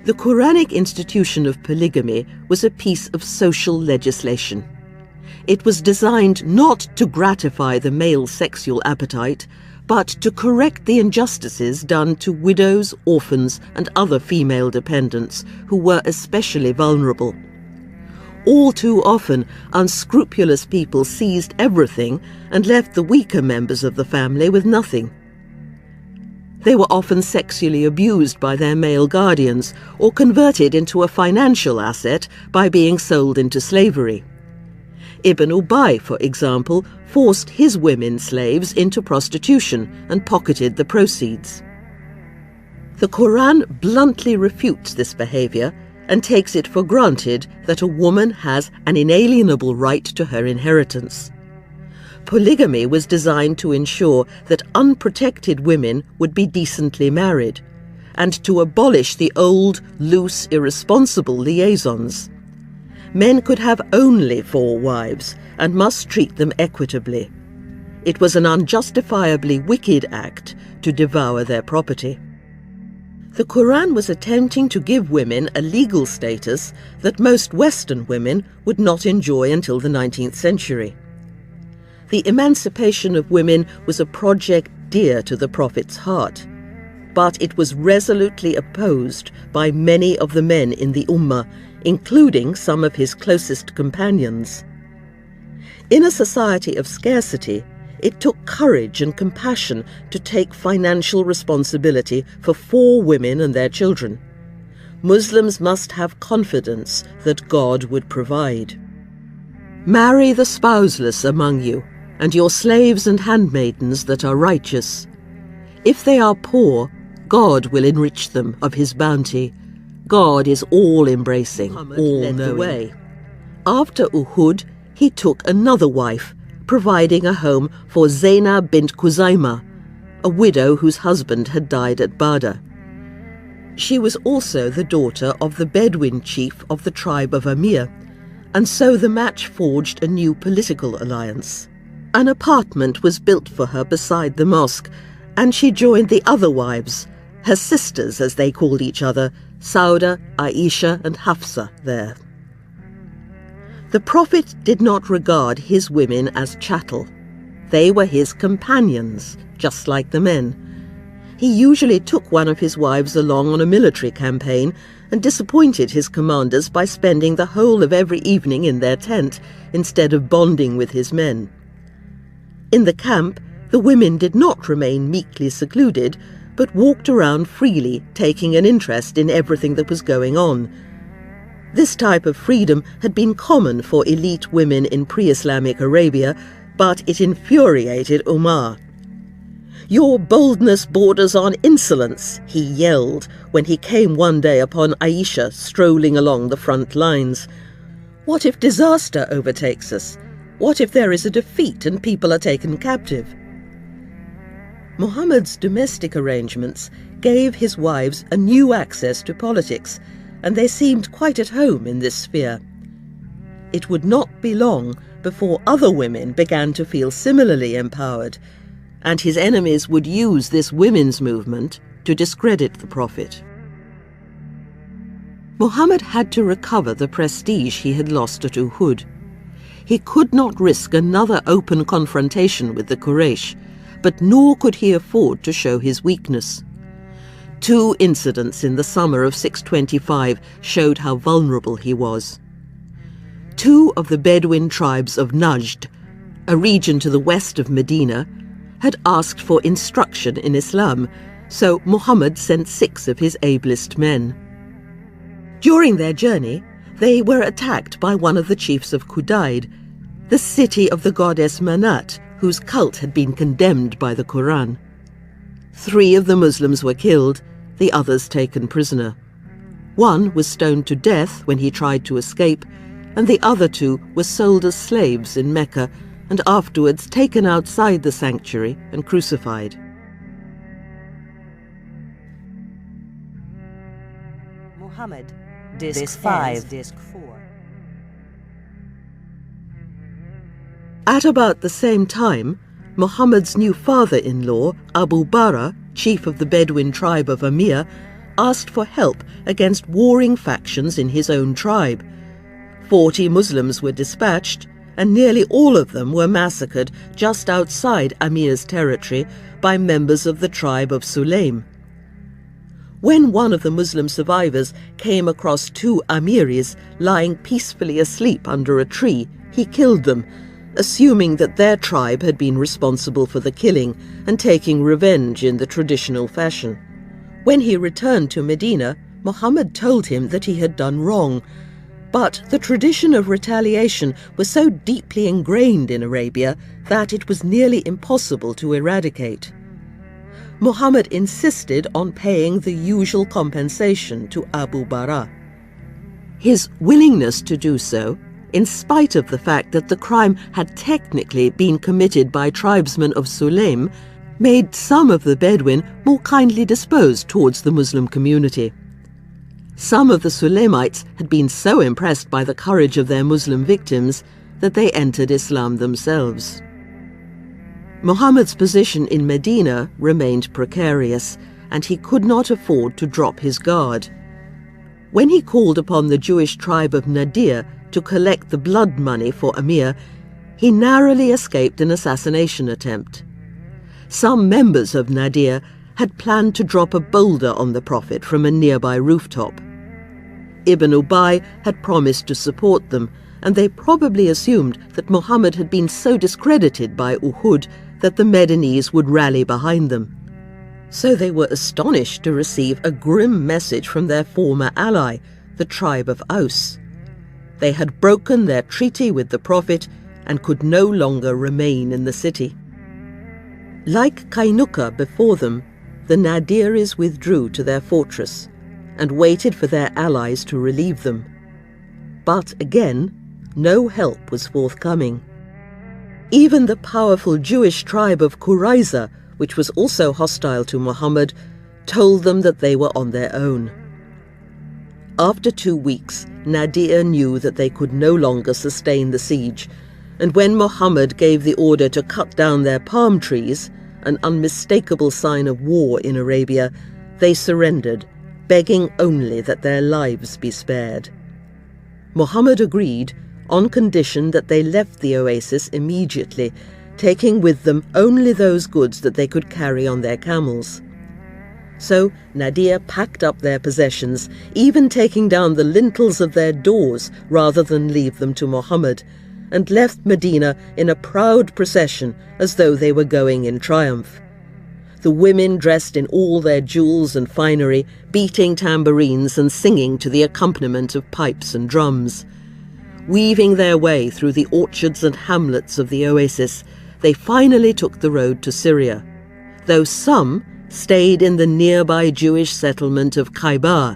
The Quranic institution of polygamy was a piece of social legislation. It was designed not to gratify the male sexual appetite, but to correct the injustices done to widows, orphans, and other female dependents who were especially vulnerable. All too often, unscrupulous people seized everything and left the weaker members of the family with nothing. They were often sexually abused by their male guardians or converted into a financial asset by being sold into slavery. Ibn Ubay, for example, forced his women slaves into prostitution and pocketed the proceeds. The Quran bluntly refutes this behavior and takes it for granted that a woman has an inalienable right to her inheritance. Polygamy was designed to ensure that unprotected women would be decently married, and to abolish the old, loose, irresponsible liaisons. Men could have only 4 wives and must treat them equitably. It was an unjustifiably wicked act to devour their property. The Quran was attempting to give women a legal status that most Western women would not enjoy until the 19th century. The emancipation of women was a project dear to the Prophet's heart, but it was resolutely opposed by many of the men in the Ummah, including some of his closest companions. In a society of scarcity, it took courage and compassion to take financial responsibility for 4 women and their children. Muslims must have confidence that God would provide. Marry the spouseless among you, and your slaves and handmaidens that are righteous. If they are poor, God will enrich them of his bounty. God is all-embracing, all-knowing. After Uhud, he took another wife, providing a home for Zainab bint Khuzaimah, a widow whose husband had died at Badr. She was also the daughter of the Bedouin chief of the tribe of Amir, and so the match forged a new political alliance. An apartment was built for her beside the mosque, and she joined the other wives, her sisters as they called each other, Sauda, Aisha and Hafsa, there. The Prophet did not regard his women as chattel. They were his companions, just like the men. He usually took one of his wives along on a military campaign and disappointed his commanders by spending the whole of every evening in their tent instead of bonding with his men. In the camp, the women did not remain meekly secluded, but walked around freely, taking an interest in everything that was going on. This type of freedom had been common for elite women in pre-Islamic Arabia, but it infuriated Umar. "Your boldness borders on insolence," he yelled when he came one day upon Aisha strolling along the front lines. "What if disaster overtakes us? What if there is a defeat and people are taken captive?" Muhammad's domestic arrangements gave his wives a new access to politics, and they seemed quite at home in this sphere. It would not be long before other women began to feel similarly empowered, and his enemies would use this women's movement to discredit the Prophet. Muhammad had to recover the prestige he had lost at Uhud. He could not risk another open confrontation with the Quraysh, but nor could he afford to show his weakness. 2 incidents in the summer of 625 showed how vulnerable he was. 2 of the Bedouin tribes of Najd, a region to the west of Medina, had asked for instruction in Islam, so Muhammad sent 6 of his ablest men. During their journey, they were attacked by one of the chiefs of Qudayd, the city of the goddess Manat, whose cult had been condemned by the Quran. 3 of the Muslims were killed, the others taken prisoner. 1 was stoned to death when he tried to escape, and the other 2 were sold as slaves in Mecca and afterwards taken outside the sanctuary and crucified. Muhammad, Disc 5, Disc 4. At about the same time, Muhammad's new father-in-law, Abu Bara, chief of the Bedouin tribe of Amir, asked for help against warring factions in his own tribe. 40 Muslims were dispatched, and nearly all of them were massacred just outside Amir's territory by members of the tribe of Sulaim. When one of the Muslim survivors came across 2 Amiris lying peacefully asleep under a tree, he killed them, assuming that their tribe had been responsible for the killing and taking revenge in the traditional fashion. When he returned to Medina, Muhammad told him that he had done wrong, but the tradition of retaliation was so deeply ingrained in Arabia that it was nearly impossible to eradicate. Muhammad insisted on paying the usual compensation to Abu Bara. His willingness to do so, in spite of the fact that the crime had technically been committed by tribesmen of Sulaim, made some of the Bedouin more kindly disposed towards the Muslim community. Some of the Sulaimites had been so impressed by the courage of their Muslim victims that they entered Islam themselves. Muhammad's position in Medina remained precarious, and he could not afford to drop his guard. When he called upon the Jewish tribe of Nadir to collect the blood money for Amir, he narrowly escaped an assassination attempt. Some members of Nadir had planned to drop a boulder on the Prophet from a nearby rooftop. Ibn Ubay had promised to support them, and they probably assumed that Muhammad had been so discredited by Uhud that the Medinese would rally behind them. So they were astonished to receive a grim message from their former ally, the tribe of Aus. They had broken their treaty with the Prophet and could no longer remain in the city. Like Kainuka before them, the Nadiris withdrew to their fortress and waited for their allies to relieve them. But again, no help was forthcoming. Even the powerful Jewish tribe of Qurayza, which was also hostile to Muhammad, told them that they were on their own. After 2 weeks, Nadir knew that they could no longer sustain the siege, and when Muhammad gave the order to cut down their palm trees, an unmistakable sign of war in Arabia, they surrendered, begging only that their lives be spared. Muhammad agreed on condition that they left the oasis immediately, taking with them only those goods that they could carry on their camels. So Nadir packed up their possessions, even taking down the lintels of their doors rather than leave them to Muhammad, and left Medina in a proud procession as though they were going in triumph. The women dressed in all their jewels and finery, beating tambourines and singing to the accompaniment of pipes and drums. Weaving their way through the orchards and hamlets of the oasis, they finally took the road to Syria, though some stayed in the nearby Jewish settlement of Khaybar,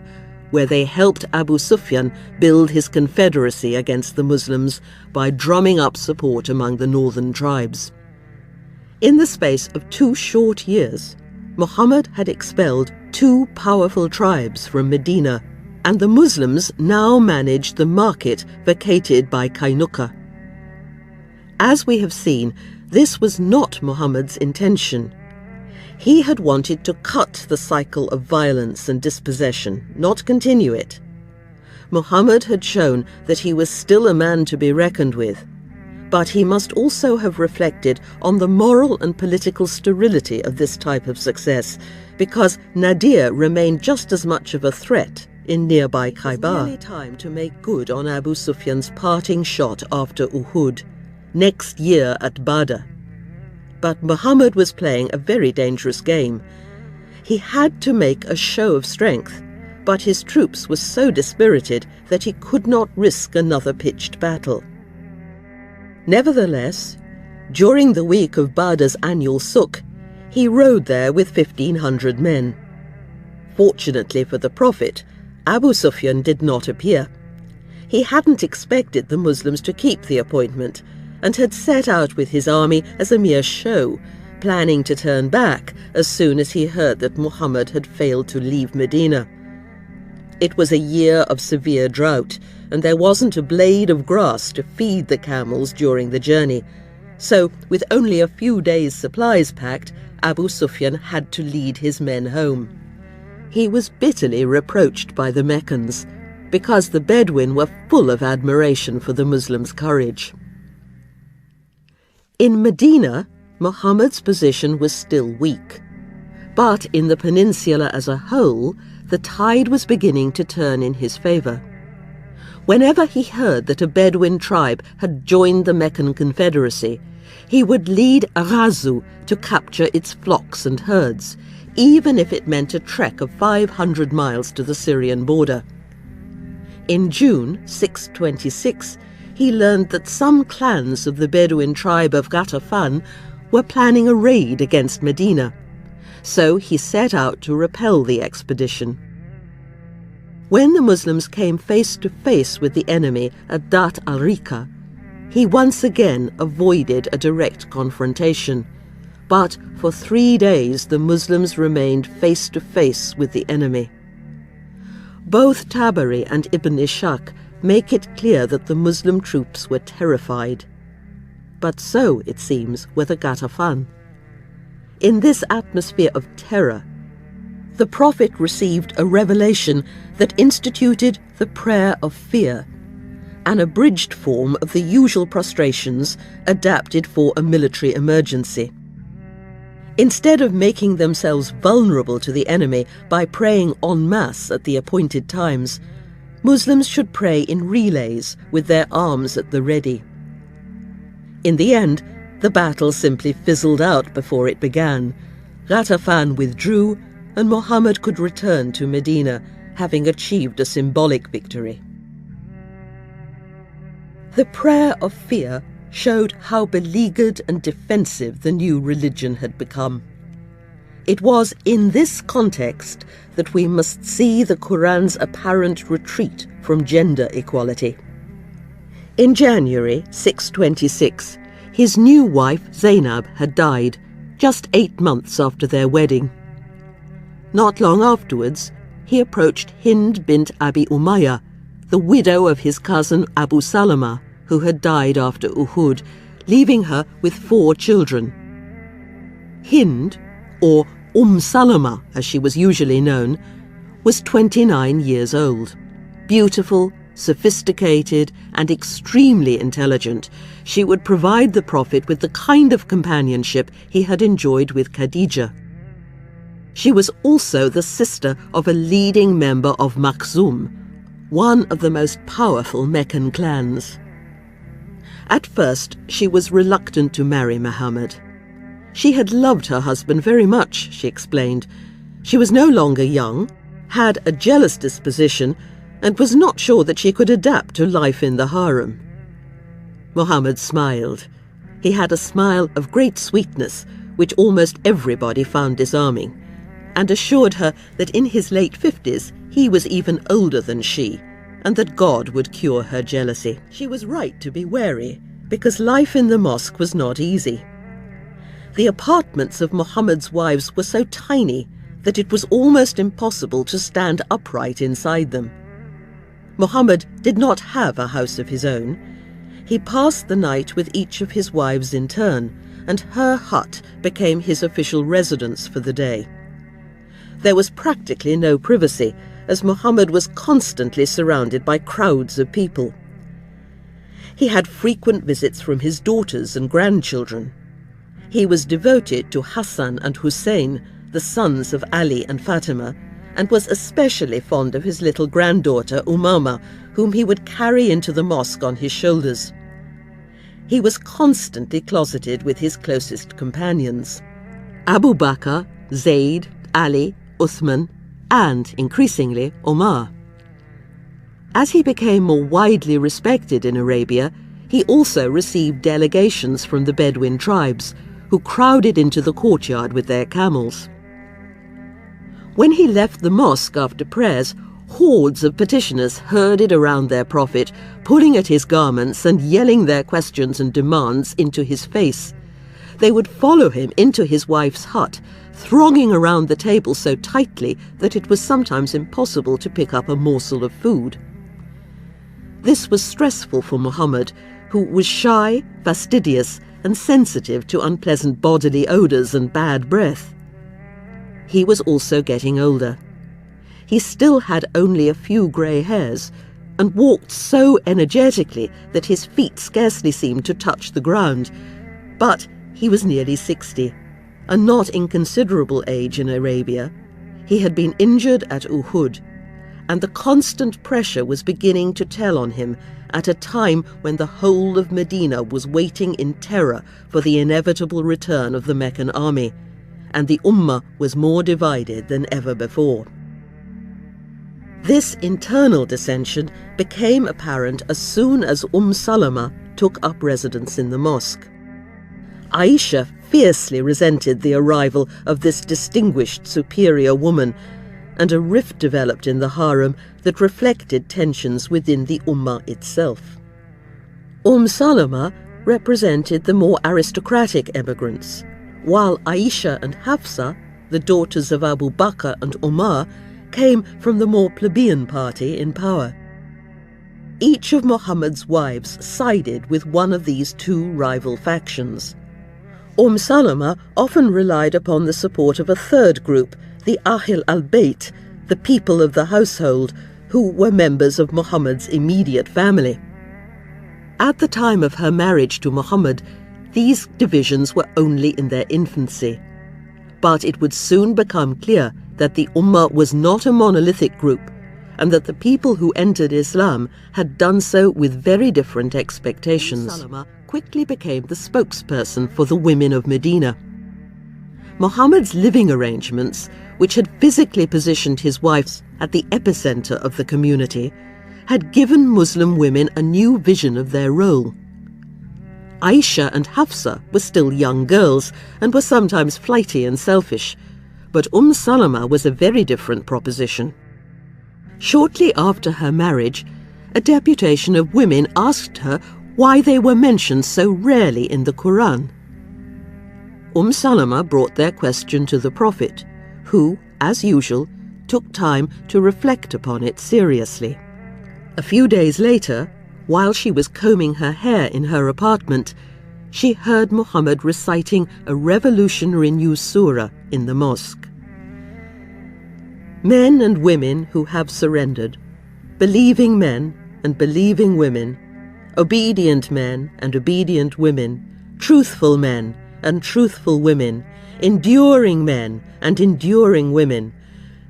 where they helped Abu Sufyan build his confederacy against the Muslims by drumming up support among the northern tribes. In the space of 2 short years, Muhammad had expelled 2 powerful tribes from Medina, and the Muslims now managed the market vacated by Kainuka. As we have seen, this was not Muhammad's intention. He had wanted to cut the cycle of violence and dispossession, not continue it. Muhammad had shown that he was still a man to be reckoned with, but he must also have reflected on the moral and political sterility of this type of success, because Nadir remained just as much of a threat in nearby Khaybar. It was nearly time to make good on Abu Sufyan's parting shot after Uhud, next year at Badr. But Muhammad was playing a very dangerous game. He had to make a show of strength, but his troops were so dispirited that he could not risk another pitched battle. Nevertheless, during the week of Badr's annual Suk, he rode there with 1,500 men. Fortunately for the Prophet, Abu Sufyan did not appear. He hadn't expected the Muslims to keep the appointment and had set out with his army as a mere show, planning to turn back as soon as he heard that Muhammad had failed to leave Medina. It was a year of severe drought, and there wasn't a blade of grass to feed the camels during the journey. So, with only a few days' supplies packed, Abu Sufyan had to lead his men home. He was bitterly reproached by the Meccans, because the Bedouin were full of admiration for the Muslims' courage. In Medina, Muhammad's position was still weak. But in the peninsula as a whole, the tide was beginning to turn in his favour. Whenever he heard that a Bedouin tribe had joined the Meccan Confederacy, he would lead a ghazw to capture its flocks and herds, even if it meant a trek of 500 miles to the Syrian border. In June 626, he learned that some clans of the Bedouin tribe of Ghatafan were planning a raid against Medina, so he set out to repel the expedition. When the Muslims came face to face with the enemy at Dat al-Rika, he once again avoided a direct confrontation, but for 3 days the Muslims remained face to face with the enemy. Both Tabari and Ibn Ishaq make it clear that the Muslim troops were terrified. But so, it seems, were the Ghatafan. In this atmosphere of terror, the Prophet received a revelation that instituted the prayer of fear, an abridged form of the usual prostrations adapted for a military emergency. Instead of making themselves vulnerable to the enemy by praying en masse at the appointed times, Muslims should pray in relays with their arms at the ready. In the end, the battle simply fizzled out before it began. Ghatafan withdrew, and Muhammad could return to Medina, having achieved a symbolic victory. The prayer of fear showed how beleaguered and defensive the new religion had become. It was in this context that we must see the Quran's apparent retreat from gender equality. In January 626, his new wife Zainab had died, just 8 months after their wedding. Not long afterwards, he approached Hind bint Abi Umayyah, the widow of his cousin Abu Salama, who had died after Uhud, leaving her with 4 children. Hind, or Salama as she was usually known, was 29 years old. Beautiful, sophisticated, and extremely intelligent, she would provide the Prophet with the kind of companionship he had enjoyed with Khadija. She was also the sister of a leading member of Makhzum, one of the most powerful Meccan clans. At first, she was reluctant to marry Muhammad. She had loved her husband very much, she explained. She was no longer young, had a jealous disposition, and was not sure that she could adapt to life in the harem. Muhammad smiled. He had a smile of great sweetness, which almost everybody found disarming, and assured her that in his late 50s he was even older than she, and that God would cure her jealousy. She was right to be wary, because life in the mosque was not easy. The apartments of Muhammad's wives were so tiny that it was almost impossible to stand upright inside them. Muhammad did not have a house of his own. He passed the night with each of his wives in turn, and her hut became his official residence for the day. There was practically no privacy, as Muhammad was constantly surrounded by crowds of people. He had frequent visits from his daughters and grandchildren. He was devoted to Hassan and Hussein, the sons of Ali and Fatima, and was especially fond of his little granddaughter Umama, whom he would carry into the mosque on his shoulders. He was constantly closeted with his closest companions. Abu Bakr, Zayd, Ali, Uthman, and, increasingly, Omar. As he became more widely respected in Arabia, he also received delegations from the Bedouin tribes, who crowded into the courtyard with their camels. When he left the mosque after prayers, hordes of petitioners herded around their prophet, pulling at his garments and yelling their questions and demands into his face. They would follow him into his wife's hut, thronging around the table so tightly that it was sometimes impossible to pick up a morsel of food. This was stressful for Muhammad, who was shy, fastidious, and sensitive to unpleasant bodily odours and bad breath. He was also getting older. He still had only a few grey hairs, and walked so energetically that his feet scarcely seemed to touch the ground. But he was nearly 60, a not inconsiderable age in Arabia. He had been injured at Uhud, and the constant pressure was beginning to tell on him at a time when the whole of Medina was waiting in terror for the inevitable return of the Meccan army, and the Ummah was more divided than ever before. This internal dissension became apparent as soon as Salama took up residence in the mosque. Aisha fiercely resented the arrival of this distinguished superior woman, and a rift developed in the harem that reflected tensions within the Ummah itself. Salama represented the more aristocratic emigrants, while Aisha and Hafsa, the daughters of Abu Bakr and Umar, came from the more plebeian party in power. Each of Muhammad's wives sided with one of these two rival factions. Salama often relied upon the support of a third group, the Ahl al-Bayt, the people of the household, who were members of Muhammad's immediate family. At the time of her marriage to Muhammad, these divisions were only in their infancy. But it would soon become clear that the Ummah was not a monolithic group, and that the people who entered Islam had done so with very different expectations. Salama quickly became the spokesperson for the women of Medina. Muhammad's living arrangements, which had physically positioned his wives at the epicenter of the community, had given Muslim women a new vision of their role. Aisha and Hafsa were still young girls and were sometimes flighty and selfish, but Salama was a very different proposition. Shortly after her marriage, a deputation of women asked her why they were mentioned so rarely in the Quran. Salama brought their question to the Prophet, who, as usual, took time to reflect upon it seriously. A few days later, while she was combing her hair in her apartment, she heard Muhammad reciting a revolutionary new surah in the mosque. Men and women who have surrendered, believing men and believing women, obedient men and obedient women, truthful men and truthful women, enduring men and enduring women,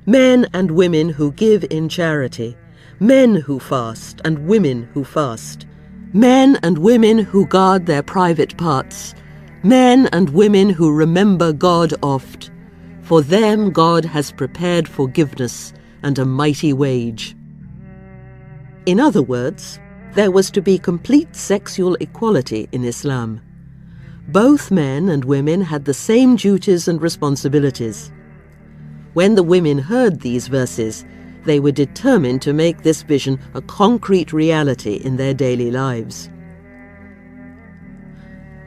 men and women who give in charity, men who fast and women who fast, men and women who guard their private parts, men and women who remember God oft. For them God has prepared forgiveness and a mighty wage. In other words, there was to be complete sexual equality in Islam. Both men and women had the same duties and responsibilities. When the women heard these verses, they were determined to make this vision a concrete reality in their daily lives.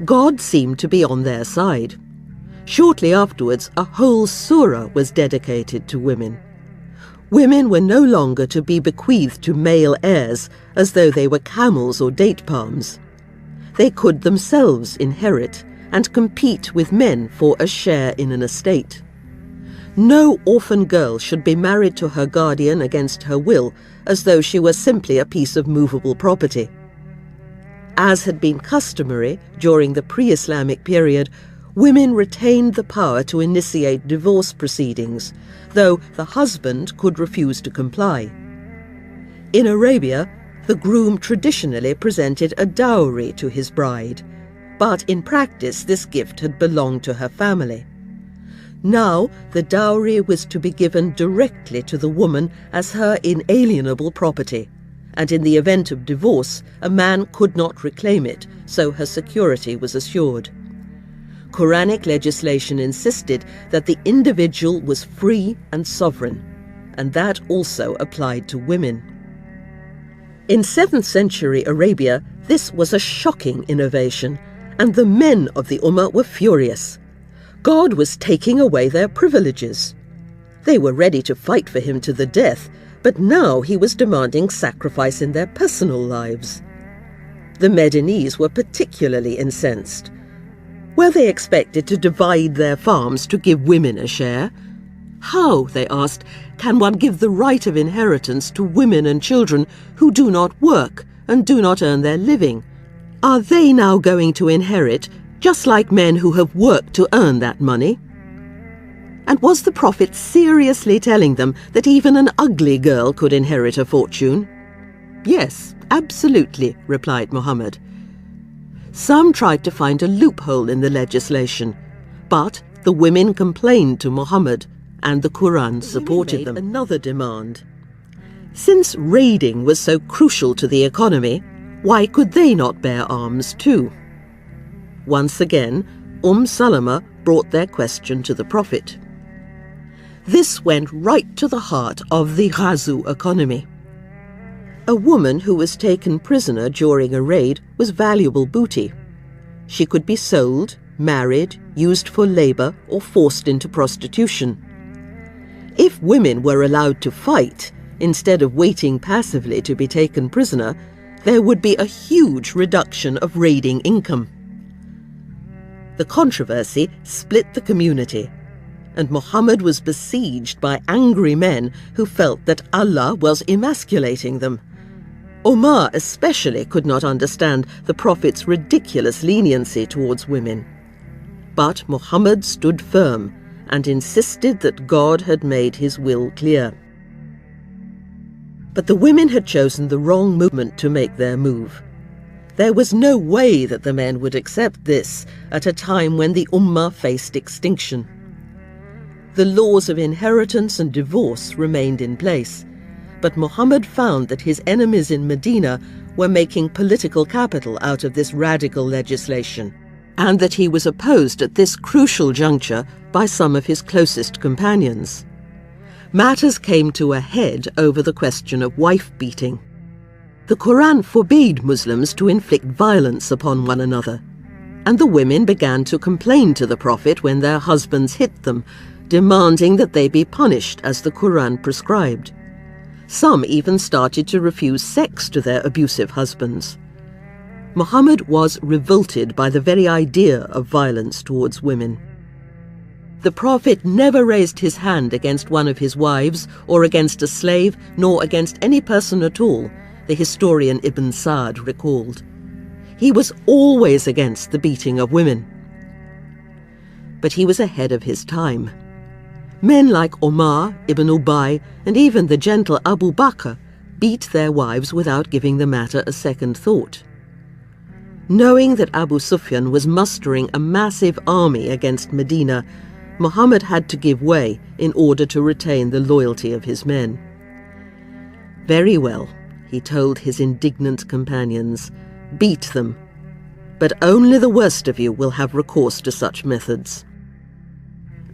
God seemed to be on their side. Shortly afterwards, a whole surah was dedicated to women. Women were no longer to be bequeathed to male heirs as though they were camels or date palms. They could themselves inherit and compete with men for a share in an estate. No orphan girl should be married to her guardian against her will, as though she were simply a piece of movable property. As had been customary during the pre-Islamic period, women retained the power to initiate divorce proceedings, though the husband could refuse to comply. In Arabia, the groom traditionally presented a dowry to his bride, but in practice this gift had belonged to her family. Now the dowry was to be given directly to the woman as her inalienable property, and in the event of divorce, a man could not reclaim it, so her security was assured. Quranic legislation insisted that the individual was free and sovereign, and that also applied to women. In 7th century Arabia, this was a shocking innovation, and the men of the Ummah were furious. God was taking away their privileges. They were ready to fight for him to the death, but now he was demanding sacrifice in their personal lives. The Medinese were particularly incensed. Were they expected to divide their farms to give women a share? How, they asked, can one give the right of inheritance to women and children who do not work and do not earn their living? Are they now going to inherit just like men who have worked to earn that money? And was the Prophet seriously telling them that even an ugly girl could inherit a fortune? Yes, absolutely, replied Muhammad. Some tried to find a loophole in the legislation, but the women complained to Muhammad, and the Quran supported them. Another demand. Since raiding was so crucial to the economy, why could they not bear arms too? Once again, Salama brought their question to the Prophet. This went right to the heart of the Ghazu economy. A woman who was taken prisoner during a raid was valuable booty. She could be sold, married, used for labor, or forced into prostitution. If women were allowed to fight, instead of waiting passively to be taken prisoner, there would be a huge reduction of raiding income. The controversy split the community, and Muhammad was besieged by angry men who felt that Allah was emasculating them. Omar especially could not understand the Prophet's ridiculous leniency towards women. But Muhammad stood firm and insisted that God had made his will clear. But the women had chosen the wrong movement to make their move. There was no way that the men would accept this at a time when the Ummah faced extinction. The laws of inheritance and divorce remained in place, but Muhammad found that his enemies in Medina were making political capital out of this radical legislation, and that he was opposed at this crucial juncture by some of his closest companions. Matters came to a head over the question of wife-beating. The Quran forbade Muslims to inflict violence upon one another, and the women began to complain to the Prophet when their husbands hit them, demanding that they be punished as the Quran prescribed. Some even started to refuse sex to their abusive husbands. Muhammad was revolted by the very idea of violence towards women. The Prophet never raised his hand against one of his wives, or against a slave, nor against any person at all, the historian Ibn Sa'd recalled. He was always against the beating of women. But he was ahead of his time. Men like Omar, Ibn Ubay, and even the gentle Abu Bakr beat their wives without giving the matter a second thought. Knowing that Abu Sufyan was mustering a massive army against Medina, Muhammad had to give way in order to retain the loyalty of his men. Very well, he told his indignant companions, beat them, but only the worst of you will have recourse to such methods.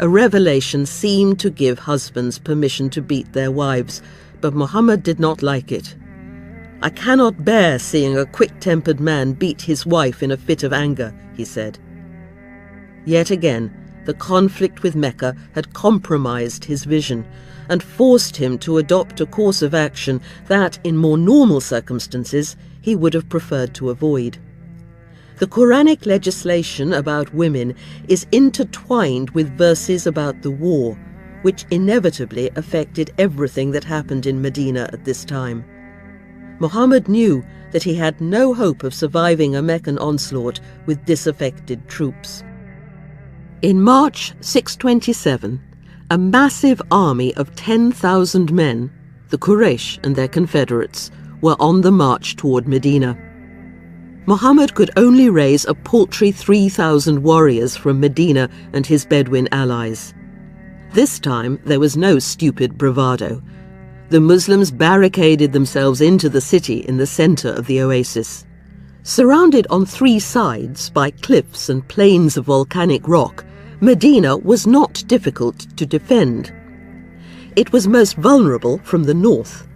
A revelation seemed to give husbands permission to beat their wives, but Muhammad did not like it. I cannot bear seeing a quick-tempered man beat his wife in a fit of anger, he said. Yet again, the conflict with Mecca had compromised his vision and forced him to adopt a course of action that, in more normal circumstances, he would have preferred to avoid. The Quranic legislation about women is intertwined with verses about the war, which inevitably affected everything that happened in Medina at this time. Muhammad knew that he had no hope of surviving a Meccan onslaught with disaffected troops. In March 627, a massive army of 10,000 men, the Quraysh and their confederates, were on the march toward Medina. Muhammad could only raise a paltry 3,000 warriors from Medina and his Bedouin allies. This time there was no stupid bravado. The Muslims barricaded themselves into the city in the center of the oasis. Surrounded on three sides by cliffs and plains of volcanic rock, Medina was not difficult to defend. It was most vulnerable from the north.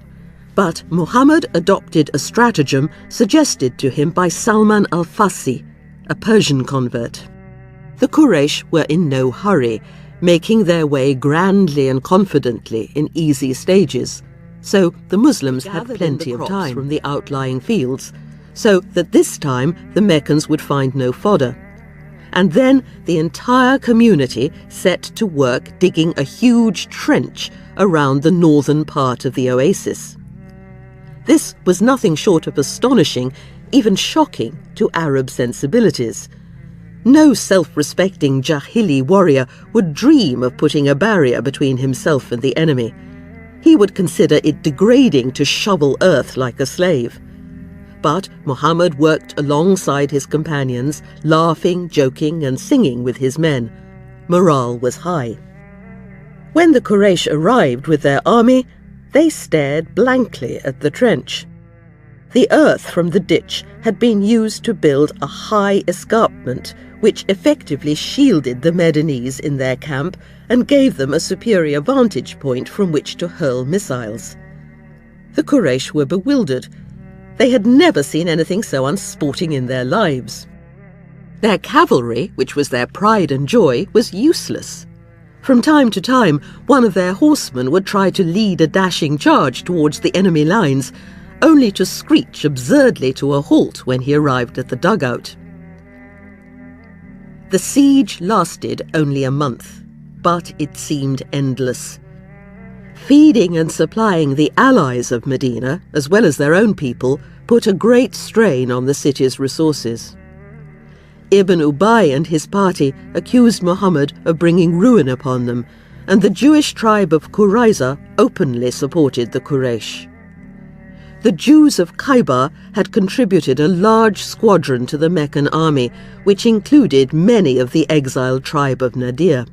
But Muhammad adopted a stratagem suggested to him by Salman al-Farsi, a Persian convert. The Quraysh were in no hurry, making their way grandly and confidently in easy stages, so the Muslims had plenty of time from the outlying fields, so that this time the Meccans would find no fodder. And then the entire community set to work digging a huge trench around the northern part of the oasis. This was nothing short of astonishing, even shocking to Arab sensibilities. No self-respecting Jahili warrior would dream of putting a barrier between himself and the enemy. He would consider it degrading to shovel earth like a slave. But Muhammad worked alongside his companions, laughing, joking, and singing with his men. Morale was high. When the Quraysh arrived with their army, they stared blankly at the trench. The earth from the ditch had been used to build a high escarpment, which effectively shielded the Medinese in their camp and gave them a superior vantage point from which to hurl missiles. The Quraysh were bewildered. They had never seen anything so unsporting in their lives. Their cavalry, which was their pride and joy, was useless. From time to time, one of their horsemen would try to lead a dashing charge towards the enemy lines, only to screech absurdly to a halt when he arrived at the dugout. The siege lasted only a month, but it seemed endless. Feeding and supplying the allies of Medina, as well as their own people, put a great strain on the city's resources. Ibn Ubay and his party accused Muhammad of bringing ruin upon them, and the Jewish tribe of Qurayza openly supported the Quraysh. The Jews of Khaybar had contributed a large squadron to the Meccan army, which included many of the exiled tribe of Nadir.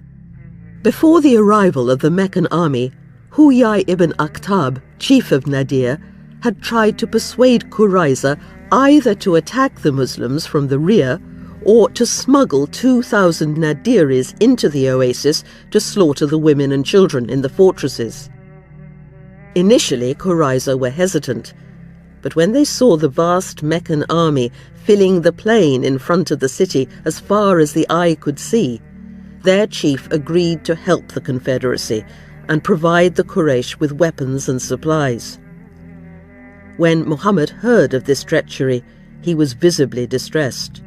Before the arrival of the Meccan army, Huyai ibn Akhtab, chief of Nadir, had tried to persuade Qurayza either to attack the Muslims from the rear or to smuggle 2,000 Nadiris into the oasis to slaughter the women and children in the fortresses. Initially, Qurayza were hesitant, but when they saw the vast Meccan army filling the plain in front of the city as far as the eye could see, their chief agreed to help the Confederacy and provide the Quraysh with weapons and supplies. When Muhammad heard of this treachery, he was visibly distressed.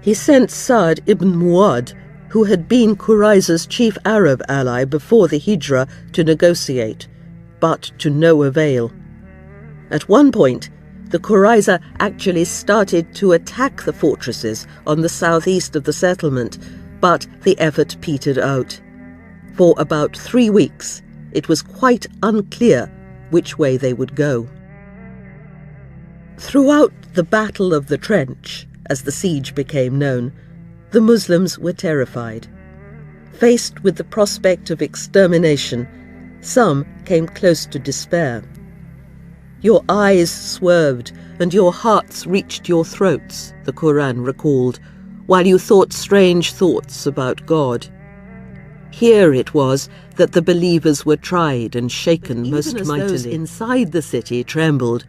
He sent Sa'd ibn Mu'adh, who had been Qurayza's chief Arab ally before the Hijrah, to negotiate, but to no avail. At one point, the Qurayza actually started to attack the fortresses on the southeast of the settlement, but the effort petered out. For about 3 weeks, it was quite unclear which way they would go. Throughout the Battle of the Trench, as the siege became known, the Muslims were terrified. Faced with the prospect of extermination, some came close to despair. Your eyes swerved and your hearts reached your throats, the Quran recalled, while you thought strange thoughts about God. Here it was that the believers were tried and shaken most mightily. Those inside the city trembled.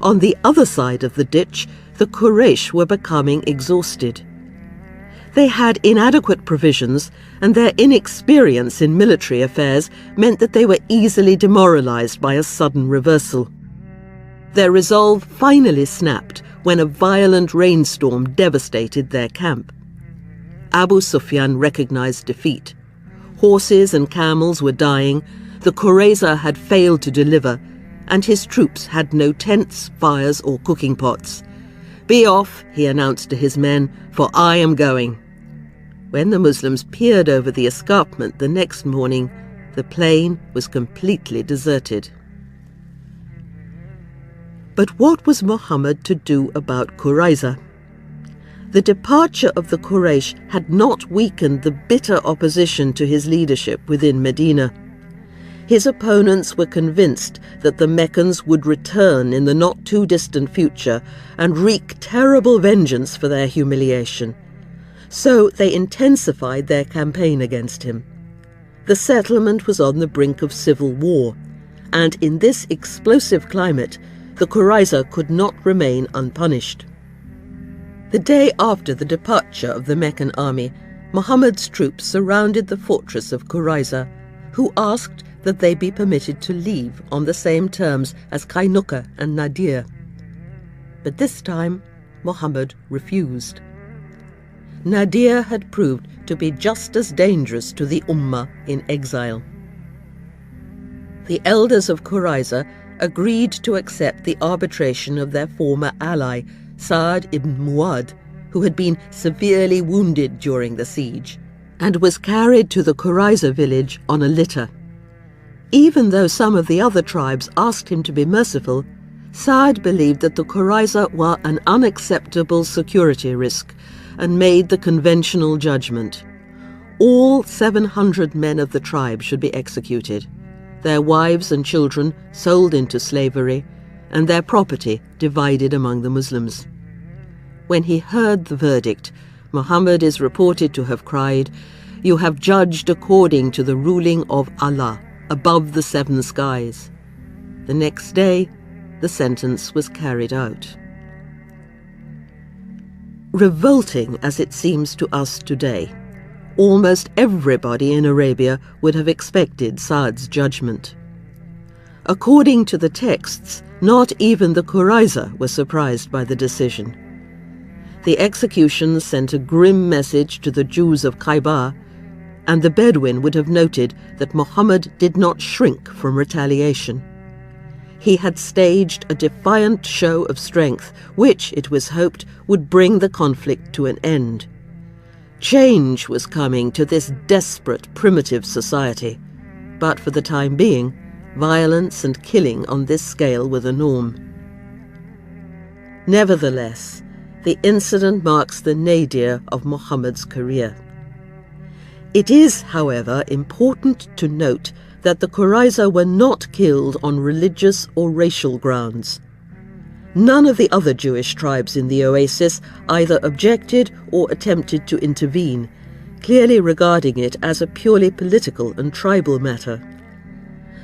On the other side of the ditch, the Quraysh were becoming exhausted. They had inadequate provisions, and their inexperience in military affairs meant that they were easily demoralized by a sudden reversal. Their resolve finally snapped when a violent rainstorm devastated their camp. Abu Sufyan recognized defeat. Horses and camels were dying, the Qurayza had failed to deliver, and his troops had no tents, fires, or cooking pots. "Be off," he announced to his men, "for I am going." When the Muslims peered over the escarpment the next morning, the plain was completely deserted. But what was Muhammad to do about Qurayza? The departure of the Quraysh had not weakened the bitter opposition to his leadership within Medina. His opponents were convinced that the Meccans would return in the not-too-distant future and wreak terrible vengeance for their humiliation. So they intensified their campaign against him. The settlement was on the brink of civil war, and in this explosive climate, the Qurayza could not remain unpunished. The day after the departure of the Meccan army, Muhammad's troops surrounded the fortress of Qurayza, who asked that they be permitted to leave on the same terms as Kainuka and Nadir. But this time, Muhammad refused. Nadir had proved to be just as dangerous to the Ummah in exile. The elders of Qurayza agreed to accept the arbitration of their former ally, Sa'd ibn Mu'adh, who had been severely wounded during the siege, and was carried to the Qurayza village on a litter. Even though some of the other tribes asked him to be merciful, Sa'd believed that the Qurayza were an unacceptable security risk and made the conventional judgment. All 700 men of the tribe should be executed, their wives and children sold into slavery, and their property divided among the Muslims. When he heard the verdict, Muhammad is reported to have cried, "You have judged according to the ruling of Allah, above the 7 skies." The next day, the sentence was carried out. Revolting as it seems to us today, almost everybody in Arabia would have expected Sa'd's judgment. According to the texts, not even the Qurayza were surprised by the decision. The executions sent a grim message to the Jews of Khaybar, and the Bedouin would have noted that Muhammad did not shrink from retaliation. He had staged a defiant show of strength, which, it was hoped, would bring the conflict to an end. Change was coming to this desperate, primitive society, but for the time being, violence and killing on this scale were the norm. Nevertheless, the incident marks the nadir of Muhammad's career. It is, however, important to note that the Qurayza were not killed on religious or racial grounds. None of the other Jewish tribes in the oasis either objected or attempted to intervene, clearly regarding it as a purely political and tribal matter.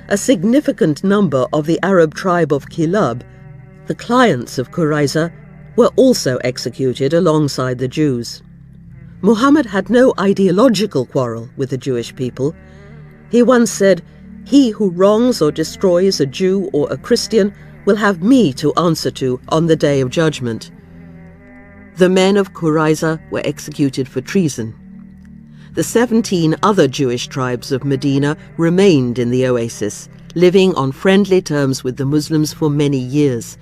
A significant number of the Arab tribe of Kilab, the clients of Qurayza, were also executed alongside the Jews. Muhammad had no ideological quarrel with the Jewish people. He once said, "He who wrongs or destroys a Jew or a Christian will have me to answer to on the day of judgment." The men of Qurayza were executed for treason. The 17 other Jewish tribes of Medina remained in the oasis, living on friendly terms with the Muslims for many years,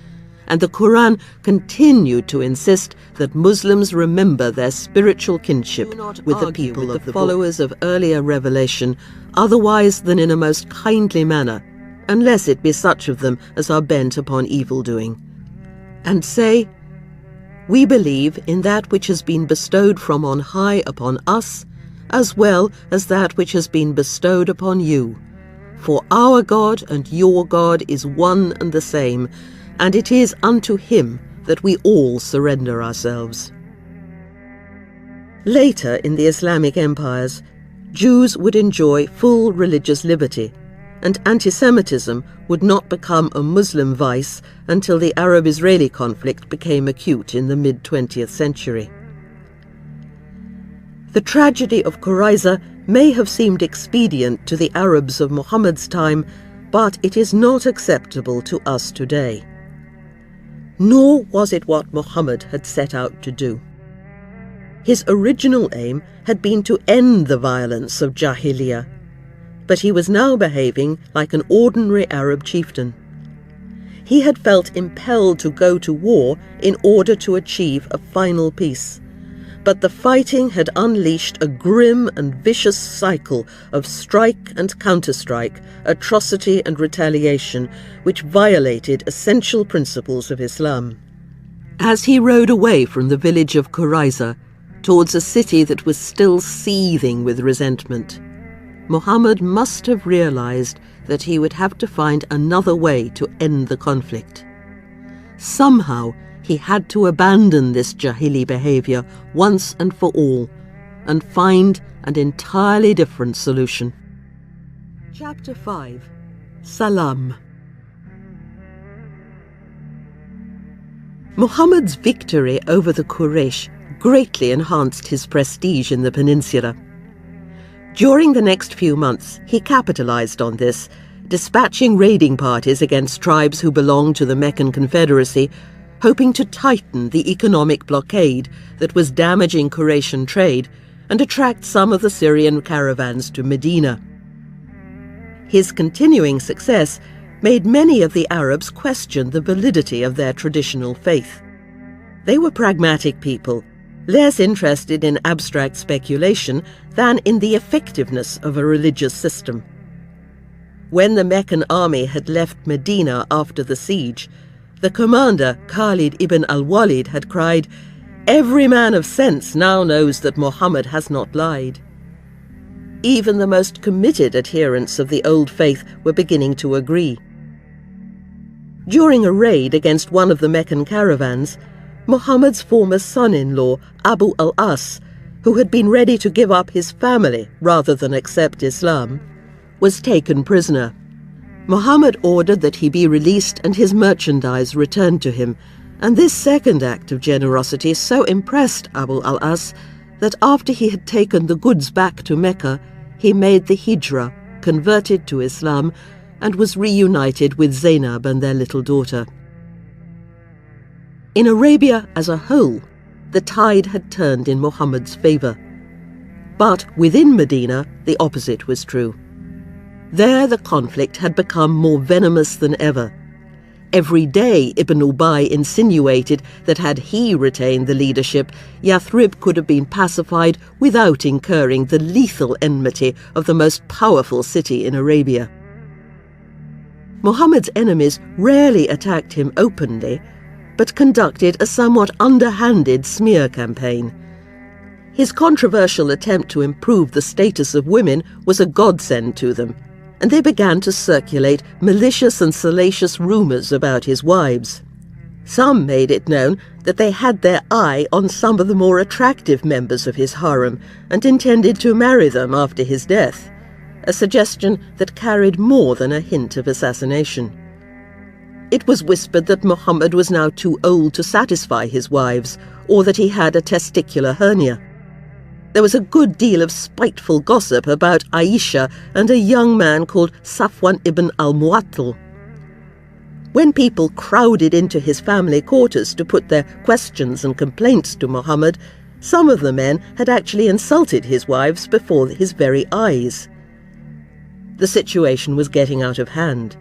and the Quran continued to insist that Muslims remember their spiritual kinship with the people of the followers of earlier revelation otherwise than in a most kindly manner, unless it be such of them as are bent upon evil-doing. And say, "We believe in that which has been bestowed from on high upon us, as well as that which has been bestowed upon you. For our God and your God is one and the same, and it is unto him that we all surrender ourselves." Later in the Islamic empires, Jews would enjoy full religious liberty, and anti-Semitism would not become a Muslim vice until the Arab-Israeli conflict became acute in the mid-20th century. The tragedy of Qurayza may have seemed expedient to the Arabs of Muhammad's time, but it is not acceptable to us today. Nor was it what Muhammad had set out to do. His original aim had been to end the violence of Jahiliyyah, but he was now behaving like an ordinary Arab chieftain. He had felt impelled to go to war in order to achieve a final peace, but the fighting had unleashed a grim and vicious cycle of strike and counter-strike, atrocity and retaliation, which violated essential principles of Islam. As he rode away from the village of Quraiza towards a city that was still seething with resentment, Muhammad must have realized that he would have to find another way to end the conflict. Somehow, he had to abandon this Jahili behavior once and for all and find an entirely different solution. Chapter 5. Salam. Muhammad's victory over the Quraysh greatly enhanced his prestige in the peninsula. During the next few months, he capitalized on this, dispatching raiding parties against tribes who belonged to the Meccan Confederacy, hoping to tighten the economic blockade that was damaging Quraysh trade and attract some of the Syrian caravans to Medina. His continuing success made many of the Arabs question the validity of their traditional faith. They were pragmatic people, less interested in abstract speculation than in the effectiveness of a religious system. When the Meccan army had left Medina after the siege, the commander, Khalid ibn al-Walid, had cried, "Every man of sense now knows that Muhammad has not lied." Even the most committed adherents of the old faith were beginning to agree. During a raid against one of the Meccan caravans, Muhammad's former son-in-law, Abu al-As, who had been ready to give up his family rather than accept Islam, was taken prisoner. Muhammad ordered that he be released and his merchandise returned to him, and this second act of generosity so impressed Abu al-As that after he had taken the goods back to Mecca, he made the hijrah, converted to Islam, and was reunited with Zainab and their little daughter. In Arabia as a whole, the tide had turned in Muhammad's favor. But within Medina, the opposite was true. There the conflict had become more venomous than ever. Every day Ibn Ubay insinuated that had he retained the leadership, Yathrib could have been pacified without incurring the lethal enmity of the most powerful city in Arabia. Muhammad's enemies rarely attacked him openly, but conducted a somewhat underhanded smear campaign. His controversial attempt to improve the status of women was a godsend to them, and they began to circulate malicious and salacious rumors about his wives. Some made it known that they had their eye on some of the more attractive members of his harem and intended to marry them after his death, a suggestion that carried more than a hint of assassination. It was whispered that Muhammad was now too old to satisfy his wives, or that he had a testicular hernia. There was a good deal of spiteful gossip about Aisha and a young man called Safwan ibn al-Mu'attal. When people crowded into his family quarters to put their questions and complaints to Muhammad, some of the men had actually insulted his wives before his very eyes. The situation was getting out of hand.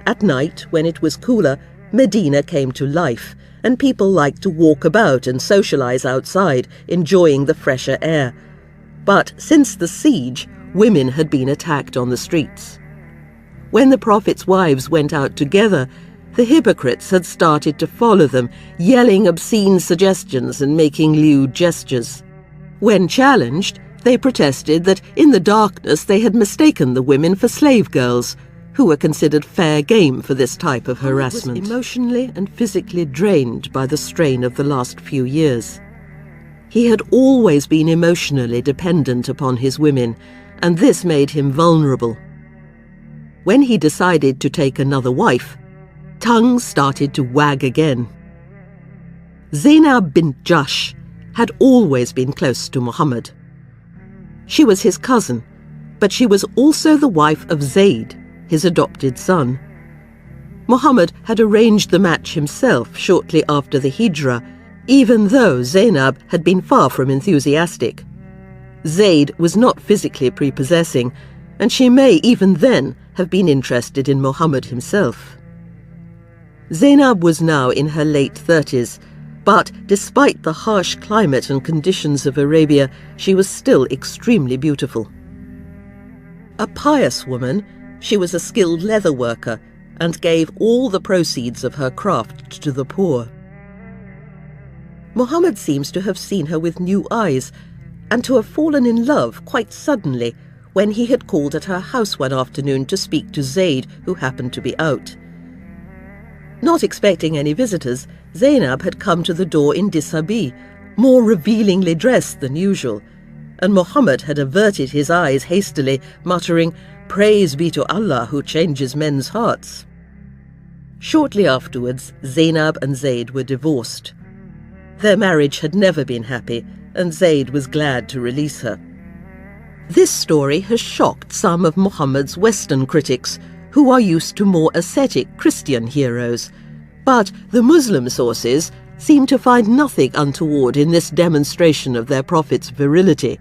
At night, when it was cooler, Medina came to life, and people liked to walk about and socialize outside, enjoying the fresher air. But since the siege, women had been attacked on the streets. When the Prophet's wives went out together, the hypocrites had started to follow them, yelling obscene suggestions and making lewd gestures. When challenged, they protested that in the darkness they had mistaken the women for slave girls, who were considered fair game for this type of harassment. He was emotionally and physically drained by the strain of the last few years. He had always been emotionally dependent upon his women, and this made him vulnerable. When he decided to take another wife, tongues started to wag again. Zainab bint Jahsh had always been close to Muhammad. She was his cousin, but she was also the wife of Zayd, his adopted son. Muhammad had arranged the match himself shortly after the hijrah, even though Zainab had been far from enthusiastic. Zayd was not physically prepossessing, and she may even then have been interested in Muhammad himself. Zainab was now in her late 30s, but despite the harsh climate and conditions of Arabia, she was still extremely beautiful. A pious woman, she was a skilled leather worker and gave all the proceeds of her craft to the poor. Muhammad seems to have seen her with new eyes and to have fallen in love quite suddenly when he had called at her house one afternoon to speak to Zayd, who happened to be out. Not expecting any visitors, Zainab had come to the door in dishabille, more revealingly dressed than usual, and Muhammad had averted his eyes hastily, muttering, "Praise be to Allah who changes men's hearts." Shortly afterwards, Zainab and Zayd were divorced. Their marriage had never been happy, and Zayd was glad to release her. This story has shocked some of Muhammad's Western critics, who are used to more ascetic Christian heroes. But the Muslim sources seem to find nothing untoward in this demonstration of their prophet's virility.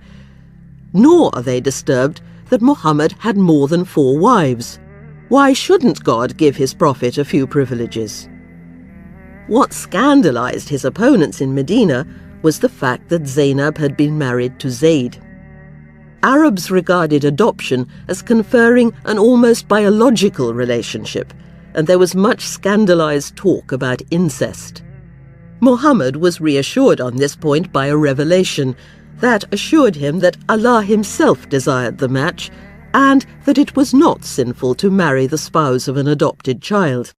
Nor are they disturbed that Muhammad had more than 4 wives. Why shouldn't God give his prophet a few privileges? What scandalized his opponents in Medina was the fact that Zainab had been married to Zayd. Arabs regarded adoption as conferring an almost biological relationship, and there was much scandalized talk about incest. Muhammad was reassured on this point by a revelation that assured him that Allah himself desired the match and that it was not sinful to marry the spouse of an adopted child.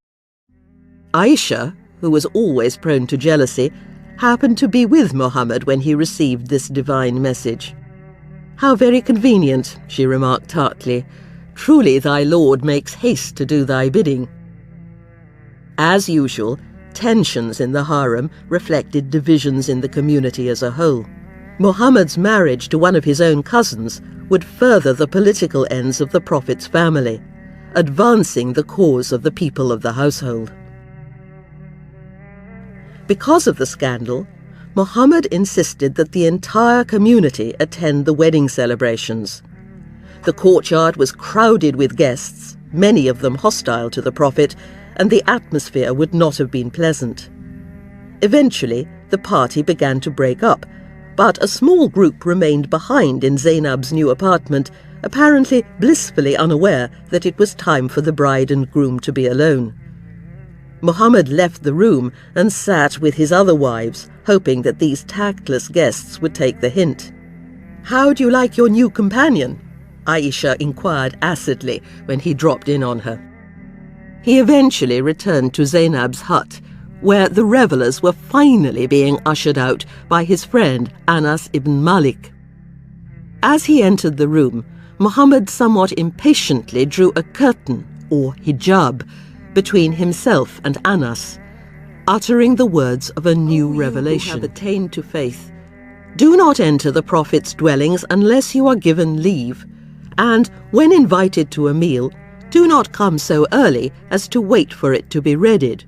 Aisha, who was always prone to jealousy, happened to be with Muhammad when he received this divine message. "How very convenient," she remarked tartly. "Truly thy Lord makes haste to do thy bidding." As usual, tensions in the harem reflected divisions in the community as a whole. Muhammad's marriage to one of his own cousins would further the political ends of the Prophet's family, advancing the cause of the people of the household. Because of the scandal, Muhammad insisted that the entire community attend the wedding celebrations. The courtyard was crowded with guests, many of them hostile to the Prophet, and the atmosphere would not have been pleasant. Eventually, the party began to break up, but a small group remained behind in Zainab's new apartment, apparently blissfully unaware that it was time for the bride and groom to be alone. Muhammad left the room and sat with his other wives, hoping that these tactless guests would take the hint. "How do you like your new companion?" Aisha inquired acidly when he dropped in on her. He eventually returned to Zainab's hut, where the revellers were finally being ushered out by his friend Anas ibn Malik. As he entered the room, Muhammad somewhat impatiently drew a curtain, or hijab, between himself and Anas, uttering the words of a new revelation. "You have attained to faith. Do not enter the Prophet's dwellings unless you are given leave, and when invited to a meal, do not come so early as to wait for it to be readied.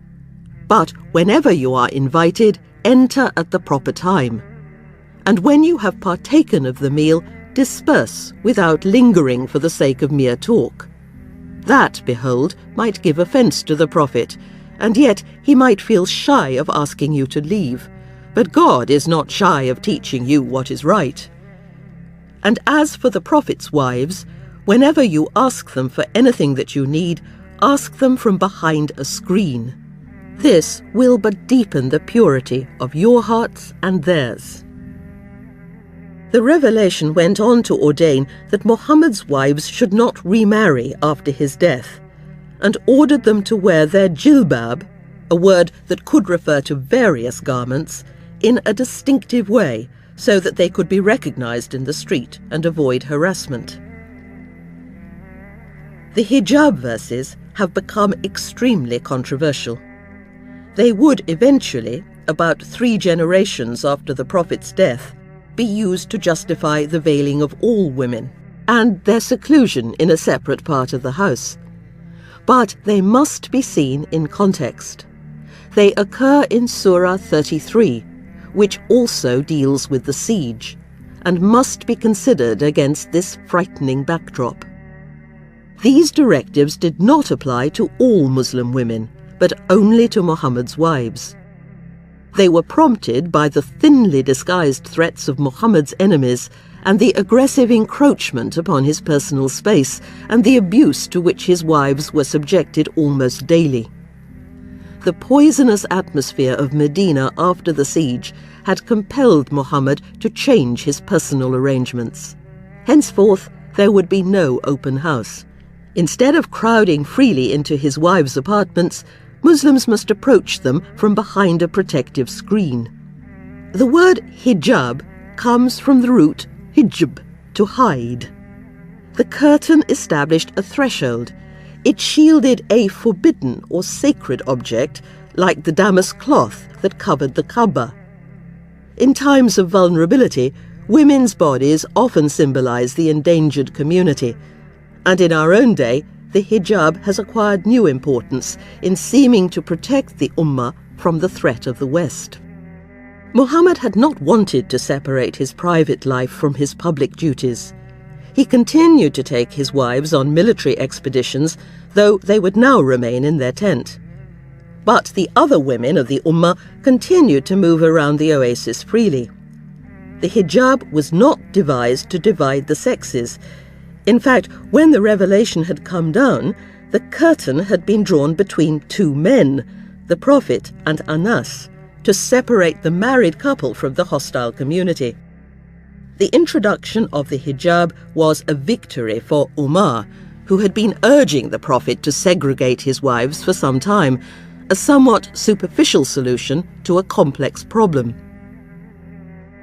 But whenever you are invited, enter at the proper time. And when you have partaken of the meal, disperse without lingering for the sake of mere talk. That, behold, might give offence to the Prophet, and yet he might feel shy of asking you to leave. But God is not shy of teaching you what is right. And as for the Prophet's wives, whenever you ask them for anything that you need, ask them from behind a screen. This will but deepen the purity of your hearts and theirs." The revelation went on to ordain that Muhammad's wives should not remarry after his death, and ordered them to wear their jilbab, a word that could refer to various garments, in a distinctive way, so that they could be recognized in the street and avoid harassment. The hijab verses have become extremely controversial. They would eventually, about 3 generations after the Prophet's death, be used to justify the veiling of all women, and their seclusion in a separate part of the house. But they must be seen in context. They occur in Surah 33, which also deals with the siege, and must be considered against this frightening backdrop. These directives did not apply to all Muslim women, but only to Muhammad's wives. They were prompted by the thinly disguised threats of Muhammad's enemies and the aggressive encroachment upon his personal space and the abuse to which his wives were subjected almost daily. the poisonous atmosphere of Medina after the siege had compelled Muhammad to change his personal arrangements. Henceforth, there would be no open house. Instead of crowding freely into his wives' apartments, Muslims must approach them from behind a protective screen. The word hijab comes from the root hijb, to hide. The curtain established a threshold. It shielded a forbidden or sacred object, like the damask cloth that covered the Kaaba. In times of vulnerability, women's bodies often symbolize the endangered community. And in our own day, the hijab has acquired new importance in seeming to protect the Ummah from the threat of the West. Muhammad had not wanted to separate his private life from his public duties. He continued to take his wives on military expeditions, though they would now remain in their tent. But the other women of the Ummah continued to move around the oasis freely. The hijab was not devised to divide the sexes. In fact, when the revelation had come down, the curtain had been drawn between two men, the Prophet and Anas, to separate the married couple from the hostile community. The introduction of the hijab was a victory for Umar, who had been urging the Prophet to segregate his wives for some time, a somewhat superficial solution to a complex problem.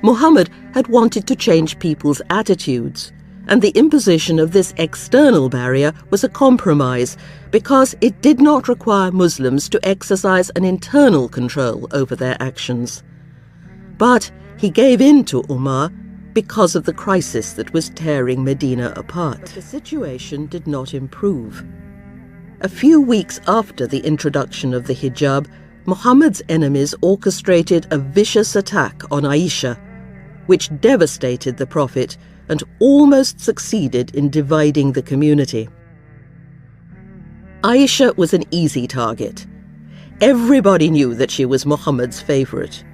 Muhammad had wanted to change people's attitudes, and the imposition of this external barrier was a compromise because it did not require Muslims to exercise an internal control over their actions. But he gave in to Umar because of the crisis that was tearing Medina apart. But the situation did not improve. A few weeks after the introduction of the hijab, Muhammad's enemies orchestrated a vicious attack on Aisha, which devastated the Prophet and almost succeeded in dividing the community. Aisha was an easy target. Everybody knew that she was Muhammad's favorite.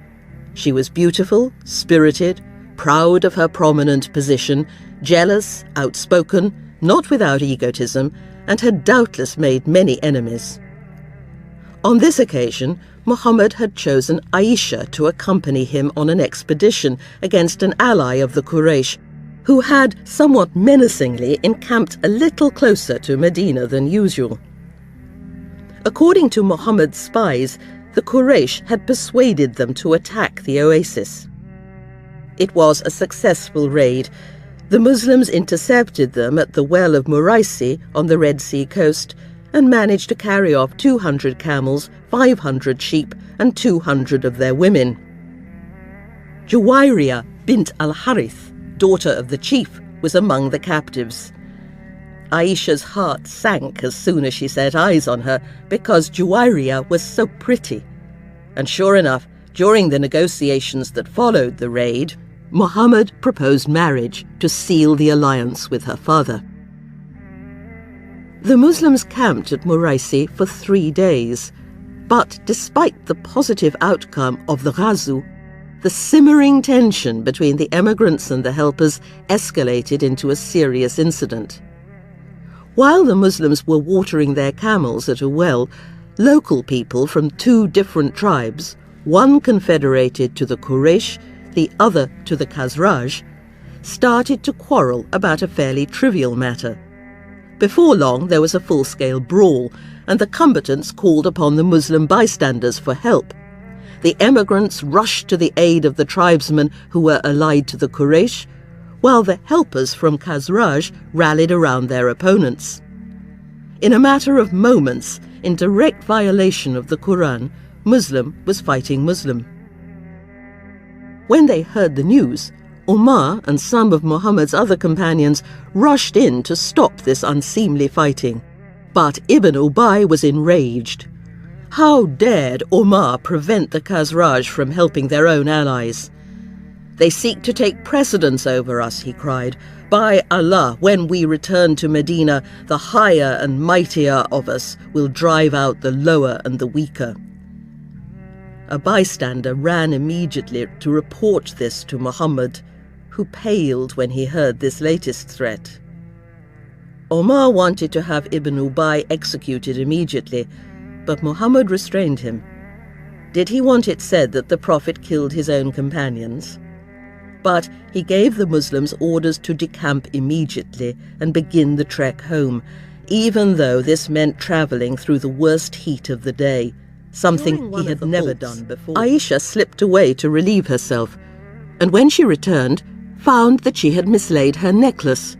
She was beautiful, spirited, proud of her prominent position, jealous, outspoken, not without egotism, and had doubtless made many enemies. On this occasion, Muhammad had chosen Aisha to accompany him on an expedition against an ally of the Quraysh, who had somewhat menacingly encamped a little closer to Medina than usual. According to Muhammad's spies, the Quraysh had persuaded them to attack the oasis. It was a successful raid. The Muslims intercepted them at the well of Muraisi on the Red Sea coast and managed to carry off 200 camels, 500 sheep, and 200 of their women. Juwayriya bint al-Harith, daughter of the chief, was among the captives. Aisha's heart sank as soon as she set eyes on her because Juwayriya was so pretty. And sure enough, during the negotiations that followed the raid, Muhammad proposed marriage to seal the alliance with her father. The Muslims camped at Muraisi for 3 days, but despite the positive outcome of the Ghazu, the simmering tension between the emigrants and the helpers escalated into a serious incident. While the Muslims were watering their camels at a well, local people from 2 different tribes, one confederated to the Quraysh, the other to the Khazraj, started to quarrel about a fairly trivial matter. Before long, there was a full-scale brawl, and the combatants called upon the Muslim bystanders for help. The emigrants rushed to the aid of the tribesmen who were allied to the Quraysh, while the helpers from Khazraj rallied around their opponents. In a matter of moments, in direct violation of the Quran, Muslim was fighting Muslim. When they heard the news, Umar and some of Muhammad's other companions rushed in to stop this unseemly fighting. But Ibn Ubay was enraged. How dared Umar prevent the Khazraj from helping their own allies? "They seek to take precedence over us," he cried. "By Allah, when we return to Medina, the higher and mightier of us will drive out the lower and the weaker." A bystander ran immediately to report this to Muhammad, who paled when he heard this latest threat. Omar wanted to have Ibn Ubay executed immediately, but Muhammad restrained him. Did he want it said that the Prophet killed his own companions? But he gave the Muslims orders to decamp immediately and begin the trek home, even though this meant travelling through the worst heat of the day, something he had never done before. Aisha slipped away to relieve herself, and when she returned, found that she had mislaid her necklace.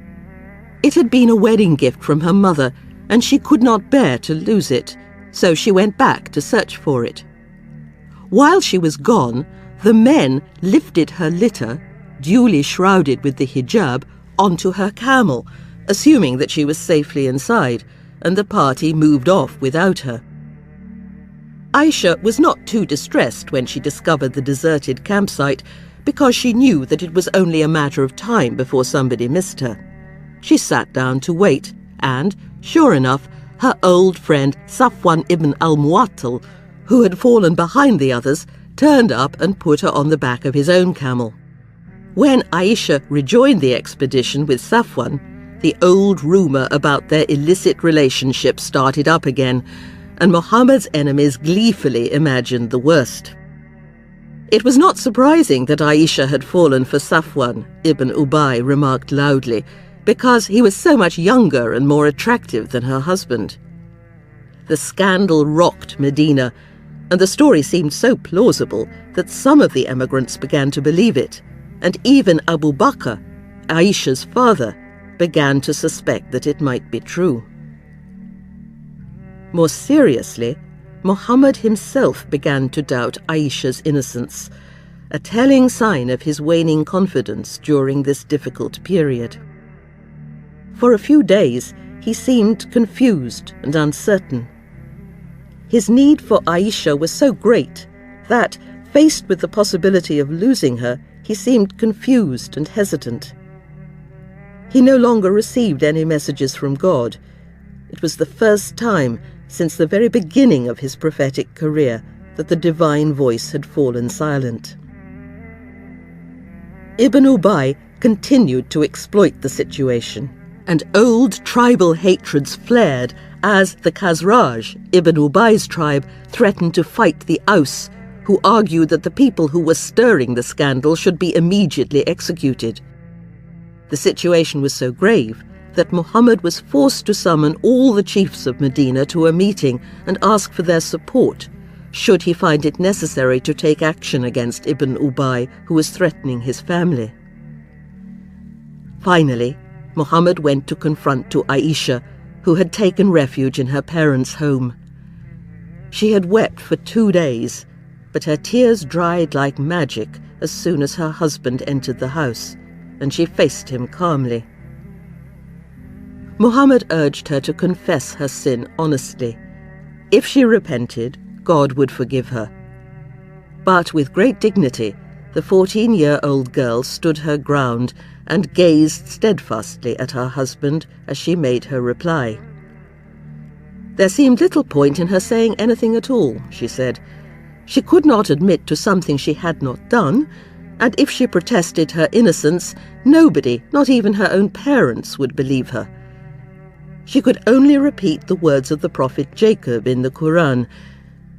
It had been a wedding gift from her mother, and she could not bear to lose it, so she went back to search for it. While she was gone, the men lifted her litter, duly shrouded with the hijab, onto her camel, assuming that she was safely inside, and the party moved off without her. Aisha was not too distressed when she discovered the deserted campsite, because she knew that it was only a matter of time before somebody missed her. She sat down to wait, and, sure enough, her old friend Safwan ibn al-Mu'attal, who had fallen behind the others, turned up and put her on the back of his own camel. When Aisha rejoined the expedition with Safwan, the old rumour about their illicit relationship started up again, and Muhammad's enemies gleefully imagined the worst. It was not surprising that Aisha had fallen for Safwan, Ibn Ubay remarked loudly, because he was so much younger and more attractive than her husband. The scandal rocked Medina, and the story seemed so plausible that some of the emigrants began to believe it, and even Abu Bakr, Aisha's father, began to suspect that it might be true. More seriously, Muhammad himself began to doubt Aisha's innocence, a telling sign of his waning confidence during this difficult period. For a few days, he seemed confused and uncertain. His need for Aisha was so great that, faced with the possibility of losing her, he seemed confused and hesitant. He no longer received any messages from God. It was the first time since the very beginning of his prophetic career that the divine voice had fallen silent. Ibn Ubay continued to exploit the situation, and old tribal hatreds flared as the Khazraj, Ibn Ubay's tribe, threatened to fight the Aus, who argued that the people who were stirring the scandal should be immediately executed. The situation was so grave that Muhammad was forced to summon all the chiefs of Medina to a meeting and ask for their support, should he find it necessary to take action against Ibn Ubay, who was threatening his family. Finally, Muhammad went to confront Aisha, who had taken refuge in her parents' home. She had wept for 2 days, but her tears dried like magic as soon as her husband entered the house, and she faced him calmly. Muhammad urged her to confess her sin honestly. If she repented, God would forgive her. But with great dignity, the 14-year-old girl stood her ground and gazed steadfastly at her husband as she made her reply. There seemed little point in her saying anything at all, she said. She could not admit to something she had not done, and if she protested her innocence, nobody, not even her own parents, would believe her. She could only repeat the words of the prophet Jacob in the Quran: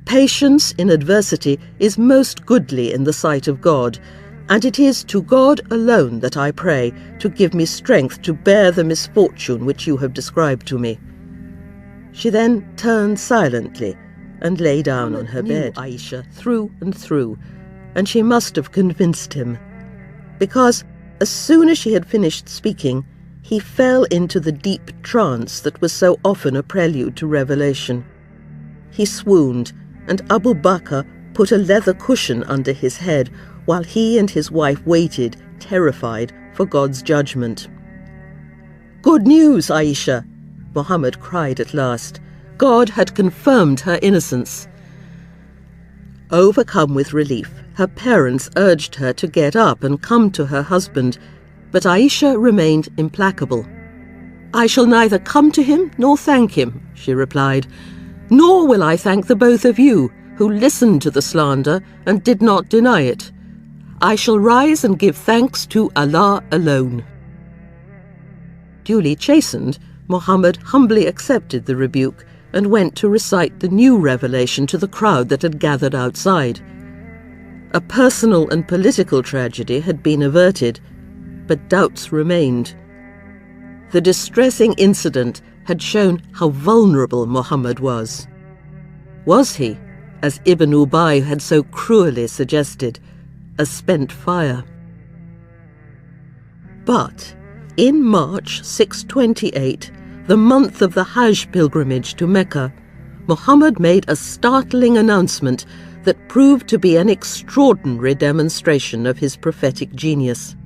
"Patience in adversity is most goodly in the sight of God, and it is to God alone that I pray to give me strength to bear the misfortune which you have described to me." She then turned silently and lay down on her bed. Aisha through and through, and she must have convinced him, because as soon as she had finished speaking, he fell into the deep trance that was so often a prelude to revelation. He swooned, and Abu Bakr put a leather cushion under his head while he and his wife waited, terrified, for God's judgment. "Good news, Aisha!" Muhammad cried at last. God had confirmed her innocence. Overcome with relief, her parents urged her to get up and come to her husband, but Aisha remained implacable. "I shall neither come to him nor thank him," she replied, "nor will I thank the both of you, who listened to the slander and did not deny it. I shall rise and give thanks to Allah alone." Duly chastened, Muhammad humbly accepted the rebuke and went to recite the new revelation to the crowd that had gathered outside. A personal and political tragedy had been averted, but doubts remained. The distressing incident had shown how vulnerable Muhammad was. Was he, as Ibn Ubay had so cruelly suggested, a spent fire? But in March 628, the month of the Hajj pilgrimage to Mecca, Muhammad made a startling announcement that proved to be an extraordinary demonstration of his prophetic genius.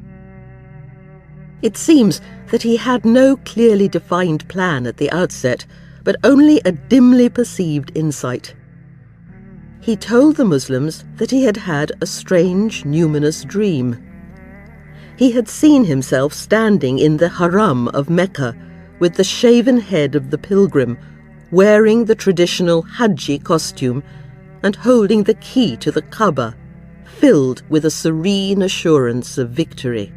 It seems that he had no clearly defined plan at the outset, but only a dimly perceived insight. He told the Muslims that he had had a strange, numinous dream. He had seen himself standing in the haram of Mecca with the shaven head of the pilgrim, wearing the traditional Hajji costume and holding the key to the Kaaba, filled with a serene assurance of victory.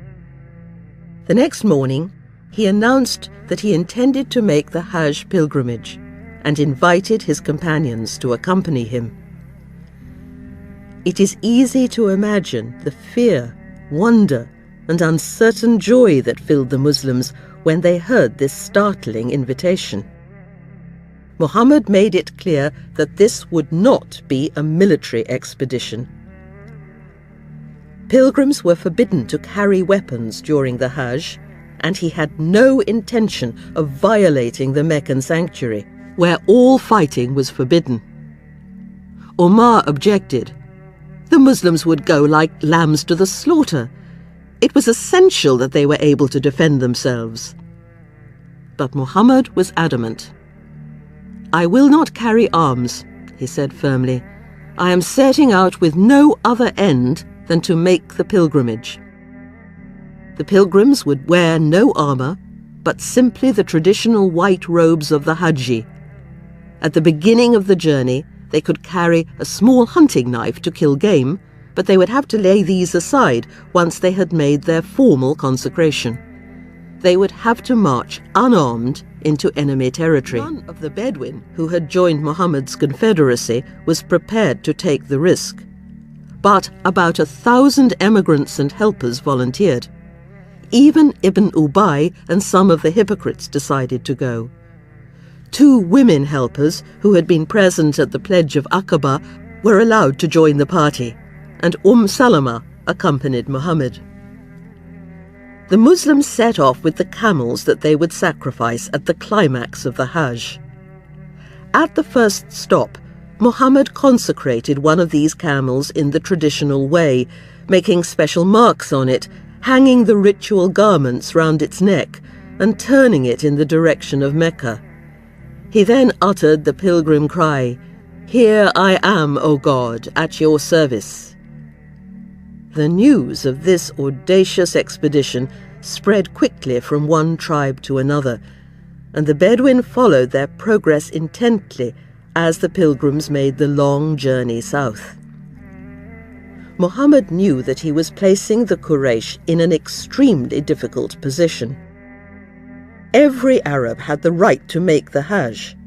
The next morning, he announced that he intended to make the Hajj pilgrimage and invited his companions to accompany him. It is easy to imagine the fear, wonder, and uncertain joy that filled the Muslims when they heard this startling invitation. Muhammad made it clear that this would not be a military expedition. Pilgrims were forbidden to carry weapons during the Hajj, and he had no intention of violating the Meccan sanctuary, where all fighting was forbidden. Omar objected. The Muslims would go like lambs to the slaughter. It was essential that they were able to defend themselves. But Muhammad was adamant. "I will not carry arms," he said firmly. "I am setting out with no other end than to make the pilgrimage." The pilgrims would wear no armour, but simply the traditional white robes of the Hajji. At the beginning of the journey, they could carry a small hunting knife to kill game, but they would have to lay these aside once they had made their formal consecration. They would have to march unarmed into enemy territory. None of the Bedouin who had joined Muhammad's confederacy was prepared to take the risk. But about 1,000 emigrants and helpers volunteered. Even Ibn Ubay and some of the hypocrites decided to go. 2 women helpers who had been present at the Pledge of Aqaba were allowed to join the party, and Salama accompanied Muhammad. The Muslims set off with the camels that they would sacrifice at the climax of the Hajj. At the first stop, Muhammad consecrated one of these camels in the traditional way, making special marks on it, hanging the ritual garments round its neck, and turning it in the direction of Mecca. He then uttered the pilgrim cry, "Here I am, O God, at your service." The news of this audacious expedition spread quickly from one tribe to another, and the Bedouin followed their progress intently as the pilgrims made the long journey south. Muhammad knew that he was placing the Quraysh in an extremely difficult position. Every Arab had the right to make the Hajj,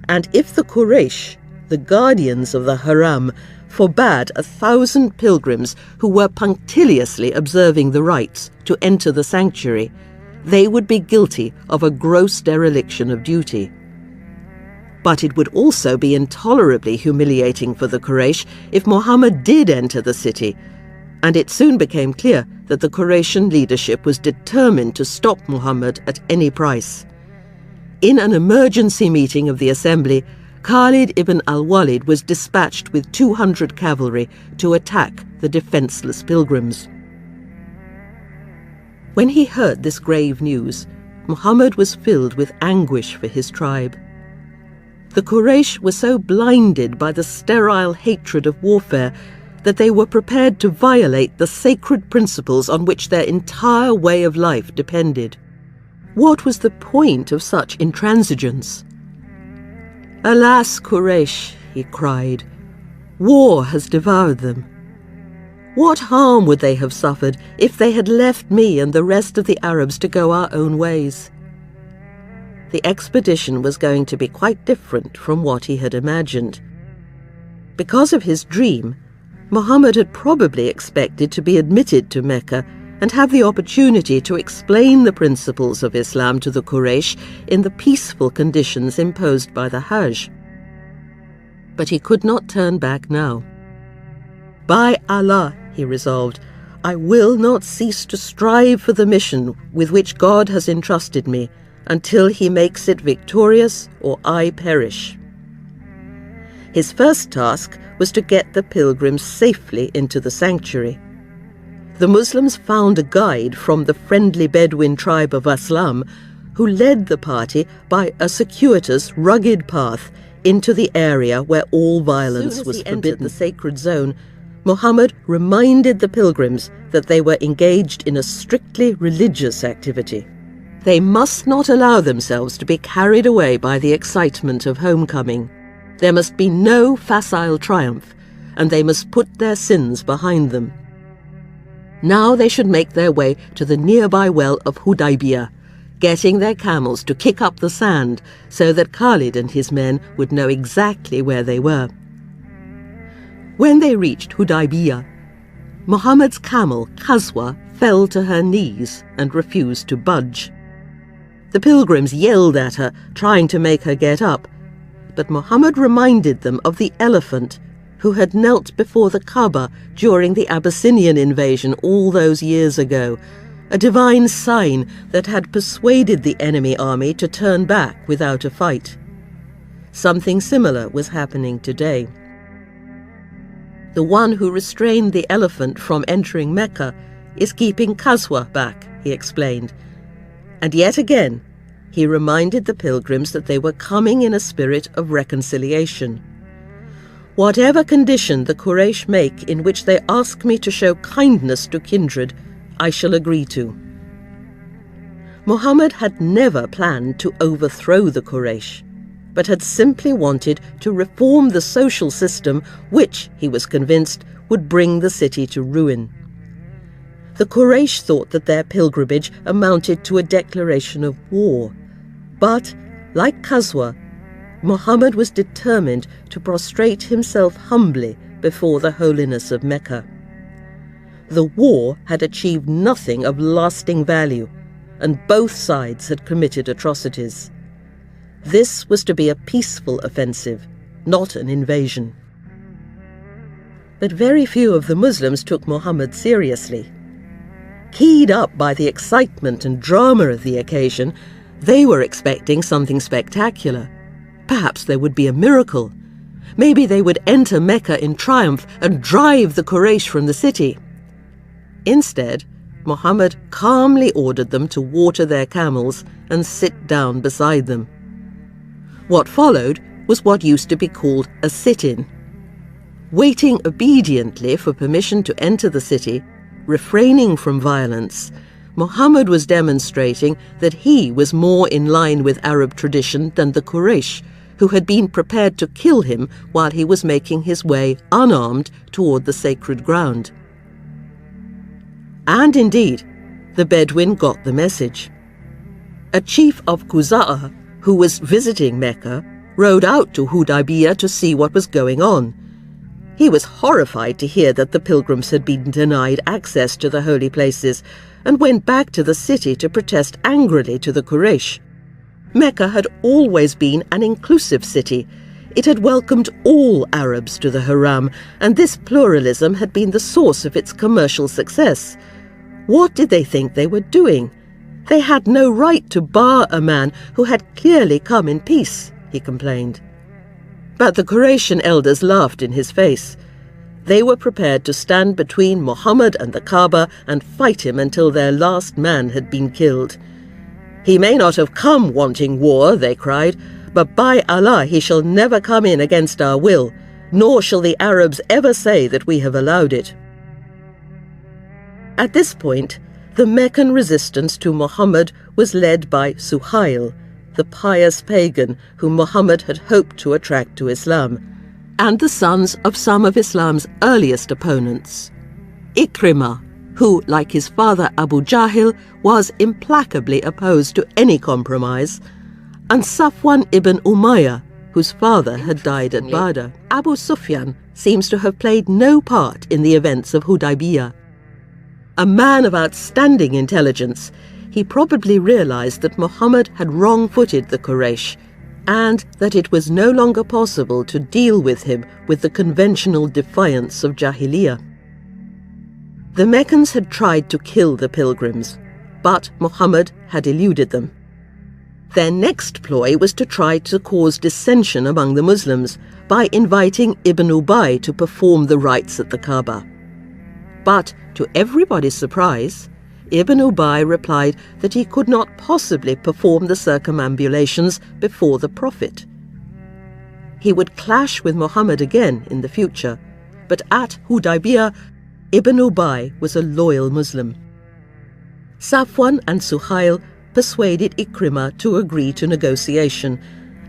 and if the Quraysh, the guardians of the Haram, forbade 1,000 pilgrims who were punctiliously observing the rites to enter the sanctuary, they would be guilty of a gross dereliction of duty. But it would also be intolerably humiliating for the Quraysh if Muhammad did enter the city, and it soon became clear that the Quraysh leadership was determined to stop Muhammad at any price. In an emergency meeting of the assembly, Khalid ibn al-Walid was dispatched with 200 cavalry to attack the defenseless pilgrims. When he heard this grave news, Muhammad was filled with anguish for his tribe. The Quraysh were so blinded by the sterile hatred of warfare that they were prepared to violate the sacred principles on which their entire way of life depended. What was the point of such intransigence? "Alas, Quraysh," he cried, "war has devoured them. What harm would they have suffered if they had left me and the rest of the Arabs to go our own ways?" the expedition was going to be quite different from what he had imagined. Because of his dream, Muhammad had probably expected to be admitted to Mecca and have the opportunity to explain the principles of Islam to the Quraysh in the peaceful conditions imposed by the Hajj. But he could not turn back now. "By Allah," he resolved, "I will not cease to strive for the mission with which God has entrusted me until he makes it victorious or I perish." His first task was to get the pilgrims safely into the sanctuary. The Muslims found a guide from the friendly Bedouin tribe of Aslam, who led the party by a circuitous, rugged path into the area where all violence was forbidden. Entered the sacred zone, Muhammad reminded the pilgrims that they were engaged in a strictly religious activity. They must not allow themselves to be carried away by the excitement of homecoming. There must be no facile triumph, and they must put their sins behind them. Now they should make their way to the nearby well of Hudaybiyah, getting their camels to kick up the sand so that Khalid and his men would know exactly where they were. When they reached Hudaybiyah, Muhammad's camel, Qaswa, fell to her knees and refused to budge. The pilgrims yelled at her, trying to make her get up, but Muhammad reminded them of the elephant who had knelt before the Kaaba during the Abyssinian invasion all those years ago, a divine sign that had persuaded the enemy army to turn back without a fight. Something similar was happening today. The one who restrained the elephant from entering Mecca is keeping Qaswa back, he explained. And yet again, he reminded the pilgrims that they were coming in a spirit of reconciliation. "Whatever condition the Quraysh make in which they ask me to show kindness to kindred, I shall agree to." Muhammad had never planned to overthrow the Quraysh, but had simply wanted to reform the social system which, he was convinced, would bring the city to ruin. The Quraysh thought that their pilgrimage amounted to a declaration of war, but, like Qaswa, Muhammad was determined to prostrate himself humbly before the holiness of Mecca. The war had achieved nothing of lasting value, and both sides had committed atrocities. This was to be a peaceful offensive, not an invasion. But very few of the Muslims took Muhammad seriously. Keyed up by the excitement and drama of the occasion, they were expecting something spectacular. Perhaps there would be a miracle. Maybe they would enter Mecca in triumph and drive the Quraysh from the city. Instead, Muhammad calmly ordered them to water their camels and sit down beside them. What followed was what used to be called a sit-in. Waiting obediently for permission to enter the city, refraining from violence, Muhammad was demonstrating that he was more in line with Arab tradition than the Quraysh, who had been prepared to kill him while he was making his way unarmed toward the sacred ground. And indeed, the Bedouin got the message. A chief of Khuza'ah, who was visiting Mecca, rode out to Hudaybiyah to see what was going on. He was horrified to hear that the pilgrims had been denied access to the holy places, and went back to the city to protest angrily to the Quraysh. Mecca had always been an inclusive city. It had welcomed all Arabs to the Haram, and this pluralism had been the source of its commercial success. What did they think they were doing? They had no right to bar a man who had clearly come in peace, he complained. But the Quraysh elders laughed in his face. They were prepared to stand between Muhammad and the Kaaba and fight him until their last man had been killed. "He may not have come wanting war," they cried, "but by Allah he shall never come in against our will, nor shall the Arabs ever say that we have allowed it." At this point, the Meccan resistance to Muhammad was led by Suhail, the pious pagan whom Muhammad had hoped to attract to Islam, and the sons of some of Islam's earliest opponents. Ikrimah, who, like his father Abu Jahil, was implacably opposed to any compromise, and Safwan ibn Umayyah, whose father had died at Badr. Abu Sufyan seems to have played no part in the events of Hudaybiyah. A man of outstanding intelligence, he probably realized that Muhammad had wrong-footed the Quraysh, and that it was no longer possible to deal with him with the conventional defiance of Jahiliyyah. The Meccans had tried to kill the pilgrims, but Muhammad had eluded them. Their next ploy was to try to cause dissension among the Muslims by inviting Ibn Ubay to perform the rites at the Kaaba. But, to everybody's surprise, Ibn Ubay replied that he could not possibly perform the circumambulations before the Prophet. He would clash with Muhammad again in the future, but at Hudaybiyah, Ibn Ubay was a loyal Muslim. Safwan and Suhail persuaded Ikrimah to agree to negotiation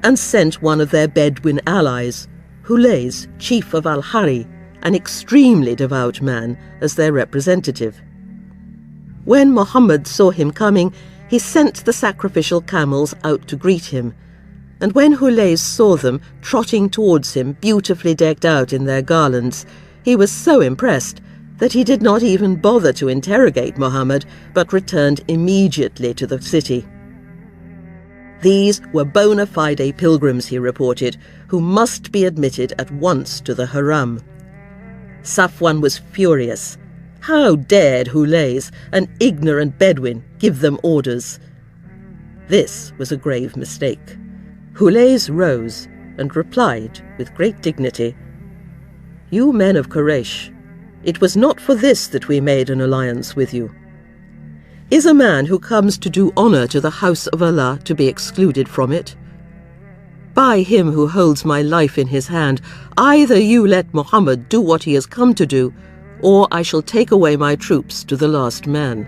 and sent one of their Bedouin allies, Hulays, chief of Al-Hari, an extremely devout man, as their representative. When Muhammad saw him coming, he sent the sacrificial camels out to greet him, and when Hulays saw them trotting towards him, beautifully decked out in their garlands, he was so impressed that he did not even bother to interrogate Muhammad, but returned immediately to the city. These were bona fide pilgrims, he reported, who must be admitted at once to the Haram. Safwan was furious. How dared Hulays, an ignorant Bedouin, give them orders? This was a grave mistake. Hulays rose and replied with great dignity, "You men of Quraysh, it was not for this that we made an alliance with you. Is a man who comes to do honor to the house of Allah to be excluded from it? By him who holds my life in his hand, either you let Muhammad do what he has come to do, or I shall take away my troops to the last man."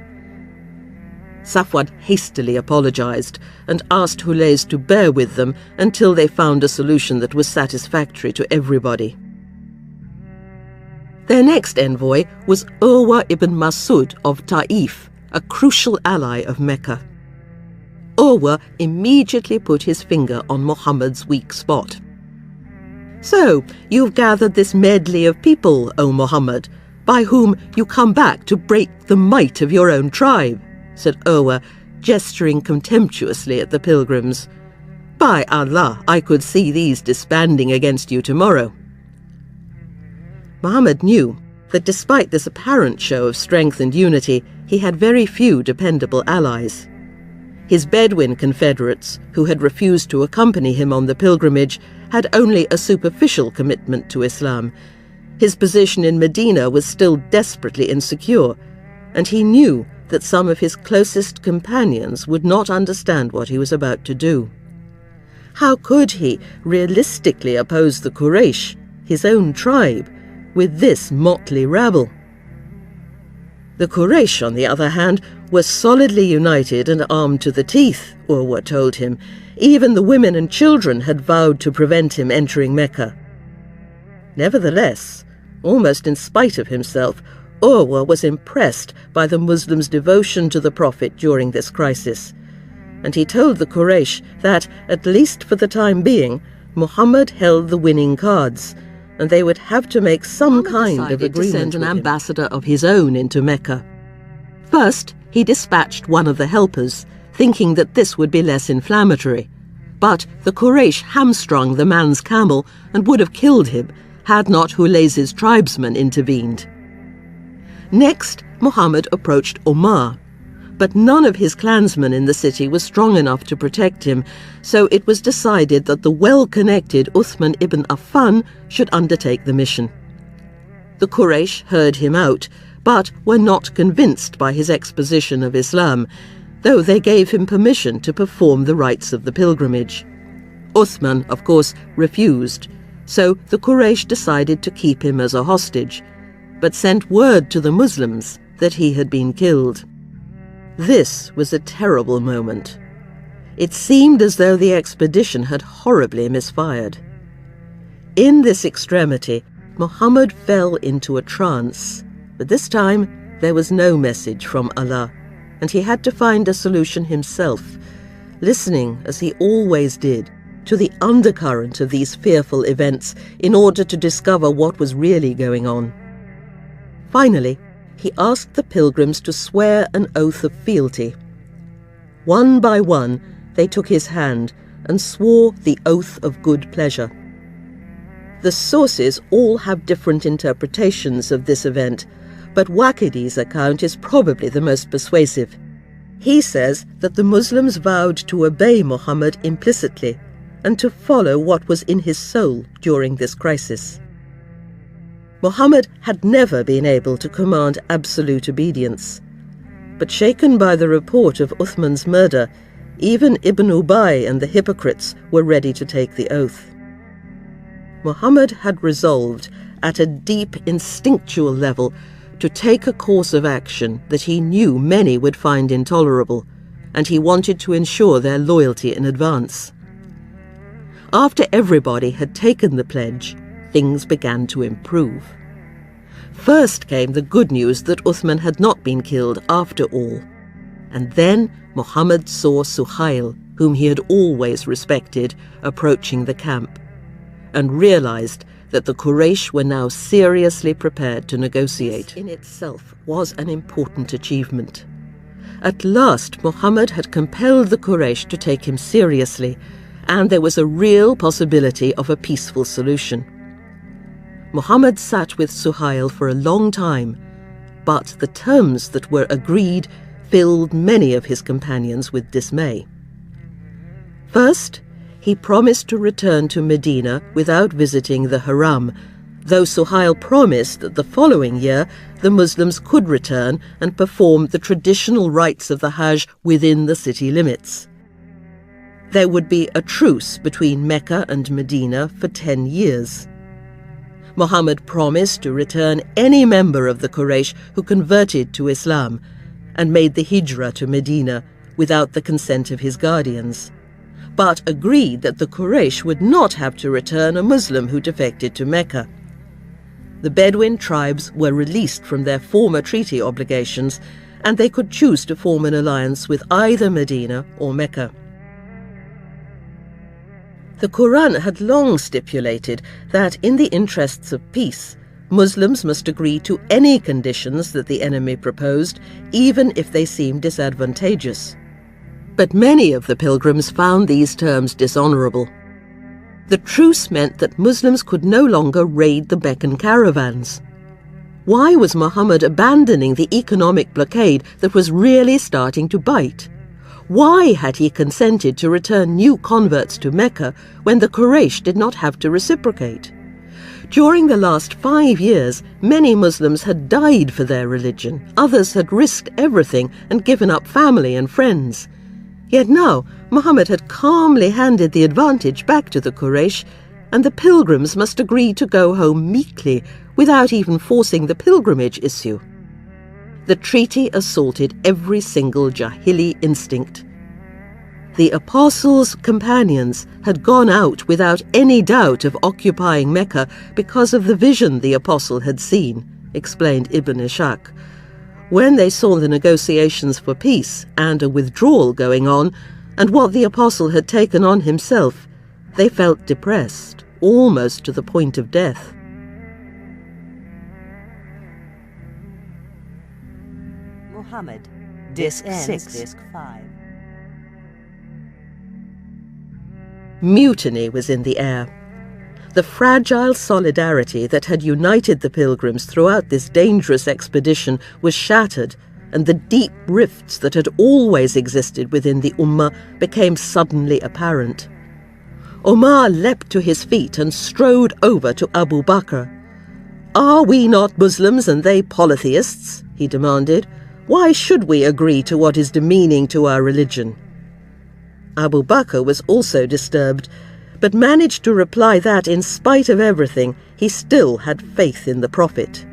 Safwan hastily apologized and asked Hulays to bear with them until they found a solution that was satisfactory to everybody. Their next envoy was Urwa ibn Masud of Ta'if, a crucial ally of Mecca. Urwa immediately put his finger on Muhammad's weak spot. "So, you've gathered this medley of people, O Muhammad, by whom you come back to break the might of your own tribe," said Urwa, gesturing contemptuously at the pilgrims. "By Allah, I could see these disbanding against you tomorrow." Muhammad knew that despite this apparent show of strength and unity, he had very few dependable allies. His Bedouin confederates, who had refused to accompany him on the pilgrimage, had only a superficial commitment to Islam. His position in Medina was still desperately insecure, and he knew that some of his closest companions would not understand what he was about to do. How could he realistically oppose the Quraysh, his own tribe, with this motley rabble? The Quraysh, on the other hand, were solidly united and armed to the teeth, Urwa told him. Even the women and children had vowed to prevent him entering Mecca. Nevertheless, almost in spite of himself, Urwa was impressed by the Muslims' devotion to the Prophet during this crisis, and he told the Quraysh that, at least for the time being, Muhammad held the winning cards, and they would have to make some kind of agreement to send an ambassador of his own into Mecca. First, he dispatched one of the helpers, thinking that this would be less inflammatory. But the Quraysh hamstrung the man's camel and would have killed him had not Hulays's tribesmen intervened. Next, Muhammad approached Omar, but none of his clansmen in the city was strong enough to protect him, so it was decided that the well-connected Uthman ibn Affan should undertake the mission. The Quraysh heard him out, but were not convinced by his exposition of Islam, though they gave him permission to perform the rites of the pilgrimage. Uthman, of course, refused, so the Quraysh decided to keep him as a hostage, but sent word to the Muslims that he had been killed. This was a terrible moment. It seemed as though the expedition had horribly misfired. In this extremity, Muhammad fell into a trance, but this time there was no message from Allah, and he had to find a solution himself. listening, as he always did, to the undercurrent of these fearful events in order to discover what was really going on. Finally, he asked the pilgrims to swear an oath of fealty. One by one, they took his hand and swore the oath of good pleasure. The sources all have different interpretations of this event, but Waqidi's account is probably the most persuasive. He says that the Muslims vowed to obey Muhammad implicitly and to follow what was in his soul during this crisis. Muhammad had never been able to command absolute obedience, but shaken by the report of Uthman's murder, even Ibn Ubay and the hypocrites were ready to take the oath. Muhammad had resolved, at a deep instinctual level, to take a course of action that he knew many would find intolerable, and he wanted to ensure their loyalty in advance. After everybody had taken the pledge, things began to improve. First came the good news that Uthman had not been killed after all, and then Muhammad saw Suhail, whom he had always respected, approaching the camp, and realized that the Quraysh were now seriously prepared to negotiate. This in itself was an important achievement. At last, Muhammad had compelled the Quraysh to take him seriously, and there was a real possibility of a peaceful solution. Muhammad sat with Suhail for a long time, but the terms that were agreed filled many of his companions with dismay. First, he promised to return to Medina without visiting the Haram, though Suhail promised that the following year the Muslims could return and perform the traditional rites of the Hajj within the city limits. There would be a truce between Mecca and Medina for 10 years. Muhammad promised to return any member of the Quraysh who converted to Islam and made the hijrah to Medina without the consent of his guardians, but agreed that the Quraysh would not have to return a Muslim who defected to Mecca. The Bedouin tribes were released from their former treaty obligations, and they could choose to form an alliance with either Medina or Mecca. The Quran had long stipulated that in the interests of peace, Muslims must agree to any conditions that the enemy proposed, even if they seemed disadvantageous. But many of the pilgrims found these terms dishonorable. The truce meant that Muslims could no longer raid the Meccan caravans. Why was Muhammad abandoning the economic blockade that was really starting to bite? Why had he consented to return new converts to Mecca when the Quraysh did not have to reciprocate? During the last 5 years, many Muslims had died for their religion. Others had risked everything and given up family and friends. Yet now, Muhammad had calmly handed the advantage back to the Quraysh, and the pilgrims must agree to go home meekly, without even forcing the pilgrimage issue. The treaty assaulted every single Jahili instinct. The apostles' companions had gone out without any doubt of occupying Mecca because of the vision the apostle had seen, explained Ibn Ishaq. When they saw the negotiations for peace and a withdrawal going on, and what the apostle had taken on himself, they felt depressed, almost to the point of death. Muhammad, Disc 6, Disc 5. Mutiny was in the air. The fragile solidarity that had united the pilgrims throughout this dangerous expedition was shattered, and the deep rifts that had always existed within the Ummah became suddenly apparent. Omar leapt to his feet and strode over to Abu Bakr. "Are we not Muslims and they polytheists?" he demanded. "Why should we agree to what is demeaning to our religion?" Abu Bakr was also disturbed, but managed to reply that, in spite of everything, he still had faith in the Prophet.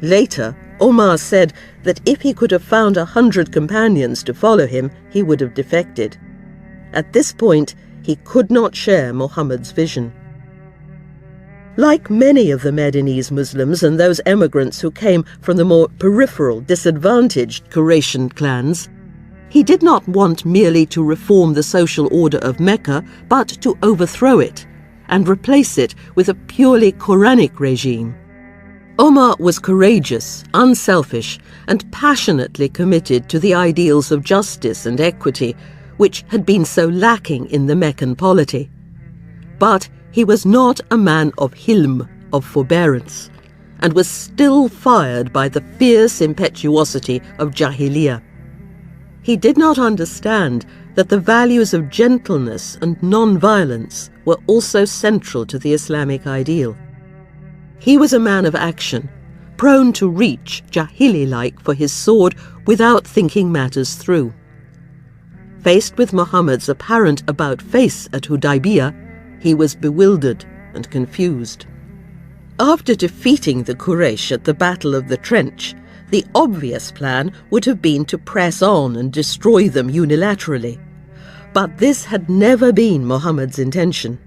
Later, Omar said that if he could have found 100 companions to follow him, he would have defected. At this point, he could not share Muhammad's vision. Like many of the Medinese Muslims and those emigrants who came from the more peripheral, disadvantaged Quraysh clans, He did not want merely to reform the social order of Mecca, but to overthrow it and replace it with a purely Quranic regime. Omar was courageous, unselfish, and passionately committed to the ideals of justice and equity, which had been so lacking in the Meccan polity. But he was not a man of hilm, of forbearance, and was still fired by the fierce impetuosity of Jahiliyyah. He did not understand that the values of gentleness and non-violence were also central to the Islamic ideal. He was a man of action, prone to reach, Jahili-like, for his sword without thinking matters through. Faced with Muhammad's apparent about-face at Hudaybiyah, he was bewildered and confused. After defeating the Quraysh at the Battle of the Trench, the obvious plan would have been to press on and destroy them unilaterally. But this had never been Muhammad's intention.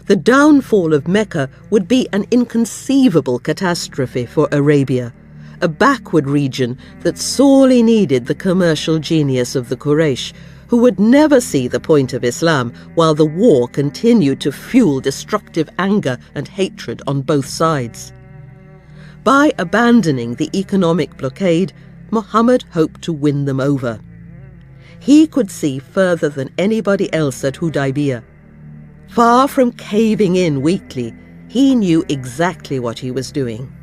The downfall of Mecca would be an inconceivable catastrophe for Arabia, a backward region that sorely needed the commercial genius of the Quraysh, who would never see the point of Islam while the war continued to fuel destructive anger and hatred on both sides. By abandoning the economic blockade, Muhammad hoped to win them over. He could see further than anybody else at Hudaybiyah. Far from caving in weakly, he knew exactly what he was doing.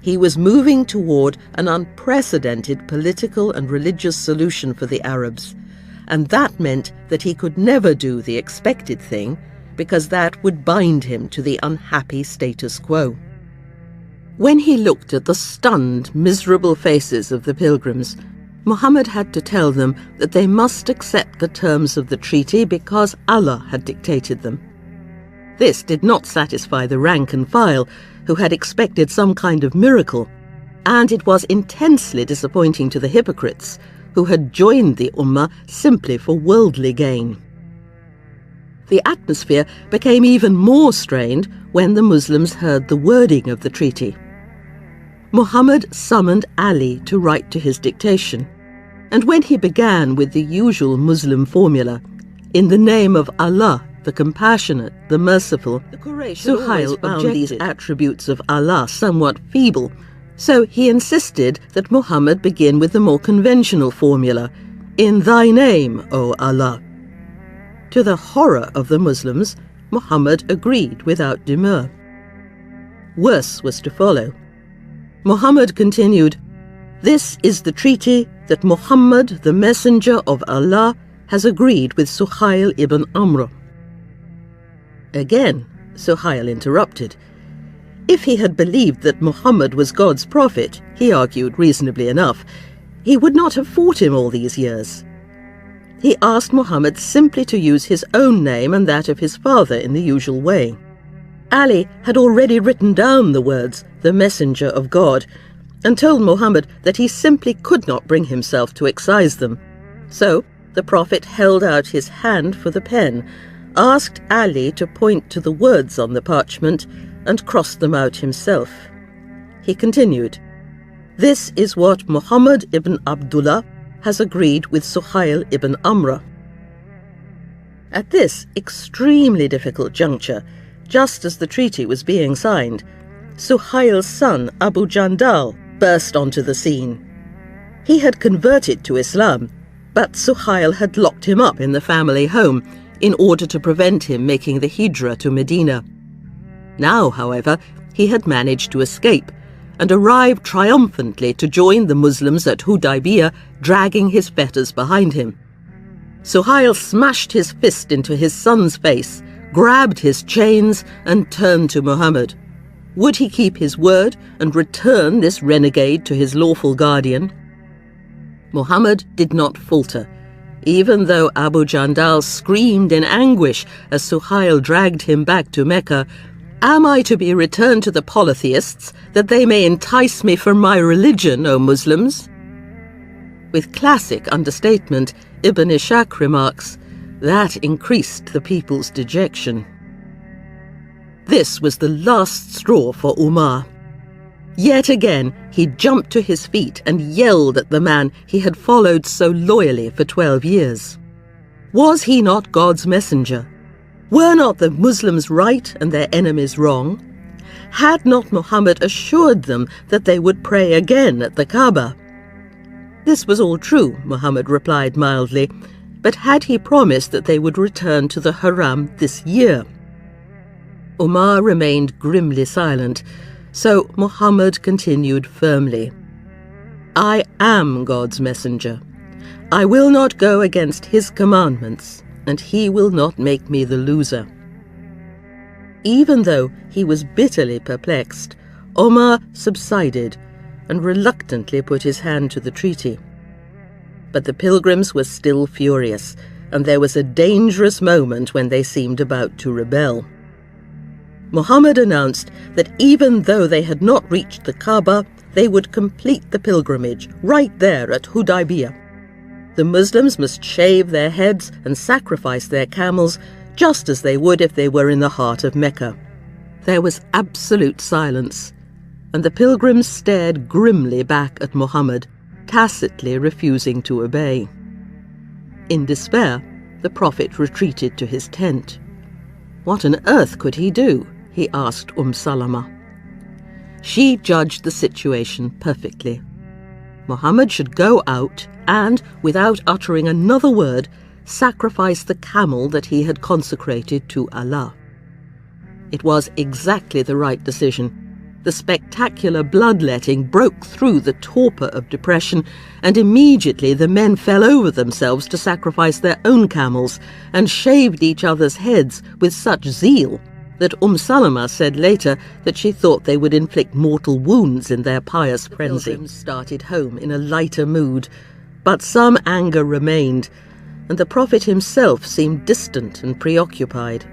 He was moving toward an unprecedented political and religious solution for the Arabs, and that meant that he could never do the expected thing, because that would bind him to the unhappy status quo. When he looked at the stunned, miserable faces of the pilgrims, Muhammad had to tell them that they must accept the terms of the treaty because Allah had dictated them. This did not satisfy the rank and file, who had expected some kind of miracle, and it was intensely disappointing to the hypocrites, who had joined the Ummah simply for worldly gain. The atmosphere became even more strained when the Muslims heard the wording of the treaty. Muhammad summoned Ali to write to his dictation, and when he began with the usual Muslim formula, "In the name of Allah, the compassionate, the merciful," the Quraysh Suhail found these attributes of Allah somewhat feeble, so he insisted that Muhammad begin with the more conventional formula, "In thy name, O Allah." To the horror of the Muslims, Muhammad agreed without demur. Worse was to follow. Muhammad continued, "This is the treaty that Muhammad, the messenger of Allah, has agreed with Suhail ibn Amr." Again, Suhail interrupted. If he had believed that Muhammad was God's prophet, he argued reasonably enough, he would not have fought him all these years. He asked Muhammad simply to use his own name and that of his father in the usual way. Ali had already written down the words, "the messenger of God," and told Muhammad that he simply could not bring himself to excise them. So the Prophet held out his hand for the pen, asked Ali to point to the words on the parchment, and crossed them out himself. He continued, "This is what Muhammad ibn Abdullah has agreed with Suhail ibn Amr." At this extremely difficult juncture, just as the treaty was being signed, Suhail's son Abu Jandal burst onto the scene. He had converted to Islam, but Suhail had locked him up in the family home in order to prevent him making the hijrah to Medina. Now, however, he had managed to escape and arrived triumphantly to join the Muslims at Hudaybiyah, dragging his fetters behind him. Suhail smashed his fist into his son's face, grabbed his chains, and turned to Muhammad. Would he keep his word and return this renegade to his lawful guardian? Muhammad did not falter, even though Abu Jandal screamed in anguish as Suhail dragged him back to Mecca, "Am I to be returned to the polytheists, that they may entice me from my religion, O Muslims?" With classic understatement, Ibn Ishaq remarks, "That increased the people's dejection." This was the last straw for Umar. Yet again, he jumped to his feet and yelled at the man he had followed so loyally for 12 years. Was he not God's messenger? Were not the Muslims right and their enemies wrong? Had not Muhammad assured them that they would pray again at the Kaaba? This was all true, Muhammad replied mildly, but had he promised that they would return to the Haram this year? Umar remained grimly silent, so Muhammad continued firmly, I am God's messenger. I will not go against his commandments, and he will not make me the loser. Even though he was bitterly perplexed, Omar subsided and reluctantly put his hand to the treaty. But the pilgrims were still furious, and there was a dangerous moment when they seemed about to rebel. Muhammad announced that even though they had not reached the Kaaba, they would complete the pilgrimage right there at Hudaybiyah. The Muslims must shave their heads and sacrifice their camels, just as they would if they were in the heart of Mecca. There was absolute silence, and the pilgrims stared grimly back at Muhammad, tacitly refusing to obey. In despair, the Prophet retreated to his tent. What on earth could he do? He asked Salama. She judged the situation perfectly. Muhammad should go out and, without uttering another word, sacrifice the camel that he had consecrated to Allah. It was exactly the right decision. The spectacular bloodletting broke through the torpor of depression, and immediately the men fell over themselves to sacrifice their own camels and shaved each other's heads with such zeal that Salama said later that she thought they would inflict mortal wounds in their pious frenzy. The pilgrims started home in a lighter mood, but some anger remained, and the Prophet himself seemed distant and preoccupied.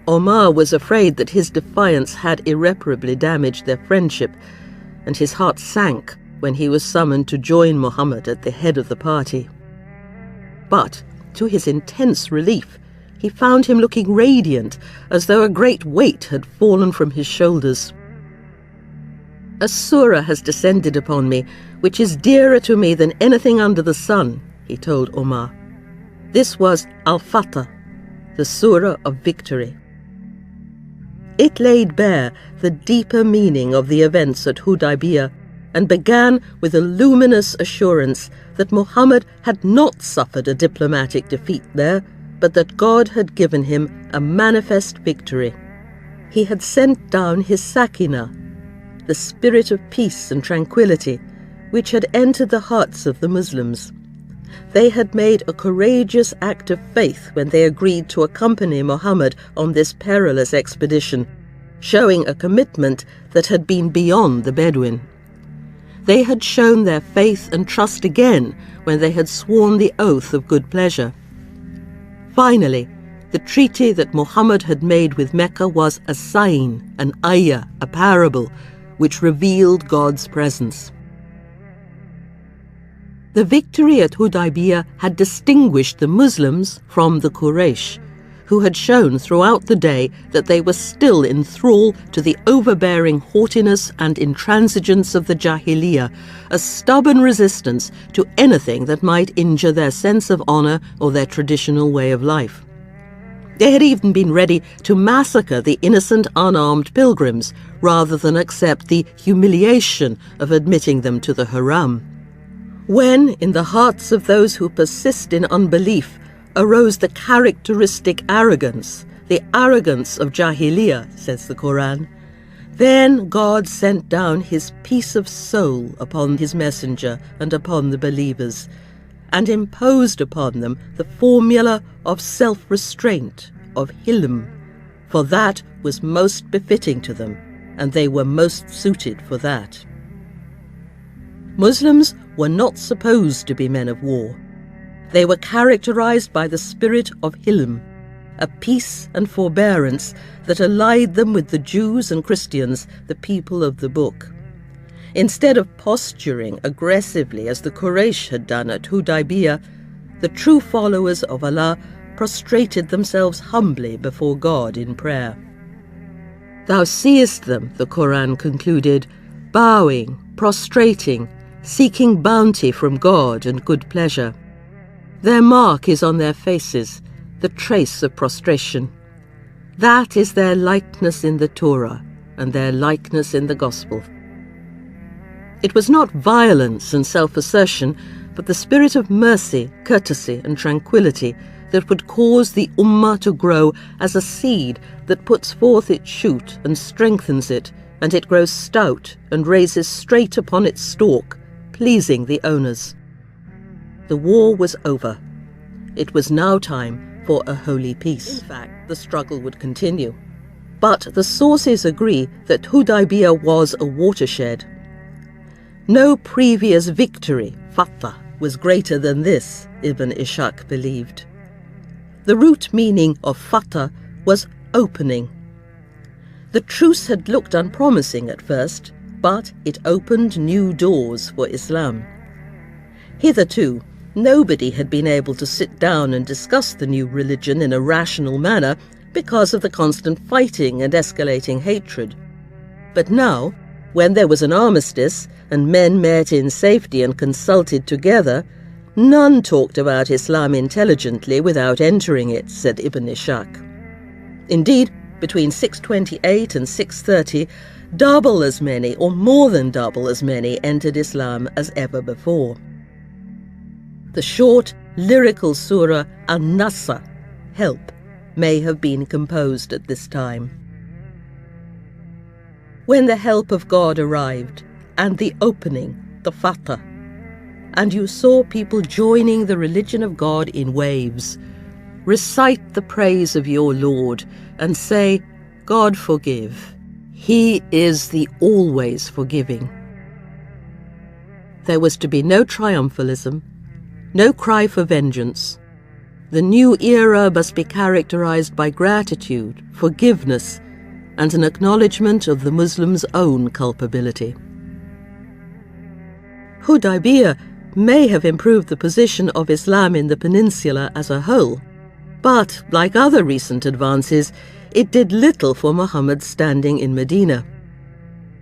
Omar was afraid that his defiance had irreparably damaged their friendship, and his heart sank when he was summoned to join Muhammad at the head of the party. But, to his intense relief, he found him looking radiant, as though a great weight had fallen from his shoulders. A surah has descended upon me, which is dearer to me than anything under the sun, he told Omar. This was Al-Fatah, the surah of victory. It laid bare the deeper meaning of the events at Hudaybiyah and began with a luminous assurance that Muhammad had not suffered a diplomatic defeat there, but that God had given him a manifest victory. He had sent down his Sakinah, the spirit of peace and tranquility, which had entered the hearts of the Muslims. They had made a courageous act of faith when they agreed to accompany Muhammad on this perilous expedition, showing a commitment that had been beyond the Bedouin. They had shown their faith and trust again when they had sworn the oath of good pleasure. Finally, the treaty that Muhammad had made with Mecca was a sign, an ayah, a parable, which revealed God's presence. The victory at Hudaybiyah had distinguished the Muslims from the Quraysh, who had shown throughout the day that they were still in thrall to the overbearing haughtiness and intransigence of the Jahiliyyah, a stubborn resistance to anything that might injure their sense of honor or their traditional way of life. They had even been ready to massacre the innocent unarmed pilgrims rather than accept the humiliation of admitting them to the Haram. When, in the hearts of those who persist in unbelief, arose the characteristic arrogance, the arrogance of Jahiliyyah, says the Quran, then God sent down his peace of soul upon his messenger and upon the believers, and imposed upon them the formula of self-restraint, of hilm, for that was most befitting to them, and they were most suited for that. Muslims were not supposed to be men of war. They were characterized by the spirit of hilm, a peace and forbearance that allied them with the Jews and Christians, the people of the book. Instead of posturing aggressively as the Quraysh had done at Hudaybiyah, the true followers of Allah prostrated themselves humbly before God in prayer. Thou seest them, the Quran concluded, bowing, prostrating, seeking bounty from God and good pleasure. Their mark is on their faces, the trace of prostration. That is their likeness in the Torah and their likeness in the Gospel. It was not violence and self-assertion, but the spirit of mercy, courtesy and tranquility that would cause the Ummah to grow as a seed that puts forth its shoot and strengthens it, and it grows stout and raises straight upon its stalk, pleasing the owners. The war was over. It was now time for a holy peace. In fact, the struggle would continue. But the sources agree that Hudaybiyah was a watershed. No previous victory, Fatah, was greater than this, Ibn Ishaq believed. The root meaning of Fatah was opening. The truce had looked unpromising at first, but it opened new doors for Islam. Hitherto, nobody had been able to sit down and discuss the new religion in a rational manner because of the constant fighting and escalating hatred. But now, when there was an armistice and men met in safety and consulted together, none talked about Islam intelligently without entering it, said Ibn Ishaq. Indeed, between 628 and 630, double as many or more than double as many entered Islam as ever before. The short, lyrical surah An-Nasr, Help, may have been composed at this time. When the help of God arrived, and the opening, the Fatah, and you saw people joining the religion of God in waves, recite the praise of your Lord and say, God forgive. He is the always forgiving. There was to be no triumphalism, no cry for vengeance. The new era must be characterized by gratitude, forgiveness, and an acknowledgement of the Muslims' own culpability. Hudaybiyah may have improved the position of Islam in the peninsula as a whole, but, like other recent advances, it did little for Muhammad's standing in Medina.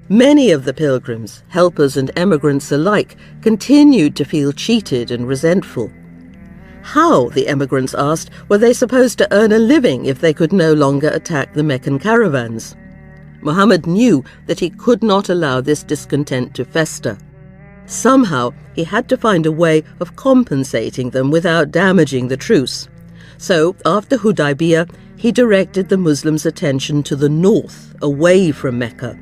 Many of the pilgrims, helpers and emigrants alike, continued to feel cheated and resentful. How, the emigrants asked, were they supposed to earn a living if they could no longer attack the Meccan caravans? Muhammad knew that he could not allow this discontent to fester. Somehow, he had to find a way of compensating them without damaging the truce. So, after Hudaybiyah, he directed the Muslims' attention to the north, away from Mecca.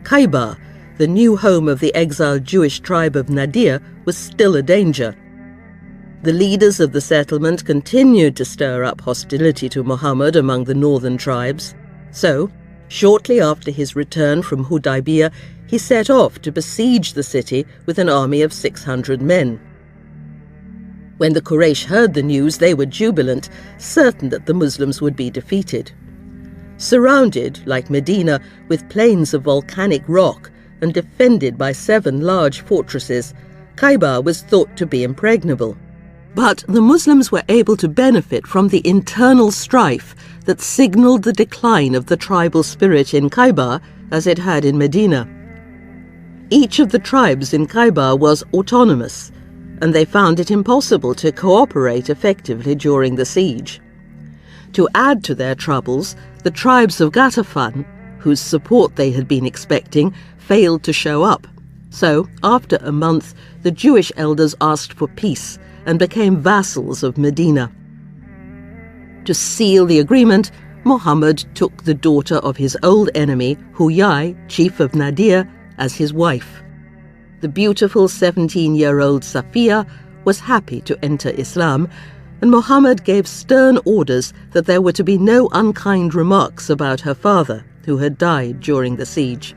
Khaybar, the new home of the exiled Jewish tribe of Nadir, was still a danger. The leaders of the settlement continued to stir up hostility to Muhammad among the northern tribes. So, shortly after his return from Hudaybiyah, he set off to besiege the city with an army of 600 men. When the Quraysh heard the news, they were jubilant, certain that the Muslims would be defeated. Surrounded, like Medina, with plains of volcanic rock and defended by 7 large fortresses, Khaybar was thought to be impregnable. But the Muslims were able to benefit from the internal strife that signalled the decline of the tribal spirit in Khaybar as it had in Medina. Each of the tribes in Khaybar was autonomous, and they found it impossible to cooperate effectively during the siege. To add to their troubles, the tribes of Ghatafan, whose support they had been expecting, failed to show up. So, after a month, the Jewish elders asked for peace and became vassals of Medina. To seal the agreement, Muhammad took the daughter of his old enemy, Huyai, chief of Nadir, as his wife. The beautiful 17-year-old Safiya was happy to enter Islam, and Muhammad gave stern orders that there were to be no unkind remarks about her father, who had died during the siege.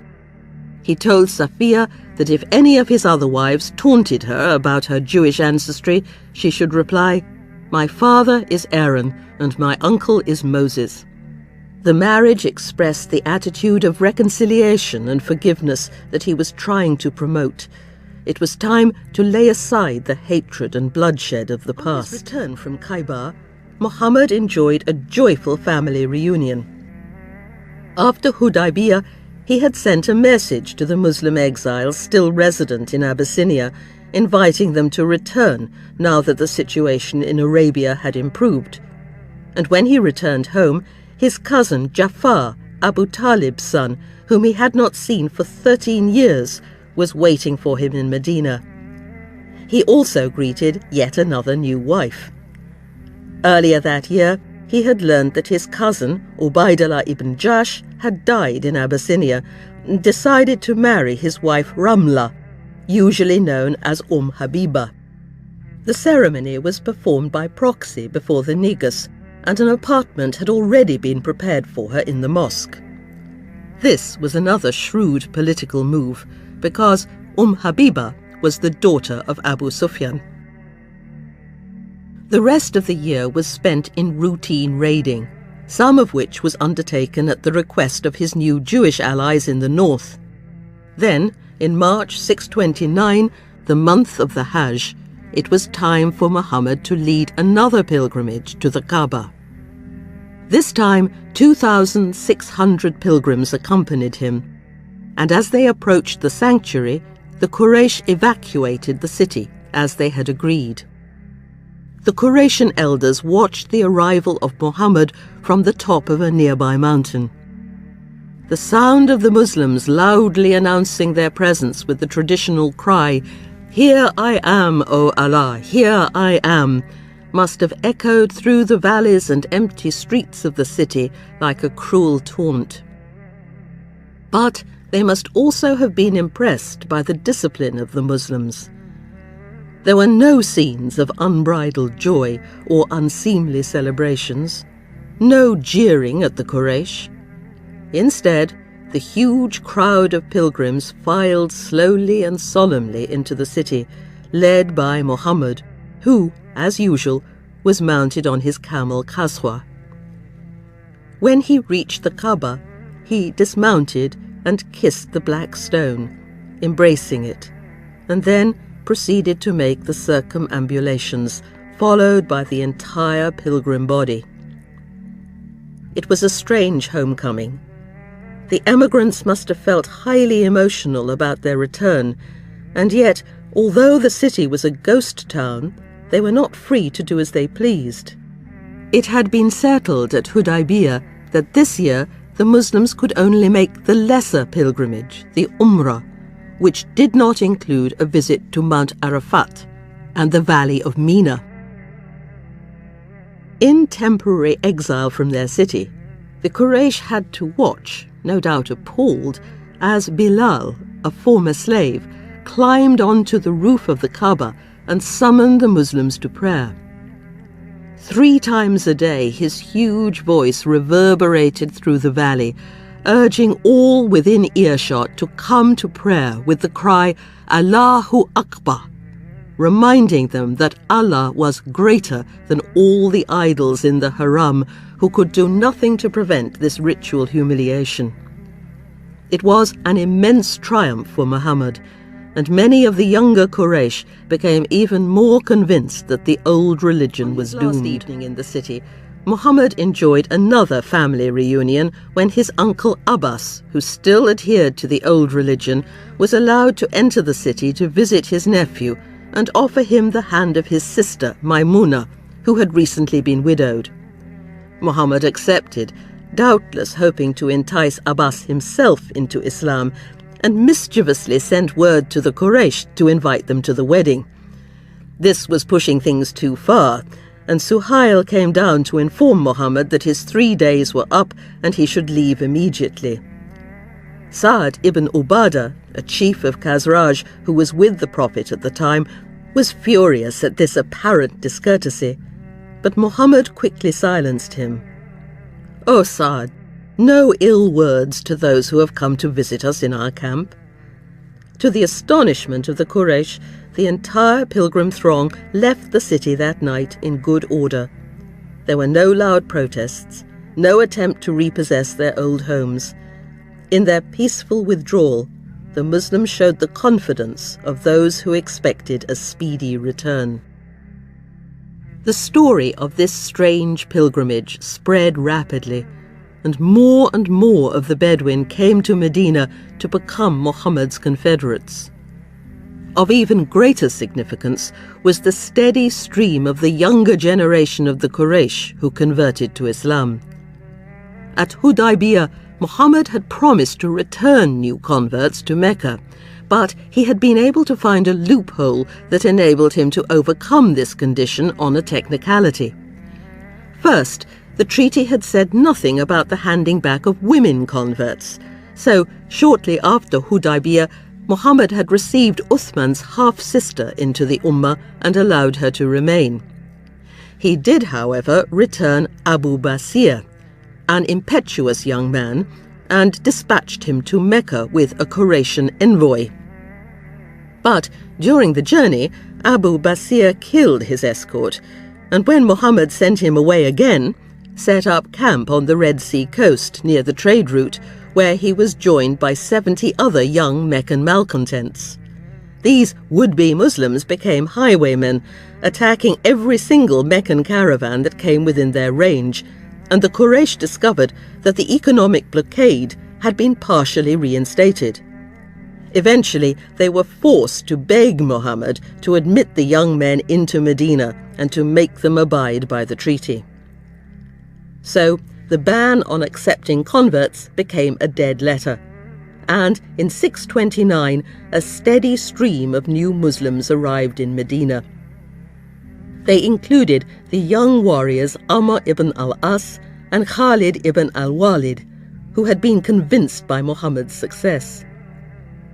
He told Safiya that if any of his other wives taunted her about her Jewish ancestry, she should reply, "My father is Aaron, and my uncle is Moses." The marriage expressed the attitude of reconciliation and forgiveness that he was trying to promote. It was time to lay aside the hatred and bloodshed of the past. On his return from Khaybar, Muhammad enjoyed a joyful family reunion. After Hudaybiyah, He had sent a message to the Muslim exiles still resident in Abyssinia, inviting them to return now that the situation in Arabia had improved. And when he returned home, his cousin Jafar, Abu Talib's son, whom he had not seen for 13 years, was waiting for him in Medina. He also greeted yet another new wife. Earlier that year, he had learned that his cousin, Ubaydullah ibn Jash, had died in Abyssinia and decided to marry his wife Ramla, usually known as Habiba. The ceremony was performed by proxy before the negus, and an apartment had already been prepared for her in the mosque. This was another shrewd political move, because Habiba was the daughter of Abu Sufyan. The rest of the year was spent in routine raiding, some of which was undertaken at the request of his new Jewish allies in the north. Then, in March 629, the month of the Hajj, it was time for Muhammad to lead another pilgrimage to the Kaaba. This time, 2,600 pilgrims accompanied him, and as they approached the sanctuary, the Quraysh evacuated the city, as they had agreed. The Quraysh elders watched the arrival of Muhammad from the top of a nearby mountain. The sound of the Muslims loudly announcing their presence with the traditional cry, "Here I am, O Allah, here I am," must have echoed through the valleys and empty streets of the city like a cruel taunt. But they must also have been impressed by the discipline of the Muslims. There were no scenes of unbridled joy or unseemly celebrations, no jeering at the Quraysh. Instead, the huge crowd of pilgrims filed slowly and solemnly into the city, led by Muhammad, who, as usual, was mounted on his camel Qaswa. When he reached the Kaaba, he dismounted and kissed the black stone, embracing it, and then proceeded to make the circumambulations, followed by the entire pilgrim body. It was a strange homecoming. The emigrants must have felt highly emotional about their return, and yet, although the city was a ghost town, they were not free to do as they pleased. It had been settled at Hudaybiyah that this year the Muslims could only make the lesser pilgrimage, the Umrah, which did not include a visit to Mount Arafat and the Valley of Mina. In temporary exile from their city, the Quraysh had to watch, no doubt appalled, as Bilal, a former slave, climbed onto the roof of the Kaaba and summoned the Muslims to prayer. 3 times a day his huge voice reverberated through the valley, urging all within earshot to come to prayer with the cry, "Allahu Akbar," reminding them that Allah was greater than all the idols in the Haram, who could do nothing to prevent this ritual humiliation. It was an immense triumph for Muhammad, and many of the younger Quraysh became even more convinced that the old religion was doomed. Last evening in the city, Muhammad enjoyed another family reunion when his uncle Abbas, who still adhered to the old religion, was allowed to enter the city to visit his nephew and offer him the hand of his sister, Maimuna, who had recently been widowed. Muhammad accepted, doubtless hoping to entice Abbas himself into Islam, and mischievously sent word to the Quraysh to invite them to the wedding. This was pushing things too far, and Suhail came down to inform Muhammad that his 3 days were up and he should leave immediately. Sa'd ibn Ubadah, a chief of Khazraj who was with the Prophet at the time, was furious at this apparent discourtesy, but Muhammad quickly silenced him. "O Sa'd, no ill words to those who have come to visit us in our camp." To the astonishment of the Quraysh, the entire pilgrim throng left the city that night in good order. There were no loud protests, no attempt to repossess their old homes. In their peaceful withdrawal, the Muslims showed the confidence of those who expected a speedy return. The story of this strange pilgrimage spread rapidly, and more of the Bedouin came to Medina to become Muhammad's confederates. Of even greater significance was the steady stream of the younger generation of the Quraysh who converted to Islam. At Hudaybiyah, Muhammad had promised to return new converts to Mecca, but he had been able to find a loophole that enabled him to overcome this condition on a technicality. First, the treaty had said nothing about the handing back of women converts, so shortly after Hudaybiyah, Muhammad had received Uthman's half-sister into the Ummah and allowed her to remain. He did, however, return Abu Basir, an impetuous young man, and dispatched him to Mecca with a Quraysh envoy. But during the journey, Abu Basir killed his escort, and when Muhammad sent him away again, set up camp on the Red Sea coast near the trade route, where he was joined by 70 other young Meccan malcontents. These would-be Muslims became highwaymen, attacking every single Meccan caravan that came within their range, and the Quraysh discovered that the economic blockade had been partially reinstated. Eventually, they were forced to beg Muhammad to admit the young men into Medina and to make them abide by the treaty. So, the ban on accepting converts became a dead letter, and in 629 a steady stream of new Muslims arrived in Medina. They included the young warriors Amr ibn al-As and Khalid ibn al-Walid, who had been convinced by Muhammad's success.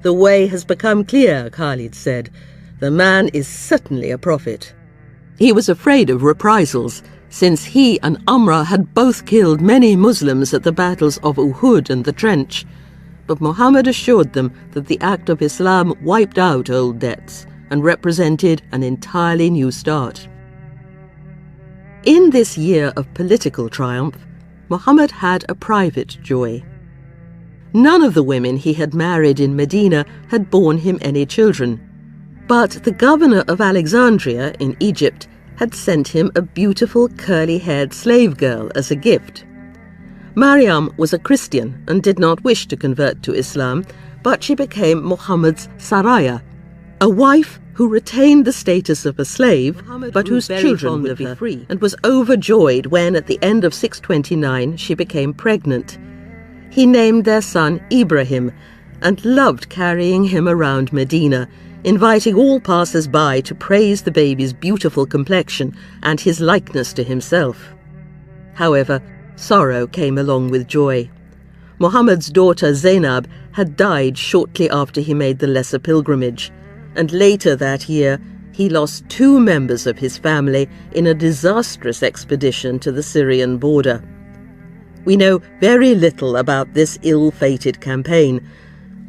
"The way has become clear," Khalid said. "The man is certainly a prophet." He was afraid of reprisals, since he and Amr had both killed many Muslims at the battles of Uhud and the Trench. But Muhammad assured them that the Act of Islam wiped out old debts and represented an entirely new start. In this year of political triumph, Muhammad had a private joy. None of the women he had married in Medina had borne him any children, but the governor of Alexandria in Egypt had sent him a beautiful curly-haired slave girl as a gift. Maryam was a Christian and did not wish to convert to Islam, but she became Muhammad's Saraya, a wife who retained the status of a slave, but whose children would be free, and was overjoyed when, at the end of 629, she became pregnant. He named their son Ibrahim and loved carrying him around Medina, inviting all passers-by to praise the baby's beautiful complexion and his likeness to himself. However, sorrow came along with joy. Muhammad's daughter Zainab had died shortly after he made the Lesser Pilgrimage, and later that year he lost 2 members of his family in a disastrous expedition to the Syrian border. We know very little about this ill-fated campaign.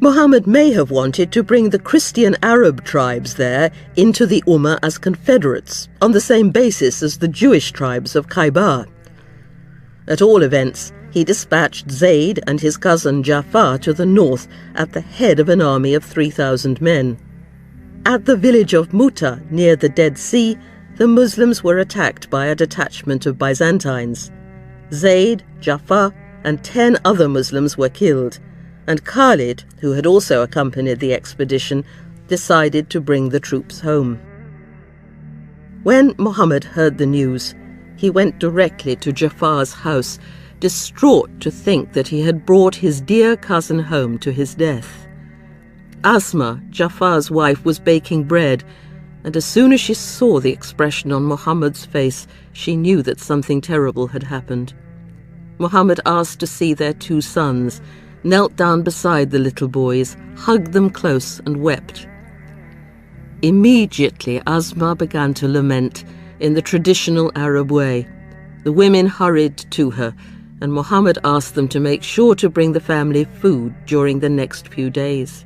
Muhammad may have wanted to bring the Christian Arab tribes there into the Ummah as confederates, on the same basis as the Jewish tribes of Khaybar. At all events, he dispatched Zayd and his cousin Ja'far to the north at the head of an army of 3,000 men. At the village of Muta, near the Dead Sea, the Muslims were attacked by a detachment of Byzantines. Zayd, Ja'far, and 10 other Muslims were killed, and Khalid, who had also accompanied the expedition, decided to bring the troops home. When Muhammad heard the news, he went directly to Ja'far's house, distraught to think that he had brought his dear cousin home to his death. Asma, Ja'far's wife, was baking bread, and as soon as she saw the expression on Muhammad's face, she knew that something terrible had happened. Muhammad asked to see their 2 sons, knelt down beside the little boys, hugged them close, and wept. Immediately, Asma began to lament in the traditional Arab way. The women hurried to her, and Muhammad asked them to make sure to bring the family food during the next few days.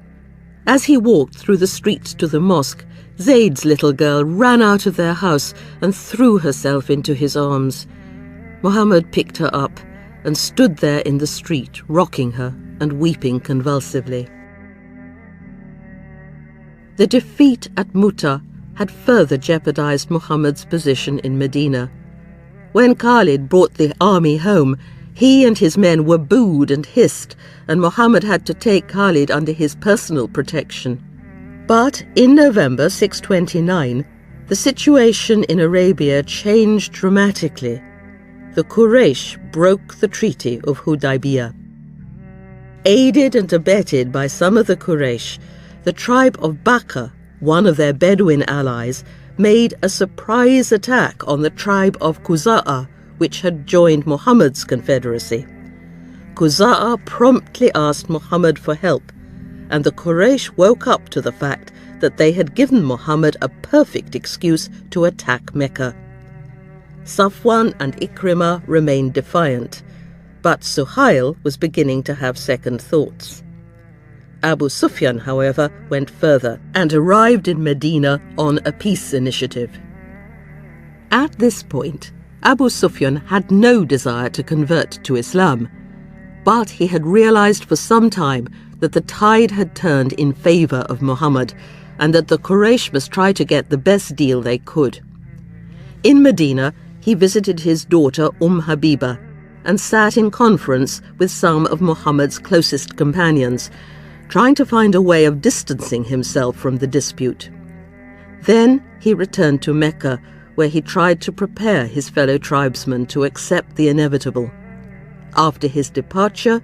As he walked through the streets to the mosque, Zayd's little girl ran out of their house and threw herself into his arms. Muhammad picked her up and stood there in the street, rocking her and weeping convulsively. The defeat at Muta had further jeopardized Muhammad's position in Medina. When Khalid brought the army home, He and his men were booed and hissed, and Muhammad had to take Khalid under his personal protection. But in November 629, the situation in Arabia changed dramatically. The Quraysh broke the Treaty of Hudaybiyah. Aided and abetted by some of the Quraysh, the tribe of Bakr, one of their Bedouin allies, made a surprise attack on the tribe of Quza'a, which had joined Muhammad's confederacy. Quza'a promptly asked Muhammad for help, and the Quraysh woke up to the fact that they had given Muhammad a perfect excuse to attack Mecca. Safwan and Ikrimah remained defiant, but Suhail was beginning to have second thoughts. Abu Sufyan, however, went further and arrived in Medina on a peace initiative. At this point, Abu Sufyan had no desire to convert to Islam, but he had realized for some time that the tide had turned in favor of Muhammad and that the Quraysh must try to get the best deal they could. In Medina, he visited his daughter Habiba and sat in conference with some of Muhammad's closest companions, trying to find a way of distancing himself from the dispute. Then he returned to Mecca, where he tried to prepare his fellow tribesmen to accept the inevitable. After his departure,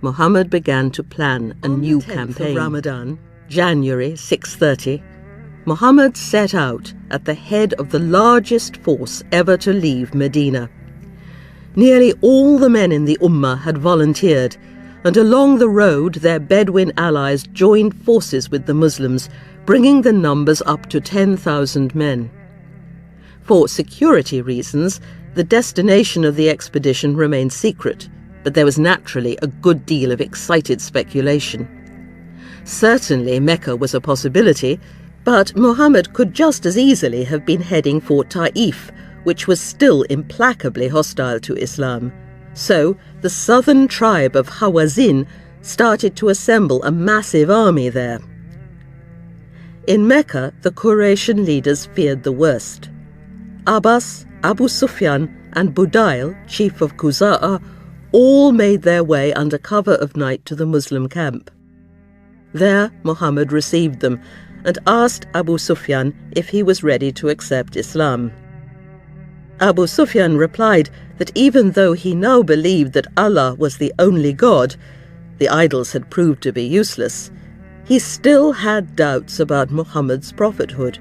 Muhammad began to plan a new campaign. Of Ramadan, January 630, Muhammad set out at the head of the largest force ever to leave Medina. Nearly all the men in the Ummah had volunteered, and along the road their Bedouin allies joined forces with the Muslims, bringing the numbers up to 10,000 men. For security reasons, the destination of the expedition remained secret, but there was naturally a good deal of excited speculation. Certainly Mecca was a possibility, but Muhammad could just as easily have been heading for Taif, which was still implacably hostile to Islam. So the southern tribe of Hawazin started to assemble a massive army there. In Mecca, the Quraysh leaders feared the worst. Abbas, Abu Sufyan, and Budayl, chief of Quza'a, all made their way under cover of night to the Muslim camp. There, Muhammad received them and asked Abu Sufyan if he was ready to accept Islam. Abu Sufyan replied that even though he now believed that Allah was the only God, the idols had proved to be useless, he still had doubts about Muhammad's prophethood.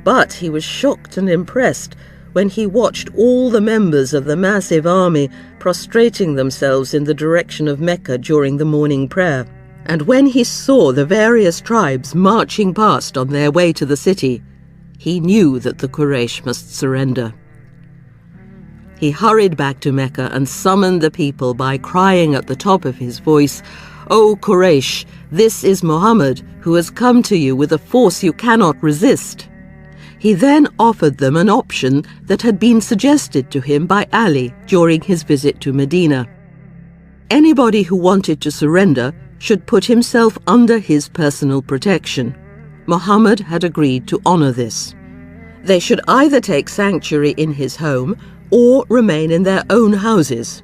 But he was shocked and impressed when he watched all the members of the massive army prostrating themselves in the direction of Mecca during the morning prayer, and when he saw the various tribes marching past on their way to the city, he knew that the Quraysh must surrender. He hurried back to Mecca and summoned the people by crying at the top of his voice, "O Quraysh, this is Muhammad, who has come to you with a force you cannot resist." He then offered them an option that had been suggested to him by Ali during his visit to Medina. Anybody who wanted to surrender should put himself under his personal protection. Muhammad had agreed to honor this. They should either take sanctuary in his home or remain in their own houses.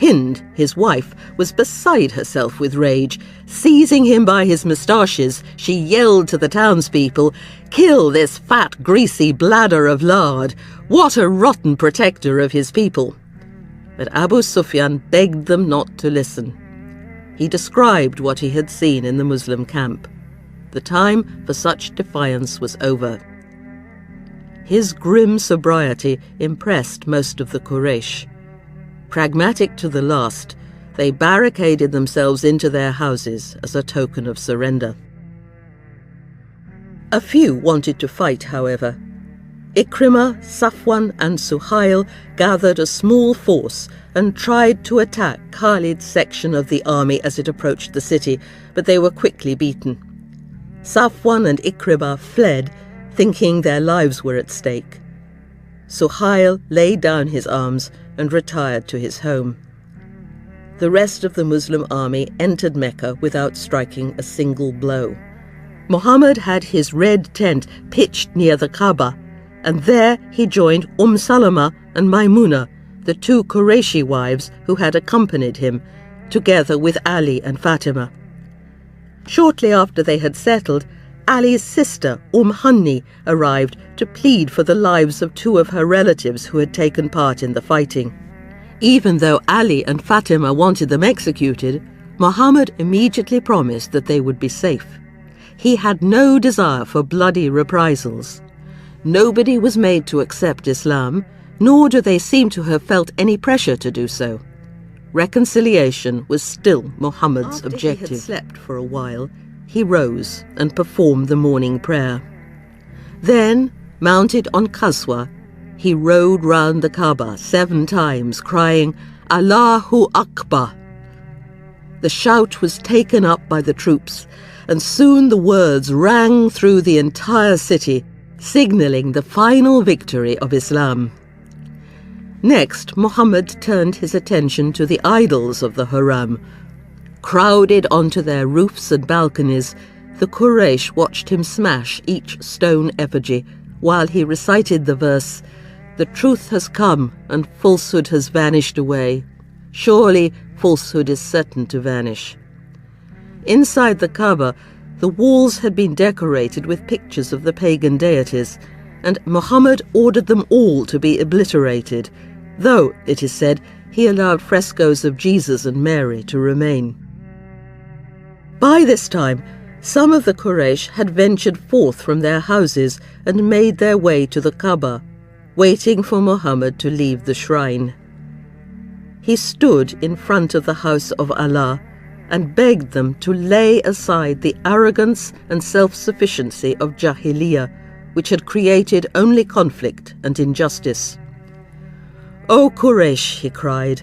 Hind, his wife, was beside herself with rage. Seizing him by his moustaches, she yelled to the townspeople, "Kill this fat, greasy bladder of lard! What a rotten protector of his people!" But Abu Sufyan begged them not to listen. He described what he had seen in the Muslim camp. The time for such defiance was over. His grim sobriety impressed most of the Quraysh. Pragmatic to the last, they barricaded themselves into their houses as a token of surrender. A few wanted to fight, however. Ikrimah, Safwan, and Suhail gathered a small force and tried to attack Khalid's section of the army as it approached the city, but they were quickly beaten. Safwan and Ikrimah fled, thinking their lives were at stake. Suhail laid down his arms and retired to his home. The rest of the Muslim army entered Mecca without striking a single blow. Muhammad had his red tent pitched near the Kaaba, and there he joined Salama and Maimuna, the two Qurayshi wives who had accompanied him, together with Ali and Fatima. Shortly after they had settled, Ali's sister, Hanni, arrived to plead for the lives of two of her relatives who had taken part in the fighting. Even though Ali and Fatima wanted them executed, Muhammad immediately promised that they would be safe. He had no desire for bloody reprisals. Nobody was made to accept Islam, nor do they seem to have felt any pressure to do so. Reconciliation was still Muhammad's objective. After he had slept for a while, he rose and performed the morning prayer. Then, mounted on Qaswa, he rode round the Kaaba 7 times, crying, "Allahu Akbar." The shout was taken up by the troops, and soon the words rang through the entire city, signalling the final victory of Islam. Next, Muhammad turned his attention to the idols of the Haram. Crowded onto their roofs and balconies, the Quraysh watched him smash each stone effigy while he recited the verse, "The truth has come and falsehood has vanished away. Surely falsehood is certain to vanish." Inside the Kaaba, the walls had been decorated with pictures of the pagan deities, and Muhammad ordered them all to be obliterated, though, it is said, he allowed frescoes of Jesus and Mary to remain. By this time, some of the Quraysh had ventured forth from their houses and made their way to the Kaaba, waiting for Muhammad to leave the shrine. He stood in front of the house of Allah and begged them to lay aside the arrogance and self-sufficiency of Jahiliyyah, which had created only conflict and injustice. "O Quraysh," he cried,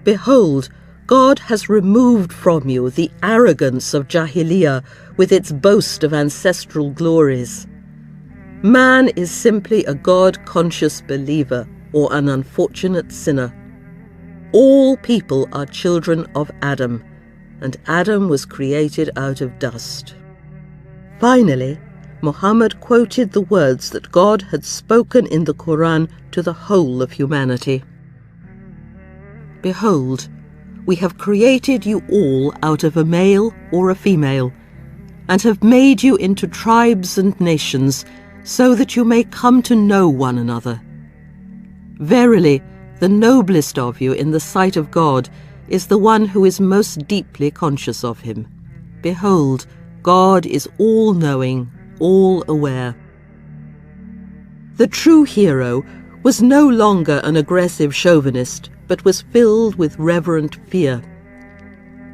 "behold, God has removed from you the arrogance of Jahiliyyah with its boast of ancestral glories. Man is simply a God-conscious believer or an unfortunate sinner. All people are children of Adam, and Adam was created out of dust." Finally, Muhammad quoted the words that God had spoken in the Quran to the whole of humanity. "Behold, we have created you all out of a male or a female, and have made you into tribes and nations, so that you may come to know one another. Verily, the noblest of you in the sight of God is the one who is most deeply conscious of him. Behold, God is all-knowing, all-aware." The true hero was no longer an aggressive chauvinist, but was filled with reverent fear.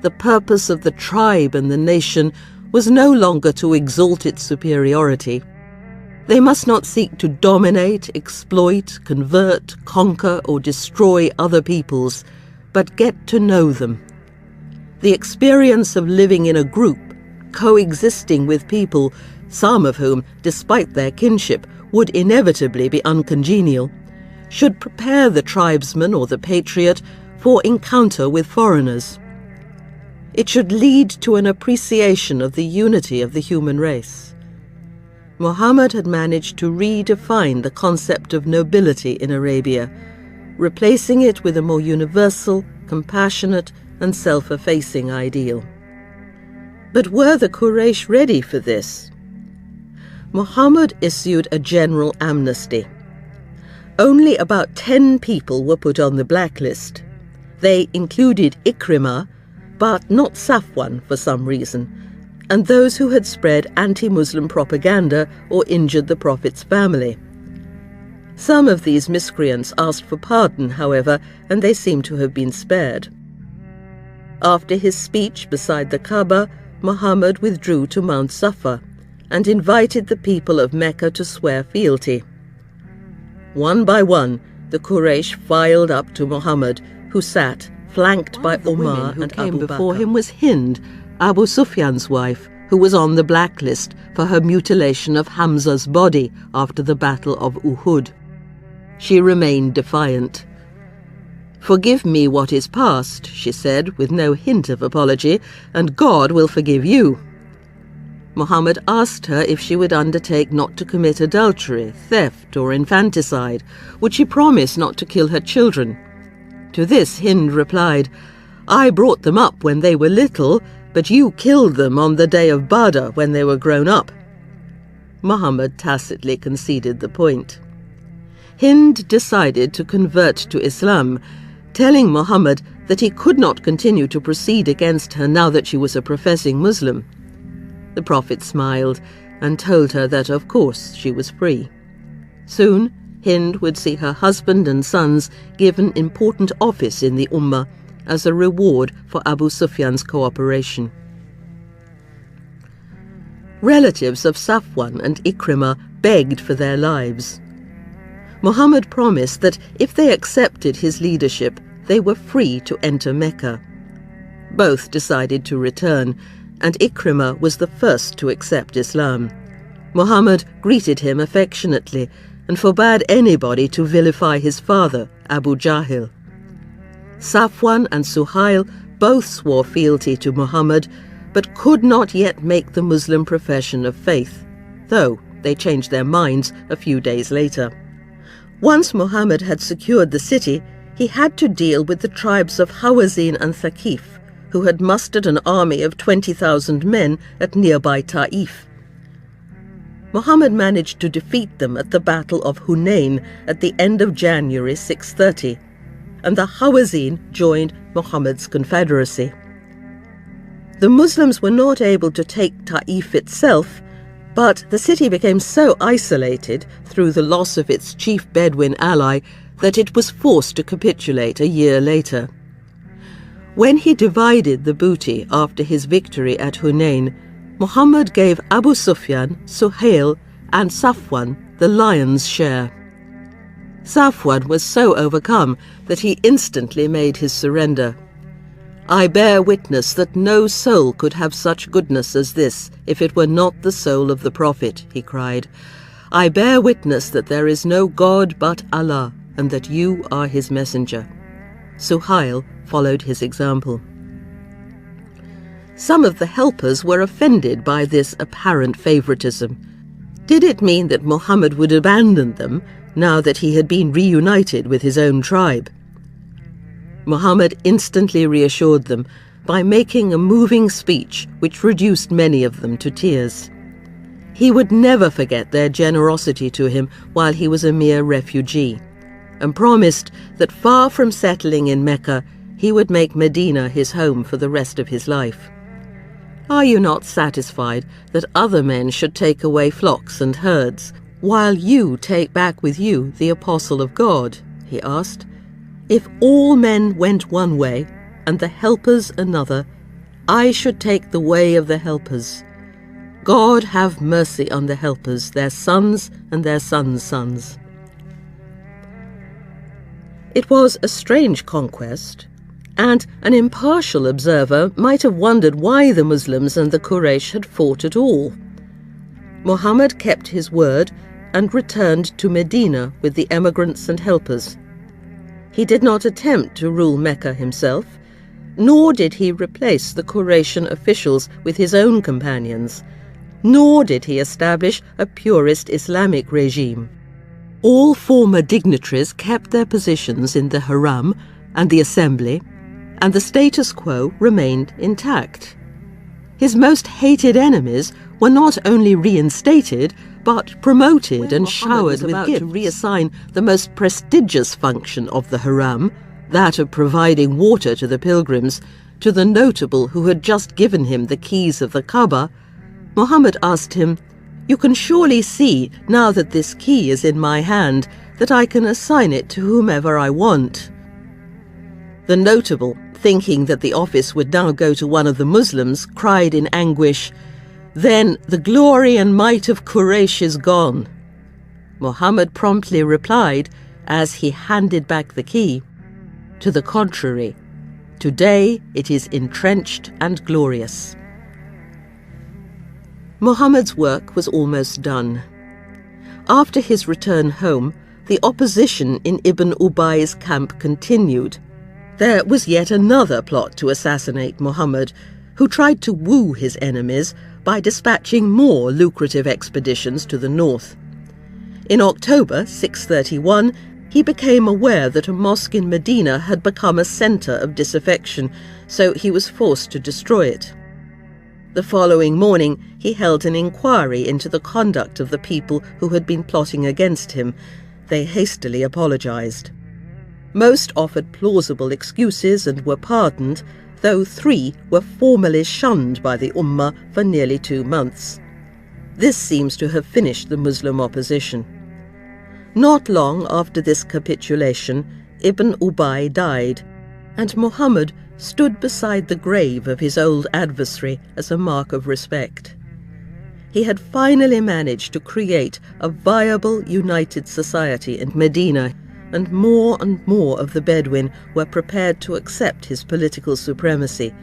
The purpose of the tribe and the nation was no longer to exalt its superiority. They must not seek to dominate, exploit, convert, conquer, or destroy other peoples, but get to know them. The experience of living in a group, coexisting with people, some of whom, despite their kinship, would inevitably be uncongenial, should prepare the tribesman or the patriot for encounter with foreigners. It should lead to an appreciation of the unity of the human race. Muhammad had managed to redefine the concept of nobility in Arabia, replacing it with a more universal, compassionate, and self-effacing ideal. But were the Quraysh ready for this? Muhammad issued a general amnesty. Only about 10 people were put on the blacklist. They included Ikrimah, but not Safwan for some reason, and those who had spread anti-Muslim propaganda or injured the Prophet's family. Some of these miscreants asked for pardon, however, and they seem to have been spared. After his speech beside the Kaaba, Muhammad withdrew to Mount Safa and invited the people of Mecca to swear fealty. One by one, the Quraysh filed up to Muhammad, who sat, flanked by Umar, and came before him was Hind, Abu Sufyan's wife, who was on the blacklist for her mutilation of Hamza's body after the Battle of Uhud. She remained defiant. "Forgive me what is past," she said, with no hint of apology, "and God will forgive you." Muhammad asked her if she would undertake not to commit adultery, theft, or infanticide. Would she promise not to kill her children? To this Hind replied, "I brought them up when they were little, but you killed them on the day of Badr when they were grown up." Muhammad tacitly conceded the point. Hind decided to convert to Islam, telling Muhammad that he could not continue to proceed against her now that she was a professing Muslim. The Prophet smiled and told her that of course she was free. Soon, Hind would see her husband and sons given important office in the Ummah as a reward for Abu Sufyan's cooperation. Relatives of Safwan and Ikrimah begged for their lives. Muhammad promised that if they accepted his leadership, they were free to enter Mecca. Both decided to return, and Ikrimah was the first to accept Islam. Muhammad greeted him affectionately and forbade anybody to vilify his father, Abu Jahil. Safwan and Suhail both swore fealty to Muhammad, but could not yet make the Muslim profession of faith, though they changed their minds a few days later. Once Muhammad had secured the city, he had to deal with the tribes of Hawazin and Thaqif, who had mustered an army of 20,000 men at nearby Ta'if. Muhammad managed to defeat them at the Battle of Hunain at the end of January 630, and the Hawazin joined Muhammad's confederacy. The Muslims were not able to take Ta'if itself, but the city became so isolated through the loss of its chief Bedouin ally that it was forced to capitulate a year later. When he divided the booty after his victory at Hunain, Muhammad gave Abu Sufyan, Suhail, and Safwan the lion's share. Safwan was so overcome that he instantly made his surrender. "I bear witness that no soul could have such goodness as this if it were not the soul of the Prophet," he cried. "I bear witness that there is no God but Allah, and that you are his messenger." Suhail followed his example. Some of the helpers were offended by this apparent favoritism. Did it mean that Muhammad would abandon them now that he had been reunited with his own tribe? Muhammad instantly reassured them by making a moving speech which reduced many of them to tears. He would never forget their generosity to him while he was a mere refugee, and promised that far from settling in Mecca, he would make Medina his home for the rest of his life. "Are you not satisfied that other men should take away flocks and herds, while you take back with you the apostle of God?" he asked. "If all men went one way, and the helpers another, I should take the way of the helpers. God have mercy on the helpers, their sons and their sons' sons." It was a strange conquest, and an impartial observer might have wondered why the Muslims and the Quraysh had fought at all. Muhammad kept his word and returned to Medina with the emigrants and helpers. He did not attempt to rule Mecca himself, nor did he replace the Quraysh officials with his own companions, nor did he establish a purist Islamic regime. All former dignitaries kept their positions in the Haram and the Assembly, and the status quo remained intact. His most hated enemies were not only reinstated, but promoted and showered with gifts. To reassign the most prestigious function of the Haram, that of providing water to the pilgrims, to the notable who had just given him the keys of the Kaaba, Muhammad asked him, "You can surely see, now that this key is in my hand, that I can assign it to whomever I want." The notable, thinking that the office would now go to one of the Muslims, cried in anguish, "Then the glory and might of Quraysh is gone." Muhammad promptly replied, as he handed back the key, "To the contrary, today it is entrenched and glorious." Muhammad's work was almost done. After his return home, the opposition in Ibn Ubay's camp continued. There was yet another plot to assassinate Muhammad, who tried to woo his enemies by dispatching more lucrative expeditions to the north. In October 631, He became aware that a mosque in Medina had become a centre of disaffection, so he was forced to destroy it. The following morning, he held an inquiry into the conduct of the people who had been plotting against him. They hastily apologized. Most offered plausible excuses and were pardoned, though 3 were formally shunned by the Ummah for nearly 2 months. This seems to have finished the Muslim opposition. Not long after this capitulation, Ibn Ubay died, and Muhammad stood beside the grave of his old adversary as a mark of respect. He had finally managed to create a viable, united society in Medina, and more of the Bedouin were prepared to accept his political supremacy,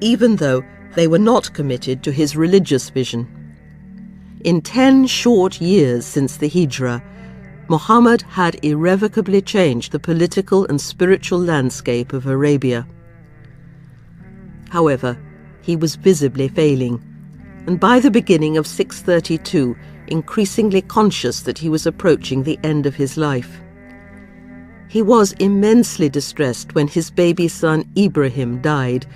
even though they were not committed to his religious vision. In 10 short years since the Hijrah, Muhammad had irrevocably changed the political and spiritual landscape of Arabia. However, he was visibly failing, and by the beginning of 632, increasingly conscious that he was approaching the end of his life. He was immensely distressed when his baby son Ibrahim died,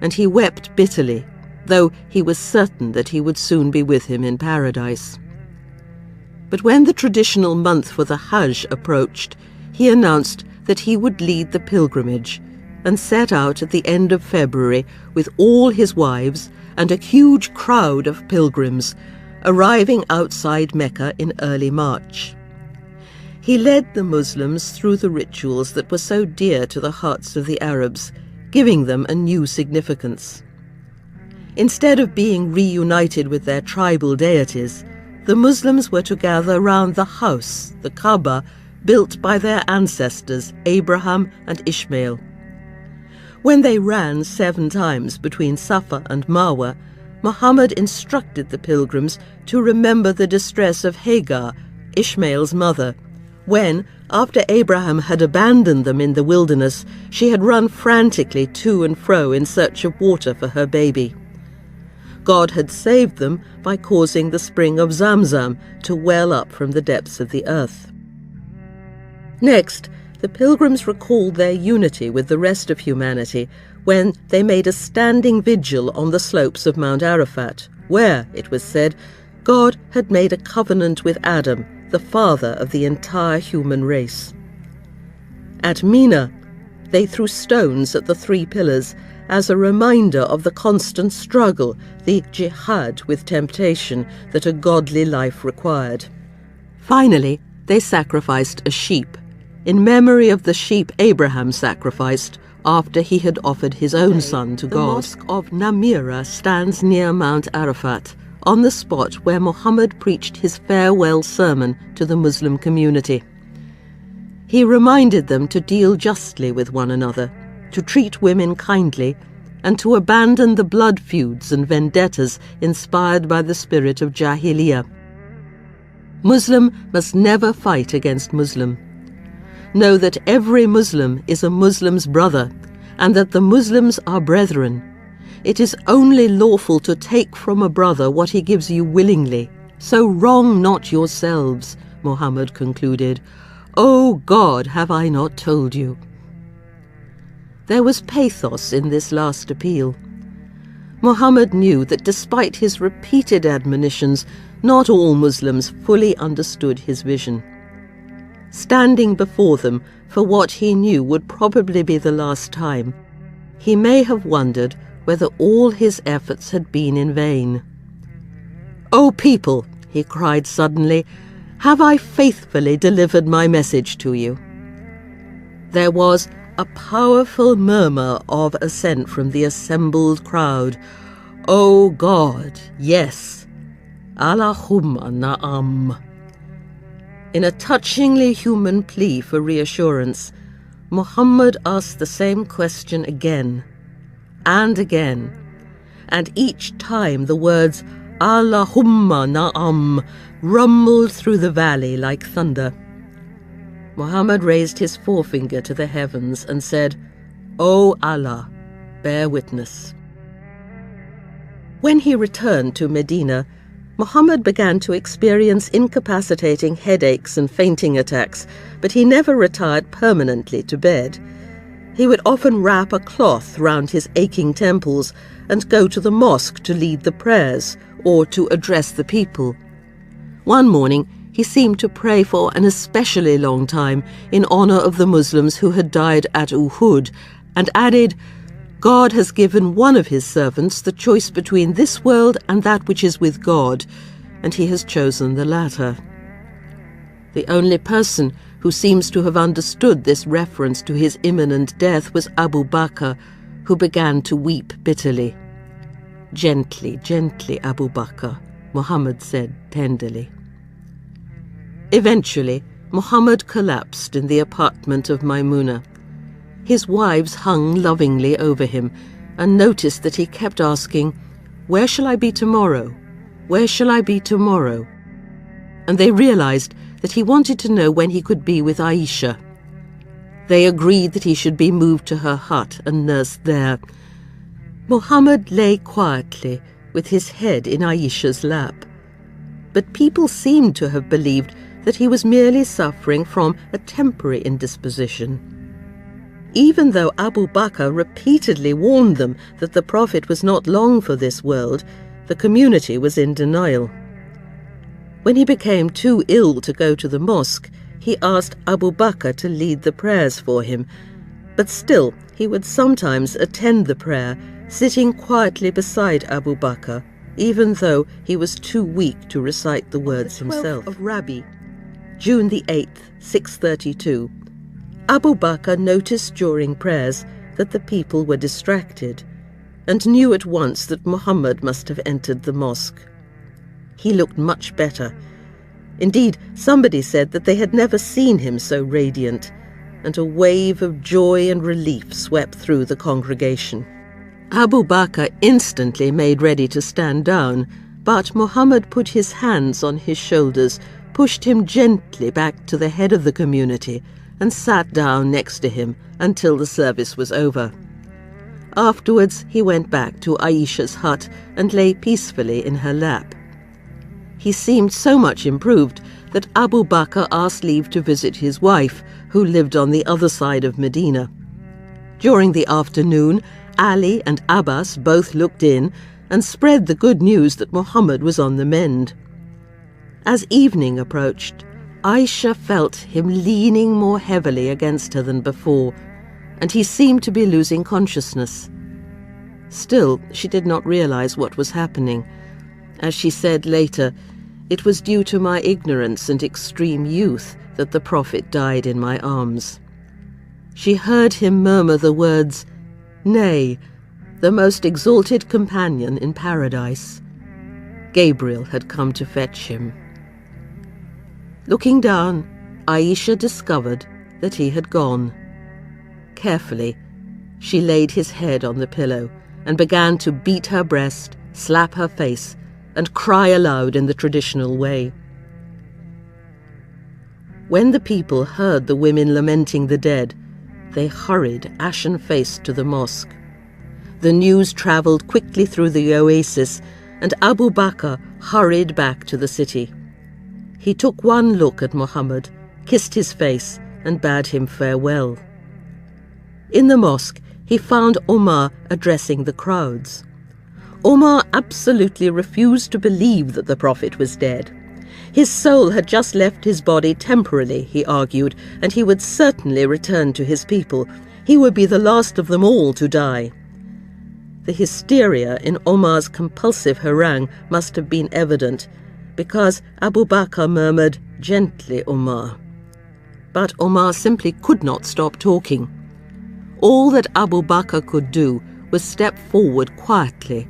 and he wept bitterly, though he was certain that he would soon be with him in paradise. But when the traditional month for the Hajj approached, he announced that he would lead the pilgrimage, and set out at the end of February with all his wives and a huge crowd of pilgrims, arriving outside Mecca in early March. He led the Muslims through the rituals that were so dear to the hearts of the Arabs, giving them a new significance. Instead of being reunited with their tribal deities, the Muslims were to gather round the house, the Kaaba, built by their ancestors Abraham and Ishmael. When they ran 7 times between Safa and Marwa, Muhammad instructed the pilgrims to remember the distress of Hagar, Ishmael's mother, when, after Abraham had abandoned them in the wilderness, she had run frantically to and fro in search of water for her baby. God had saved them by causing the spring of Zamzam to well up from the depths of the earth. Next, the pilgrims recalled their unity with the rest of humanity when they made a standing vigil on the slopes of Mount Arafat, where, it was said, God had made a covenant with Adam, the father of the entire human race. At Mina, they threw stones at the 3 pillars as a reminder of the constant struggle, the jihad with temptation that a godly life required. Finally, they sacrificed a sheep, in memory of the sheep Abraham sacrificed after he had offered his own son to God. The mosque of Namira stands near Mount Arafat, on the spot where Muhammad preached his farewell sermon to the Muslim community. He reminded them to deal justly with one another, to treat women kindly, and to abandon the blood feuds and vendettas inspired by the spirit of Jahiliyyah. Muslim must never fight against Muslim. Know that every Muslim is a Muslim's brother, and that the Muslims are brethren. It is only lawful to take from a brother what he gives you willingly. So wrong not yourselves, Muhammad concluded. O God, have I not told you? There was pathos in this last appeal. Muhammad knew that despite his repeated admonitions, not all Muslims fully understood his vision. Standing before them for what he knew would probably be the last time, he may have wondered whether all his efforts had been in vain. "O people," he cried suddenly, "have I faithfully delivered my message to you?" There was a powerful murmur of assent from the assembled crowd. "O God, yes. Allahumma na'am." In a touchingly human plea for reassurance, Muhammad asked the same question again and again, and each time the words Allahumma na'am rumbled through the valley like thunder. Muhammad raised his forefinger to the heavens and said, "O Allah, bear witness." When he returned to Medina, Muhammad began to experience incapacitating headaches and fainting attacks, but he never retired permanently to bed. He would often wrap a cloth round his aching temples and go to the mosque to lead the prayers or to address the people. One morning, he seemed to pray for an especially long time in honor of the Muslims who had died at Uhud, and added, "God has given one of his servants the choice between this world and that which is with God, and he has chosen the latter." The only person who seems to have understood this reference to his imminent death was Abu Bakr, who began to weep bitterly. "Gently, gently, Abu Bakr," Muhammad said tenderly. Eventually, Muhammad collapsed in the apartment of Maimuna. His wives hung lovingly over him and noticed that he kept asking, "Where shall I be tomorrow? Where shall I be tomorrow?" And they realized that he wanted to know when he could be with Aisha. They agreed that he should be moved to her hut and nursed there. Muhammad lay quietly with his head in Aisha's lap. But people seemed to have believed that he was merely suffering from a temporary indisposition. Even though Abu Bakr repeatedly warned them that the Prophet was not long for this world, the community was in denial. When he became too ill to go to the mosque, he asked Abu Bakr to lead the prayers for him, but still he would sometimes attend the prayer, sitting quietly beside Abu Bakr, even though he was too weak to recite the words himself. Of Rabi, June the 8th, 632, Abu Bakr noticed during prayers that the people were distracted and knew at once that Muhammad must have entered the mosque. He looked much better. Indeed, somebody said that they had never seen him so radiant, and a wave of joy and relief swept through the congregation. Abu Bakr instantly made ready to stand down, but Muhammad put his hands on his shoulders, pushed him gently back to the head of the community, and sat down next to him until the service was over. Afterwards, he went back to Aisha's hut and lay peacefully in her lap. He seemed so much improved that Abu Bakr asked leave to visit his wife, who lived on the other side of Medina. During the afternoon, Ali and Abbas both looked in and spread the good news that Muhammad was on the mend. As evening approached, Aisha felt him leaning more heavily against her than before, and he seemed to be losing consciousness. Still, she did not realize what was happening. As she said later, "It was due to my ignorance and extreme youth that the Prophet died in my arms." She heard him murmur the words, "Nay, the most exalted companion in paradise." Gabriel had come to fetch him. Looking down, Aisha discovered that he had gone. Carefully, she laid his head on the pillow and began to beat her breast, slap her face, and cry aloud in the traditional way. When the people heard the women lamenting the dead, they hurried ashen-faced to the mosque. The news travelled quickly through the oasis, and Abu Bakr hurried back to the city. He took one look at Muhammad, kissed his face, and bade him farewell. In the mosque, he found Omar addressing the crowds. Omar absolutely refused to believe that the Prophet was dead. His soul had just left his body temporarily, he argued, and he would certainly return to his people. He would be the last of them all to die. The hysteria in Omar's compulsive harangue must have been evident, because Abu Bakr murmured, "Gently, Omar." But Omar simply could not stop talking. All that Abu Bakr could do was step forward quietly,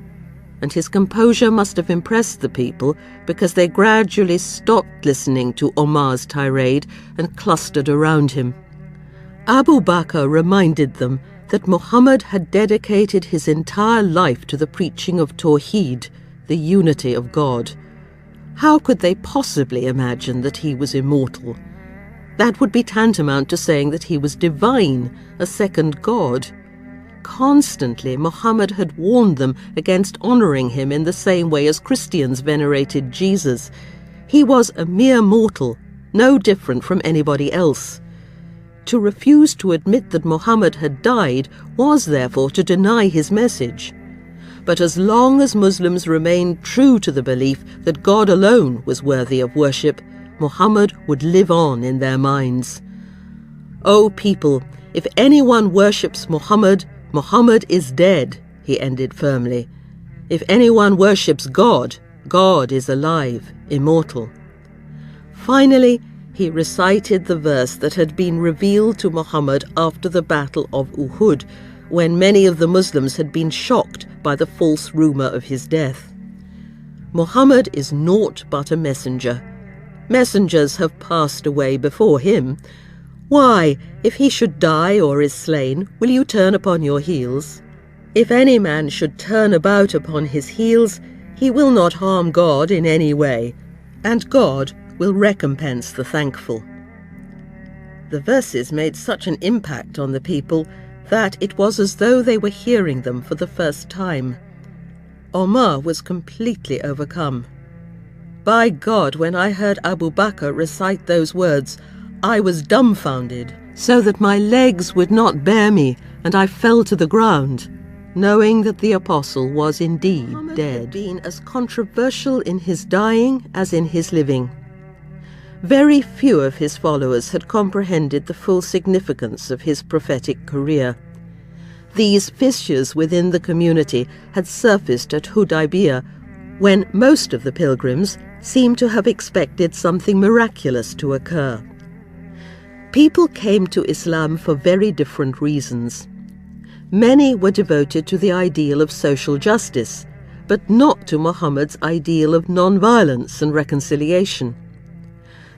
and his composure must have impressed the people because they gradually stopped listening to Omar's tirade and clustered around him. Abu Bakr reminded them that Muhammad had dedicated his entire life to the preaching of Tawheed, the unity of God. How could they possibly imagine that he was immortal? That would be tantamount to saying that he was divine, a second God. constantly Muhammad had warned them against honouring him in the same way as Christians venerated Jesus. He was a mere mortal, no different from anybody else. To refuse to admit that Muhammad had died was therefore to deny his message. But as long as Muslims remained true to the belief that God alone was worthy of worship, Muhammad would live on in their minds. O people, if anyone worships Muhammad, Muhammad is dead, he ended firmly. If anyone worships God, God is alive, immortal. Finally, he recited the verse that had been revealed to Muhammad after the Battle of Uhud, when many of the Muslims had been shocked by the false rumour of his death. Muhammad is naught but a messenger. Messengers have passed away before him. Why, if he should die or is slain, will you turn upon your heels? If any man should turn about upon his heels, he will not harm God in any way, and God will recompense the thankful. The verses made such an impact on the people that it was as though they were hearing them for the first time. Omar was completely overcome. By God, when I heard Abu Bakr recite those words, I was dumbfounded, so that my legs would not bear me, and I fell to the ground, knowing that the apostle was indeed Muhammad dead. Had been as controversial in his dying as in his living. Very few of his followers had comprehended the full significance of his prophetic career. These fissures within the community had surfaced at Hudaybiyah, when most of the pilgrims seemed to have expected something miraculous to occur. People came to Islam for very different reasons. Many were devoted to the ideal of social justice, but not to Muhammad's ideal of non-violence and reconciliation.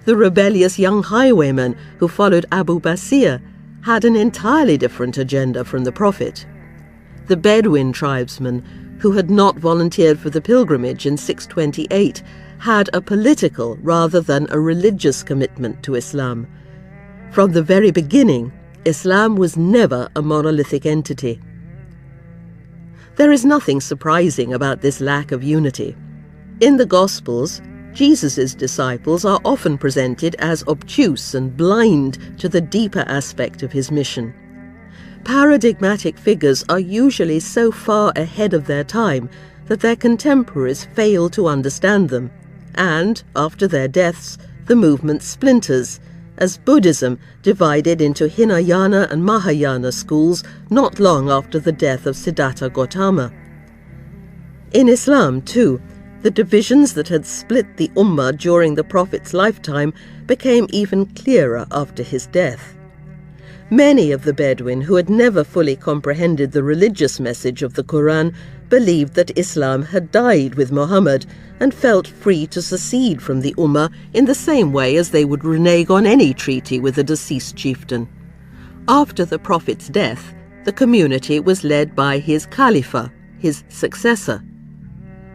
The rebellious young highwaymen who followed Abu Basir had an entirely different agenda from the Prophet. The Bedouin tribesmen, who had not volunteered for the pilgrimage in 628, had a political rather than a religious commitment to Islam. From the very beginning, Islam was never a monolithic entity. There is nothing surprising about this lack of unity. In the Gospels, Jesus' disciples are often presented as obtuse and blind to the deeper aspect of his mission. Paradigmatic figures are usually so far ahead of their time that their contemporaries fail to understand them, and, after their deaths, the movement splinters, as Buddhism divided into Hinayana and Mahayana schools not long after the death of Siddhartha Gautama. In Islam, too, the divisions that had split the Ummah during the Prophet's lifetime became even clearer after his death. Many of the Bedouin who had never fully comprehended the religious message of the Quran believed that Islam had died with Muhammad and felt free to secede from the Ummah in the same way as they would renege on any treaty with a deceased chieftain. After the Prophet's death, the community was led by his Khalifa, his successor.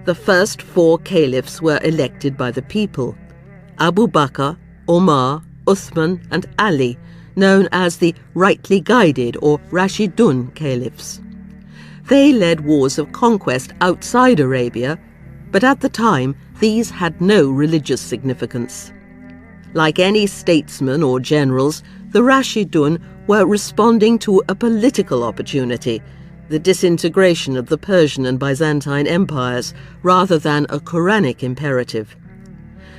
The first 4 caliphs were elected by the people: Abu Bakr, Omar, Uthman and Ali, known as the rightly guided or Rashidun caliphs. They led wars of conquest outside Arabia, but at the time these had no religious significance. Like any statesmen or generals, the Rashidun were responding to a political opportunity, the disintegration of the Persian and Byzantine empires, rather than a Quranic imperative.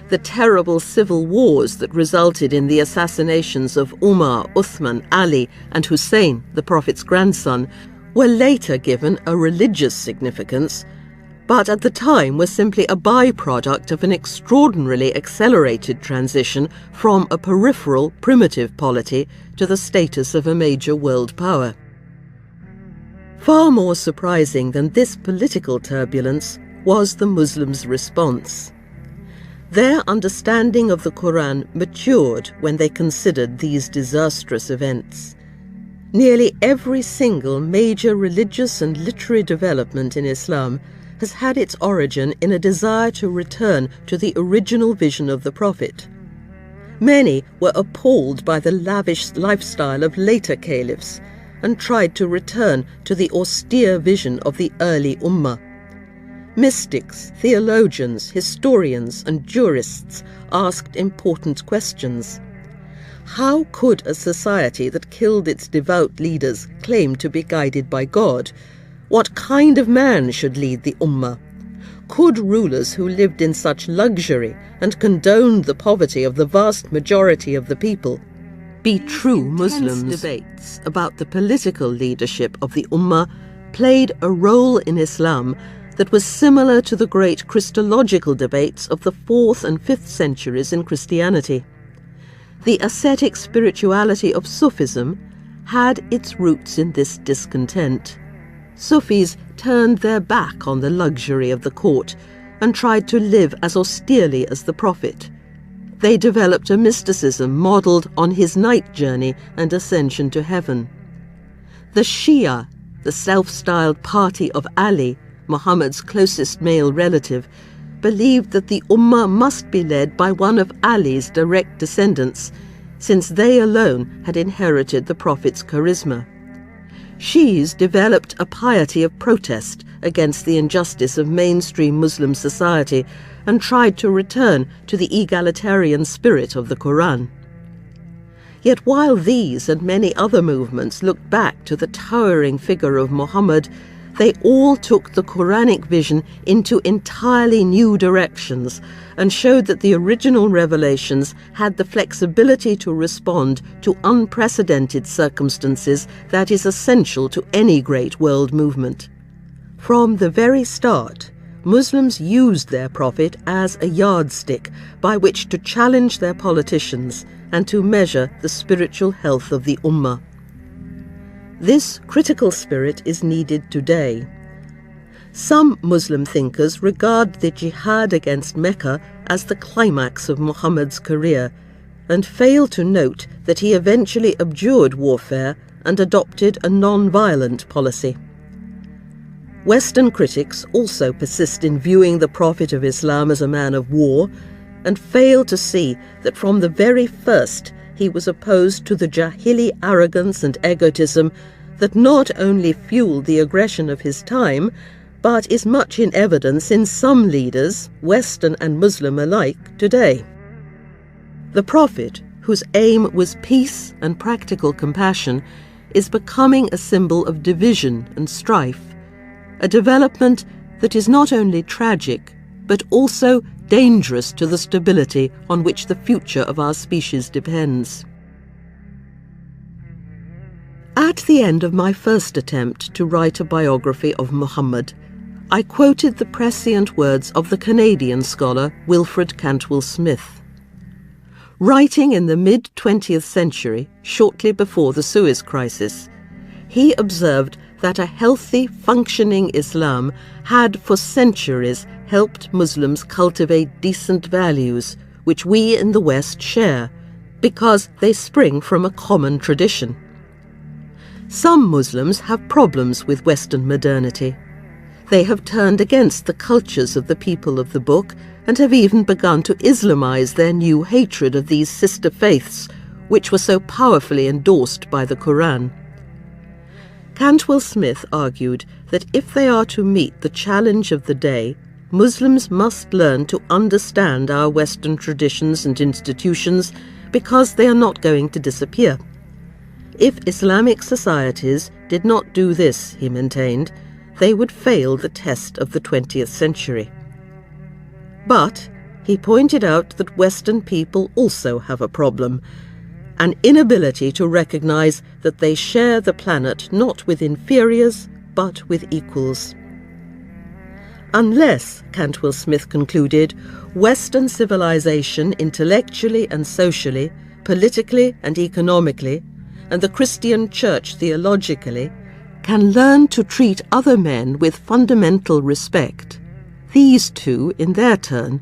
The terrible civil wars that resulted in the assassinations of Umar, Uthman, Ali and Hussein, the Prophet's grandson, were later given a religious significance, but at the time were simply a byproduct of an extraordinarily accelerated transition from a peripheral, primitive polity to the status of a major world power. Far more surprising than this political turbulence was the Muslims' response. Their understanding of the Quran matured when they considered these disastrous events. Nearly every single major religious and literary development in Islam has had its origin in a desire to return to the original vision of the Prophet. Many were appalled by the lavish lifestyle of later caliphs, and tried to return to the austere vision of the early Ummah. Mystics, theologians, historians and jurists asked important questions. How could a society that killed its devout leaders claim to be guided by God? What kind of man should lead the Ummah? Could rulers who lived in such luxury and condoned the poverty of the vast majority of the people be true Muslims? Debates about the political leadership of the Ummah played a role in Islam that was similar to the great Christological debates of the 4th and 5th centuries in Christianity. The ascetic spirituality of Sufism had its roots in this discontent. Sufis turned their back on the luxury of the court and tried to live as austerely as the Prophet. They developed a mysticism modelled on his night journey and ascension to heaven. The Shia, the self-styled party of Ali, Muhammad's closest male relative, believed that the Ummah must be led by one of Ali's direct descendants, since they alone had inherited the Prophet's charisma. Shi'is developed a piety of protest against the injustice of mainstream Muslim society and tried to return to the egalitarian spirit of the Quran. Yet while these and many other movements looked back to the towering figure of Muhammad, they all took the Quranic vision into entirely new directions and showed that the original revelations had the flexibility to respond to unprecedented circumstances that is essential to any great world movement. From the very start, Muslims used their prophet as a yardstick by which to challenge their politicians and to measure the spiritual health of the Ummah. This critical spirit is needed today. Some Muslim thinkers regard the jihad against Mecca as the climax of Muhammad's career and fail to note that he eventually abjured warfare and adopted a non-violent policy. Western critics also persist in viewing the Prophet of Islam as a man of war and fail to see that from the very first he was opposed to the Jahili arrogance and egotism that not only fueled the aggression of his time, but is much in evidence in some leaders, Western and Muslim alike, today. The Prophet, whose aim was peace and practical compassion, is becoming a symbol of division and strife, a development that is not only tragic, but also dangerous to the stability on which the future of our species depends. At the end of my first attempt to write a biography of Muhammad, I quoted the prescient words of the Canadian scholar Wilfred Cantwell Smith. Writing in the mid-20th century, shortly before the Suez Crisis, he observed that a healthy, functioning Islam had for centuries helped Muslims cultivate decent values, which we in the West share, because they spring from a common tradition. Some Muslims have problems with Western modernity. They have turned against the cultures of the people of the book and have even begun to Islamize their new hatred of these sister faiths, which were so powerfully endorsed by the Quran. Cantwell Smith argued that if they are to meet the challenge of the day, Muslims must learn to understand our Western traditions and institutions because they are not going to disappear. If Islamic societies did not do this, he maintained, they would fail the test of the 20th century. But he pointed out that Western people also have a problem, an inability to recognize that they share the planet not with inferiors, but with equals. Unless, Cantwell Smith concluded, Western civilization intellectually and socially, politically and economically, and the Christian Church theologically, can learn to treat other men with fundamental respect, these two, in their turn,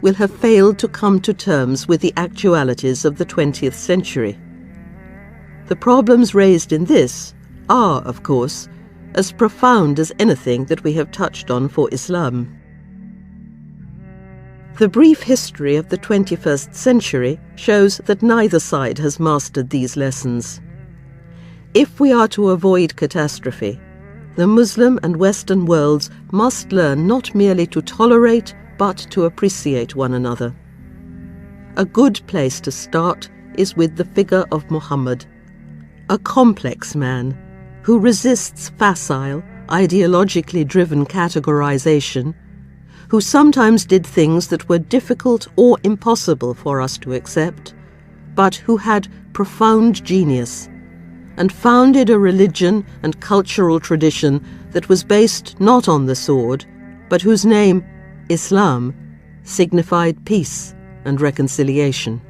will have failed to come to terms with the actualities of the 20th century. The problems raised in this are, of course, as profound as anything that we have touched on for Islam. The brief history of the 21st century shows that neither side has mastered these lessons. If we are to avoid catastrophe, the Muslim and Western worlds must learn not merely to tolerate, but to appreciate one another. A good place to start is with the figure of Muhammad, a complex man who resists facile, ideologically driven categorization, who sometimes did things that were difficult or impossible for us to accept, but who had profound genius and founded a religion and cultural tradition that was based not on the sword, but whose name, Islam, signified peace and reconciliation.